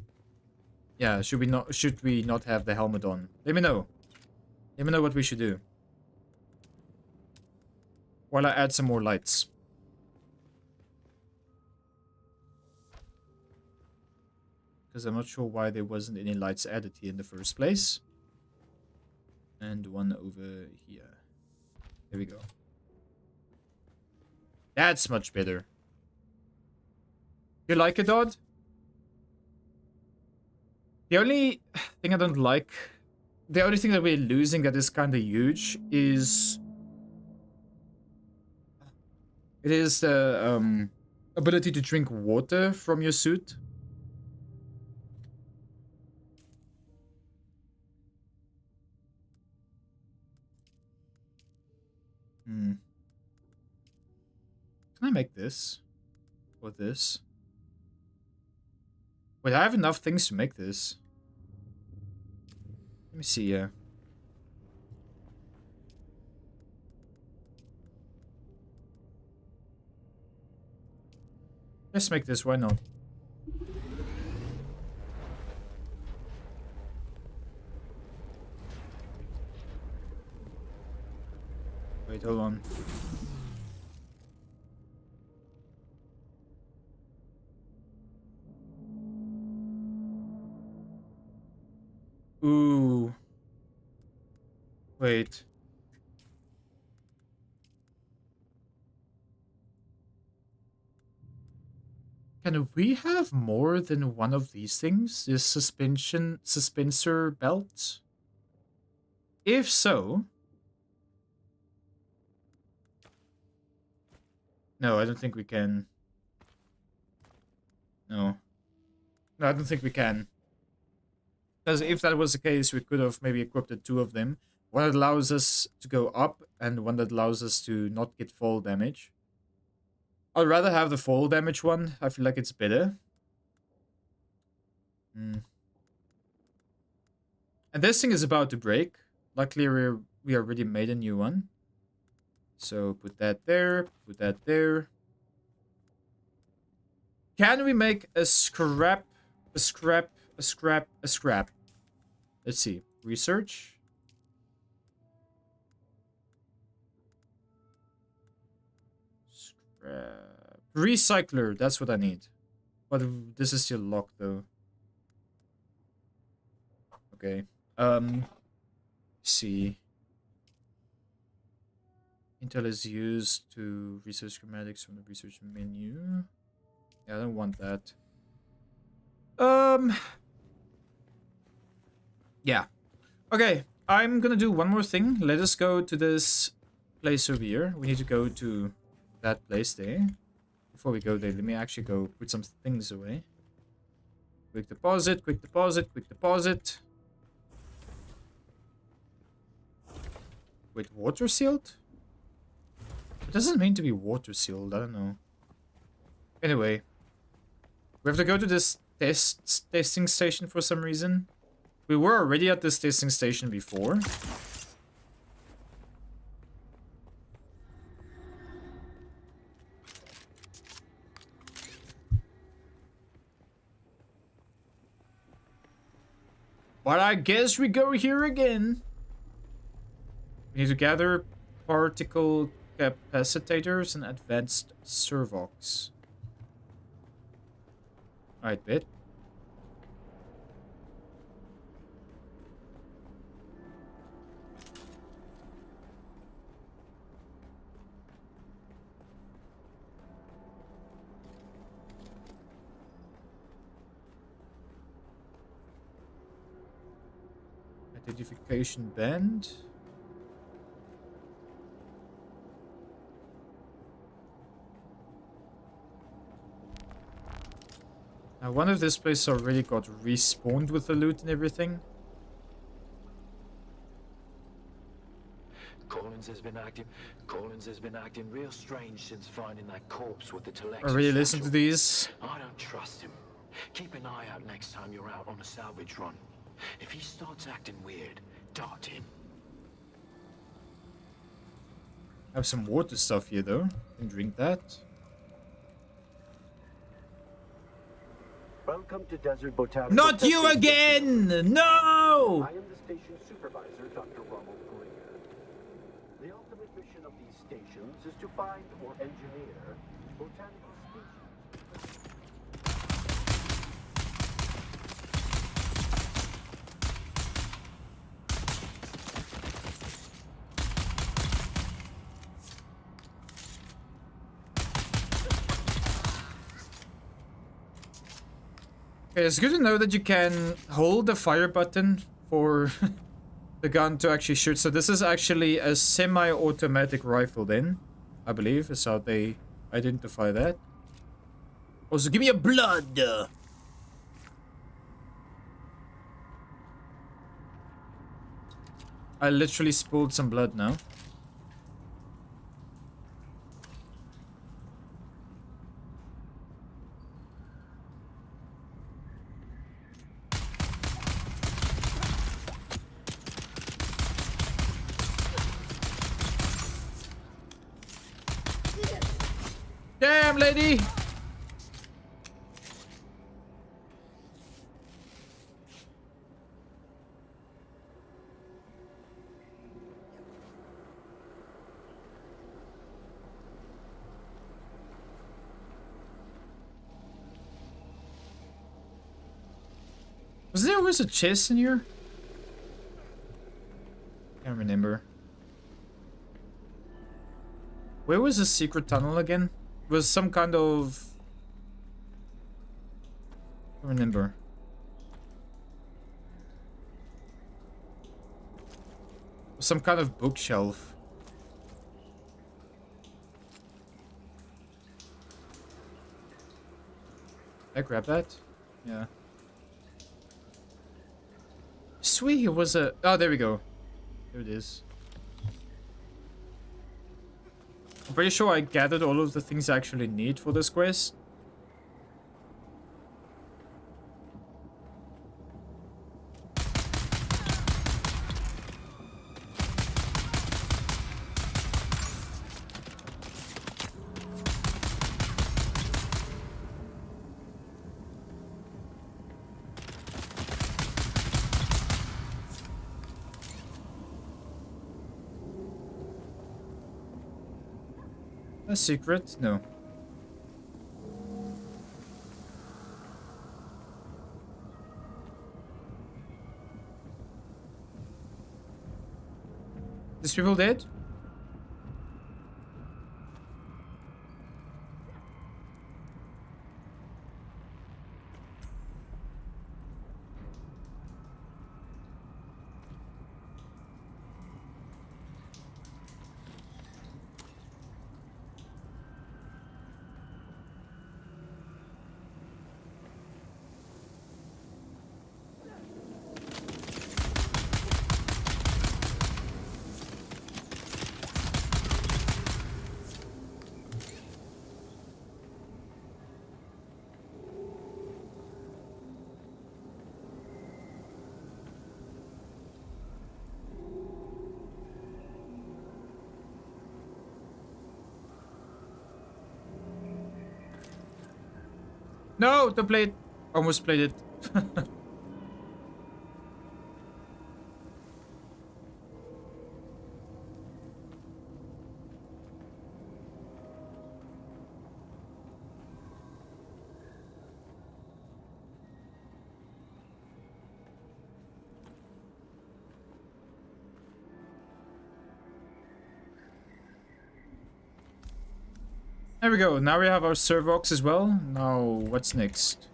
Yeah, should we not have the helmet on? Let me know. Let me know what we should do. While I add some more lights. Because I'm not sure why there wasn't any lights added here in the first place. And one over here. There we go. That's much better. You like it, Dodd? The only thing I don't like... The only thing that we're losing that is kind of huge is... It is the ability to drink water from your suit. Can I make this? Or this? Wait, I have enough things to make this. Let me see here. Let's make this, why not? Wait, hold on. Ooh. Wait. Can we have more than one of these things? This suspensor belt? If so... No, I don't think we can. No. No, I don't think we can. Because if that was the case, we could have maybe equipped the two of them. One that allows us to go up, and one that allows us to not get fall damage. I'd rather have the fall damage one. I feel like it's better. And this thing is about to break. Luckily, we already made a new one. So put that there, put that there. Can we make a scrap, a scrap, a scrap, a scrap? Let's see. Research. Scrap. Recycler, that's what I need. But this is still locked though. Okay. See. Intel is used to research schematics from the research menu. Yeah, I don't want that. Yeah. Okay, I'm gonna do one more thing. Let us go to this place over here. We need to go to that place there. Before we go there, let me actually go put some things away. Quick deposit, quick deposit, quick deposit. Wait, water sealed? It doesn't mean to be water sealed, I don't know. Anyway. We have to go to this testing station for some reason. We were already at this testing station before. But I guess we go here again. We need to gather particle capacitors and advanced servox. Alright, bit. Identification band. I wonder if this place already got respawned with the loot and everything. Collins has been acting real strange since finding that corpse with the Telexus. Already listened to these. I don't trust him. Keep an eye out next time you're out on a salvage run. If he starts acting weird, dart him. I have some water stuff here though. Can drink that. Welcome to Desert Botanical. Not you Testing again! No! I am the station supervisor, Dr. Rommel Greer. The ultimate mission of these stations is to find or engineer botanical species. Okay, it's good to know that you can hold the fire button for the gun to actually shoot. So this is actually a semi-automatic rifle then, I believe, is how they identify that. Also, give me a blood! I literally spilled some blood now. Damn, lady! Was there always a chest in here? Can't remember. Where was the secret tunnel again? It was some kind of... I don't remember. Some kind of bookshelf. Did I grab that? Yeah. Sweet, it was a... Oh, there we go. There it is. I'm pretty sure I gathered all of the things I actually need for this quest. A secret? No. These people dead? No, the blade almost played it. There we go. Now we have our servox as well. Now, what's next?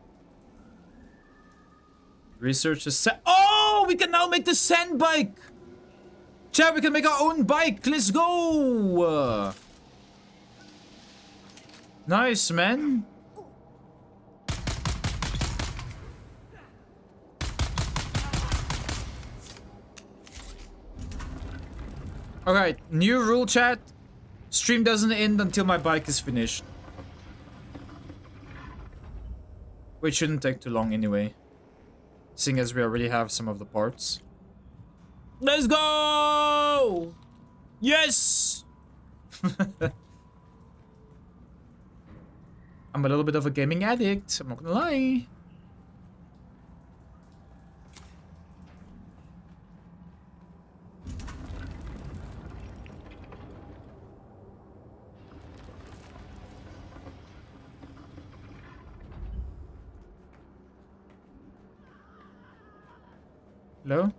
Research the sand. Oh, we can now make the sand bike. Chat, we can make our own bike. Let's go. Nice, man. Alright, new rule, chat. Stream doesn't end until my bike is finished. Which shouldn't take too long anyway. Seeing as we already have some of the parts. Let's go! Yes! I'm a little bit of a gaming addict, I'm not gonna lie. Hello?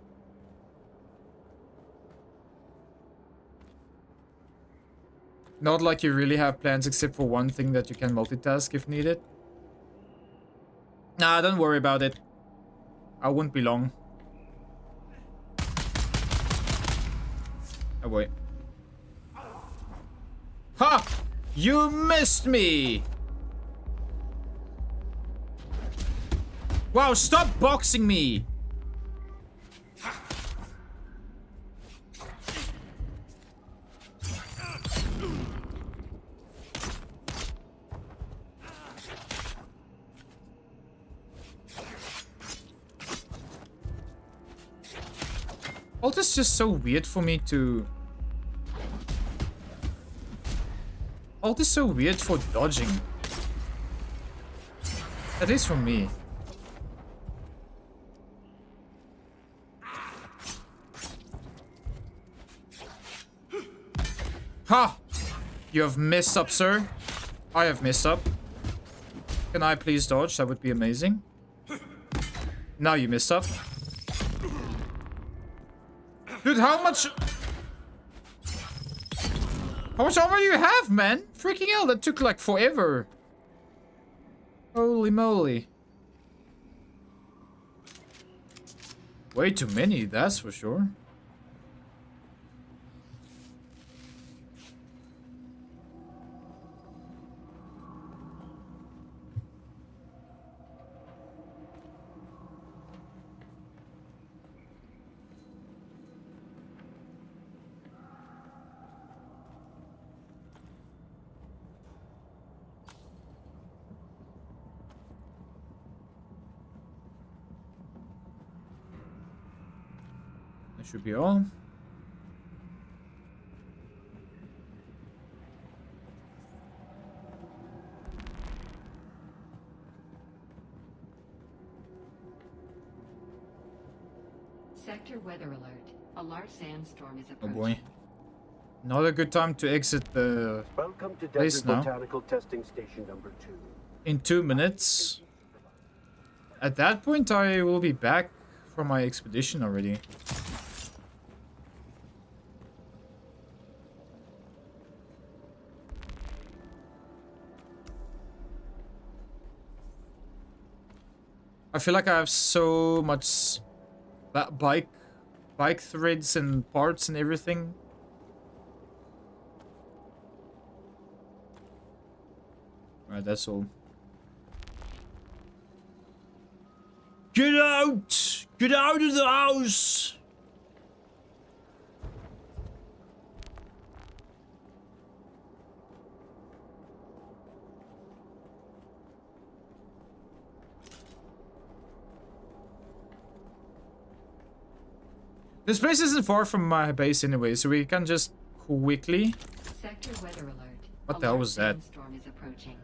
Not like you really have plans except for one thing that you can multitask if needed. Nah, don't worry about it. I won't be long. Oh boy. Ha! You missed me! Wow, stop boxing me! All this is just so weird for me to... All this is so weird for dodging. At least for me. Ha! You have messed up, sir. I have messed up. Can I please dodge? That would be amazing. Now you messed up. Dude, how much armor do you have, man? Freaking hell, that took like forever. Holy moly. Way too many, that's for sure. That should be all. Sector weather alert. A large sandstorm is Oh approaching. boy. Not a good time to exit the Welcome to place Desert now. Botanical Testing Station number 2. In 2 minutes. At that point, I will be back from my expedition already. I feel like I have so much bike threads and parts and everything. Alright, that's all. Get out! Get out of the house! This place isn't far from my base anyway, so we can just quickly... Sector weather alert. What the hell was that? Sandstorm is approaching.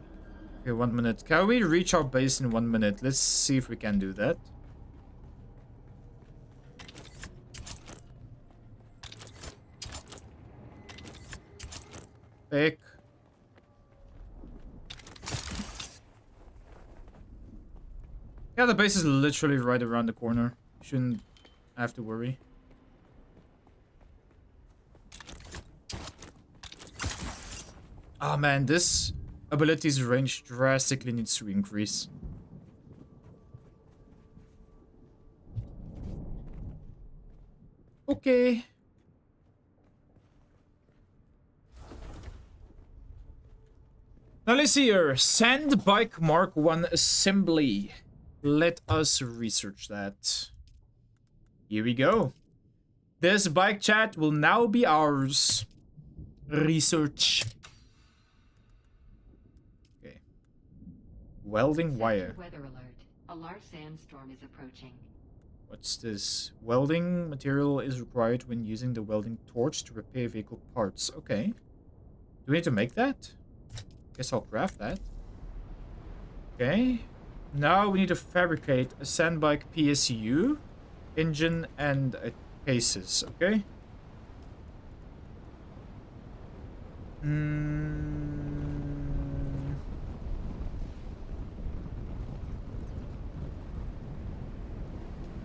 Okay, 1 minute. Can we reach our base in 1 minute? Let's see if we can do that. Pick. Yeah, the base is literally right around the corner. Shouldn't have to worry. Oh man, this ability's range drastically needs to increase. Okay. Now let's see here. Sand bike Mark 1 assembly. Let us research that. Here we go. This bike chat will now be ours. Research. Okay. Welding wire. Weather alert. A large sandstorm is approaching. What's this? Welding material is required when using the welding torch to repair vehicle parts. Okay. Do we need to make that? Guess I'll craft that. Okay. Now we need to fabricate a sandbike PSU, engine, and cases. Okay.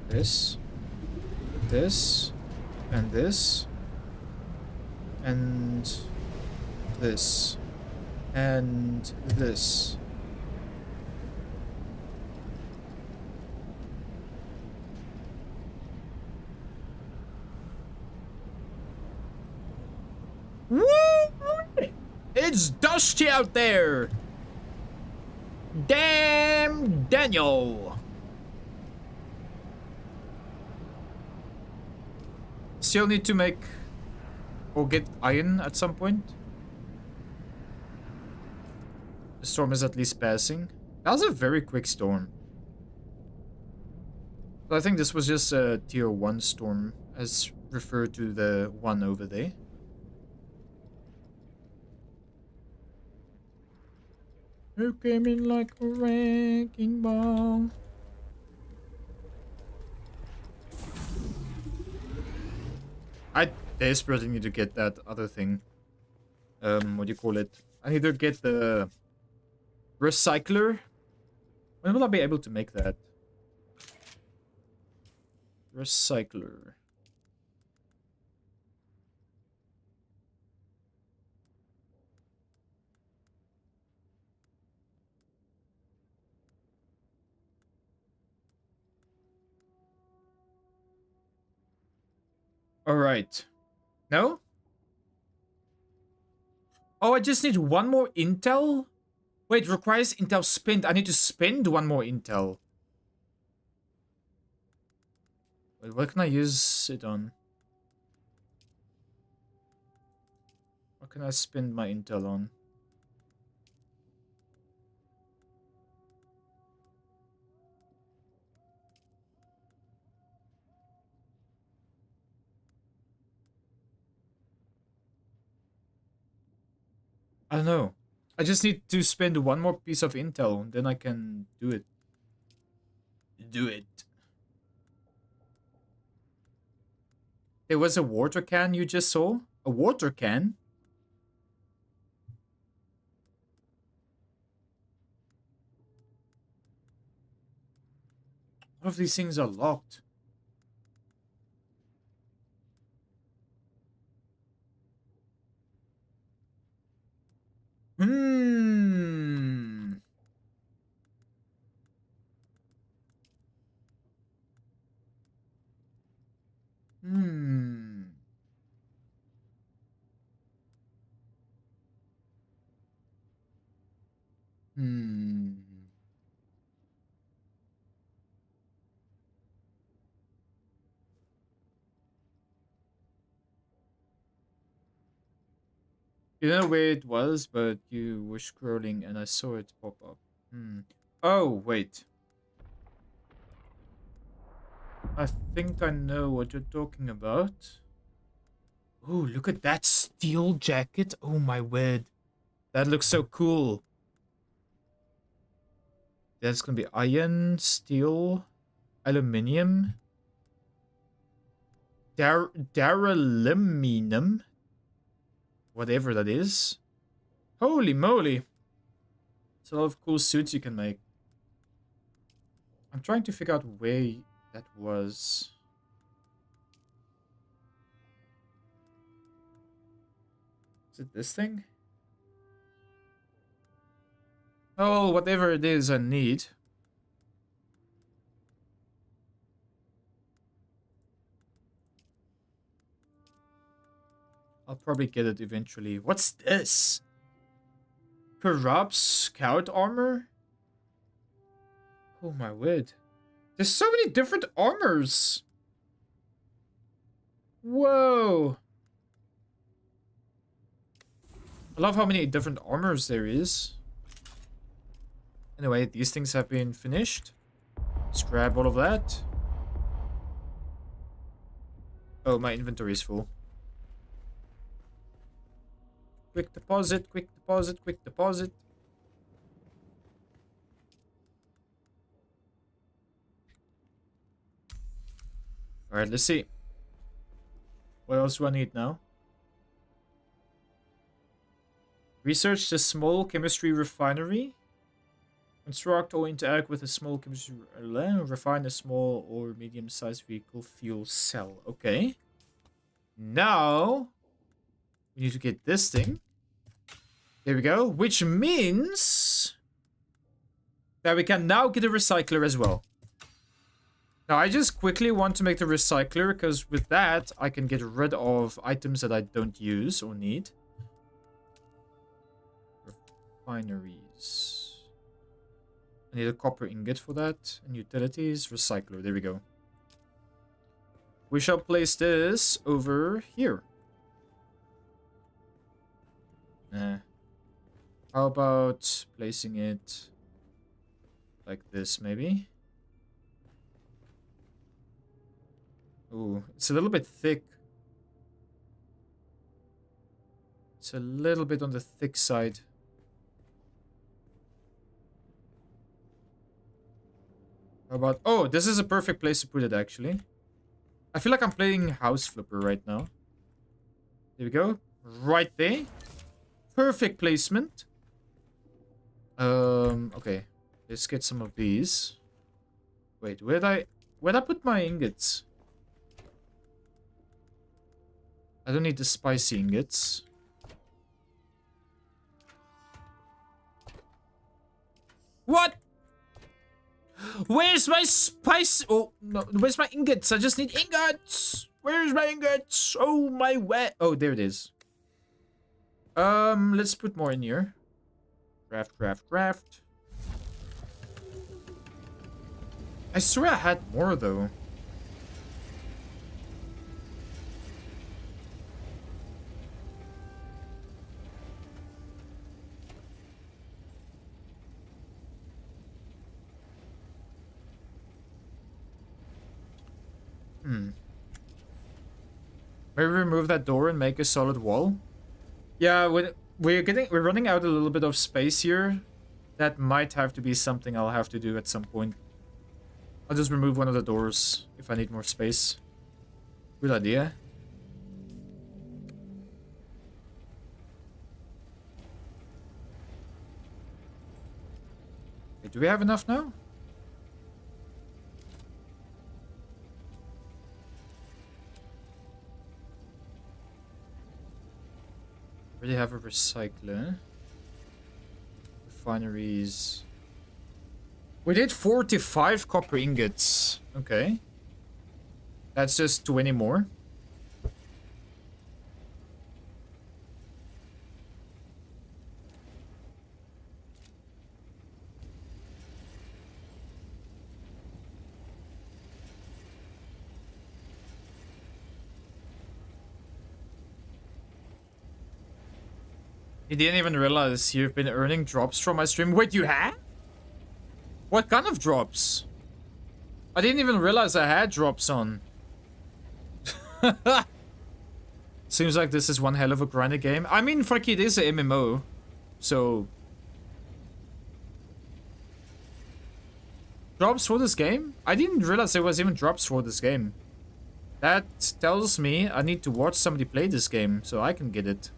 This. this, and this, and this, and this. Woo! It's dusty out there! Damn Daniel! Still need to make or get iron at some point. The storm is at least passing. That was a very quick storm. But I think this was just a tier 1 storm as referred to the one over there. Who came in like a wrecking ball? I desperately need to get that other thing. What do you call it? I need to get the recycler. When will I be able to make that? Recycler. Alright. No? Oh, I just need one more intel? Wait, requires intel spent. I need to spend one more intel. Wait, what can I use it on? What can I spend my intel on? I don't know. I just need to spend one more piece of intel, then I can do it. Do it. There was a water can you just saw? A water can? All of these things are locked. Hmm. Hmm. Hmm. You don't know where it was, but you were scrolling and I saw it pop up. Hmm. Oh, wait. I think I know what you're talking about. Oh, look at that steel jacket. Oh my word. That looks so cool. That's gonna be iron, steel, aluminium, duraluminum, whatever that is. Holy moly. It's a lot of cool suits you can make. I'm trying to figure out where that was. Is it this thing? Oh, whatever it is I need. I'll probably get it eventually. What's this? Corrupt scout armor? Oh my word. There's so many different armors. Whoa. I love how many different armors there is. Anyway, these things have been finished. Let's grab all of that. Oh, my inventory is full. Quick deposit, quick deposit, quick deposit. Alright, let's see. What else do I need now? Research the small chemistry refinery. Construct or interact with a small chemistry. Refine a small or medium-sized vehicle fuel cell. Okay. Now we need to get this thing. There we go. Which means that we can now get a recycler as well. Now I just quickly want to make the recycler because with that I can get rid of items that I don't use or need. Refineries. I need a copper ingot for that. And utilities, recycler. There we go. We shall place this over here. How about placing it like this, maybe? Ooh, it's a little bit thick. It's a little bit on the thick side. How about... Oh, this is a perfect place to put it, actually. I feel like I'm playing House Flipper right now. There we go. Right there. Perfect placement. Okay. Let's get some of these. Wait, where'd I put my ingots? I don't need the spicy ingots. What? Where's my spice? Oh, no. Where's my ingots? I just need ingots. Where's my ingots? Oh, my wet. Oh, there it is. Let's put more in here. Craft. I swear I had more, though. Maybe remove that door and make a solid wall. Yeah, we're running out a little bit of space here. That might have to be something I'll have to do at some point. I'll just remove one of the doors if I need more space. Good idea. Okay, do we have enough now? Already have a recycler. Refineries. We did 45 copper ingots. Okay. That's just 20 more. You didn't even realize you've been earning drops from my stream. Wait, you have? What kind of drops? I didn't even realize I had drops on. Seems like this is one hell of a grindy game. I mean, fuck it is an MMO. So... Drops for this game? I didn't realize there was even drops for this game. That tells me I need to watch somebody play this game so I can get it.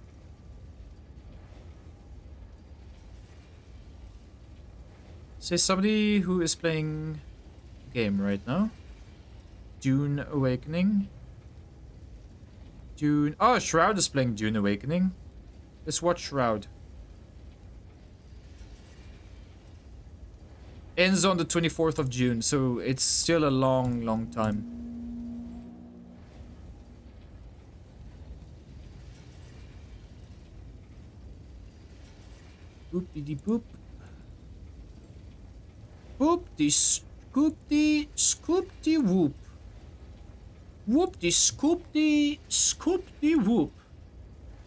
Say somebody who is playing a game right now. DUNE Awakening. Dune. Oh, Shroud is playing DUNE Awakening. Let's watch Shroud. Ends on the 24th of June, so it's still a long time. Boop-de-de-boop. Whoop-de-scoop-de-scoop-de-whoop. Whoop-de-scoop-de-scoop-de-whoop.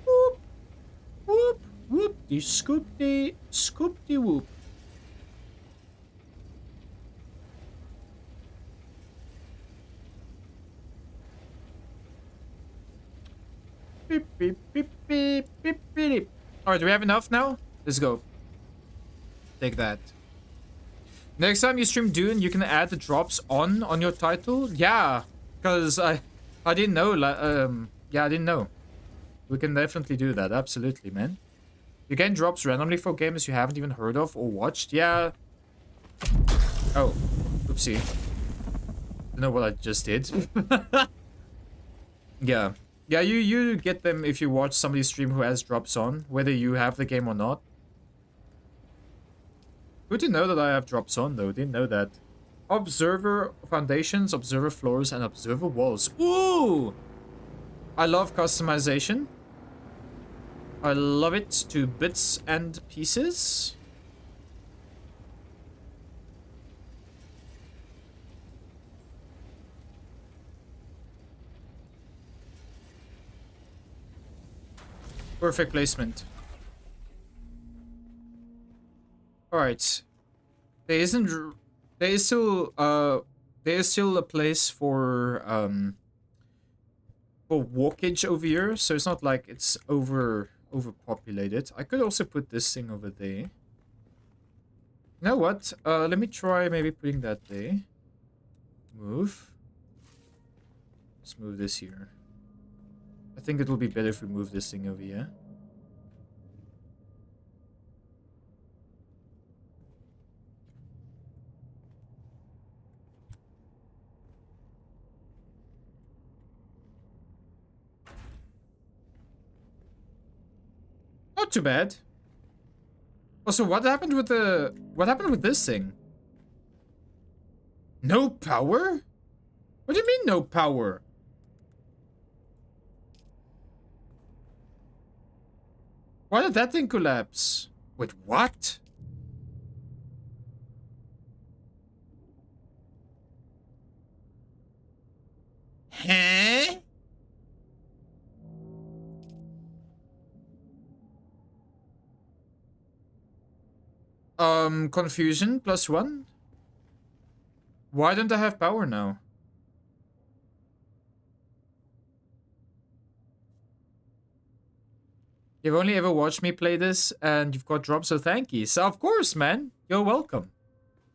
Whoop. Whoop. Whoop-de-scoop-de-scoop-de-whoop. Beep, beep, beep, beep, beep, beep. Alright, do we have enough now? Let's go. Take that. Next time you stream Dune, you can add the drops on your title. Yeah, because I didn't know. Yeah, I didn't know. We can definitely do that. Absolutely, man. You gain drops randomly for games you haven't even heard of or watched. Yeah, Oh, oopsie. Don't know what I just did. Yeah. Yeah, you get them if you watch somebody stream who has drops on, whether you have the game or not. Good to know that I have drops on, though. Didn't know that. Observer foundations, observer floors, and observer walls. Ooh! I love customization. I love it to bits and pieces. Perfect placement. Alright. There is still a place for walkage over here, so it's not like it's overpopulated. I could also put this thing over there. You know what? Let me try maybe putting that there. Move. Let's move this here. I think it will be better if we move this thing over here. Not too bad. Also, what happened with this thing? No power? What do you mean no power? Why did that thing collapse? Wait, what? Huh? Confusion +1? Why don't I have power now? You've only ever watched me play this and you've got drops, so thank you. So of course, man. You're welcome.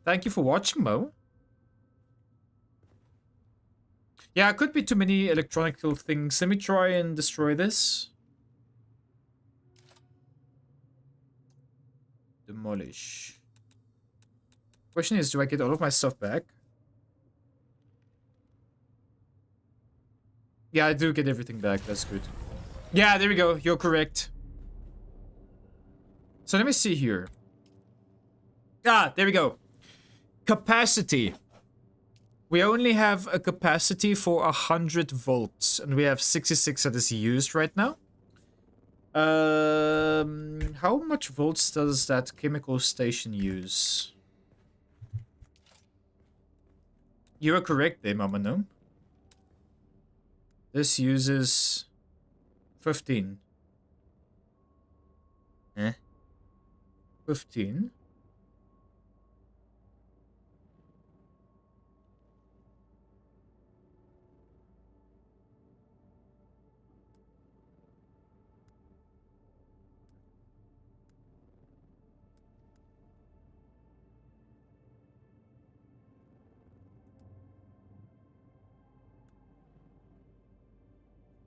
Thank you for watching, Mo. Yeah, it could be too many electronical things. Let me try and destroy this. Demolish. Question is, do I get all of my stuff back? Yeah, I do get everything back. That's good. Yeah, there we go. You're correct. So let me see here. Ah, there we go. Capacity. We only have a capacity for 100 volts, and we have 66 that is used right now. How much volts does that chemical station use? You are correct there, Mama Gnome. This uses 15.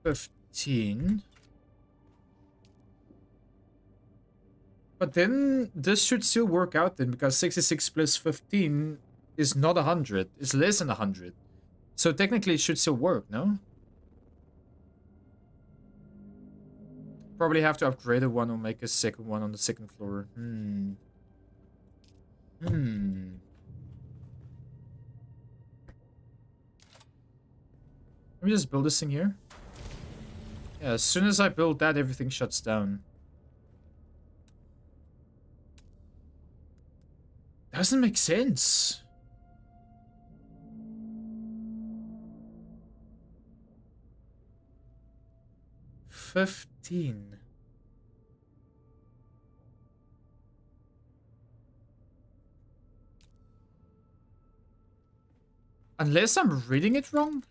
15. But then this should still work out then, because 66 plus 15 is not 100. It's less than 100. So technically it should still work, no? Probably have to upgrade a one or make a second one on the second floor. Let me just build this thing here. Yeah, as soon as I build that, everything shuts down. Doesn't make sense. $15. Unless I'm reading it wrong?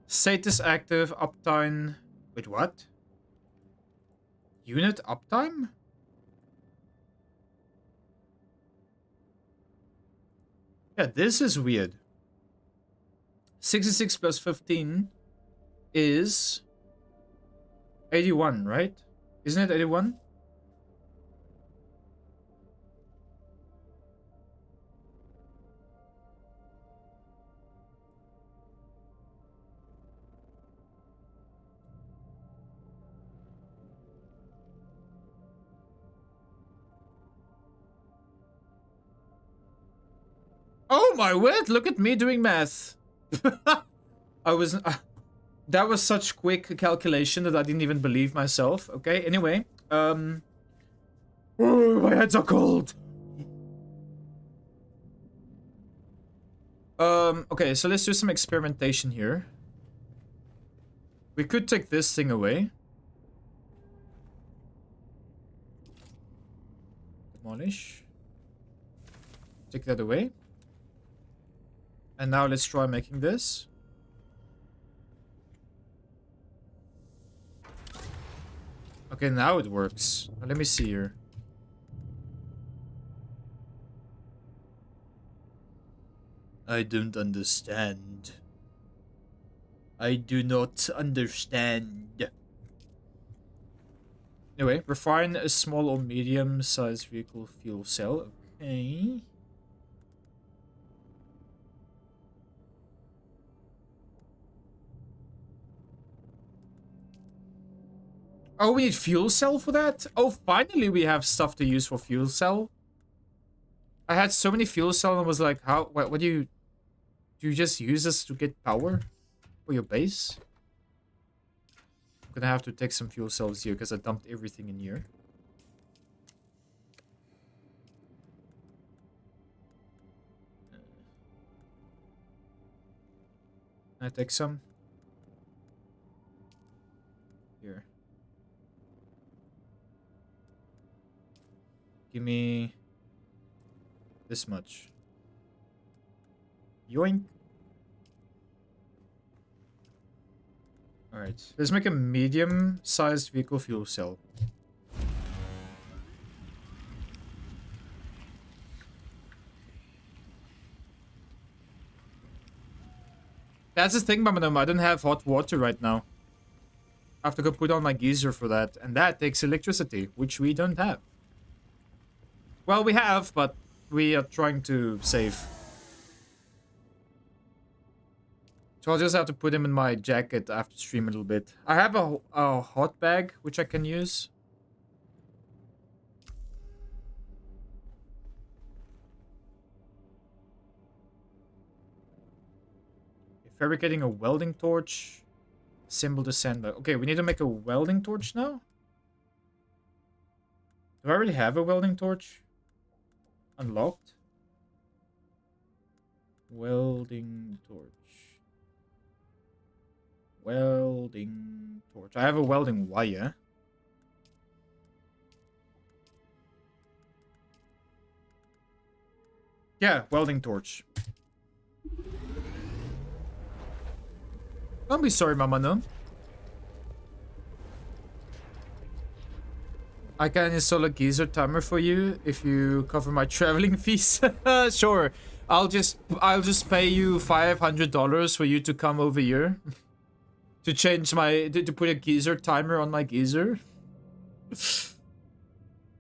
Status active, uptime. Wait, what? Unit uptime? Yeah, this is weird. 66 plus 15 is 81, right? Isn't it 81? Oh my word, look at me doing math. I was... that was such quick calculation that I didn't even believe myself. Okay, anyway. Oh, my head's so cold. Okay, so let's do some experimentation here. We could take this thing away. Demolish. Take that away. And now let's try making this. Okay, now it works. Now let me see here. I don't understand. I do not understand. Anyway, refine a small or medium-sized vehicle fuel cell. Okay. Oh, we need fuel cell for that? Oh, finally we have stuff to use for fuel cell. I had so many fuel cell and was like, how, what do you just use this to get power for your base? I'm gonna have to take some fuel cells here because I dumped everything in here. Can I take some? Here. Give me this much. Yoink. Alright, let's make a medium-sized vehicle fuel cell. That's the thing, Mamanum, I don't have hot water right now. I have to go put on my geyser for that, and that takes electricity, which we don't have. Well, we have, but we are trying to save. So I'll just have to put him in my jacket after stream a little bit. I have a hot bag, which I can use. Fabricating a welding torch. Assemble the sandbag. Okay, we need to make a welding torch now? Do I already have a welding torch? Unlocked? Welding torch. Welding torch. I have a welding wire. Yeah, welding torch. Don't be sorry, Mama, no. I can install a geyser timer for you if you cover my traveling fees. Sure. I'll just pay you $500 for you to come over here. To change my to put a geyser timer on my geyser.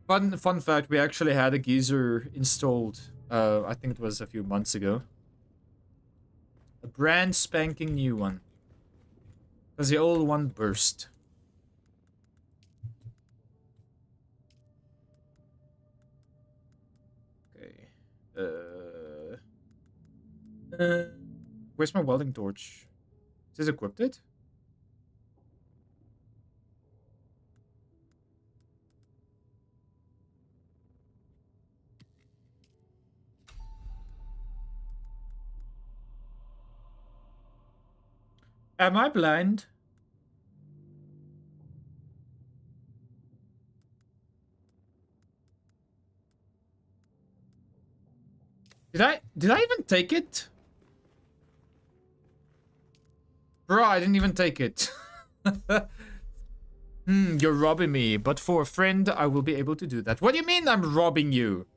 Fun fact, we actually had a geyser installed. I think it was a few months ago. A brand spanking new one. Because the old one burst. Okay. Where's my welding torch? Is this equipped it? Am I blind? Did I even take it? Bro, I didn't even take it. You're robbing me, but for a friend, I will be able to do that. What do you mean I'm robbing you?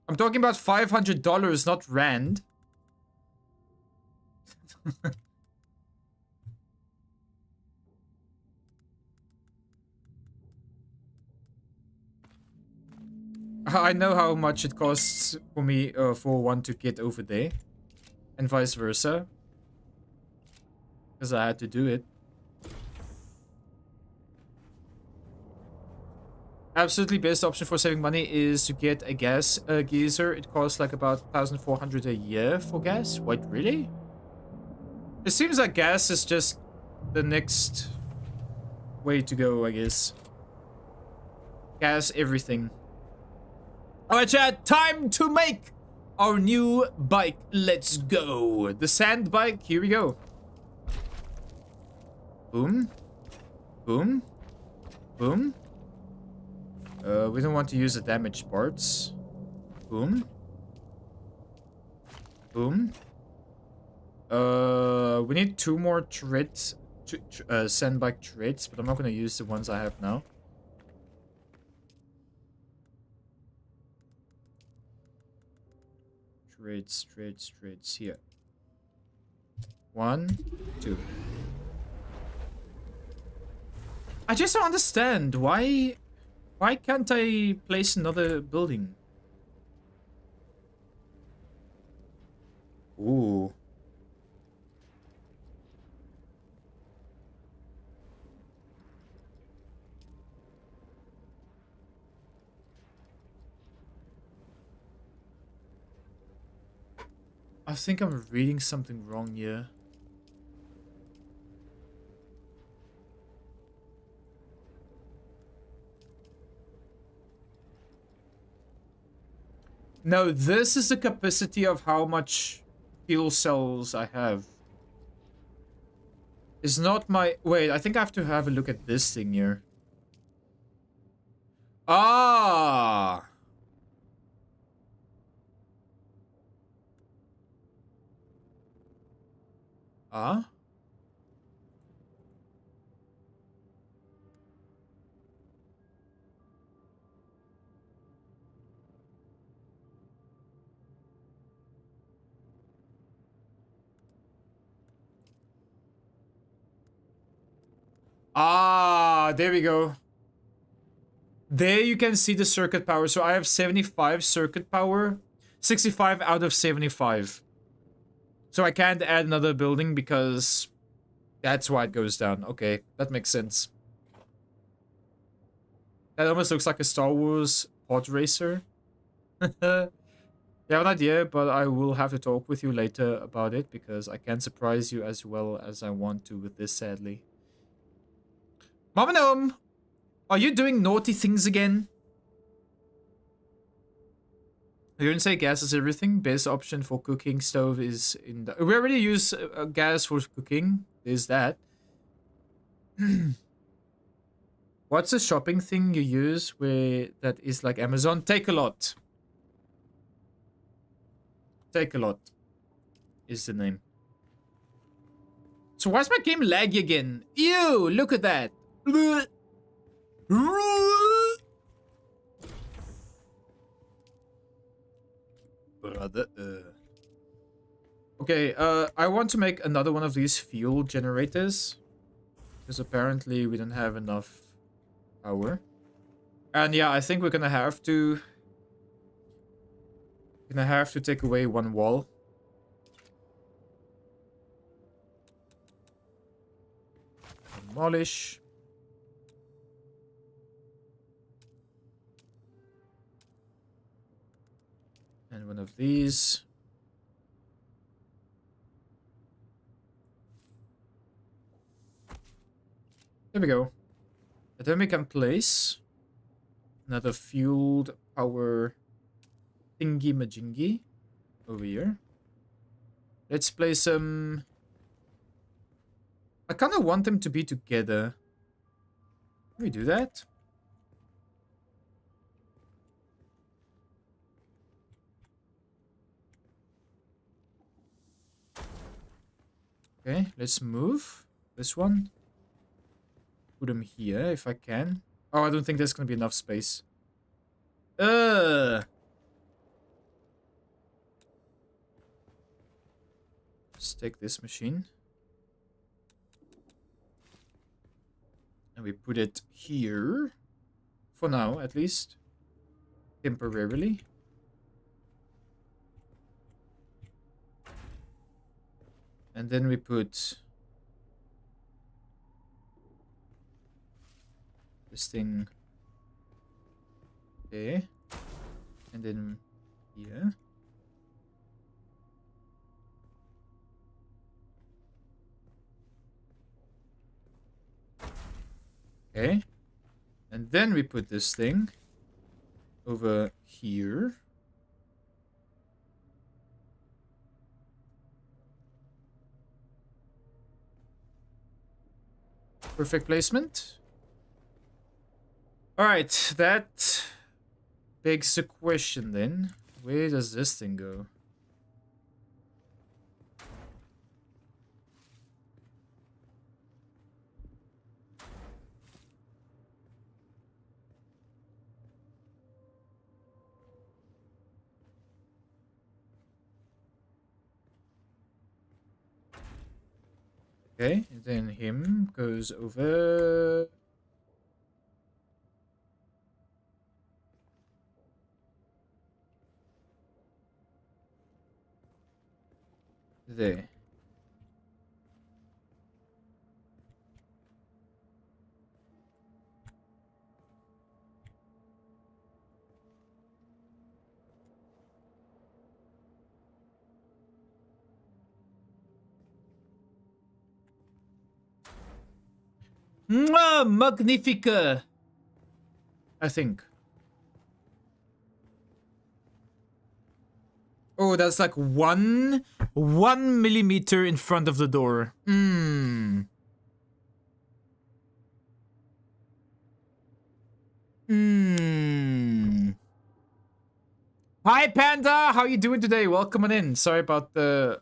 I'm talking about $500, not rand. I know how much it costs for me for one to get over there. And vice versa. Because I had to do it. Absolutely best option for saving money is to get a gas geyser. It costs like about 1,400 a year for gas. Wait, really? It seems like gas is just the next way to go, I guess. Gas everything. Alright, chat, time to make our new bike. Let's go. The sand bike, here we go. Boom. Boom. Boom. We don't want to use the damaged parts. Boom. Boom. We need 2 more treads, sandbike treads, but I'm not gonna use the ones I have now. Treads here. 1, 2. I just don't understand why can't I place another building? Ooh. I think I'm reading something wrong here. No, this is the capacity of how much fuel cells I have. It's not my... Wait, I think I have to have a look at this thing here. Ah! Ah? Ah, there we go. There you can see the circuit power. So I have 75 circuit power. 65 out of 75. So I can't add another building because that's why it goes down. Okay, that makes sense. That almost looks like a Star Wars pod racer. You have an idea, but I will have to talk with you later about it because I can't surprise you as well as I want to with this, sadly. Mama Gnome, are you doing naughty things again? You didn't say gas is everything. Best option for cooking stove is in the... We already use gas for cooking. There's that. What's the shopping thing you use where that is like Amazon? Take a lot. Take a lot is the name. So why's my game laggy again? Ew, look at that. Brother. Okay, I want to make another one of these fuel generators. Because apparently we don't have enough power. And yeah, I think we're gonna have to... take away one wall. Demolish. And one of these. There we go. And then we can place another fueled power thingy majingy over here. Let's place some... I kind of want them to be together. Can we do that? Okay, let's move this one. Put them here if I can. Oh, I don't think there's gonna be enough space. Let's take this machine. And we put it here. For now, at least. temporarily. And then we put this thing there. And then here. Okay. And then we put this thing over here. Perfect placement. Alright, that begs the question then. Where does this thing go? Okay, and then him goes over there. Mwah, Magnifica! I think. Oh, that's like one millimeter in front of the door. Hi, Panda! How you doing today? Welcome on in. Sorry about the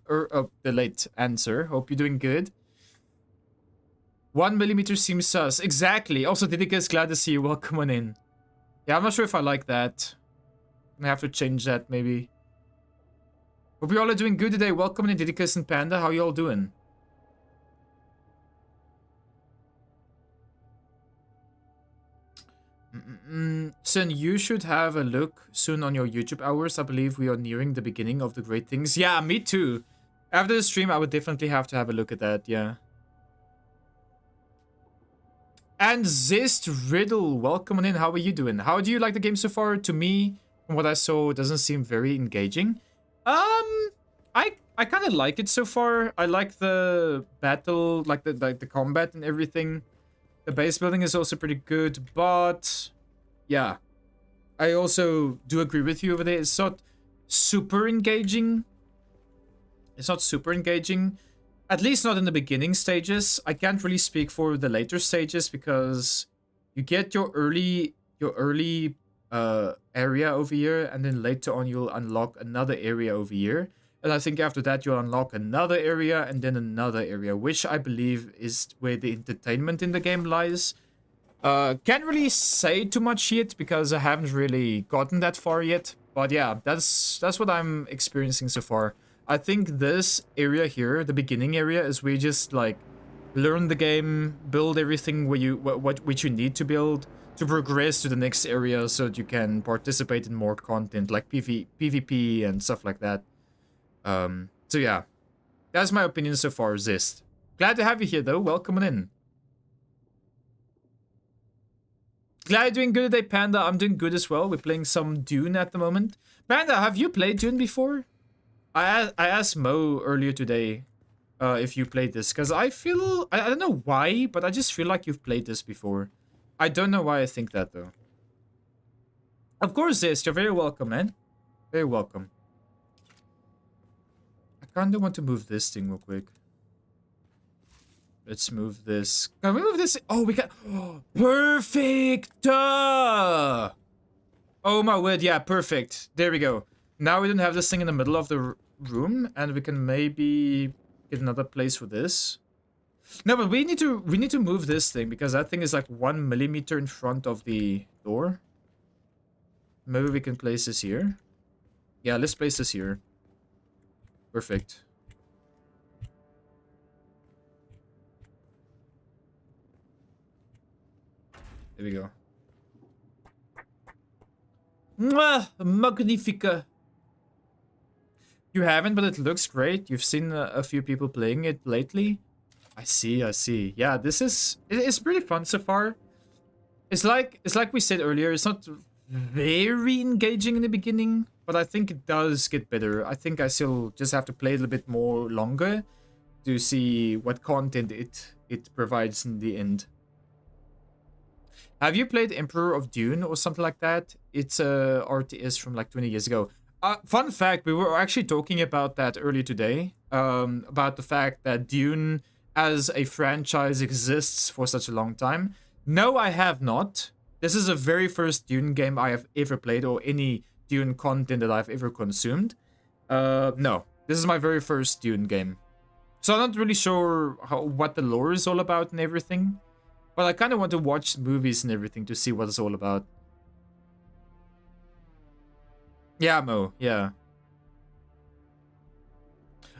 late answer. Hope you're doing good. 1 millimeter seems sus. Exactly. Also, Didicus, glad to see you. Welcome on in. Yeah, I'm not sure if I like that. I have to change that, maybe. Hope you all are doing good today. Welcome in, Didicus and Panda. How you all doing? Son, you should have a look soon on your YouTube hours. I believe we are nearing the beginning of the great things. Yeah, me too. After the stream, I would definitely have to have a look at that, yeah. And Zist Riddle, welcome on in. How are you doing? How do you like the game so far? To me, from what I saw, it doesn't seem very engaging. I kind of like it so far. I like the battle, like the combat and everything. The base building is also pretty good, but yeah, I also do agree with you over there. It's not super engaging. It's not super engaging. At least not in the beginning stages. I can't really speak for the later stages because you get your early area over here, and then later on you'll unlock another area over here. And I think after that you'll unlock another area and then another area, which I believe is where the entertainment in the game lies. Can't really say too much yet because I haven't really gotten that far yet. But yeah, that's what I'm experiencing so far. I think this area here, the beginning area, is where you just like learn the game, build everything where you which you need to build to progress to the next area so that you can participate in more content like PvP and stuff like that. So yeah, that's my opinion so far, Zist. Glad to have you here though, welcome on in. Glad you're doing good today, Panda. I'm doing good as well. We're playing some Dune at the moment. Panda, have you played Dune before? I asked Mo earlier today if you played this, because I feel... I don't know why, but I just feel like you've played this before. I don't know why I think that, though. Of course, Zist. You're very welcome, man. Very welcome. I kind of want to move this thing real quick. Let's move this. Can we move this? Oh, we can. Oh, perfect! Oh my word, yeah, perfect. There we go. Now we don't have this thing in the middle of the room, and we can maybe get another place for this. No, but we need to move this thing because that thing is like 1 millimeter in front of the door. Maybe we can place this here. Yeah, let's place this here. Perfect. There we go. Mwah, Magnifica. You haven't, but it looks great. You've seen a few people playing it lately. I see, I see. Yeah, it's pretty fun so far. It's like we said earlier, it's not very engaging in the beginning, but I think it does get better. I think I still just have to play a little bit more longer to see what content it provides in the end. Have you played Emperor of Dune or something like that? It's a RTS from like 20 years ago. Fun fact, we were actually talking about that earlier today, about the fact that Dune as a franchise exists for such a long time. No, I have not. This is the very first Dune game I have ever played, or any Dune content that I've ever consumed. No, this is my very first Dune game. So I'm not really sure what the lore is all about and everything. But I kind of want to watch movies and everything to see what it's all about. Yeah, Mo, yeah.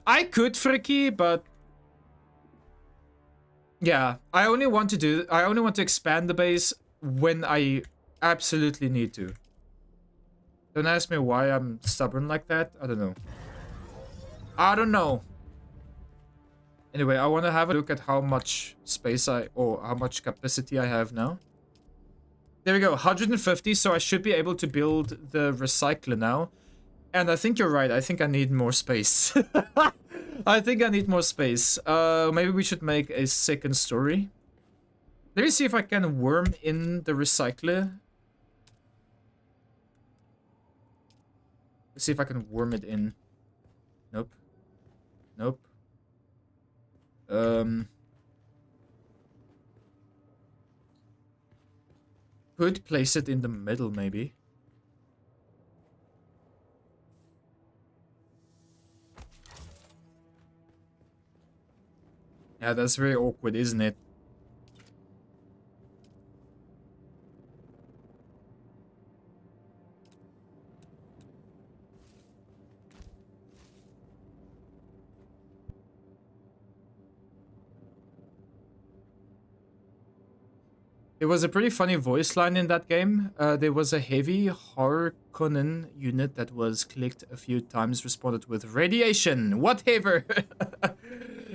I could, Fricky, but... yeah, I only want to expand the base when I absolutely need to. Don't ask me why I'm stubborn like that. I don't know. I don't know. Anyway, I want to have a look at how much space or how much capacity I have now. There we go, 150, so I should be able to build the recycler now. And I think you're right, I think I need more space. I think I need more space. Maybe we should make a second story. Let me see if I can worm in the recycler. Let's see if I can worm it in. Nope. Nope. Could place it in the middle, maybe. Yeah, that's very awkward, isn't it? It was a pretty funny voice line in that game. There was a heavy Harkonnen unit that was clicked a few times, responded with radiation, whatever.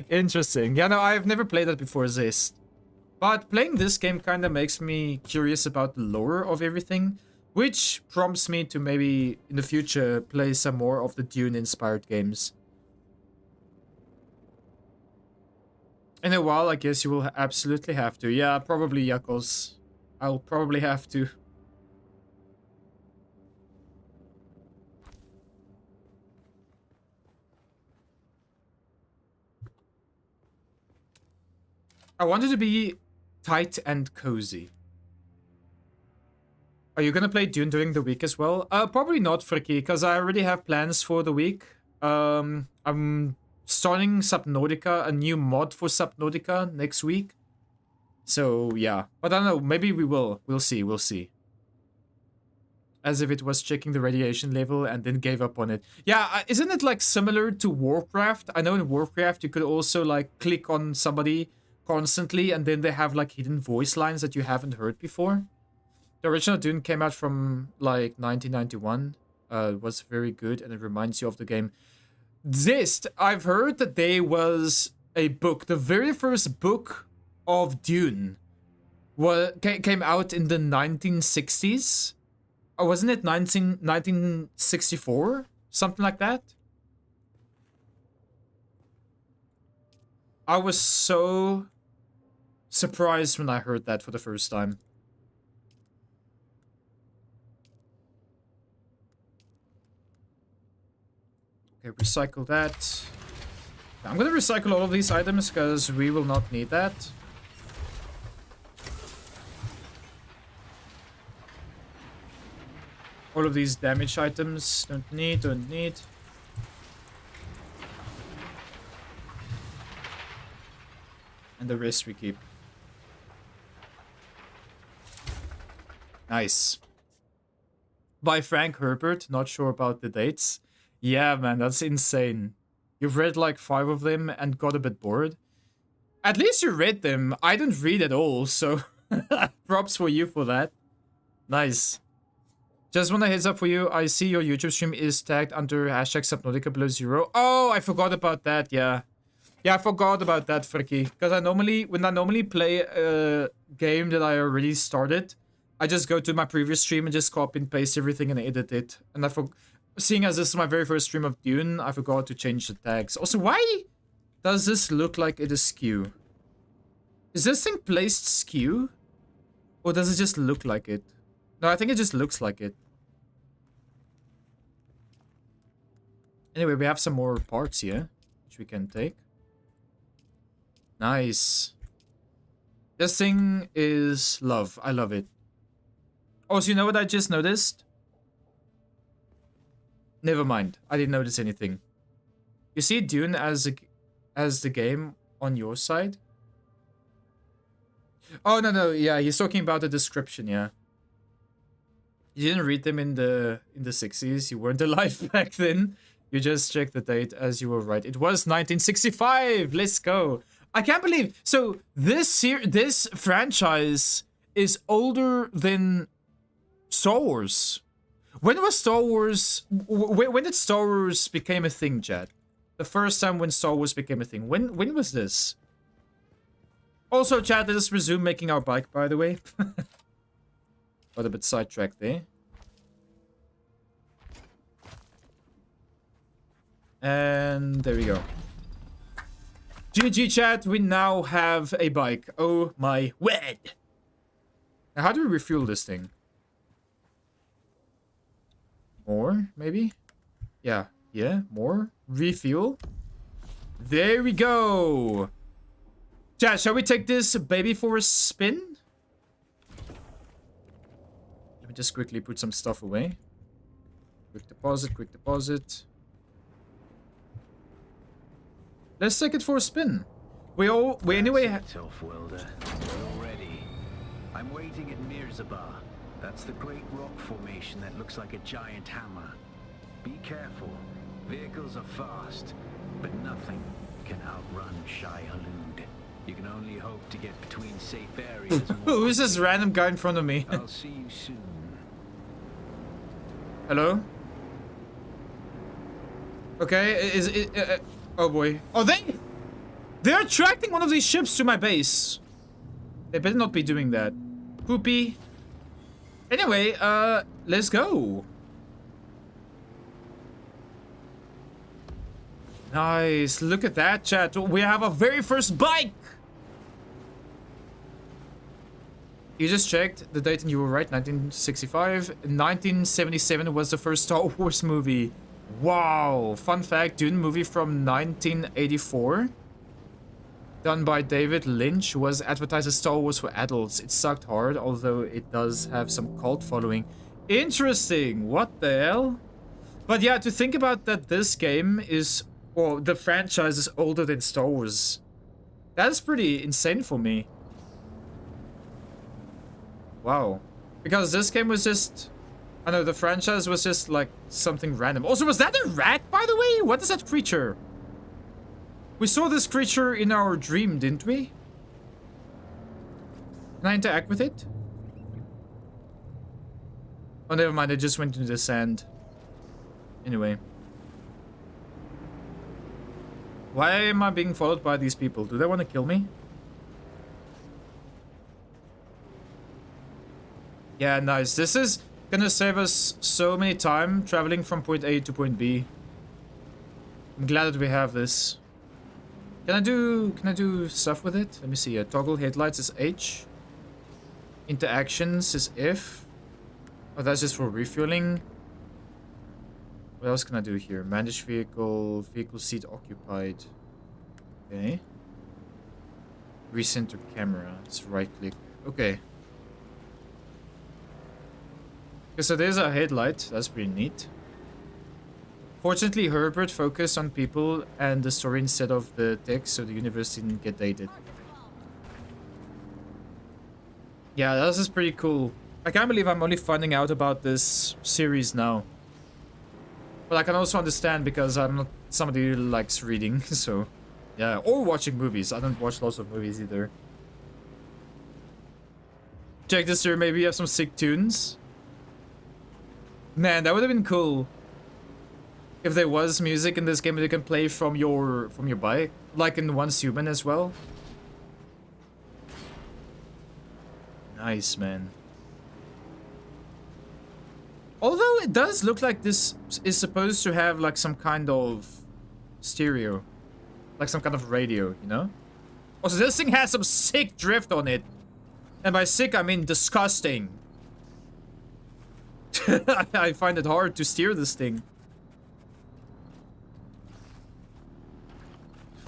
Interesting. Yeah, no, I've never played that before, Zest. But playing this game kind of makes me curious about the lore of everything, which prompts me to maybe in the future play some more of the Dune-inspired games. In a while, I guess you will absolutely have to. Yeah, probably, Yakos. I'll probably have to. I want it to be tight and cozy. Are you gonna play Dune during the week as well? Probably not, Fricky, because I already have plans for the week. I'm starting Subnautica, a new mod for Subnautica next week. So, yeah. But I don't know, maybe we will. We'll see, we'll see. As if it was checking the radiation level and then gave up on it. Yeah, isn't it like similar to Warcraft? I know in Warcraft you could also like click on somebody constantly and then they have like hidden voice lines that you haven't heard before. The original Dune came out from like 1991. It was very good and it reminds you of the game. Zest, I've heard that there was a book, the very first book of Dune came out in the 1960s. Or wasn't it 1964? Something like that? I was so surprised when I heard that for the first time. Okay, recycle that. I'm gonna recycle all of these items because we will not need that. All of these damage items, don't need. And the rest we keep. Nice. By Frank Herbert, not sure about the dates. Yeah, man, that's insane. You've read like 5 of them and got a bit bored. At least you read them. I didn't read at all, so props for you for that. Nice. Just want a heads up for you. I see your YouTube stream is tagged under hashtag Subnautica below 0. Oh, I forgot about that. Yeah. Yeah, I forgot about that, Fricky. Because when I normally play a game that I already started, I just go to my previous stream and just copy and paste everything and edit it. And seeing as this is my very first stream of Dune, I forgot to change the tags. Also, why does this look like it is skew? Is this thing placed skew? Or does it just look like it? No, I think it just looks like it. Anyway, we have some more parts here, which we can take. Nice. This thing is love. I love it. Also, you know what I just noticed? Never mind. I didn't notice anything. You see Dune as the game on your side? Oh, no. Yeah, he's talking about the description, yeah. You didn't read them in the 60s. You weren't alive back then. You just checked the date as you were right. It was 1965. Let's go. I can't believe. So this franchise is older than Star Wars. When was Star Wars? When did Star Wars became a thing, Chad? The first time when Star Wars became a thing. When was this? Also, Chad, let us resume making our bike, by the way. Got a bit sidetracked there. And there we go. GG, chat, we now have a bike. Oh my word. Now, how do we refuel this thing? More, maybe? Yeah, more. Refuel. There we go. Chat, shall we take this baby for a spin? Let me just quickly put some stuff away. Quick deposit. Let's take it for a spin. We anyway. Self-welder. We're ready. I'm waiting at Mirzabar. That's the great rock formation that looks like a giant hammer. Be careful. Vehicles are fast, but nothing can outrun Shai Halud. You can only hope to get between safe areas. Who's this random guy in front of me? I'll see you soon. Hello? Okay, oh boy. Oh, they're attracting one of these ships to my base. They better not be doing that. Poopy. Anyway, let's go. Nice. Look at that, chat. We have our very first bike. You just checked the date and you were right. 1965. 1977 was the first Star Wars movie. Wow. Fun fact, Dune movie from 1984. Done by David Lynch, was advertised as Star Wars for adults. It sucked hard, although it does have some cult following. Interesting. What the hell? But yeah, to think about that this game is, or the franchise is older than Star Wars. That's pretty insane for me. Wow. Because this game was just, I know, the franchise was just like something random. Also, was that a rat, by the way? What is that creature? We saw this creature in our dream, didn't we? Can I interact with it? Oh, never mind. It just went into the sand. Anyway. Why am I being followed by these people? Do they want to kill me? Yeah, nice. This is gonna save us so many time traveling from point A to point B. I'm glad that we have this. Can I do stuff with it? Let me see. Toggle headlights is H. Interactions is F. Oh, that's just for refueling. What else can I do here? Manage vehicle, vehicle seat occupied. Okay. Recenter camera. It's right click. Okay. Okay, so there's a headlight. That's pretty neat. Fortunately, Herbert focused on people and the story instead of the text, so the universe didn't get dated. Yeah, this is pretty cool. I can't believe I'm only finding out about this series now. But I can also understand because I'm not somebody who likes reading, so... Yeah, or watching movies. I don't watch lots of movies either. Check this here, maybe you have some sick tunes. Man, that would have been cool. If there was music in this game that you can play from your bike, like in Once Human as well. Nice, man. Although it does look like this is supposed to have like some kind of stereo, like some kind of radio, you know? Also, this thing has some sick drift on it. And by sick, I mean disgusting. I find it hard to steer this thing.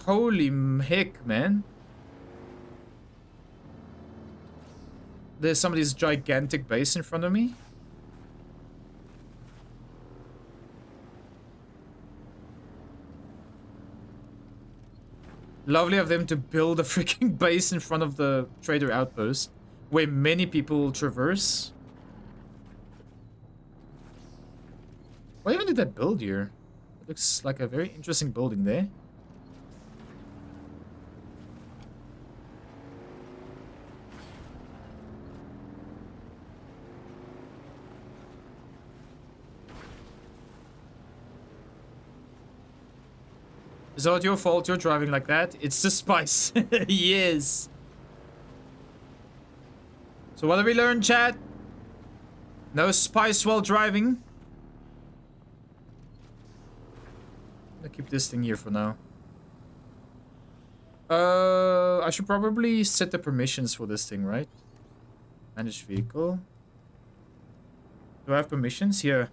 Holy heck, man. There's somebody's gigantic base in front of me. Lovely of them to build a freaking base in front of the trader outpost, where many people traverse. Why even did that build here? It looks like a very interesting building there. Is that your fault you're driving like that? It's the spice. Yes. So what did we learn, chat? No spice while driving. I'll keep this thing here for now. I should probably set the permissions for this thing, right? Manage vehicle. Do I have permissions? Here.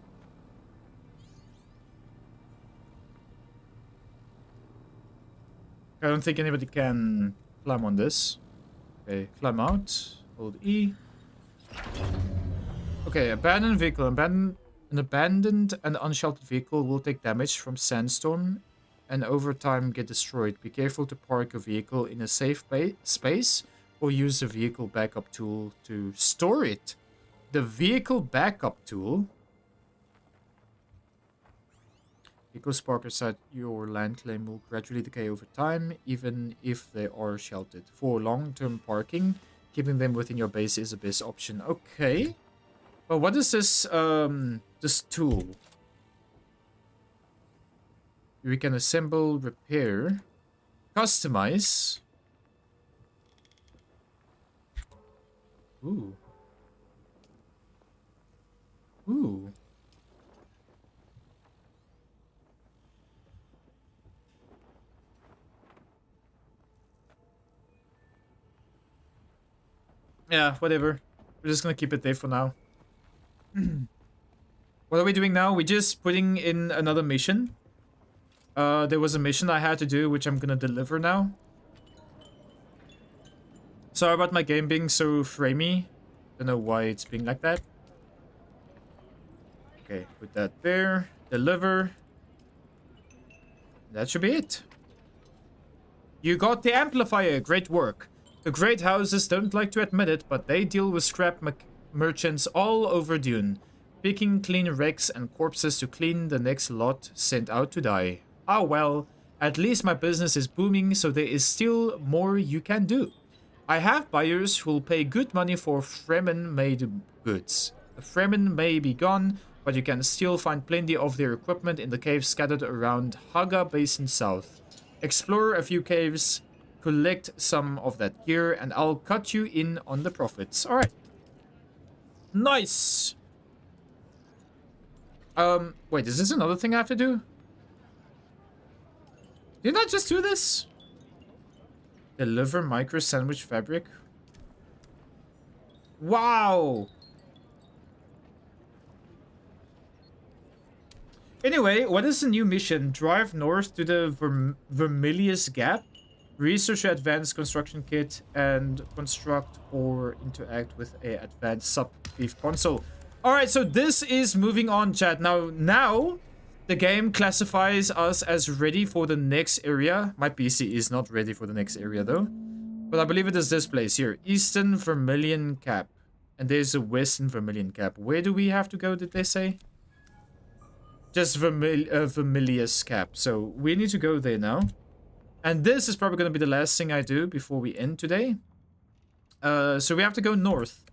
I don't think anybody can climb on this. Okay, climb out. Hold E. Okay, abandoned vehicle. An abandoned and unsheltered vehicle will take damage from sandstorm and over time get destroyed. Be careful to park your vehicle in a safe space or use the vehicle backup tool to store it. The vehicle backup tool. Vehicles parked outside your land claim will gradually decay over time, even if they are sheltered. For long-term parking, keeping them within your base is the best option. Okay. But what is this tool? We can assemble, repair, customize. Ooh. Ooh. Yeah, whatever. We're just gonna keep it there for now. What are we doing now? We're just putting in another mission. There was a mission I had to do, which I'm gonna deliver now. Sorry about my game being so framey. Don't know why it's being like that. Okay, put that there. Deliver. That should be it. You got the amplifier. Great work. The great houses don't like to admit it, but they deal with scrap merchants all over Dune, picking clean wrecks and corpses to clean the next lot sent out to die. Ah well, at least my business is booming, so there is still more you can do. I have buyers who will pay good money for Fremen-made goods. The Fremen may be gone, but you can still find plenty of their equipment in the caves scattered around Haga Basin South. Explore a few caves, collect some of that gear, and I'll cut you in on the profits. Alright. Nice! Wait, is this another thing I have to do? Didn't I just do this? Deliver micro sandwich fabric? Wow! Anyway, what is the new mission? Drive north to the Vermilius Gap. Research an advanced construction kit and construct or interact with a advanced sub-thief console. Alright, so this is moving on, chat. Now, the game classifies us as ready for the next area. My PC is not ready for the next area, though. But I believe it is this place here. Eastern Vermilion Cap. And there's a Western Vermilion Cap. Where do we have to go, did they say? Just Vermilius Cap. So we need to go there now. And this is probably going to be the last thing I do before we end today. So we have to go north.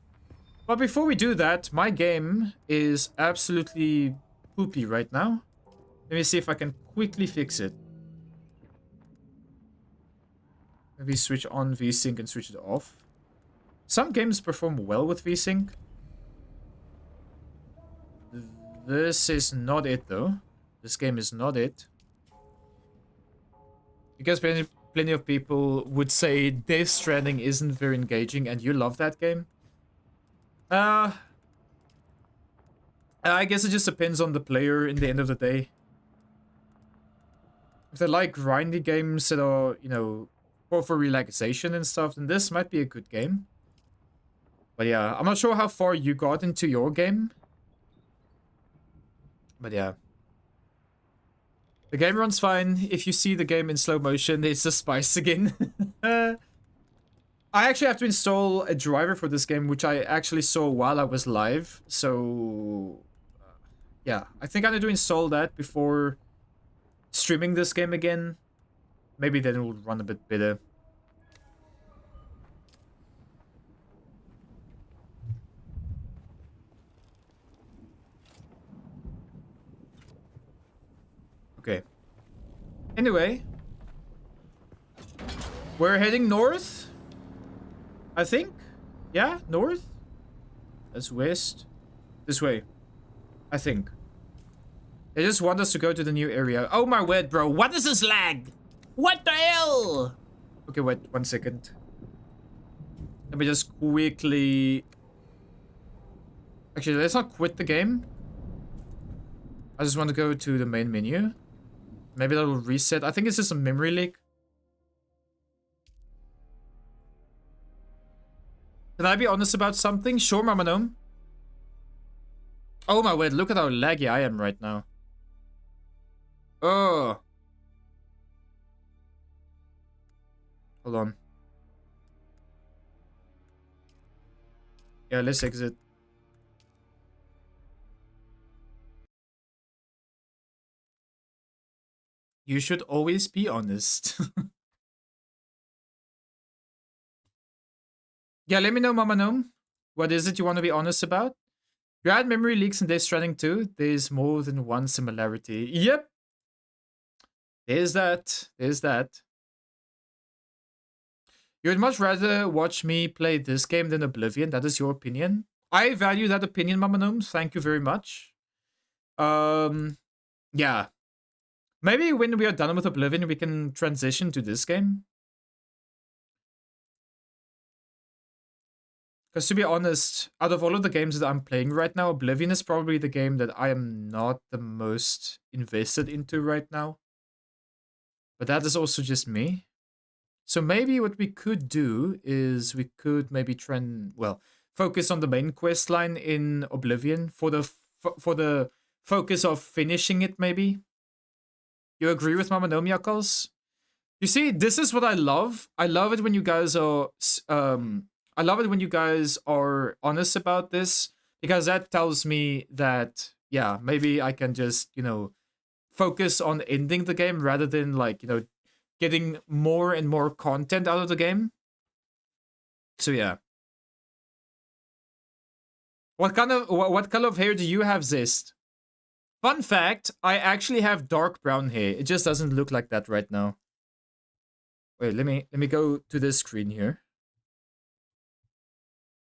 But before we do that, my game is absolutely poopy right now. Let me see if I can quickly fix it. Maybe switch on VSync and switch it off. Some games perform well with VSync. This is not it though. This game is not it. Because plenty of people would say Death Stranding isn't very engaging and you love that game. I guess it just depends on the player in the end of the day. If they like grindy games that are, you know, for relaxation and stuff, then this might be a good game. But yeah, I'm not sure how far you got into your game. But yeah. The game runs fine. If you see the game in slow motion, it's the spice again. I actually have to install a driver for this game, which I actually saw while I was live. So, yeah. I think I need to install that before streaming this game again. Maybe then it will run a bit better. Okay. Anyway. We're heading north. I think. Yeah, north. That's west. This way. I think. They just want us to go to the new area. Oh my word, bro. What is this lag? What the hell? Okay, wait 1 second. Let me just quickly... Actually, let's not quit the game. I just want to go to the main menu. Maybe that will reset. I think it's just a memory leak. Can I be honest about something? Sure, Mama Gnome. Oh my word, look at how laggy I am right now. Oh. Hold on. Yeah, let's exit. You should always be honest. Yeah, let me know, Mama Gnome. What is it you want to be honest about? You had memory leaks in Death Stranding 2. There's more than one similarity. Yep. There's that. There's that. You would much rather watch me play this game than Oblivion. That is your opinion. I value that opinion, Mama Gnome. Thank you very much. Yeah. Maybe when we are done with Oblivion, we can transition to this game. Because to be honest, out of all of the games that I'm playing right now, Oblivion is probably the game that I am not the most invested into right now. But that is also just me. So maybe what we could do is we could maybe focus on the main quest line in Oblivion for the focus of finishing it maybe. You agree with Mama Gnome, Yakos? You see, this is what I love. I love it when you guys are I love it when you guys are honest about this, because that tells me that, yeah, maybe I can just, you know, focus on ending the game rather than, like, you know, getting more and more content out of the game. So yeah. What color of hair do you have, Zist? Fun fact, I actually have dark brown hair. It just doesn't look like that right now. Wait, let me go to this screen here.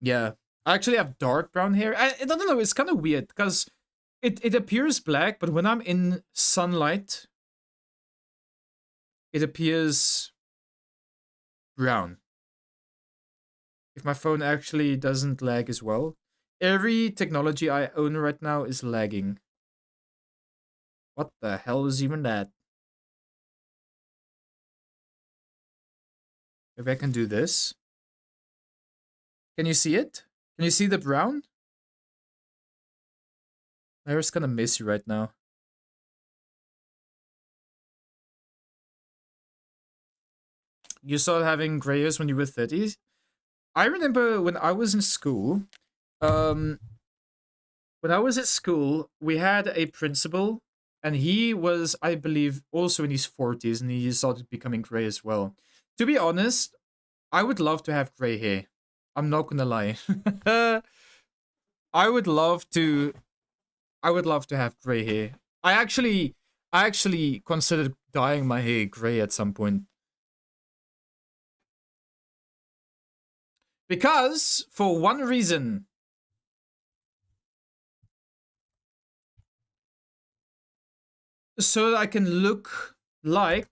Yeah, I actually have dark brown hair. I don't know, it's kind of weird because it appears black, but when I'm in sunlight, it appears brown. If my phone actually doesn't lag as well. Every technology I own right now is lagging. What the hell is even that? Maybe I can do this. Can you see it? Can you see the brown? My hair's kind of messy right now. You started having gray hairs when you were 30? I remember when I was in school, when I was at school, we had a principal, and he was, I believe, also in his 40s, and he started becoming gray as well. To be honest, I would love to have gray hair. I'm not gonna lie. I would love to have gray hair. I actually considered dyeing my hair gray at some point. Because, for one reason. So that I can look like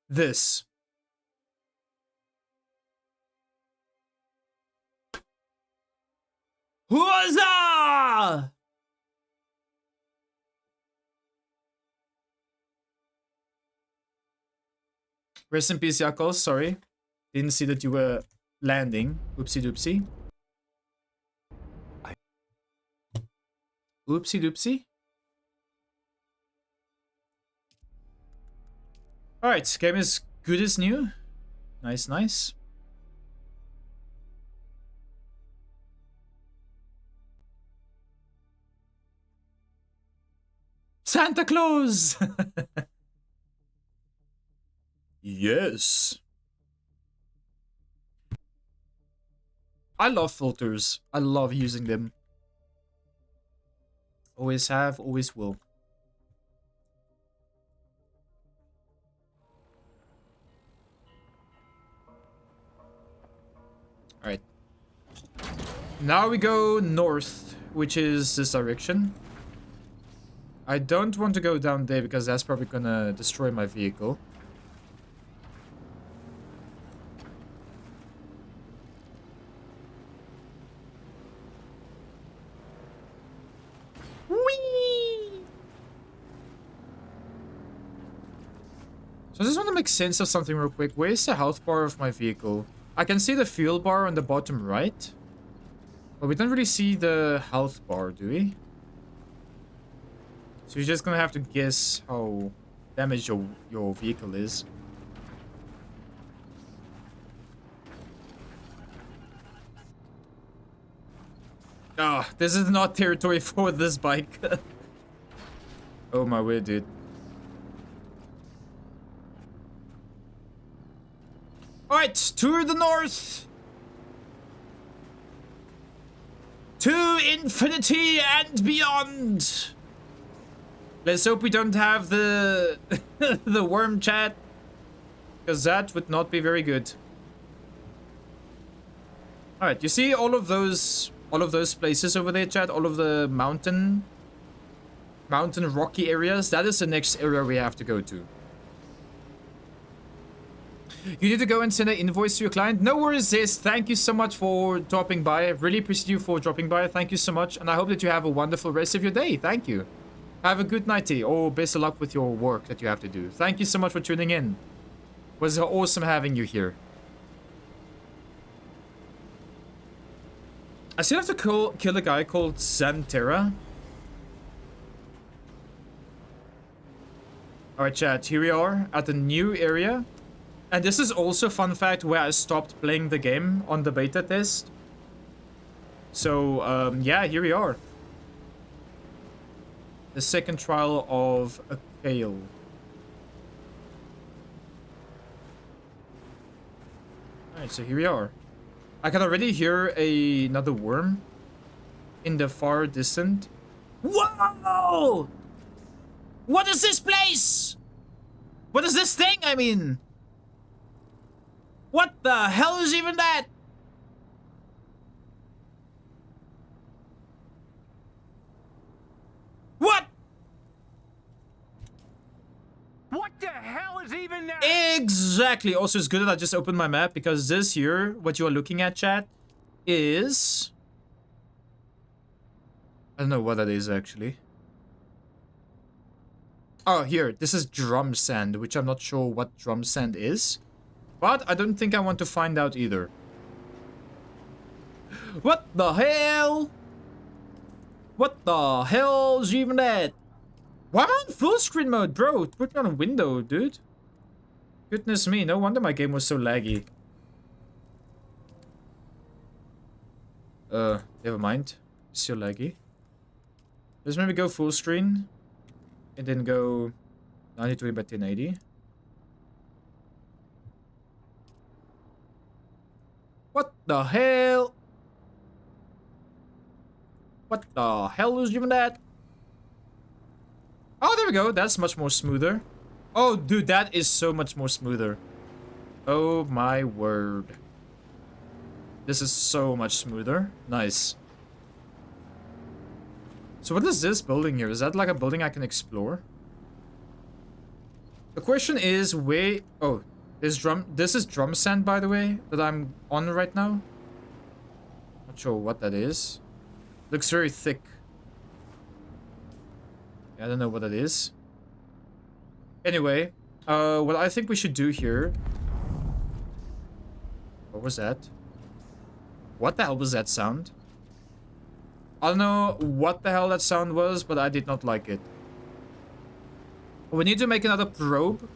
this. Huzzah! Rest in peace, Yakos. Sorry. Didn't see that you were landing. Oopsie doopsie. Oopsie doopsie. Alright, game is good as new. Nice, nice. Santa Claus! Yes. I love filters. I love using them. Always have, always will. Alright. Now we go north, which is this direction. I don't want to go down there because that's probably gonna destroy my vehicle. So I just want to make sense of something real quick. Where's the health bar of my vehicle? I can see the fuel bar on the bottom right. But we don't really see the health bar, do we? So you're just gonna have to guess how damaged your vehicle is. Ah, this is not territory for this bike. Oh my word, dude. Alright, to the north! To infinity and beyond! Let's hope we don't have the the worm chat, because that would not be very good. Alright, you see all of those places over there, chat? All of the mountain rocky areas? That is the next area we have to go to. You need to go and send an invoice to your client. No worries, sis. Thank you so much for dropping by. I really appreciate you for dropping by. Thank you so much. And I hope that you have a wonderful rest of your day. Thank you. Have a good nighty. Or best of luck with your work that you have to do. Thank you so much for tuning in. It was awesome having you here. I still have to kill a guy called Xanterra. Alright, chat. Here we are at the new area. And this is also, fun fact, where I stopped playing the game on the beta test. So, yeah, here we are. The second trial of a Kale. Alright, so here we are. I can already hear another worm in the far distant. Whoa! What is this place? What is this thing, I mean? What the hell is even that? What? What the hell is even that? Exactly. Also, it's good that I just opened my map, because this here, what you are looking at, chat, is... I don't know what that is, actually. Oh, here. This is drum sand, which I'm not sure what drum sand is. But I don't think I want to find out either. What the hell? What the hell's even that? Why am I on full screen mode, bro? Put me on a window, dude. Goodness me, no wonder my game was so laggy. Never mind. Still laggy. Let's maybe go full screen. And then go 920 by 1080. What the hell? What the hell was even that? Oh, there we go. That's much more smoother. Oh, dude, that is so much more smoother. Oh my word. This is so much smoother. Nice. So what is this building here? Is that like a building I can explore? The question is where... Oh, this is drum sand, by the way, that I'm on right now. Not sure what that is. Looks very thick. I don't know what that is. Anyway, what I think we should do here... What was that? What the hell was that sound? I don't know what the hell that sound was, but I did not like it. We need to make another probe.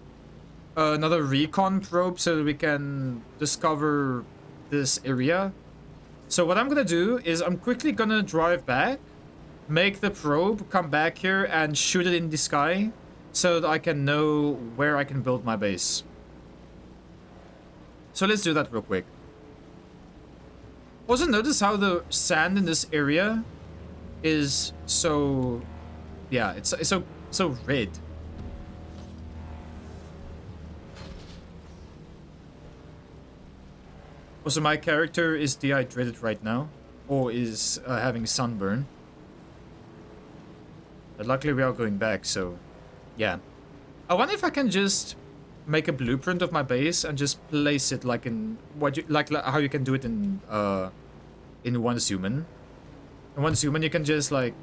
Another recon probe so that we can discover this area. So what I'm gonna do is I'm quickly gonna drive back, make the probe, come back here and shoot it in the sky so that I can know where I can build my base. So let's do that real quick. Also notice how the sand in this area is so... Yeah, it's so red. Also, my character is dehydrated right now, or is having sunburn. But luckily we are going back, so yeah. I wonder if I can just make a blueprint of my base and just place it like in what you like how you can do it in Once Human. In Once Human, you can just like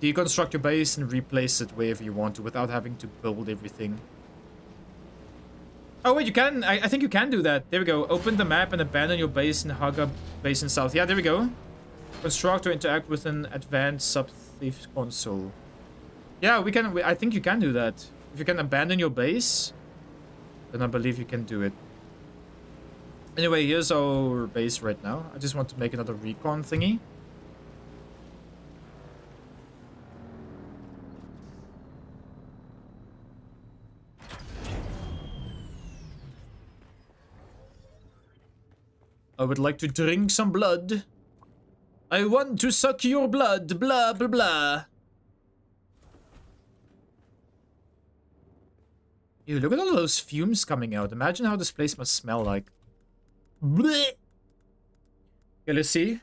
deconstruct your base and replace it wherever you want to without having to build everything. Oh wait, you can. I think you can do that. There we go. Open the map and abandon your base and hug up base in south. Yeah, there we go. Construct or interact with an advanced sub-thief console. Yeah, we can. I think you can do that. If you can abandon your base, then I believe you can do it. Anyway, here's our base right now. I just want to make another recon thingy. I would like to drink some blood. I want to suck your blood. Blah, blah, blah. Ew, look at all those fumes coming out. Imagine how this place must smell like. Blech. Okay, let's see.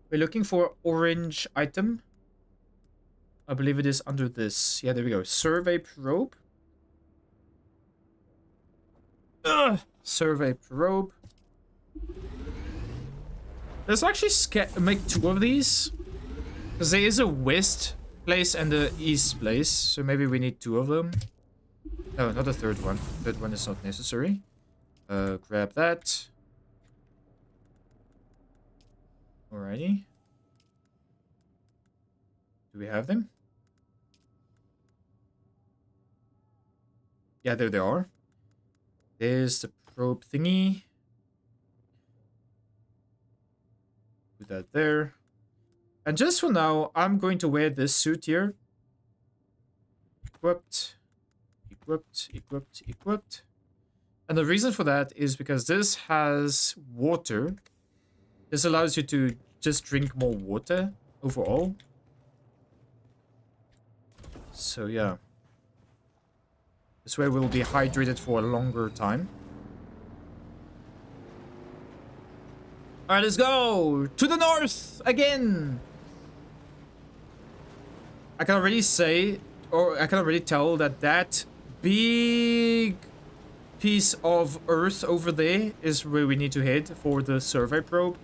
We're looking for orange item. I believe it is under this. Yeah, there we go. Survey probe. Ugh. Survey probe. Let's actually make 2 of these. Because there is a west place and the east place. So maybe we need 2 of them. No, not a third one. Third one is not necessary. Grab that. Alrighty. Do we have them? Yeah, there they are. There's the probe thingy. Put that there. And just for now, I'm going to wear this suit here. Equipped. Equipped, equipped, equipped. And the reason for that is because this has water. This allows you to just drink more water overall. So yeah. This way we'll be hydrated for a longer time. Alright, let's go! To the north! Again! I can already say, or I can already tell that that big piece of earth over there is where we need to head for the survey probe.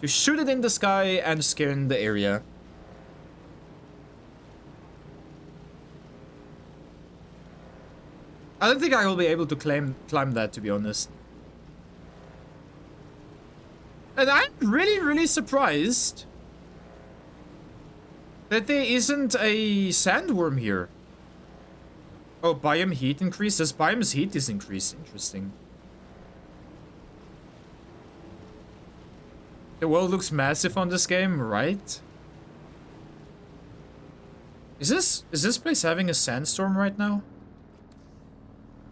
To shoot it in the sky and scan the area. I don't think I will be able to climb that, to be honest. And I'm really surprised that there isn't a sandworm here. Oh, biome heat increase? Does biome's heat is increased? Interesting. The world looks massive on this game, right? Is this place having a sandstorm right now?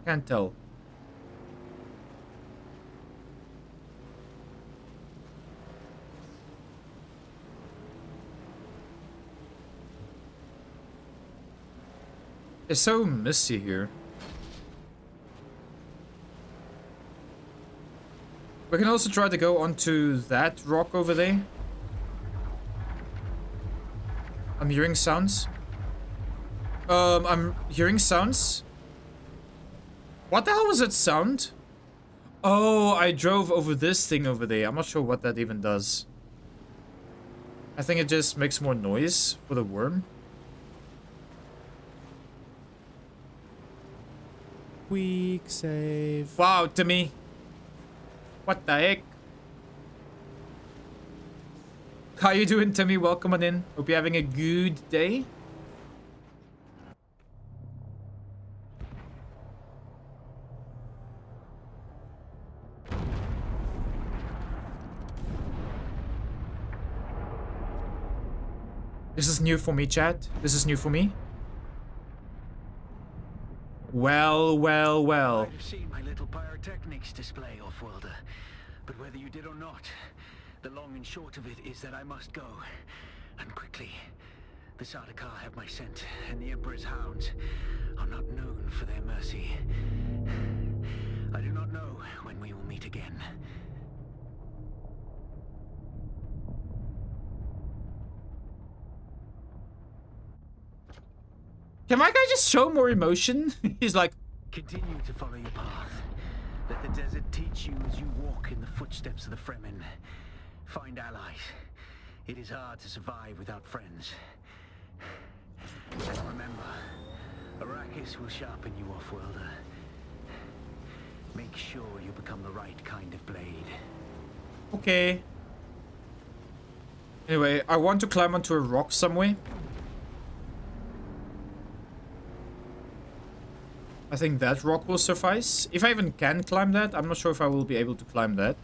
Can't tell. It's so misty here. We can also try to go onto that rock over there. I'm hearing sounds. I'm hearing sounds. What the hell was that sound? Oh, I drove over this thing over there. I'm not sure what that even does. I think it just makes more noise for the worm. Quick save. Wow, Timmy. What the heck? How you doing, Timmy? Welcome on in. Hope you're having a good day. This is new for me, chat. This is new for me. Well, well, well. I've seen my little pyrotechnics display, Offworlder. But whether you did or not, the long and short of it is that I must go. And quickly. The Sardaukar have my scent, and the Emperor's hounds are not known for their mercy. I do not know when we will meet again. Can my guy just show more emotion? He's like... Continue to follow your path. Let the desert teach you as you walk in the footsteps of the Fremen. Find allies. It is hard to survive without friends. And remember, Arrakis will sharpen you, Offworlder. Make sure you become the right kind of blade. Okay. Anyway, I want to climb onto a rock somewhere. I think that rock will suffice. If I even can climb that, I'm not sure if I will be able to climb that.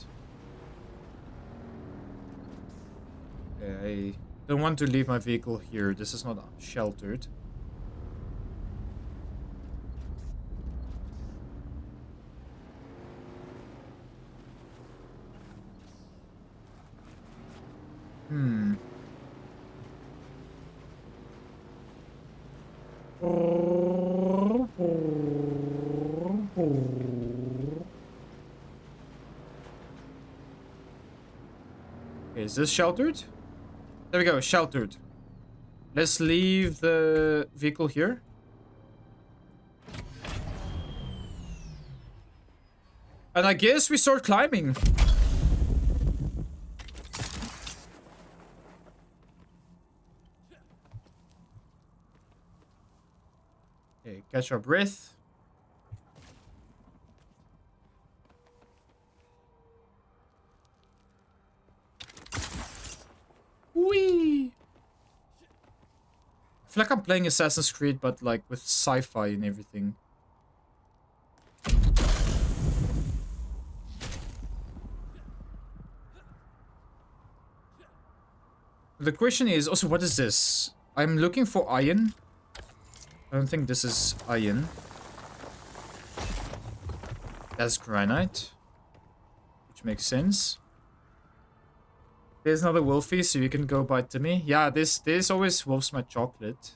Okay, I don't want to leave my vehicle here. This is not sheltered. Is this sheltered? There we go, sheltered. Let's leave the vehicle here. And I guess we start climbing. Okay, catch our breath. Whee! I feel like I'm playing Assassin's Creed, but like with sci-fi and everything. The question is also, what is this? I'm looking for iron. I don't think this is iron. That's granite, which makes sense. There's another wolfie, so you can go bite to me. Yeah, this always wolfs my chocolate.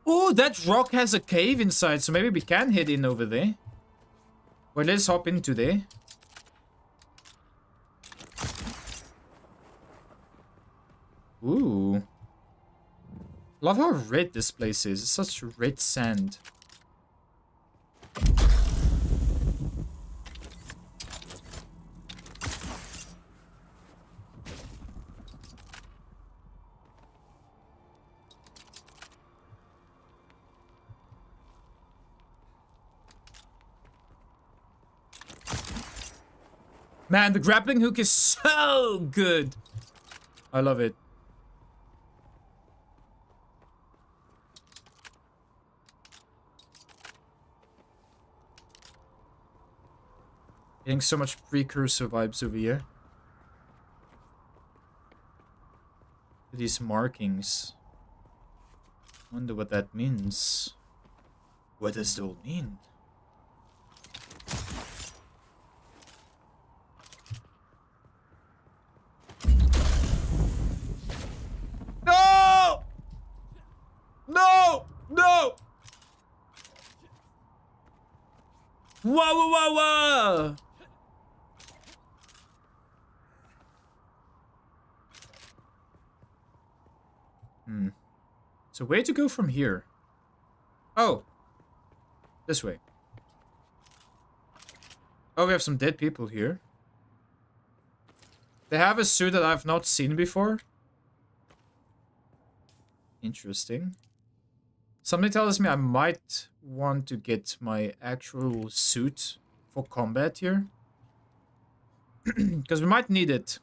Oh, that rock has a cave inside, so maybe we can head in over there. Well, let's hop into there. Ooh. Love how red this place is. It's such red sand. Man, the grappling hook is so good. I love it. Getting so much precursor vibes over here. These markings. Wonder what that means. What does it all mean? No! No! No! Whoa, whoa, whoa, whoa! So where to go from here? Oh. This way. Oh, we have some dead people here. They have a suit that I've not seen before. Interesting. Something tells me I might want to get my actual suit for combat here. Because we might need it.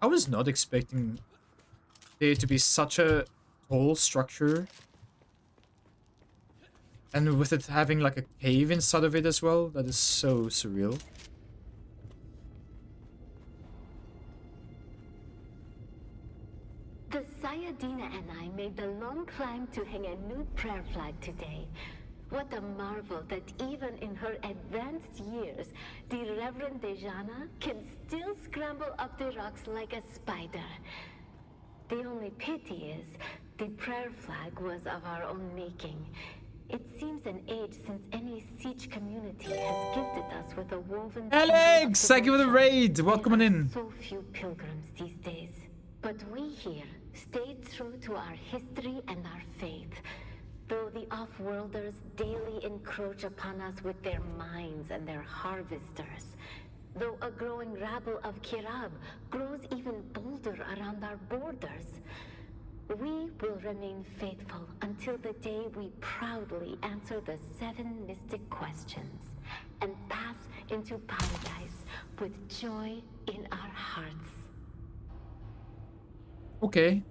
I was not expecting there to be such a tall structure. And with it having like a cave inside of it as well. That is so surreal. The Sayadina and I made the long climb to hang a new prayer flag today. What a marvel that even in her advanced years, the Reverend Dejana can still scramble up the rocks like a spider. The only pity is, the prayer flag was of our own making. It seems an age since any siege community has gifted us with a woven... Alex! Thank you for the raid! Welcome in. So few pilgrims these days. But we here stayed true to our history and our faith. Though the off-worlders daily encroach upon us with their mines and their harvesters. Though a growing rabble of Kirab grows even bolder around our borders. We will remain faithful until the day we proudly answer the 7 mystic questions and pass into paradise with joy in our hearts. Okay.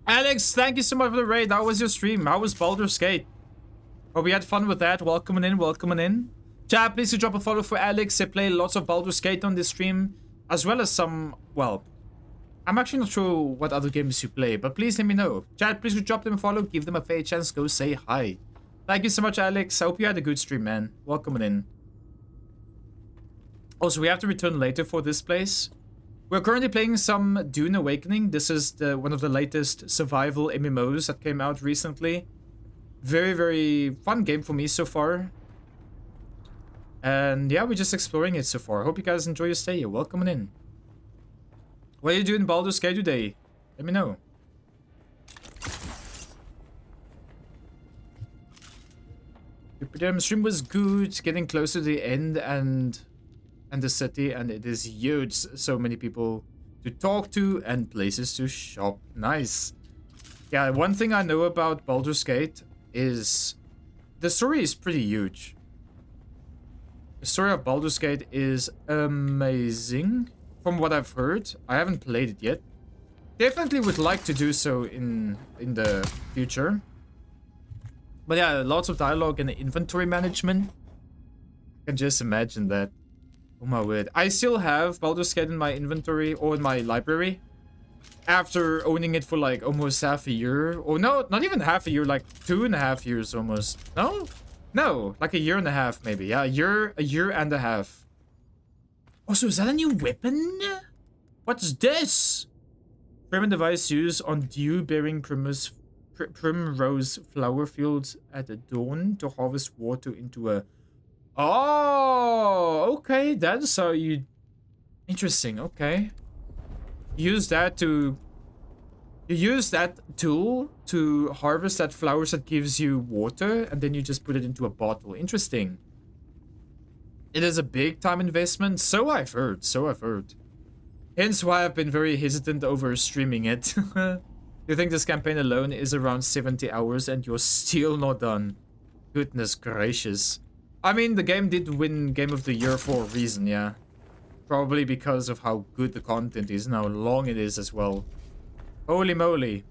Alex, thank you so much for the raid. How was your stream? How was Baldur's Gate? Hope you had fun with that. Welcome in, welcome in. Chat, please do drop a follow for Alex. I play lots of Baldur's Gate on this stream, as well as some, well, I'm actually not sure what other games you play, but please let me know. Chat, please do drop them a follow, give them a fair chance, go say hi. Thank you so much, Alex. I hope you had a good stream, man. Welcome in. Also, we have to return later for this place. We're currently playing some DUNE Awakening. This is one of the latest survival MMOs that came out recently. Very, very fun game for me so far. And yeah, we're just exploring it so far. Hope you guys enjoy your stay here. Welcome in. What are you doing Baldur's Gate today? Let me know. The stream was good, getting close to the end and the city, and it is huge. So many people to talk to and places to shop. Nice. Yeah, one thing I know about Baldur's Gate is the story is pretty huge. The story of Baldur's Gate is amazing. From what I've heard, I haven't played it yet. Definitely would like to do so in the future. But yeah, lots of dialogue and inventory management. I can just imagine that. Oh my word. I still have Baldur's Gate in my inventory or in my library. After owning it for like almost half a year. Or no, not even half a year, like 2.5 years almost. No? No, like a year and a half maybe. Yeah, a year and a half. Oh, so is that a new weapon? What's this? Frame and device used on dew-bearing primrose flower fields at the dawn to harvest water into a... Oh, okay. That's how you... Interesting, okay. Use that to... You use that tool to harvest that flowers that gives you water, and then you just put it into a bottle. Interesting. It is a big time investment. So I've heard. So I've heard. Hence why I've been very hesitant over streaming it. You think this campaign alone is around 70 hours and you're still not done? Goodness gracious. I mean, the game did win Game of the Year for a reason, yeah. Probably because of how good the content is and how long it is as well. Holy moly.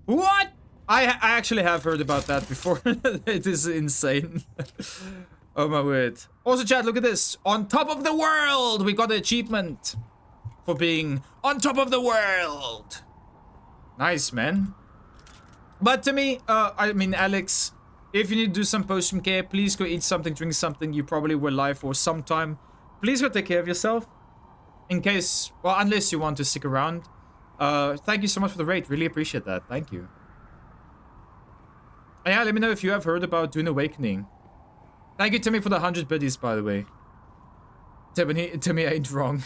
What? I actually have heard about that before. It is insane. Oh my word. Also, chat, look at this. On top of the world! We got an achievement for being on top of the world. Nice, man. But to me, I mean, Alex, if you need to do some post-stream care, please go eat something, drink something. You probably were live for some time. Please go take care of yourself. In case, well, unless you want to stick around. Thank you so much for the raid. Really appreciate that. Thank you. And yeah, let me know if you have heard about DUNE Awakening. Thank you, Timmy, for the 100 biddies, by the way. Timmy ain't wrong.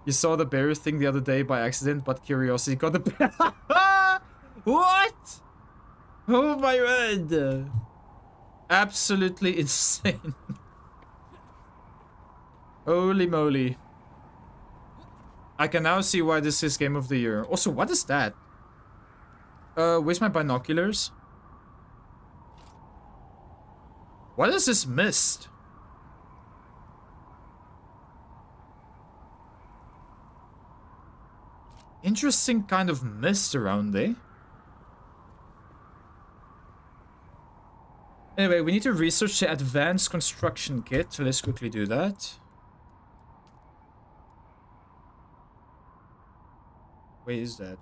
You saw the bear thing the other day by accident, but curiosity got the bear. What? Oh my word. Absolutely insane. Holy moly. I can now see why this is Game of the Year. Also, what is that? Where's my binoculars? What is this mist? Interesting kind of mist around there. Anyway, we need to research the advanced construction kit, so let's quickly do that. Where is that?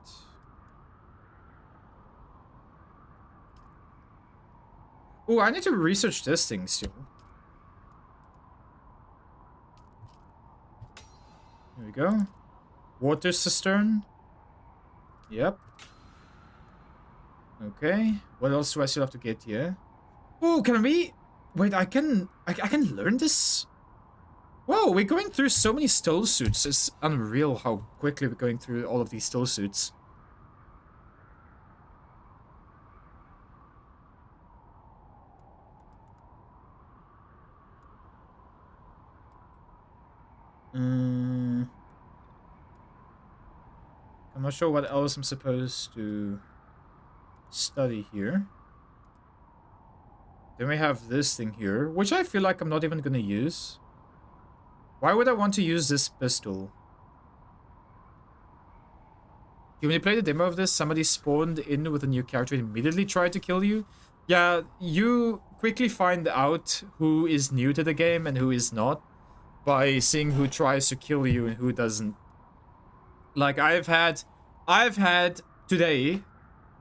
Oh, I need to research this thing still. Here we go. Water cistern. Yep. Okay. What else do I still have to get here? Oh, can we... Wait, I can learn this? Whoa, we're going through so many still suits. It's unreal how quickly we're going through all of these still suits. I'm not sure what else I'm supposed to study here. Then we have this thing here, which I feel like I'm not even going to use. Why would I want to use this pistol? When you play the demo of this, somebody spawned in with a new character and immediately tried to kill you. Yeah, you quickly find out who is new to the game and who is not by seeing who tries to kill you and who doesn't. Like, I've had today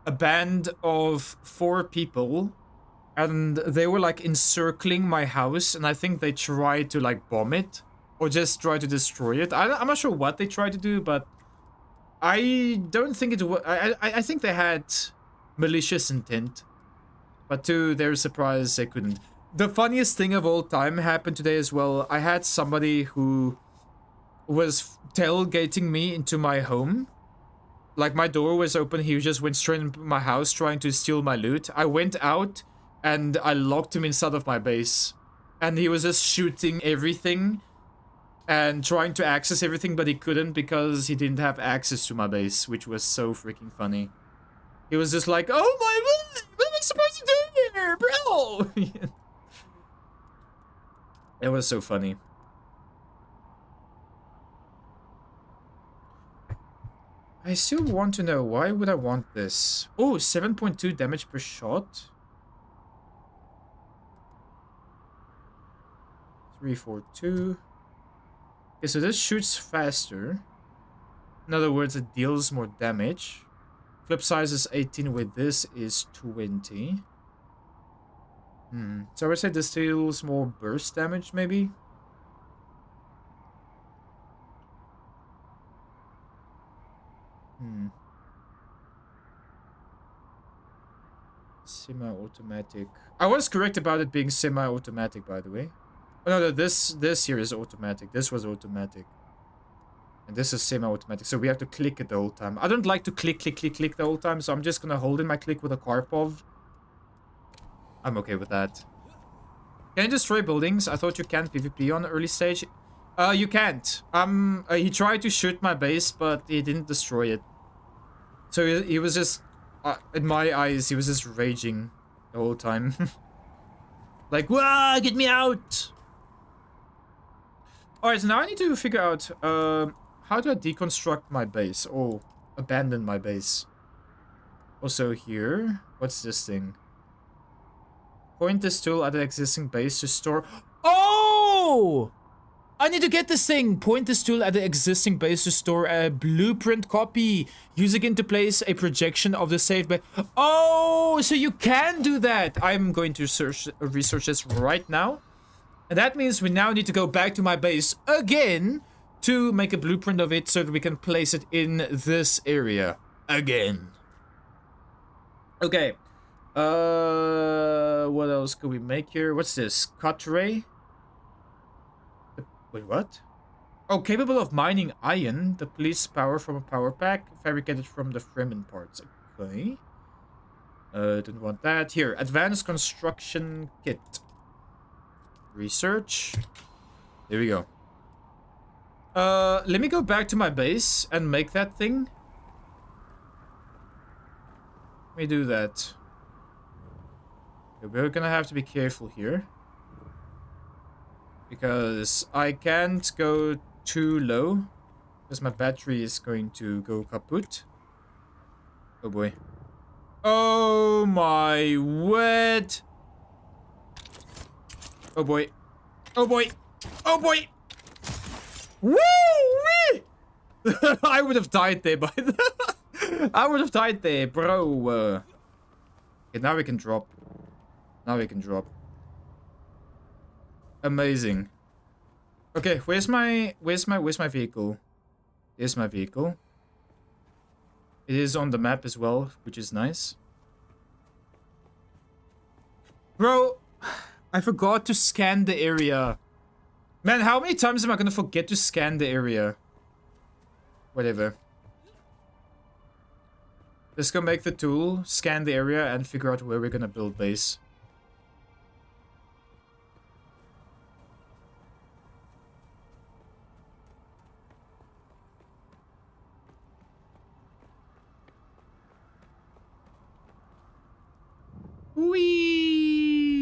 a band of 4 people, and they were like encircling my house, and I think they tried to like bomb it or just try to destroy it. I'm not sure what they tried to do, but I don't think it was. I think they had malicious intent, but to their surprise, they couldn't. The funniest thing of all time happened today as well. I had somebody who was tailgating me into my home. Like, my door was open, he just went straight into my house trying to steal my loot. I went out and I locked him inside of my base. And he was just shooting everything and trying to access everything, but he couldn't because he didn't have access to my base, which was so freaking funny. He was just like, oh my god, what am I supposed to do here, bro? It was so funny. I still want to know, why would I want this? Oh, 7.2 damage per shot. 342. Okay, so this shoots faster. In other words, it deals more damage. Flip size is 18 with this is 20. So I would say this deals more burst damage, maybe? Semi-automatic. I was correct about it being semi-automatic, by the way. Oh no, this here is automatic. This was automatic. And this is semi-automatic, so we have to click it the whole time. I don't like to click the whole time, so I'm just gonna hold in my click with a Karpov. I'm okay with that. Can you destroy buildings? I thought you can't PvP on early stage. You can't. He tried to shoot my base, but he didn't destroy it. So he was just, in my eyes, he was just raging the whole time. Like, wah, get me out! Alright, so now I need to figure out, how do I deconstruct my base? Or abandon my base? Also here, what's this thing? Point this tool at the existing base to store... Oh! I need to get this thing. Point this tool at the existing base to store a blueprint copy. Using it to place a projection of the save base. Oh, so you can do that. I'm going to research this right now. And that means we now need to go back to my base again to make a blueprint of it so that we can place it in this area again. Okay. What else could we make here? What's this? Cut ray? Wait, what? Oh, capable of mining iron. The police power from a power pack. Fabricated from the Fremen parts. Okay. Didn't want that. Here, advanced construction kit. Research. There we go. Let me go back to my base and make that thing. Let me do that. We're gonna have to be careful here. Because I can't go too low. Because my battery is going to go kaput. Oh boy. Oh my word. Oh boy. Oh boy. Oh boy. Woo! I would have died there, by the I would have died there, bro. Okay, now we can drop. Now we can drop. Amazing. Okay, where's my vehicle? Here's my vehicle. It is on the map as well, which is nice. Bro, I forgot to scan the area. Man, how many times am I gonna forget to scan the area? Whatever. Let's go make the tool, scan the area, and figure out where we're gonna build base. Whee!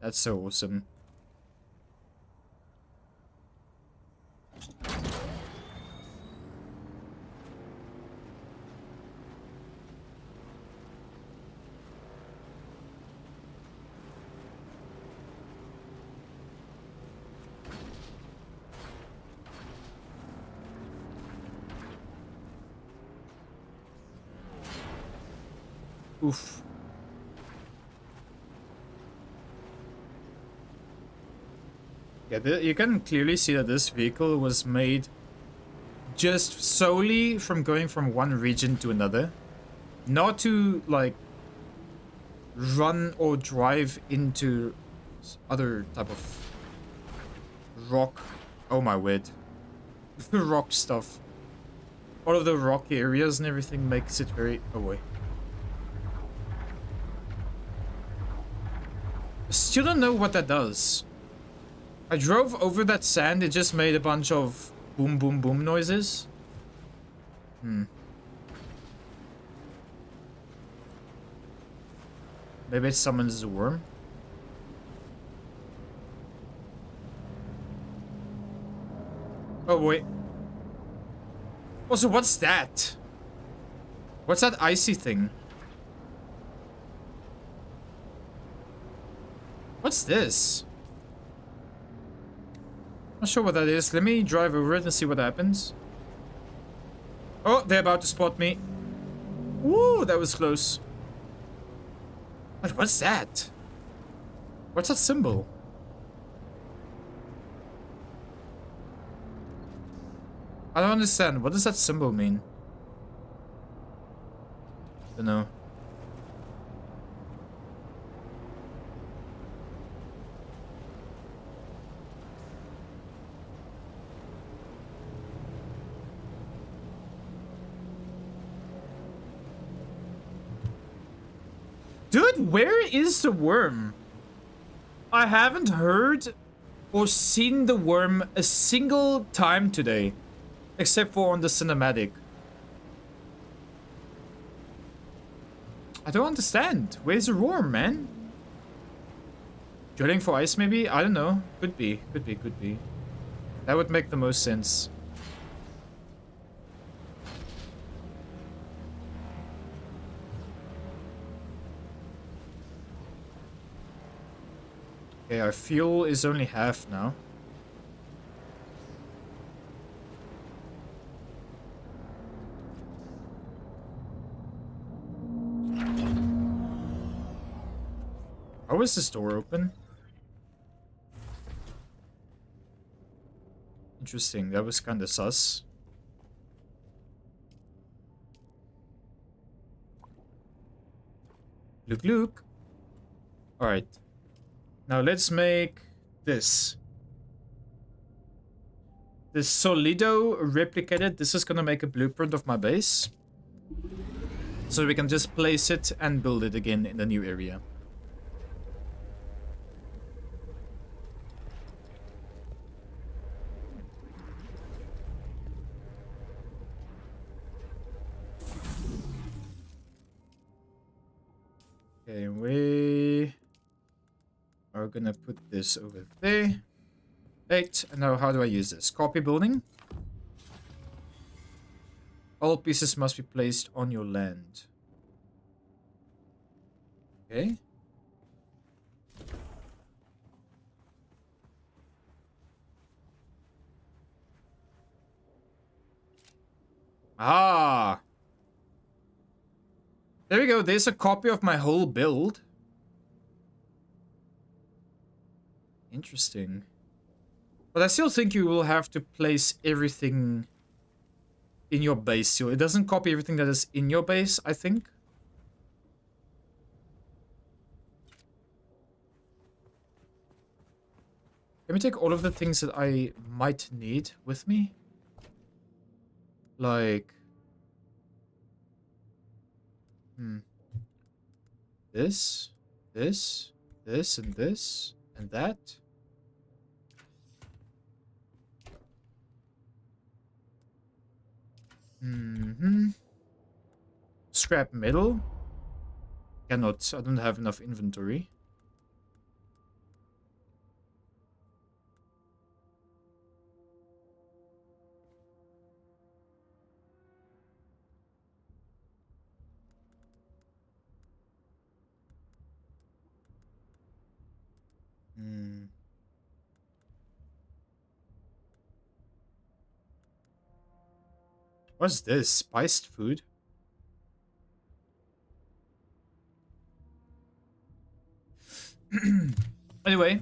That's so awesome. Oof. Yeah, you can clearly see that this vehicle was made just solely from going from one region to another. Not to, like, run or drive into other type of rock. Oh my word. Rock stuff. All of the rocky areas and everything makes it very... Oh wait. I still don't know what that does. I drove over that sand, it just made a bunch of boom boom boom noises. Maybe it summons a worm. Oh wait. Also, what's that? What's that icy thing? What's this? Not sure what that is. Let me drive over it and see what happens. Oh, they're about to spot me. Woo, that was close. But what's that? What's that symbol? I don't understand. What does that symbol mean? Don't know. Dude, where is the worm? I haven't heard or seen the worm a single time today. Except for on the cinematic. I don't understand. Where's the worm, man? Drilling for ice, maybe? I don't know. Could be. Could be. Could be. That would make the most sense. Okay, our fuel is only half now. How is this door open? Interesting, that was kinda sus. Look. Alright. Now let's make this. This Solido replicated. This is gonna make a blueprint of my base. So we can just place it and build it again in the new area. Okay, we are gonna put this over there. Right, and now how do I use this? Copy building. All pieces must be placed on your land. Okay. Ah! There we go, there's a copy of my whole build. Interesting. But I still think you will have to place everything in your base still. It doesn't copy everything that is in your base, I think. Let me take all of the things that I might need with me. Like... This, and this, and that. Scrap metal. Cannot, I don't have enough inventory. What's this? Spiced food? Anyway.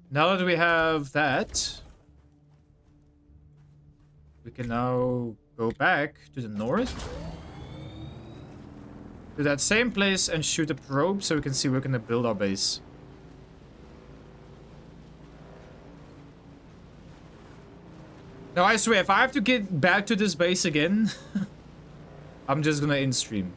Now that we have that, we can now go back to the north. To that same place and shoot a probe so we can see where we're gonna build our base. Now I swear, if I have to get back to this base again, I'm just gonna end stream.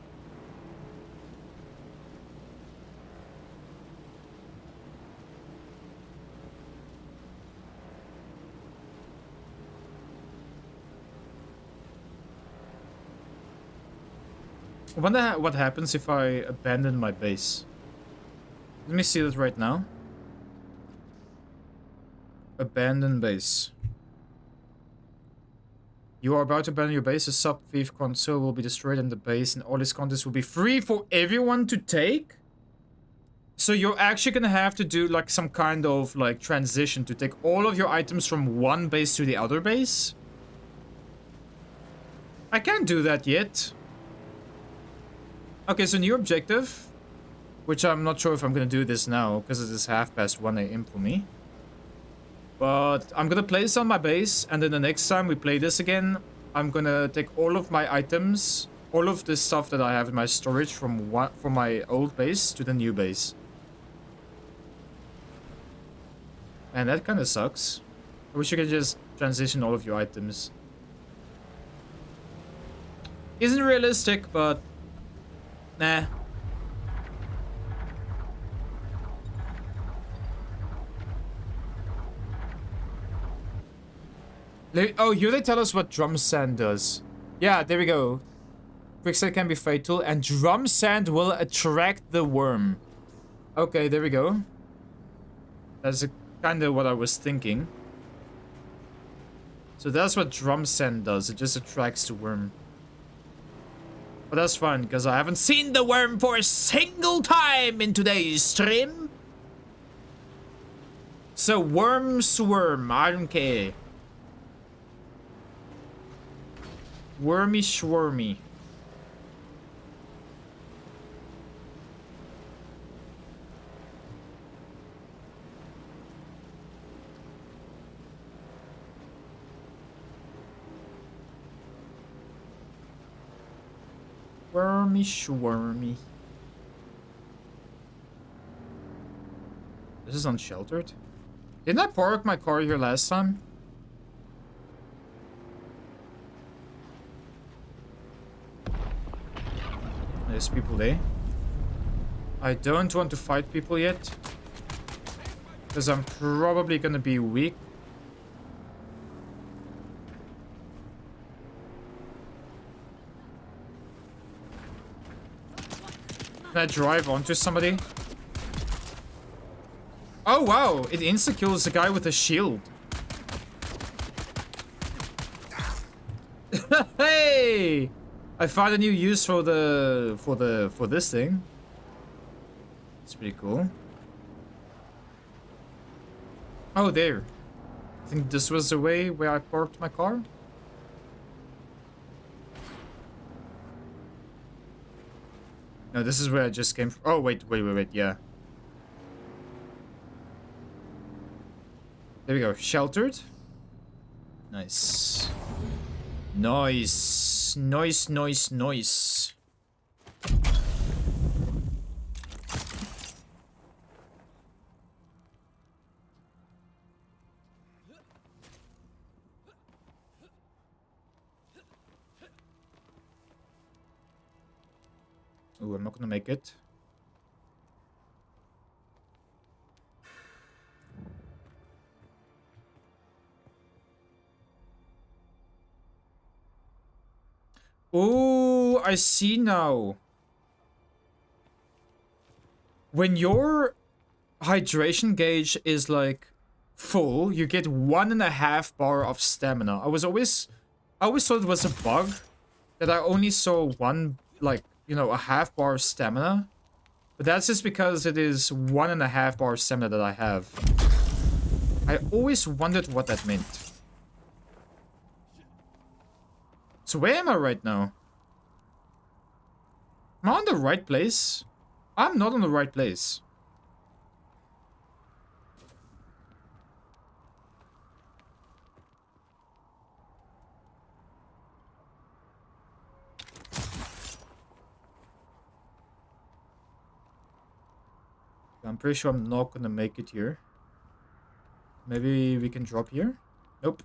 I wonder what happens if I abandon my base. Let me see that right now. Abandon base. You are about to abandon your base. The sub-thief console will be destroyed and the base and all its contents will be free for everyone to take? So you're actually gonna have to do like some kind of like transition to take all of your items from one base to the other base? I can't do that yet. Okay, so new objective. Which I'm not sure if I'm gonna do this now because it is 1:30 AM for me. But I'm gonna play this on my base, and then the next time we play this again, I'm gonna take all of my items, all of the stuff that I have in my storage from my old base to the new base. Man, that kind of sucks. I wish you could just transition all of your items. Isn't realistic, but nah. Oh, here they tell us what drum sand does. Yeah, there we go. Quicksand can be fatal, and drum sand will attract the worm. Okay, there we go. That's kind of what I was thinking. So that's what drum sand does. It just attracts the worm. But that's fine, because I haven't seen the worm for a single time in today's stream. So, worm swarm. I don't care. Wormy swarmy. Wormy swarmy. This is unsheltered. Didn't I park my car here last time? There's people there. I don't want to fight people yet, because I'm probably gonna be weak. Can I drive onto somebody? Oh wow, it insta-kills the guy with a shield. Hey! I found a new use for this thing. It's pretty cool. Oh, there. I think this was the way where I parked my car. No, this is where I just came from. Oh, wait, yeah. There we go, sheltered. Nice. Nice. Nice, nice, nice. Oh, I'm not gonna make it. Oh, I see now. When your hydration gauge is like full, you get 1.5 bar of stamina. I always thought it was a bug that I only saw one, like, you know, a half bar of stamina. But that's just because it is 1.5 bar stamina that I have. I always wondered what that meant. So where am I right now? Am I on the right place? I'm not on the right place. I'm pretty sure I'm not gonna make it here. Maybe we can drop here? Nope.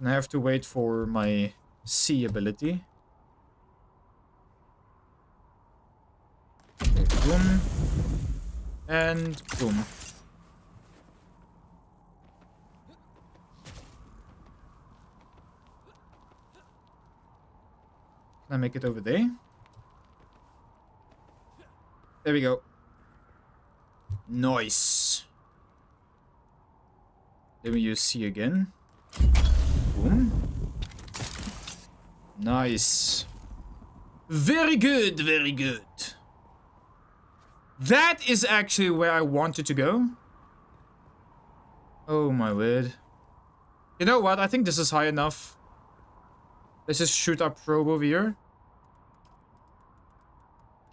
And I have to wait for my C ability. Okay, boom. And boom. Can I make it over there? There we go. Nice. Then we use C again. Boom. Nice. Very good, very good. That is actually where I wanted to go. Oh my word. You know what? I think this is high enough. Let's just shoot our probe over here.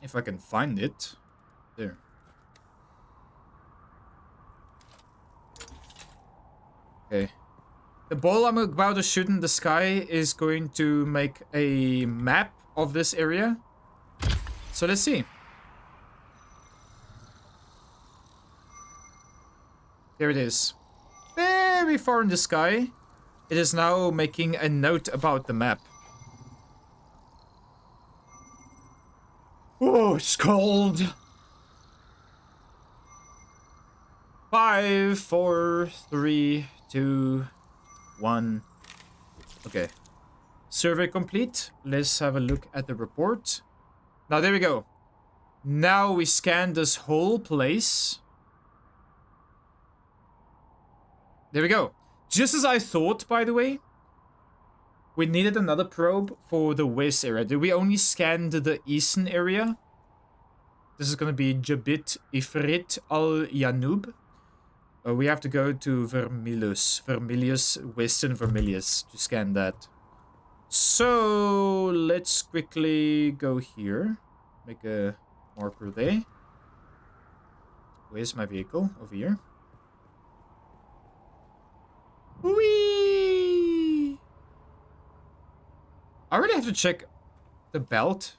If I can find it. There. Okay. The ball I'm about to shoot in the sky is going to make a map of this area. So let's see. There it is. Very far in the sky. It is now making a note about the map. Oh, it's cold. 5, 4, 3, 2, 1. Okay. Survey complete. Let's have a look at the report. Now, there we go. Now we scan this whole place. There we go. Just as I thought, by the way. We needed another probe for the west area. Did we only scan the eastern area? This is gonna be Jabit Ifrit Al Yanub. We have to go to Vermilius, Western Vermilius, to scan that. So let's quickly go here. Make a marker there. Where's my vehicle? Over here. Whee! I really have to check the belt.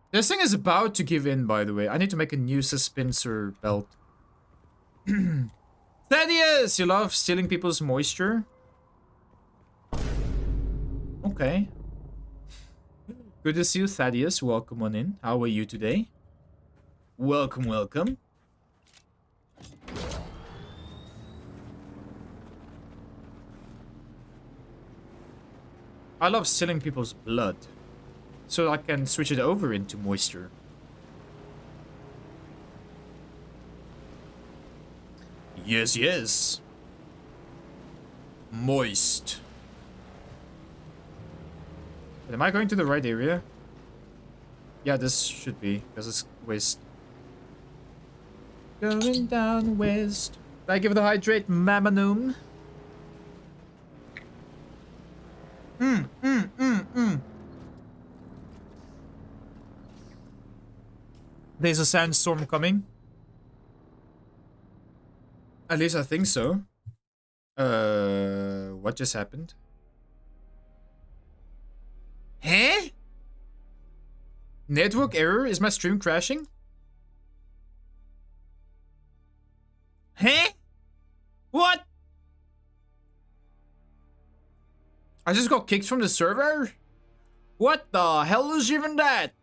This thing is about to give in, by the way. I need to make a new suspensor belt. Thaddeus! You love stealing people's moisture? Okay. Good to see you, Thaddeus. Welcome on in. How are you today? Welcome, welcome. I love stealing people's blood, so I can switch it over into moisture. Yes, yes. Moist. But am I going to the right area? Yeah, this should be, because it's west. Going down west. Thank you for the hydrate, Mamanoom. There's a sandstorm coming. At least I think so. What just happened? Huh? Network error? Is my stream crashing? Huh? What? I just got kicked from the server? What the hell is even that?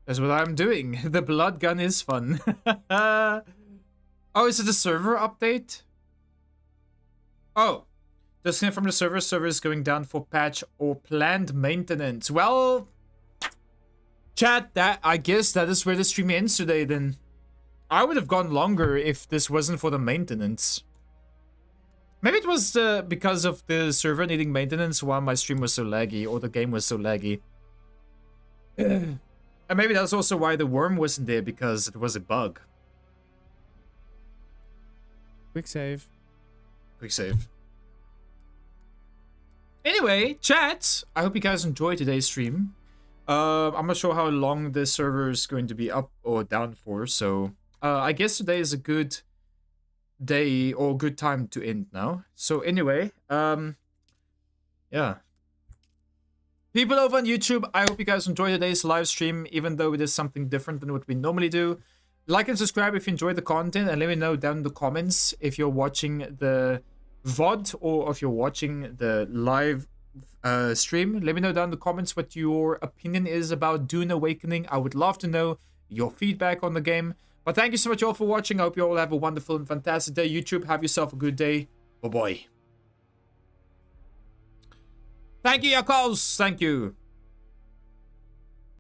That's what I'm doing. The blood gun is fun. Oh, is it a server update? Oh. Disconnect from the server. Server is going down for patch or planned maintenance. Well, chat, I guess that is where the stream ends today then. I would have gone longer if this wasn't for the maintenance. Maybe it was because of the server needing maintenance while my stream was so laggy, or the game was so laggy. And maybe that's also why the worm wasn't there, because it was a bug. Quick save. Quick save. Anyway, chat, I hope you guys enjoyed today's stream. I'm not sure how long this server is going to be up or down for, so I guess today is a good day or good time to end now. So anyway, yeah. People over on YouTube, I hope you guys enjoyed today's live stream, even though it is something different than what we normally do. Like and subscribe if you enjoyed the content, and let me know down in the comments if you're watching the VOD or if you're watching the live stream. Let me know down in the comments what your opinion is about Dune Awakening. I would love to know your feedback on the game. But thank you so much all for watching. I hope you all have a wonderful and fantastic day. YouTube, have yourself a good day. Bye-bye. Thank you, Yakos. Thank you.